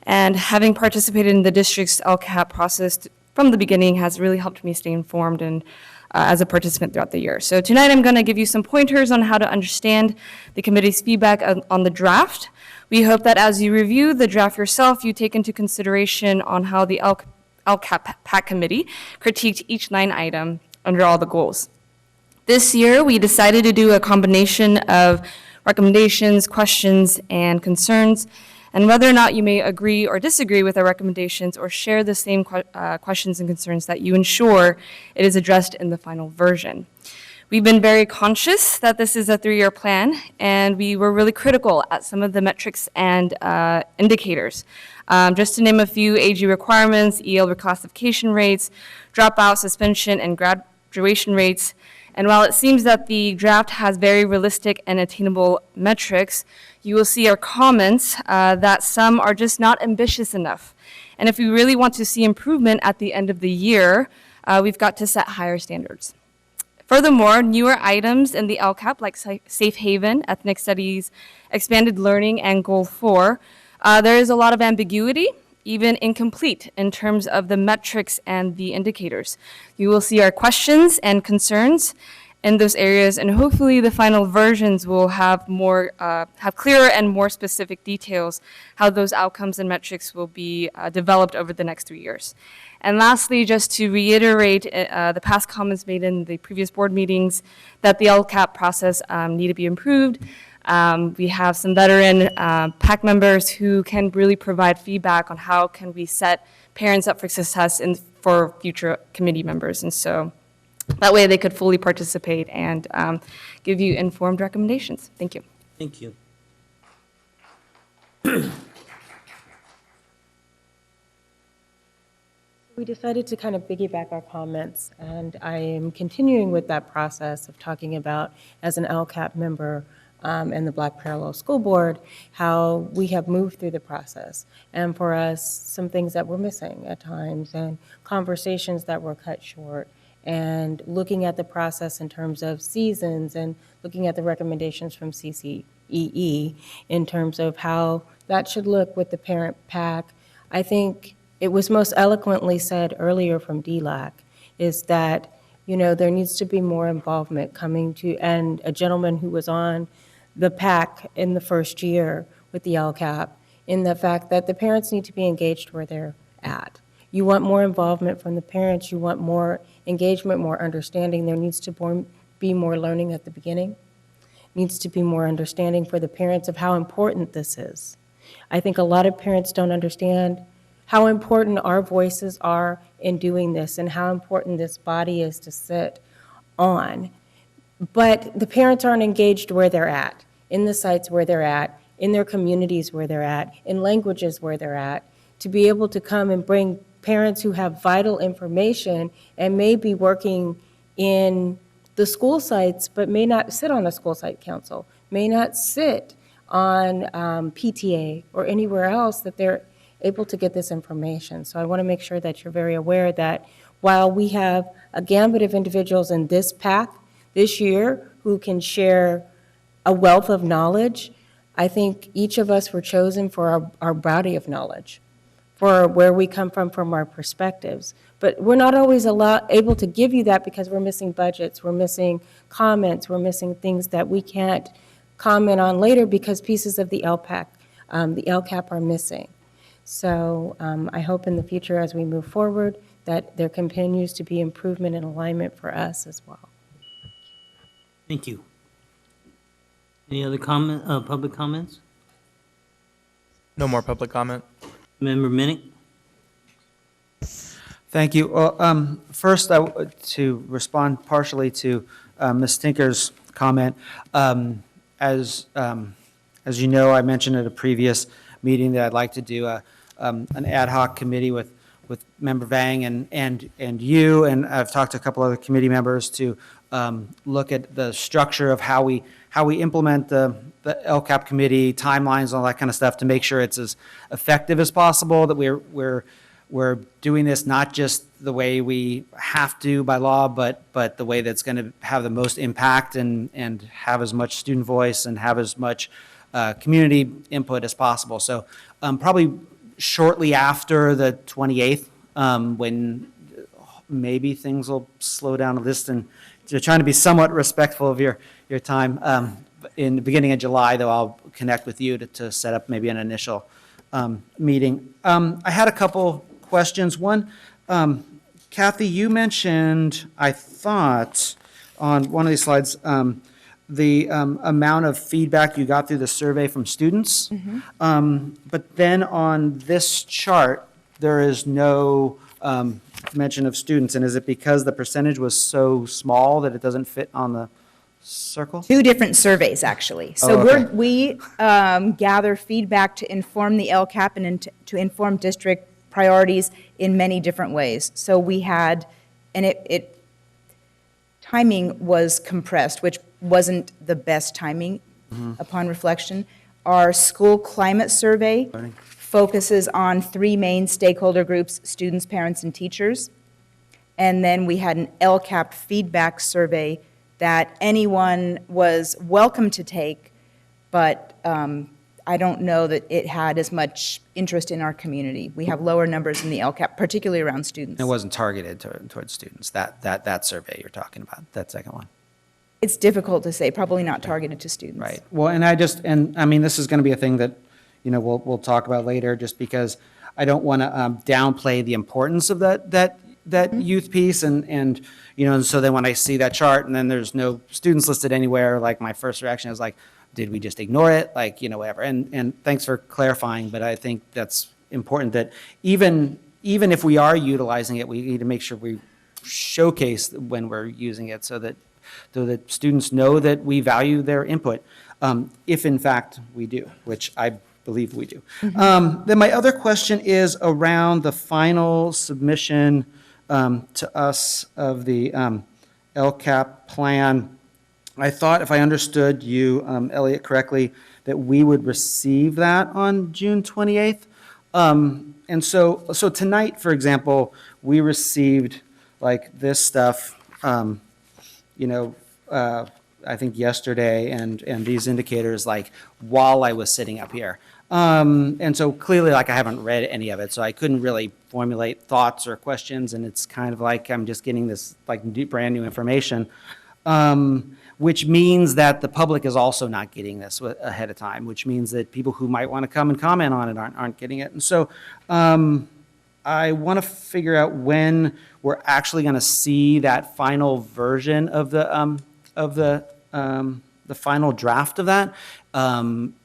and having participated in the district's LCAP process from the beginning has really helped me stay informed and as a participant throughout the year. So tonight I'm going to give you some pointers on how to understand the committee's feedback on the draft. We hope that as you review the draft yourself, you take into consideration on how the LCAP PAC committee critiqued each line item under all the goals. This year, we decided to do a combination of recommendations, questions, and concerns, and whether or not you may agree or disagree with our recommendations or share the same questions and concerns that you ensure it is addressed in the final version. We've been very conscious that this is a 3-year plan, and we were really critical at some of the metrics and indicators. Just to name a few, AG requirements, EL reclassification rates, dropout, suspension, and graduation rates. And while it seems that the draft has very realistic and attainable metrics, you will see our comments that some are just not ambitious enough. And if we really want to see improvement at the end of the year, we've got to set higher standards. Furthermore, newer items in the LCAP, like Safe Haven, Ethnic Studies, Expanded Learning, and Goal 4, there is a lot of ambiguity, even incomplete, in terms of the metrics and the indicators. You will see our questions and concerns in those areas, and hopefully the final versions will have clearer and more specific details how those outcomes and metrics will be developed over the next 3 years. And lastly, just to reiterate the past comments made in the previous board meetings, that the LCAP process need to be improved. We have some veteran PAC members who can really provide feedback on how can we set parents up for success for future committee members. And so that way they could fully participate and give you informed recommendations. Thank you. Thank you. We decided to kind of piggyback our comments, and I am continuing with that process of talking about, as an LCAP member and the Black Parallel School Board, how we have moved through the process. And for us, some things that were missing at times, and conversations that were cut short, and looking at the process in terms of seasons, and looking at the recommendations from CCEE in terms of how that should look with the parent PAC. I think it was most eloquently said earlier from DLAC, is that, you know, there needs to be more involvement coming to, and a gentleman who was on the PAC in the first year with the LCAP, in the fact that the parents need to be engaged where they're at. You want more involvement from the parents, you want more engagement, more understanding. There needs to be more learning at the beginning. Needs to be more understanding for the parents of how important this is. I think a lot of parents don't understand how important our voices are in doing this and how important this body is to sit on. But the parents aren't engaged where they're at, in the sites where they're at, in their communities where they're at, in languages where they're at, to be able to come and bring parents who have vital information and may be working in the school sites but may not sit on a school site council, may not sit on PTA or anywhere else, that they're able to get this information. So I want to make sure that you're very aware that while we have a gambit of individuals in this PAC this year who can share a wealth of knowledge, I think each of us were chosen for our body of knowledge, for where we come from our perspectives. But we're not always able to give you that because we're missing budgets, we're missing comments, we're missing things that we can't comment on later because pieces of the LCAP are missing. So I hope in the future as we move forward that there continues to be improvement and alignment for us as well. Thank you. Any other public comments? No more public comment. Member Minnick? Thank you. Well, first, to respond partially to Ms. Tinker's comment, as you know, I mentioned at a previous meeting that I'd like to do an ad hoc committee with Member Vang and you, and I've talked to a couple other committee members to look at the structure of how we implement the LCAP committee, timelines, all that kind of stuff, to make sure it's as effective as possible, that we're doing this not just the way we have to by law, but the way that's going to have the most impact and have as much student voice and have as much community input as possible. So probably shortly after the 28th, when maybe things will slow down a list, and you're trying to be somewhat respectful of your time. In the beginning of July, though, I'll connect with you to set up maybe an initial meeting. I had a couple questions. One, Kathy, you mentioned, I thought, on one of these slides, the amount of feedback you got through the survey from students. But then on this chart, there is no mention of students, and is it because the percentage was so small that it doesn't fit on the circle? Two different surveys, actually. So Oh, okay. we gather feedback to inform the LCAP and to inform district priorities in many different ways. So we had, and timing was compressed, which wasn't the best timing upon reflection. Our school climate survey focuses on three main stakeholder groups: students, parents, and teachers. And then we had an LCAP feedback survey that anyone was welcome to take, but I don't know that it had as much interest in our community. We have lower numbers in the LCAP, particularly around students. It wasn't targeted towards students, that survey you're talking about, that second one. It's difficult to say, probably not targeted to students. Right. Well, and I mean, this is going to be a thing that, we'll talk about later, just because I don't want to downplay the importance of that youth piece, and so then when I see that chart and then there's no students listed anywhere, like my first reaction is like, did we just ignore it? Like, whatever. And thanks for clarifying, but I think that's important that even if we are utilizing it, we need to make sure we showcase when we're using it so that students know that we value their input, if in fact we do, which I believe we do. Then my other question is around the final submission to us of the LCAP plan. I thought, if I understood you, Elliot, correctly, that we would receive that on June 28th. And so tonight, for example, we received like this stuff, I think yesterday, and these indicators, like, while I was sitting up here. And so clearly, like, I haven't read any of it, so I couldn't really formulate thoughts or questions, and it's kind of like I'm just getting this, like, brand new information, which means that the public is also not getting this ahead of time, which means that people who might want to come and comment on it aren't getting it. And so I want to figure out when we're actually going to see that final version of the final draft of that.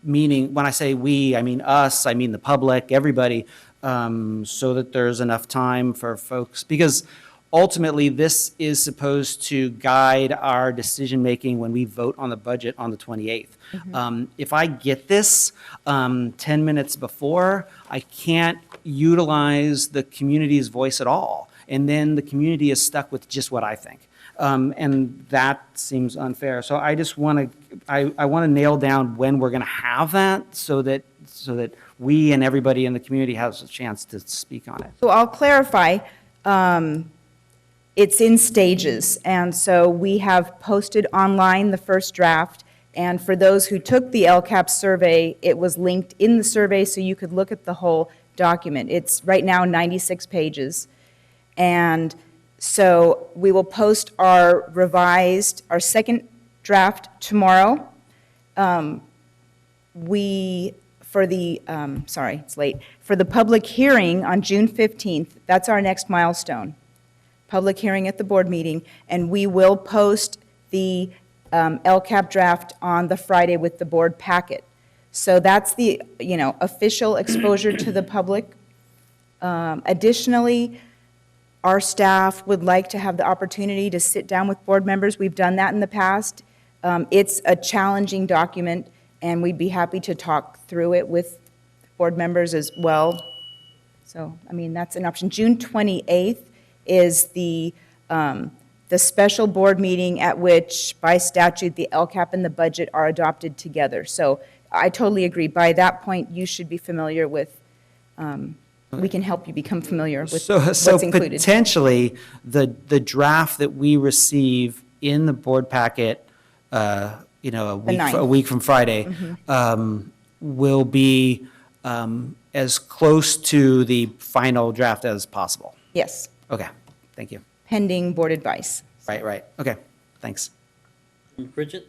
Meaning, when I say we, I mean us, I mean the public, everybody, so that there's enough time for folks, because ultimately this is supposed to guide our decision-making when we vote on the budget on the 28th. If I get this 10 minutes before, I can't utilize the community's voice at all. And then the community is stuck with just what I think. And that seems unfair. So I just want to nail down when we're going to have that, so that we and everybody in the community has a chance to speak on it. So I'll clarify. It's in stages, and so we have posted online the first draft, and for those who took the LCAP survey, it was linked in the survey so you could look at the whole document. It's right now 96 pages, and so we will post our second draft tomorrow. For the public hearing on June 15th, that's our next milestone. Public hearing at the board meeting, and we will post the LCAP draft on the Friday with the board packet. So that's the, official exposure to the public. Additionally, our staff would like to have the opportunity to sit down with board members. We've done that in the past. It's a challenging document, and we'd be happy to talk through it with board members as well. So, that's an option. June 28th is the special board meeting at which, by statute, the LCAP and the budget are adopted together. So I totally agree. By that point, you should be familiar with, we can help you become familiar with what's included. So potentially, the draft that we receive in the board packet, a week from Friday, will be as close to the final draft as possible. Yes. Okay, thank you. Pending board advice. Right. Okay, thanks. Bridget?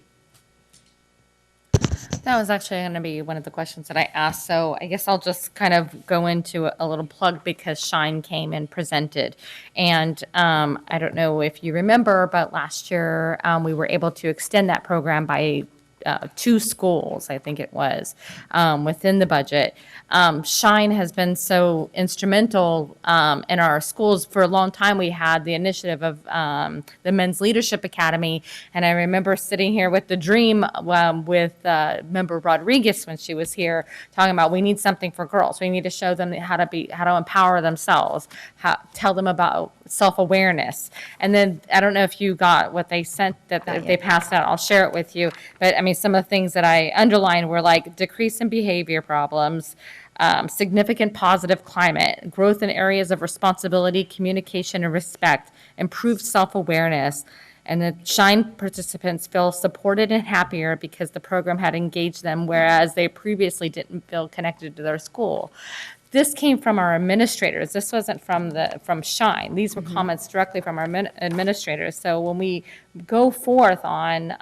That was actually going to be one of the questions that I asked, so I guess I'll just kind of go into a little plug because Shine came and presented. And I don't know if you remember, but last year we were able to extend that program by 2 schools, I think it was, within the budget. Shine has been so instrumental in our schools. For a long time, we had the initiative of the Men's Leadership Academy, and I remember sitting here with the dream with Member Rodriguez when she was here, talking about we need something for girls. We need to show them how to empower themselves, tell them about self-awareness. And then, I don't know if you got what they sent, that they passed out, I'll share it with you. But I mean, some of the things that I underlined were like decrease in behavior problems, significant positive climate, growth in areas of responsibility, communication, and respect, improved self-awareness, and the Shine participants feel supported and happier because the program had engaged them, whereas they previously didn't feel connected to their school. This came from our administrators. This wasn't from Shine. These were comments directly from our administrators. So when we go forth on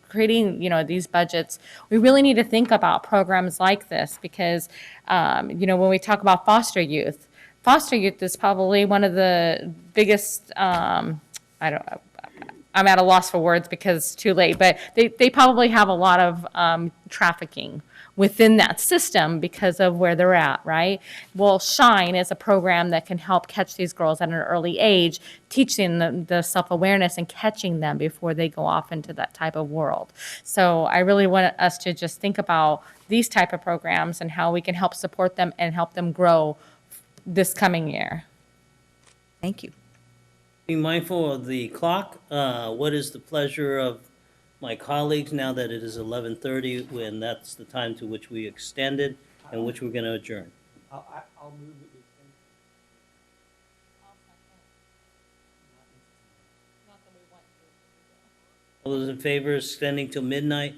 creating, these budgets, we really need to think about programs like this because, when we talk about foster youth is probably one of the biggest, I'm at a loss for words because it's too late, but they probably have a lot of trafficking within that system because of where they're at, right? Well, Shine is a program that can help catch these girls at an early age, teaching them the self-awareness and catching them before they go off into that type of world. So I really want us to just think about these type of programs and how we can help support them and help them grow this coming year. Thank you. Be mindful of the clock. What is the pleasure of my colleagues now that it is 11:30, when that's the time to which we extended and which we're going to adjourn? I'll move that we extend. All those in favor of extending till midnight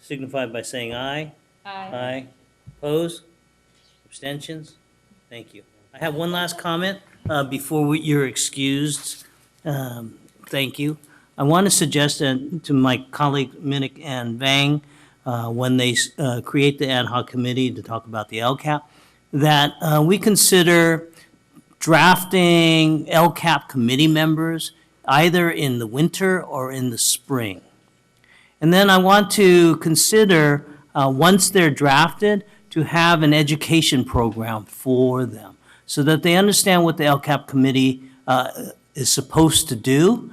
signify by saying aye. Aye. Aye. Opposed? Abstentions? Thank you. I have one last comment before you're excused. Thank you. I want to suggest to my colleague Minnick and Vang, when they create the ad hoc committee to talk about the LCAP, that we consider drafting LCAP committee members either in the winter or in the spring. And then I want to consider, once they're drafted, to have an education program for them so that they understand what the LCAP committee is supposed to do,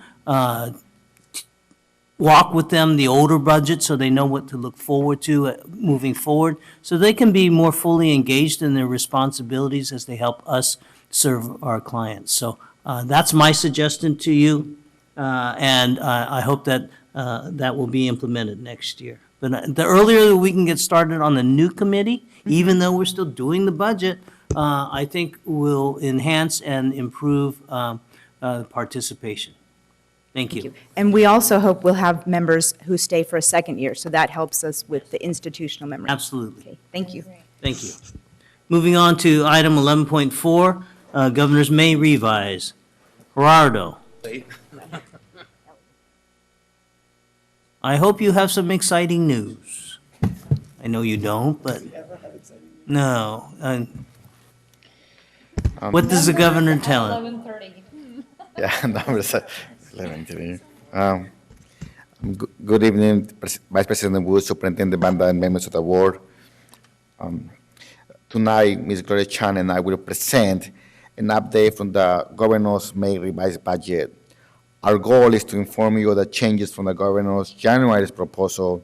walk with them the older budget so they know what to look forward to moving forward, so they can be more fully engaged in their responsibilities as they help us serve our clients. So that's my suggestion to you, and I hope that that will be implemented next year. But the earlier we can get started on the new committee, even though we're still doing the budget, I think will enhance and improve participation. Thank you. And we also hope we'll have members who stay for a second year, so that helps us with the institutional memory. Absolutely. Okay, thank you. Thank you. Moving on to item 11.4, Governor's May revise. Gerardo. I hope you have some exciting news. I know you don't, but no. What does the governor tell him? 11:30. Yeah, numbers 11:30. Good evening, Vice President Wood, Superintendent Banda, and members of the board. Tonight, Ms. Gloria Chan and I will present an update from the Governor's May revised budget. Our goal is to inform you of the changes from the Governor's January's proposal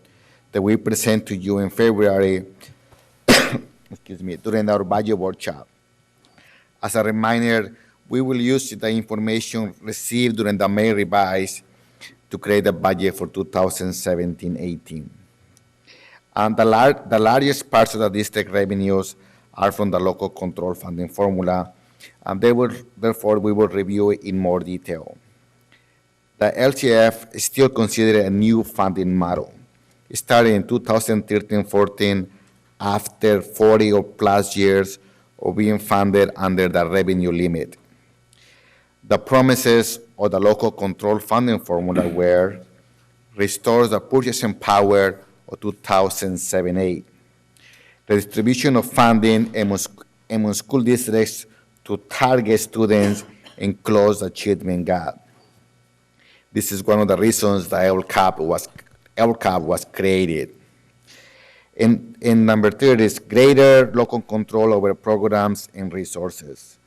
that we present to you in February, during our budget workshop. As a reminder, we will use the information received during the May revise to create a budget for 2017-18. And the largest parts of the district revenues are from the local control funding formula, and therefore we will review it in more detail. The LCF is still considered a new funding model. It started in 2013-14 after 40 or plus years of being funded under the revenue limit. The promises of the local control funding formula were restore the purchasing power of 2007-8, the distribution of funding among school districts to target students and close the achievement gap. This is one of the reasons the LCAP was LCAP was created. And number third is greater local control over programs and resources.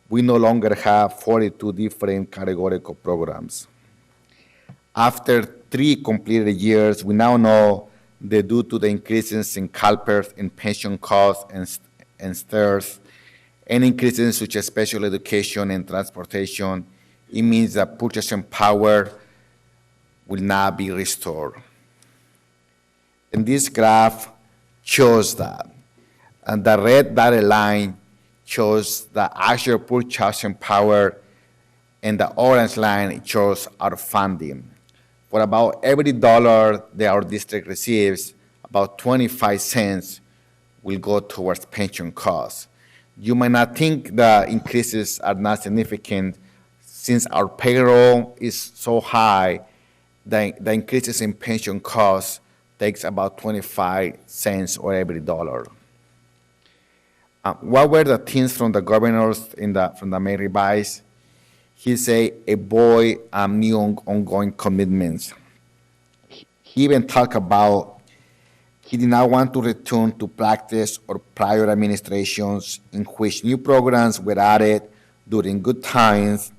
We no longer have 42 different categorical programs. After 3 completed years, we now know that due to the increases in CalPERS and pension costs and STIRS, and increases such as special education and transportation, it means that purchasing power will not be restored. And this graph shows that. And the red dotted line shows the actual purchasing power, and the orange line shows our funding. For about every dollar that our district receives, about 25 cents will go towards pension costs. You might not think the increases are not significant since our payroll is so high, the increases in pension costs takes about 25 cents or every dollar. What were the things from the governors from the May revise? He said, avoid new ongoing commitments. He even talked about he did not want to return to practice or prior administrations in which new programs were added during good times,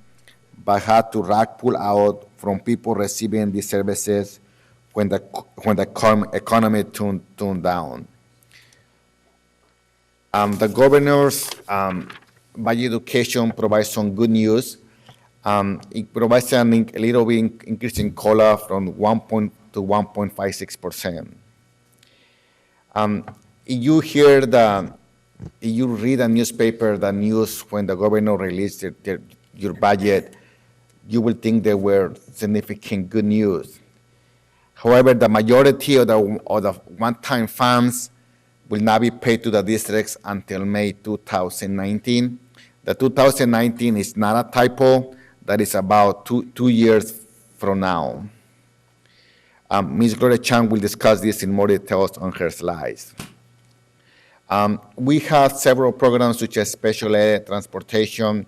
but had to rag pull out from people receiving these services when the economy tuned down. The governor's budget education provides some good news. It provides a little bit increase in COLA from 1 to 1.56%. If you read a newspaper, the news when the governor released your budget, you will think there were significant good news. However, the majority of the one-time funds will not be paid to the districts until May 2019. The 2019 is not a typo. That is about two years from now. Ms. Gloria Chang will discuss this in more details on her slides. We have several programs such as special ed, transportation,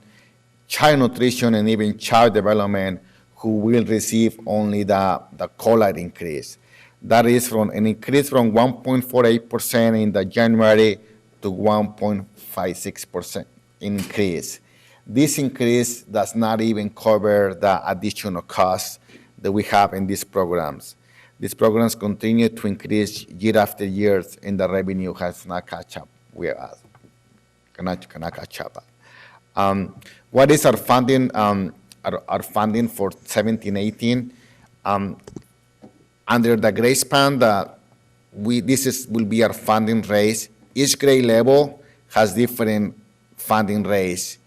child nutrition, and even child development who will receive only the COLA increase. That is an increase from 1.48% in the January to 1.56% increase. This increase does not even cover the additional costs that we have in these programs. These programs continue to increase year after year, and the revenue has not catch up with us. Cannot catch up. What is our funding? Our funding for 17-18. Under the grade span, will be our funding rates. Each grade level has different funding rates.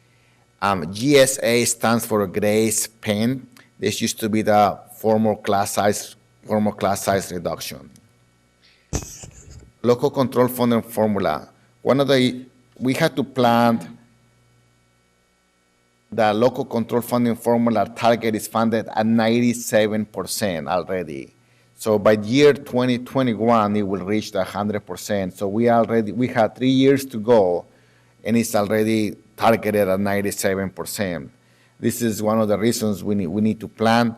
GSA stands for grade span. This used to be the formal class size reduction. Local control funding formula. We had to plan the local control funding formula target is funded at 97% already. So by year 2021, it will reach the 100%. So we had 3 years to go, and it's already targeted at 97%. This is one of the reasons we need to plan.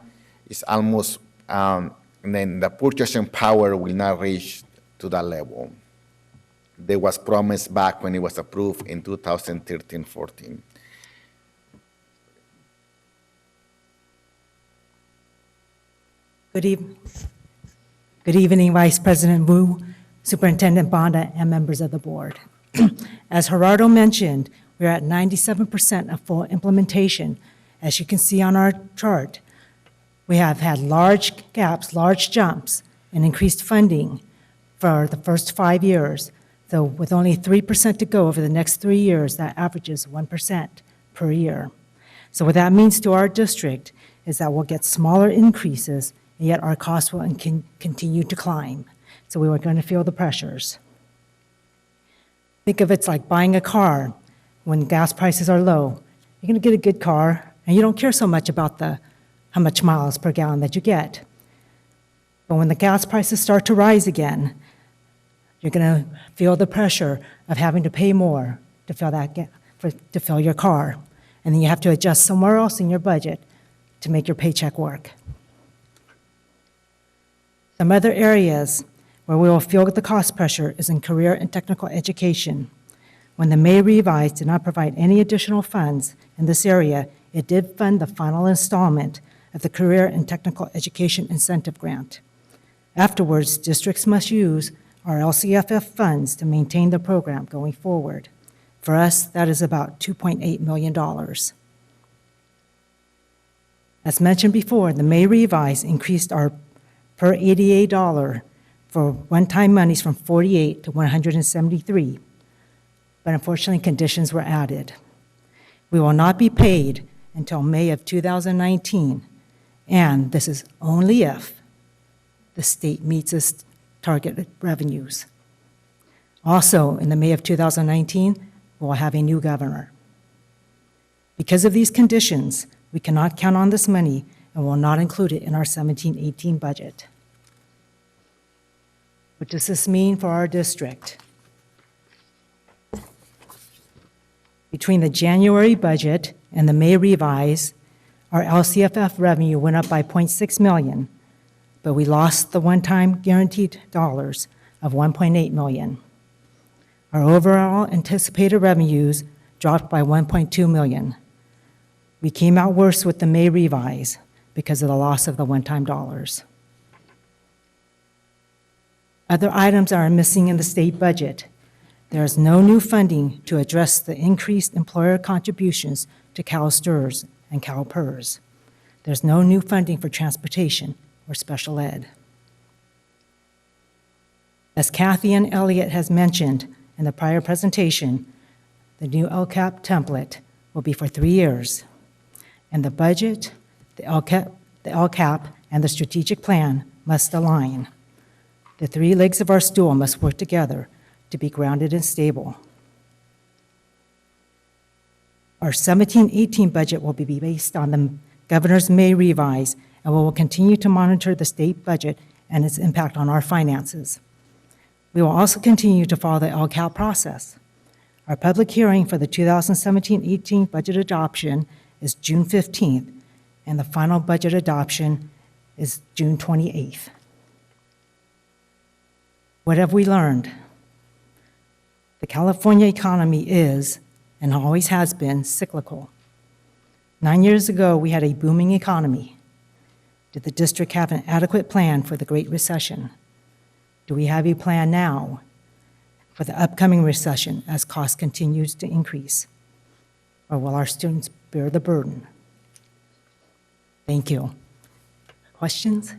It's almost, and then the purchasing power will not reach to that level. That was promised back when it was approved in 2013-14. Good evening, Vice President Wu, Superintendent Bonda, and members of the board. As Gerardo mentioned, we're at 97% of full implementation. As you can see on our chart, we have had large gaps, large jumps, and increased funding for the first 5 years. So with only 3% to go over the next 3 years, that averages 1% per year. So what that means to our district is that we'll get smaller increases, and yet our costs will continue to climb. So we are going to feel the pressures. Think of it like buying a car. When gas prices are low, you're going to get a good car, and you don't care so much about how much miles per gallon that you get. But when the gas prices start to rise again, you're going to feel the pressure of having to pay more to fill your car. And then you have to adjust somewhere else in your budget to make your paycheck work. Some other areas where we will feel the cost pressure is in career and technical education. When the May revise did not provide any additional funds in this area, it did fund the final installment of the Career and Technical Education Incentive Grant. Afterwards, districts must use our LCFF funds to maintain the program going forward. For us, that is about $2.8 million. As mentioned before, the May revise increased our per ADA dollar for one-time monies from 48 to 173, but unfortunately conditions were added. We will not be paid until May of 2019, and this is only if the state meets its targeted revenues. Also, in the May of 2019, we'll have a new governor. Because of these conditions, we cannot count on this money and will not include it in our 17-18 budget. What does this mean for our district? Between the January budget and the May revise, our LCFF revenue went up by $0.6 million, but we lost the one-time guaranteed dollars of $1.8 million. Our overall anticipated revenues dropped by $1.2 million. We came out worse with the May revise because of the loss of the one-time dollars. Other items that are missing in the state budget. There is no new funding to address the increased employer contributions to CalSTRS and CalPERS. There's no new funding for transportation or special ed. As Kathy and Elliot has mentioned in the prior presentation, the new LCAP template will be for 3 years. And the budget, the LCAP, and the strategic plan must align. The three legs of our stool must work together to be grounded and stable. Our 17-18 budget will be based on the governor's May revise, and we will continue to monitor the state budget and its impact on our finances. We will also continue to follow the LCAP process. Our public hearing for the 2017-18 budget adoption is June 15th, and the final budget adoption is June 28th. What have we learned? The California economy is, and always has been, cyclical. 9 years ago, we had a booming economy. Did the district have an adequate plan for the Great Recession? Do we have a plan now for the upcoming recession as cost continues to increase? Or will our students bear the burden? Thank you. Questions?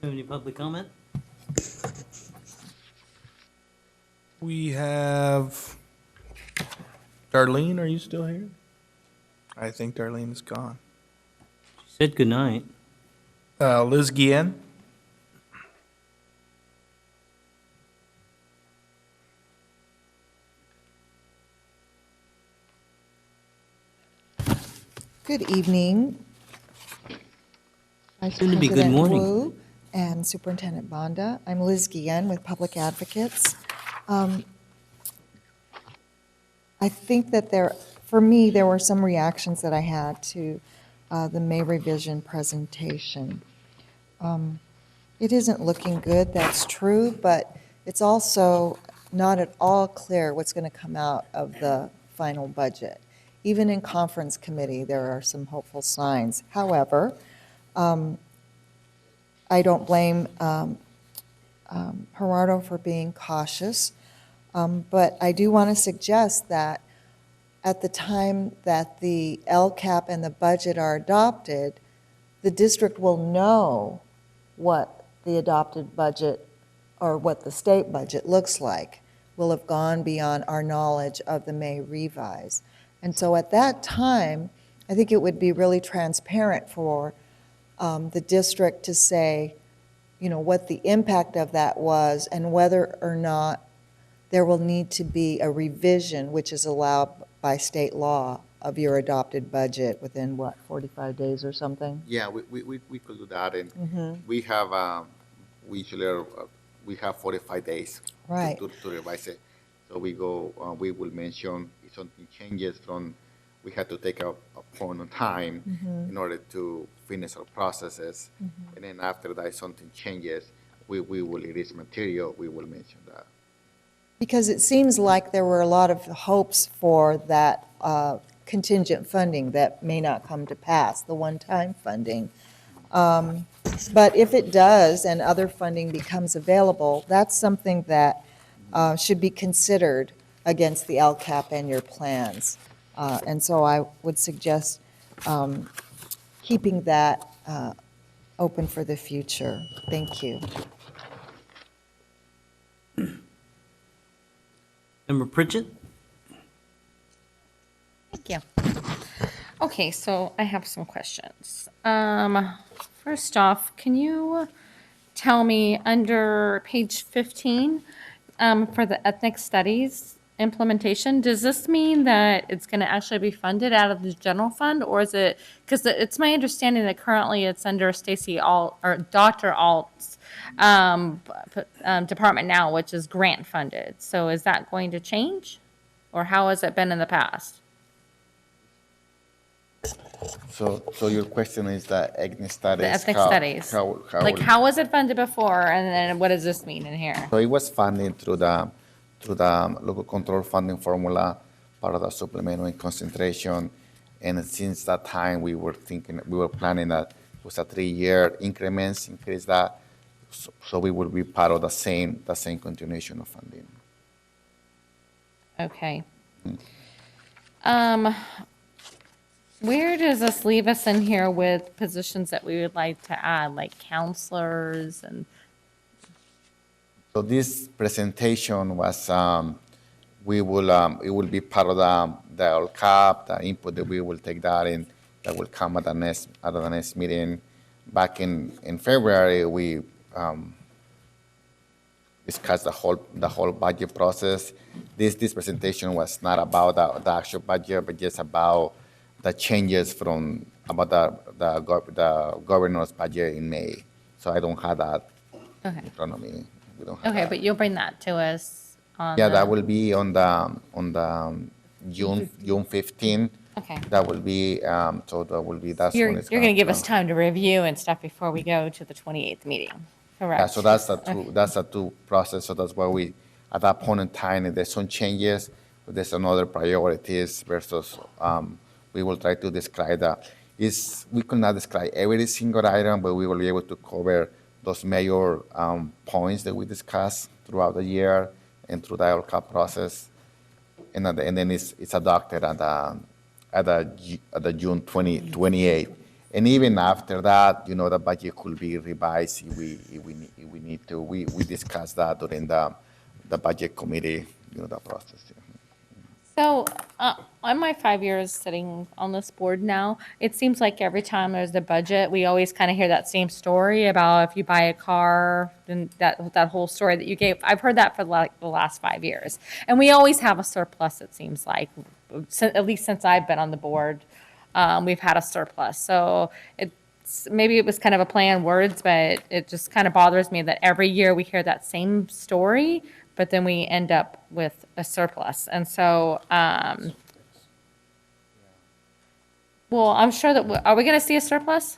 Any public comment? We have Darlene, are you still here? I think Darlene is gone. She said good night. Liz Guillen? Good evening. Vice Soon to be good President morning. Wu and Superintendent Banda. I'm Liz Guillen with Public Advocates. I think that for me, there were some reactions that I had to the May revision presentation. It isn't looking good, that's true, but it's also not at all clear what's going to come out of the final budget. Even in conference committee, there are some hopeful signs. However, I don't blame Gerardo for being cautious, but I do want to suggest that at the time that the LCAP and the budget are adopted, the district will know what the adopted budget or what the state budget looks like. Will have gone beyond our knowledge of the May revise. And so at that time, I think it would be really transparent for the district to say, you know, what the impact of that was and whether or not there will need to be a revision, which is allowed by state law, of your adopted budget within, what, 45 days or something? Yeah, we could do that, and Mhm. we have, we usually, we have 45 days Right. to revise it. So we will mention if something changes from we had to take a point of time Mhm. in order to finish our processes. Mhm. And then after that, if something changes, we will, it is material, we will mention that. Because it seems like there were a lot of hopes for that contingent funding that may not come to pass, the one-time funding. But if it does and other funding becomes available, that's something that should be considered against the LCAP and your plans. And so I would suggest keeping that open for the future. Thank you. Member Pritchett? Thank you. Okay, so I have some questions. First off, can you tell me under page 15 for the ethnic studies implementation, does this mean that it's going to actually be funded out of the general fund, or is it, because it's my understanding that currently it's under Stacy Alt, or Dr. Alt's department now, which is grant funded. So is that going to change, or how has it been in the past? So your question is the ethnic studies? The ethnic how- studies. Like, will- how was it funded before, and then what does this mean in here? So it was funded through the local control funding formula, part of the supplemental in concentration. And since that time, we were planning that it was a 3-year increments, increase that. So we will be part of the same continuation of funding. Okay. Where does this leave us in here with positions that we would like to add, like counselors and? So this presentation was, it will be part of the LCAP, the input that we will take that in, that will come at the next meeting. Back in February, we discussed the whole budget process. This presentation was not about the actual budget, but just about the changes about the governor's budget in May. So I don't have that Okay. in front of me. We don't have Okay, that. but you'll bring that to us on Yeah, the- that will be on the June 15. Okay. That will be, so that will be, that's You're when it's going to give us come. time to review and stuff before we go to the 28th meeting, correct? Yeah, so that's a two process, so that's why we, at that point in time, if there's some changes, if there's another priorities versus, we will try to describe that. We could not describe every single item, but we will be able to cover those major points that we discussed throughout the year and through the LCAP process. And then it's adopted at the June 28th. And even after that, the budget could be revised if we need to. We discussed that during the budget committee, the process. Yeah. So, on my 5 years sitting on this board now, it seems like every time there's the budget, we always kind of hear that same story about if you buy a car, then that whole story that you gave. I've heard that for like the last 5 years. And we always have a surplus, it seems like, at least since I've been on the board, we've had a surplus. So maybe it was kind of a play on words, but it just kind of bothers me that every year we hear that same story, but then we end up with a surplus. And so, well, I'm sure that, are we going to see a surplus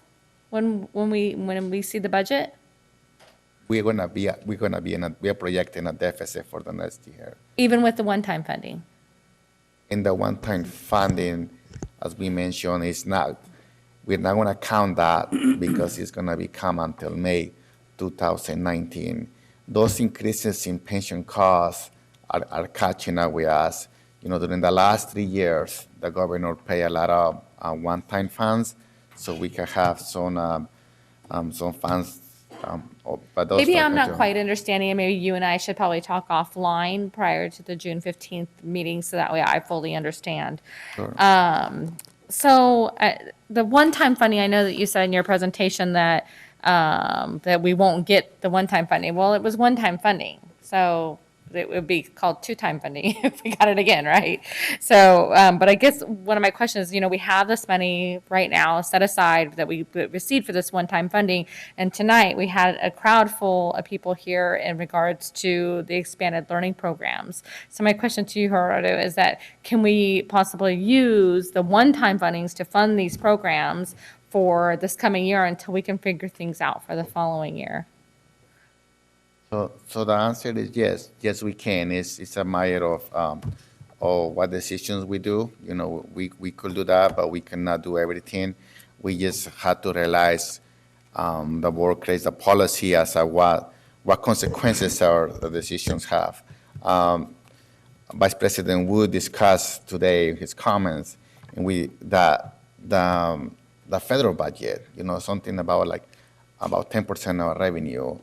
when we see the budget? We are projecting a deficit for the next year. Even with the one-time funding? In the one-time funding, as we mentioned, we're not going to count that because it's going to become until May 2019. Those increases in pension costs are catching up with us. During the last 3 years, the governor paid a lot of one-time funds, so we can have some funds. But those Maybe funds I'm not are- quite understanding, and maybe you and I should probably talk offline prior to the June 15th meeting, so that way I fully understand. Sure. So the one-time funding, I know that you said in your presentation that that we won't get the one-time funding. Well, it was one-time funding, so it would be called two-time funding if we got it again, right? So, but I guess one of my questions, we have this money right now set aside that we received for this one-time funding. And tonight we had a crowd full of people here in regards to the expanded learning programs. So my question to you, Gerardo, is that can we possibly use the one-time fundings to fund these programs for this coming year until we can figure things out for the following year? So the answer is yes. Yes, we can. It's a matter of what decisions we do. We could do that, but we cannot do everything. We just had to realize the board creates a policy as to what consequences the decisions have. Vice President Wu discussed today in his comments, and the federal budget, something about 10% of our revenue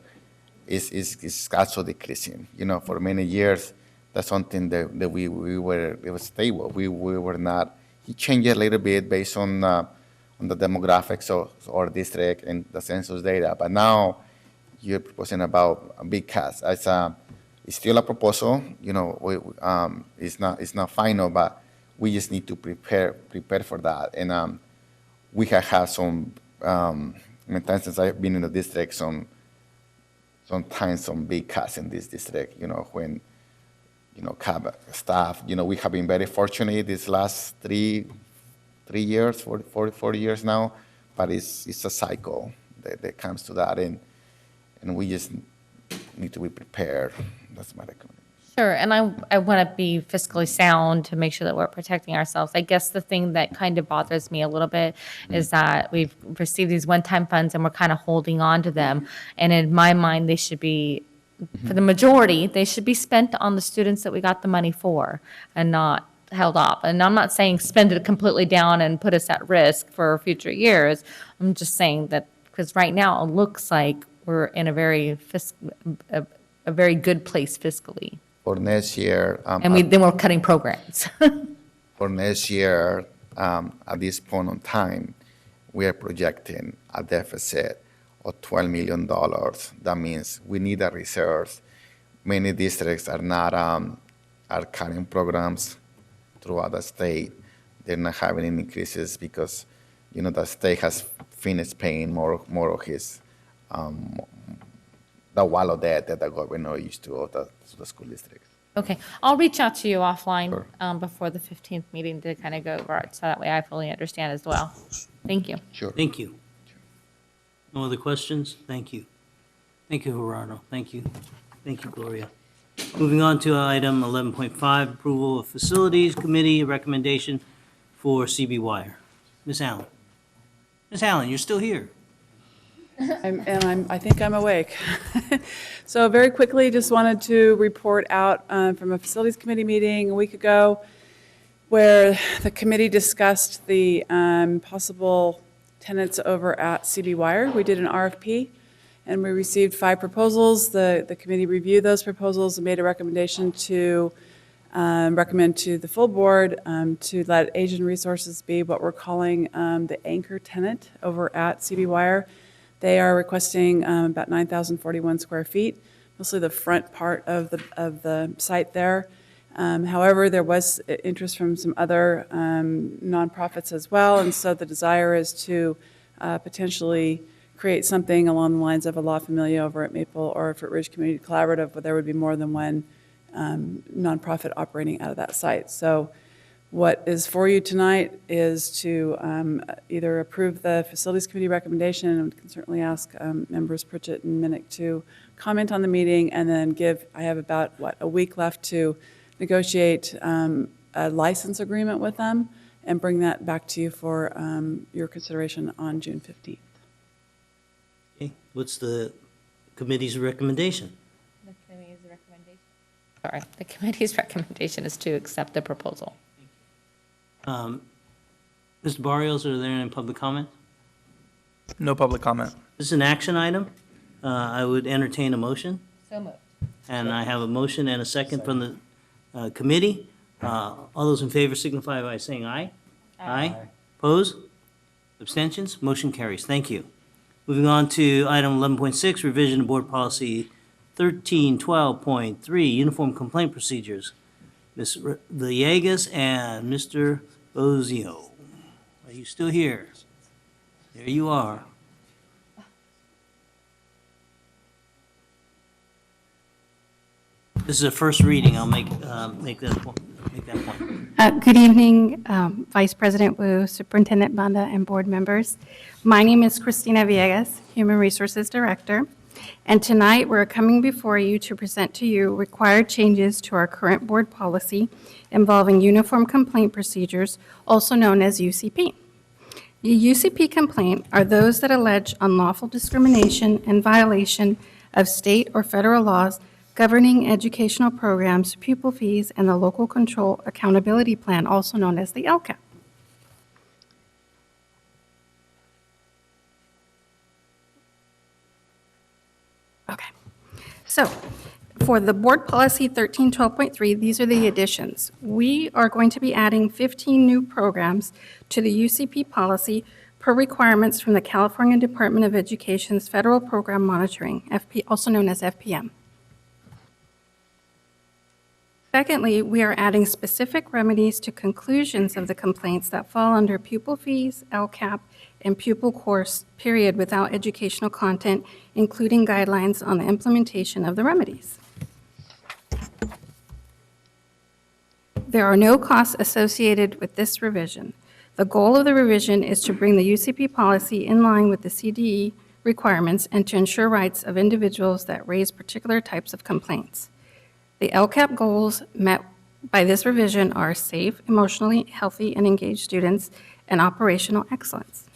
is also decreasing. For many years, that's something that it was stable. We were not. It changed a little bit based on the demographics of our district and the census data. But now you're proposing about a big cuts. It's still a proposal. It's not final, but we just need to prepare for that. And we have had some. Many times since I've been in the district, sometimes some big cuts in this district. When staff. We have been very fortunate these last 3 years, 4 years now, but it's a cycle that comes to that, and we just need to be prepared. That's my recommendation. Sure, and I want to be fiscally sound to make sure that we're protecting ourselves. I guess the thing that kind of bothers me a little bit is that we've received these one-time funds and we're kind of holding on to them. And in my mind, they should be, for the majority, they should be spent on the students that we got the money for and not held off. And I'm not saying spend it completely down and put us at risk for future years. I'm just saying that because right now it looks like we're in a very good place fiscally. For next year, then we're cutting programs. For next year, at this point in time, we are projecting a deficit of $12 million. That means we need a reserve. Many districts are not are cutting programs throughout the state. They're not having any increases because the state has finished paying more of his the wall of debt that the governor used to owe to the school districts. Okay, I'll reach out to you offline before the 15th meeting to kind of go over it, so that way I fully understand as well. Thank you. Sure. Thank you. No other questions? Thank you. Thank you, Gerardo. Thank you. Thank you, Gloria. Moving on to item 11.5, approval of facilities committee recommendation for CB Wire. Ms. Allen. Ms. Allen, you're still here. I think I'm awake. So very quickly, just wanted to report out from a facilities committee meeting a week ago where the committee discussed the possible tenants over at CB Wire. We did an RFP and we received 5 proposals. The committee reviewed those proposals and made a recommendation to recommend to the full board to let Asian Resources be what we're calling the anchor tenant over at CB Wire. They are requesting about 9,041 square feet, mostly the front part of the site there. However, there was interest from some other nonprofits as well, and so the desire is to potentially create something along the lines of a La Familia over at Maple or Fruit Ridge Community Collaborative, where there would be more than one nonprofit operating out of that site. So what is for you tonight is to either approve the Facilities Committee recommendation, and we can certainly ask members Pritchett and Minnick to comment on the meeting, and then I have about, a week left to negotiate a license agreement with them and bring that back to you for your consideration on June 15th. Okay, what's the committee's recommendation? The committee's recommendation is to accept the proposal. Mr. Barrios, are there any public comment? No public comment. This is an action item. I would entertain a motion. So moved. And I have a motion and a second from the committee. All those in favor signify by saying aye. Aye. Opposed? Abstentions? Motion carries. Thank you. Moving on to item 11.6, revision of board policy 1312.3, Uniform Complaint Procedures. Ms. Villegas and Mr. Bozio. Are you still here? There you are. This is a first reading. I'll make that point. Good evening, Vice President Wu, Superintendent Banda, and board members. My name is Cristina Villegas, Human Resources Director, and tonight we're coming before you to present to you required changes to our current board policy involving uniform complaint procedures, also known as UCP. The UCP complaint are those that allege unlawful discrimination and violation of state or federal laws governing educational programs, pupil fees, and the Local Control Accountability Plan, also known as the LCAP. Okay, so for the Board Policy 1312.3, these are the additions. We are going to be adding 15 new programs to the UCP policy per requirements from the California Department of Education's Federal Program Monitoring, also known as FPM. Secondly, we are adding specific remedies to conclusions of the complaints that fall under pupil fees, LCAP, and pupil course period without educational content, including guidelines on the implementation of the remedies. There are no costs associated with this revision. The goal of the revision is to bring the UCP policy in line with the CDE requirements and to ensure rights of individuals that raise particular types of complaints. The LCAP goals met by this revision are safe, emotionally healthy, and engaged students, and operational excellence.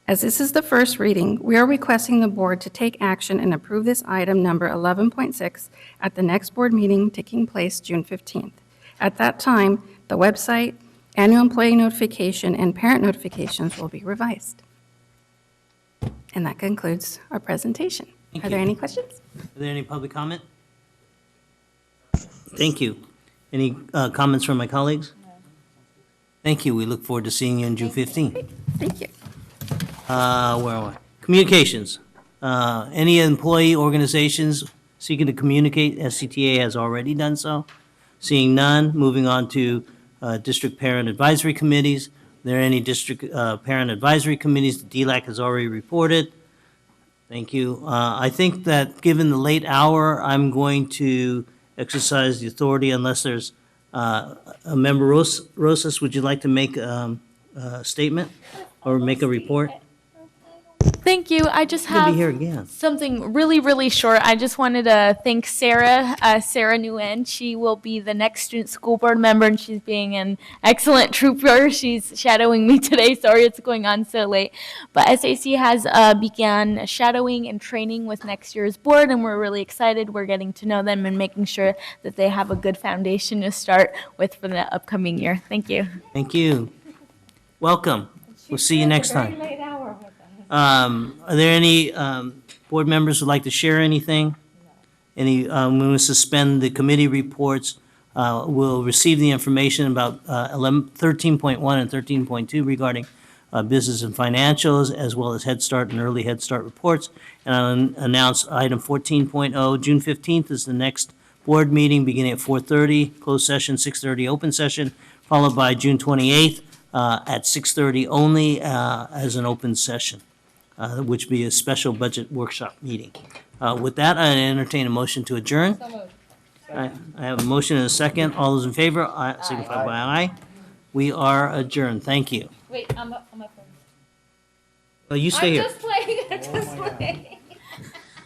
As this is the first reading, we are requesting the board to take action and approve this item number 11.6 at the next board meeting taking place June 15th. At that time, the website, annual employee notification, and parent notifications will be revised. And that concludes our presentation. Are there any questions? Are there any public comment? Thank you. Any comments from my colleagues? No. Thank you. We look forward to seeing you on June 15th. Thank you. Where are we? Communications. Any employee organizations seeking to communicate? SCTA has already done so. Seeing none, moving on to district parent advisory committees. Are there any district parent advisory committees? The DLAC has already reported. Thank you. I think that given the late hour, I'm going to exercise the authority unless there's a member Rosas, would you like to make a statement or make a report? Thank you. I just You'll be have here again. something really, really short. I just wanted to thank Sarah, Sarah Nguyen. She will be the next student school board member, and she's being an excellent trooper. She's shadowing me today. Sorry it's going on so late. But SAC has began shadowing and training with next year's board, and we're really excited. We're getting to know them and making sure that they have a good foundation to start with for the upcoming year. Thank you. Thank you. Welcome. We'll see you next time. Are there any board members who'd like to share anything? Any, we will suspend the committee reports. We'll receive the information about 13.1 and 13.2 regarding business and financials, as well as Head Start and early Head Start reports. And I'll announce item 14.0, June 15th is the next board meeting, beginning at 4:30, closed session, 6:30, open session, followed by June 28th at 6:30 only as an open session. Which be a special budget workshop meeting. With that, I entertain a motion to adjourn. I have a motion and a second. All those in favor, signify by aye. We are adjourned. Thank you. Wait, I'm up. Oh, you stay here. I'm just playing.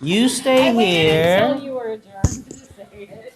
You stay here. Until you were adjourned to say it.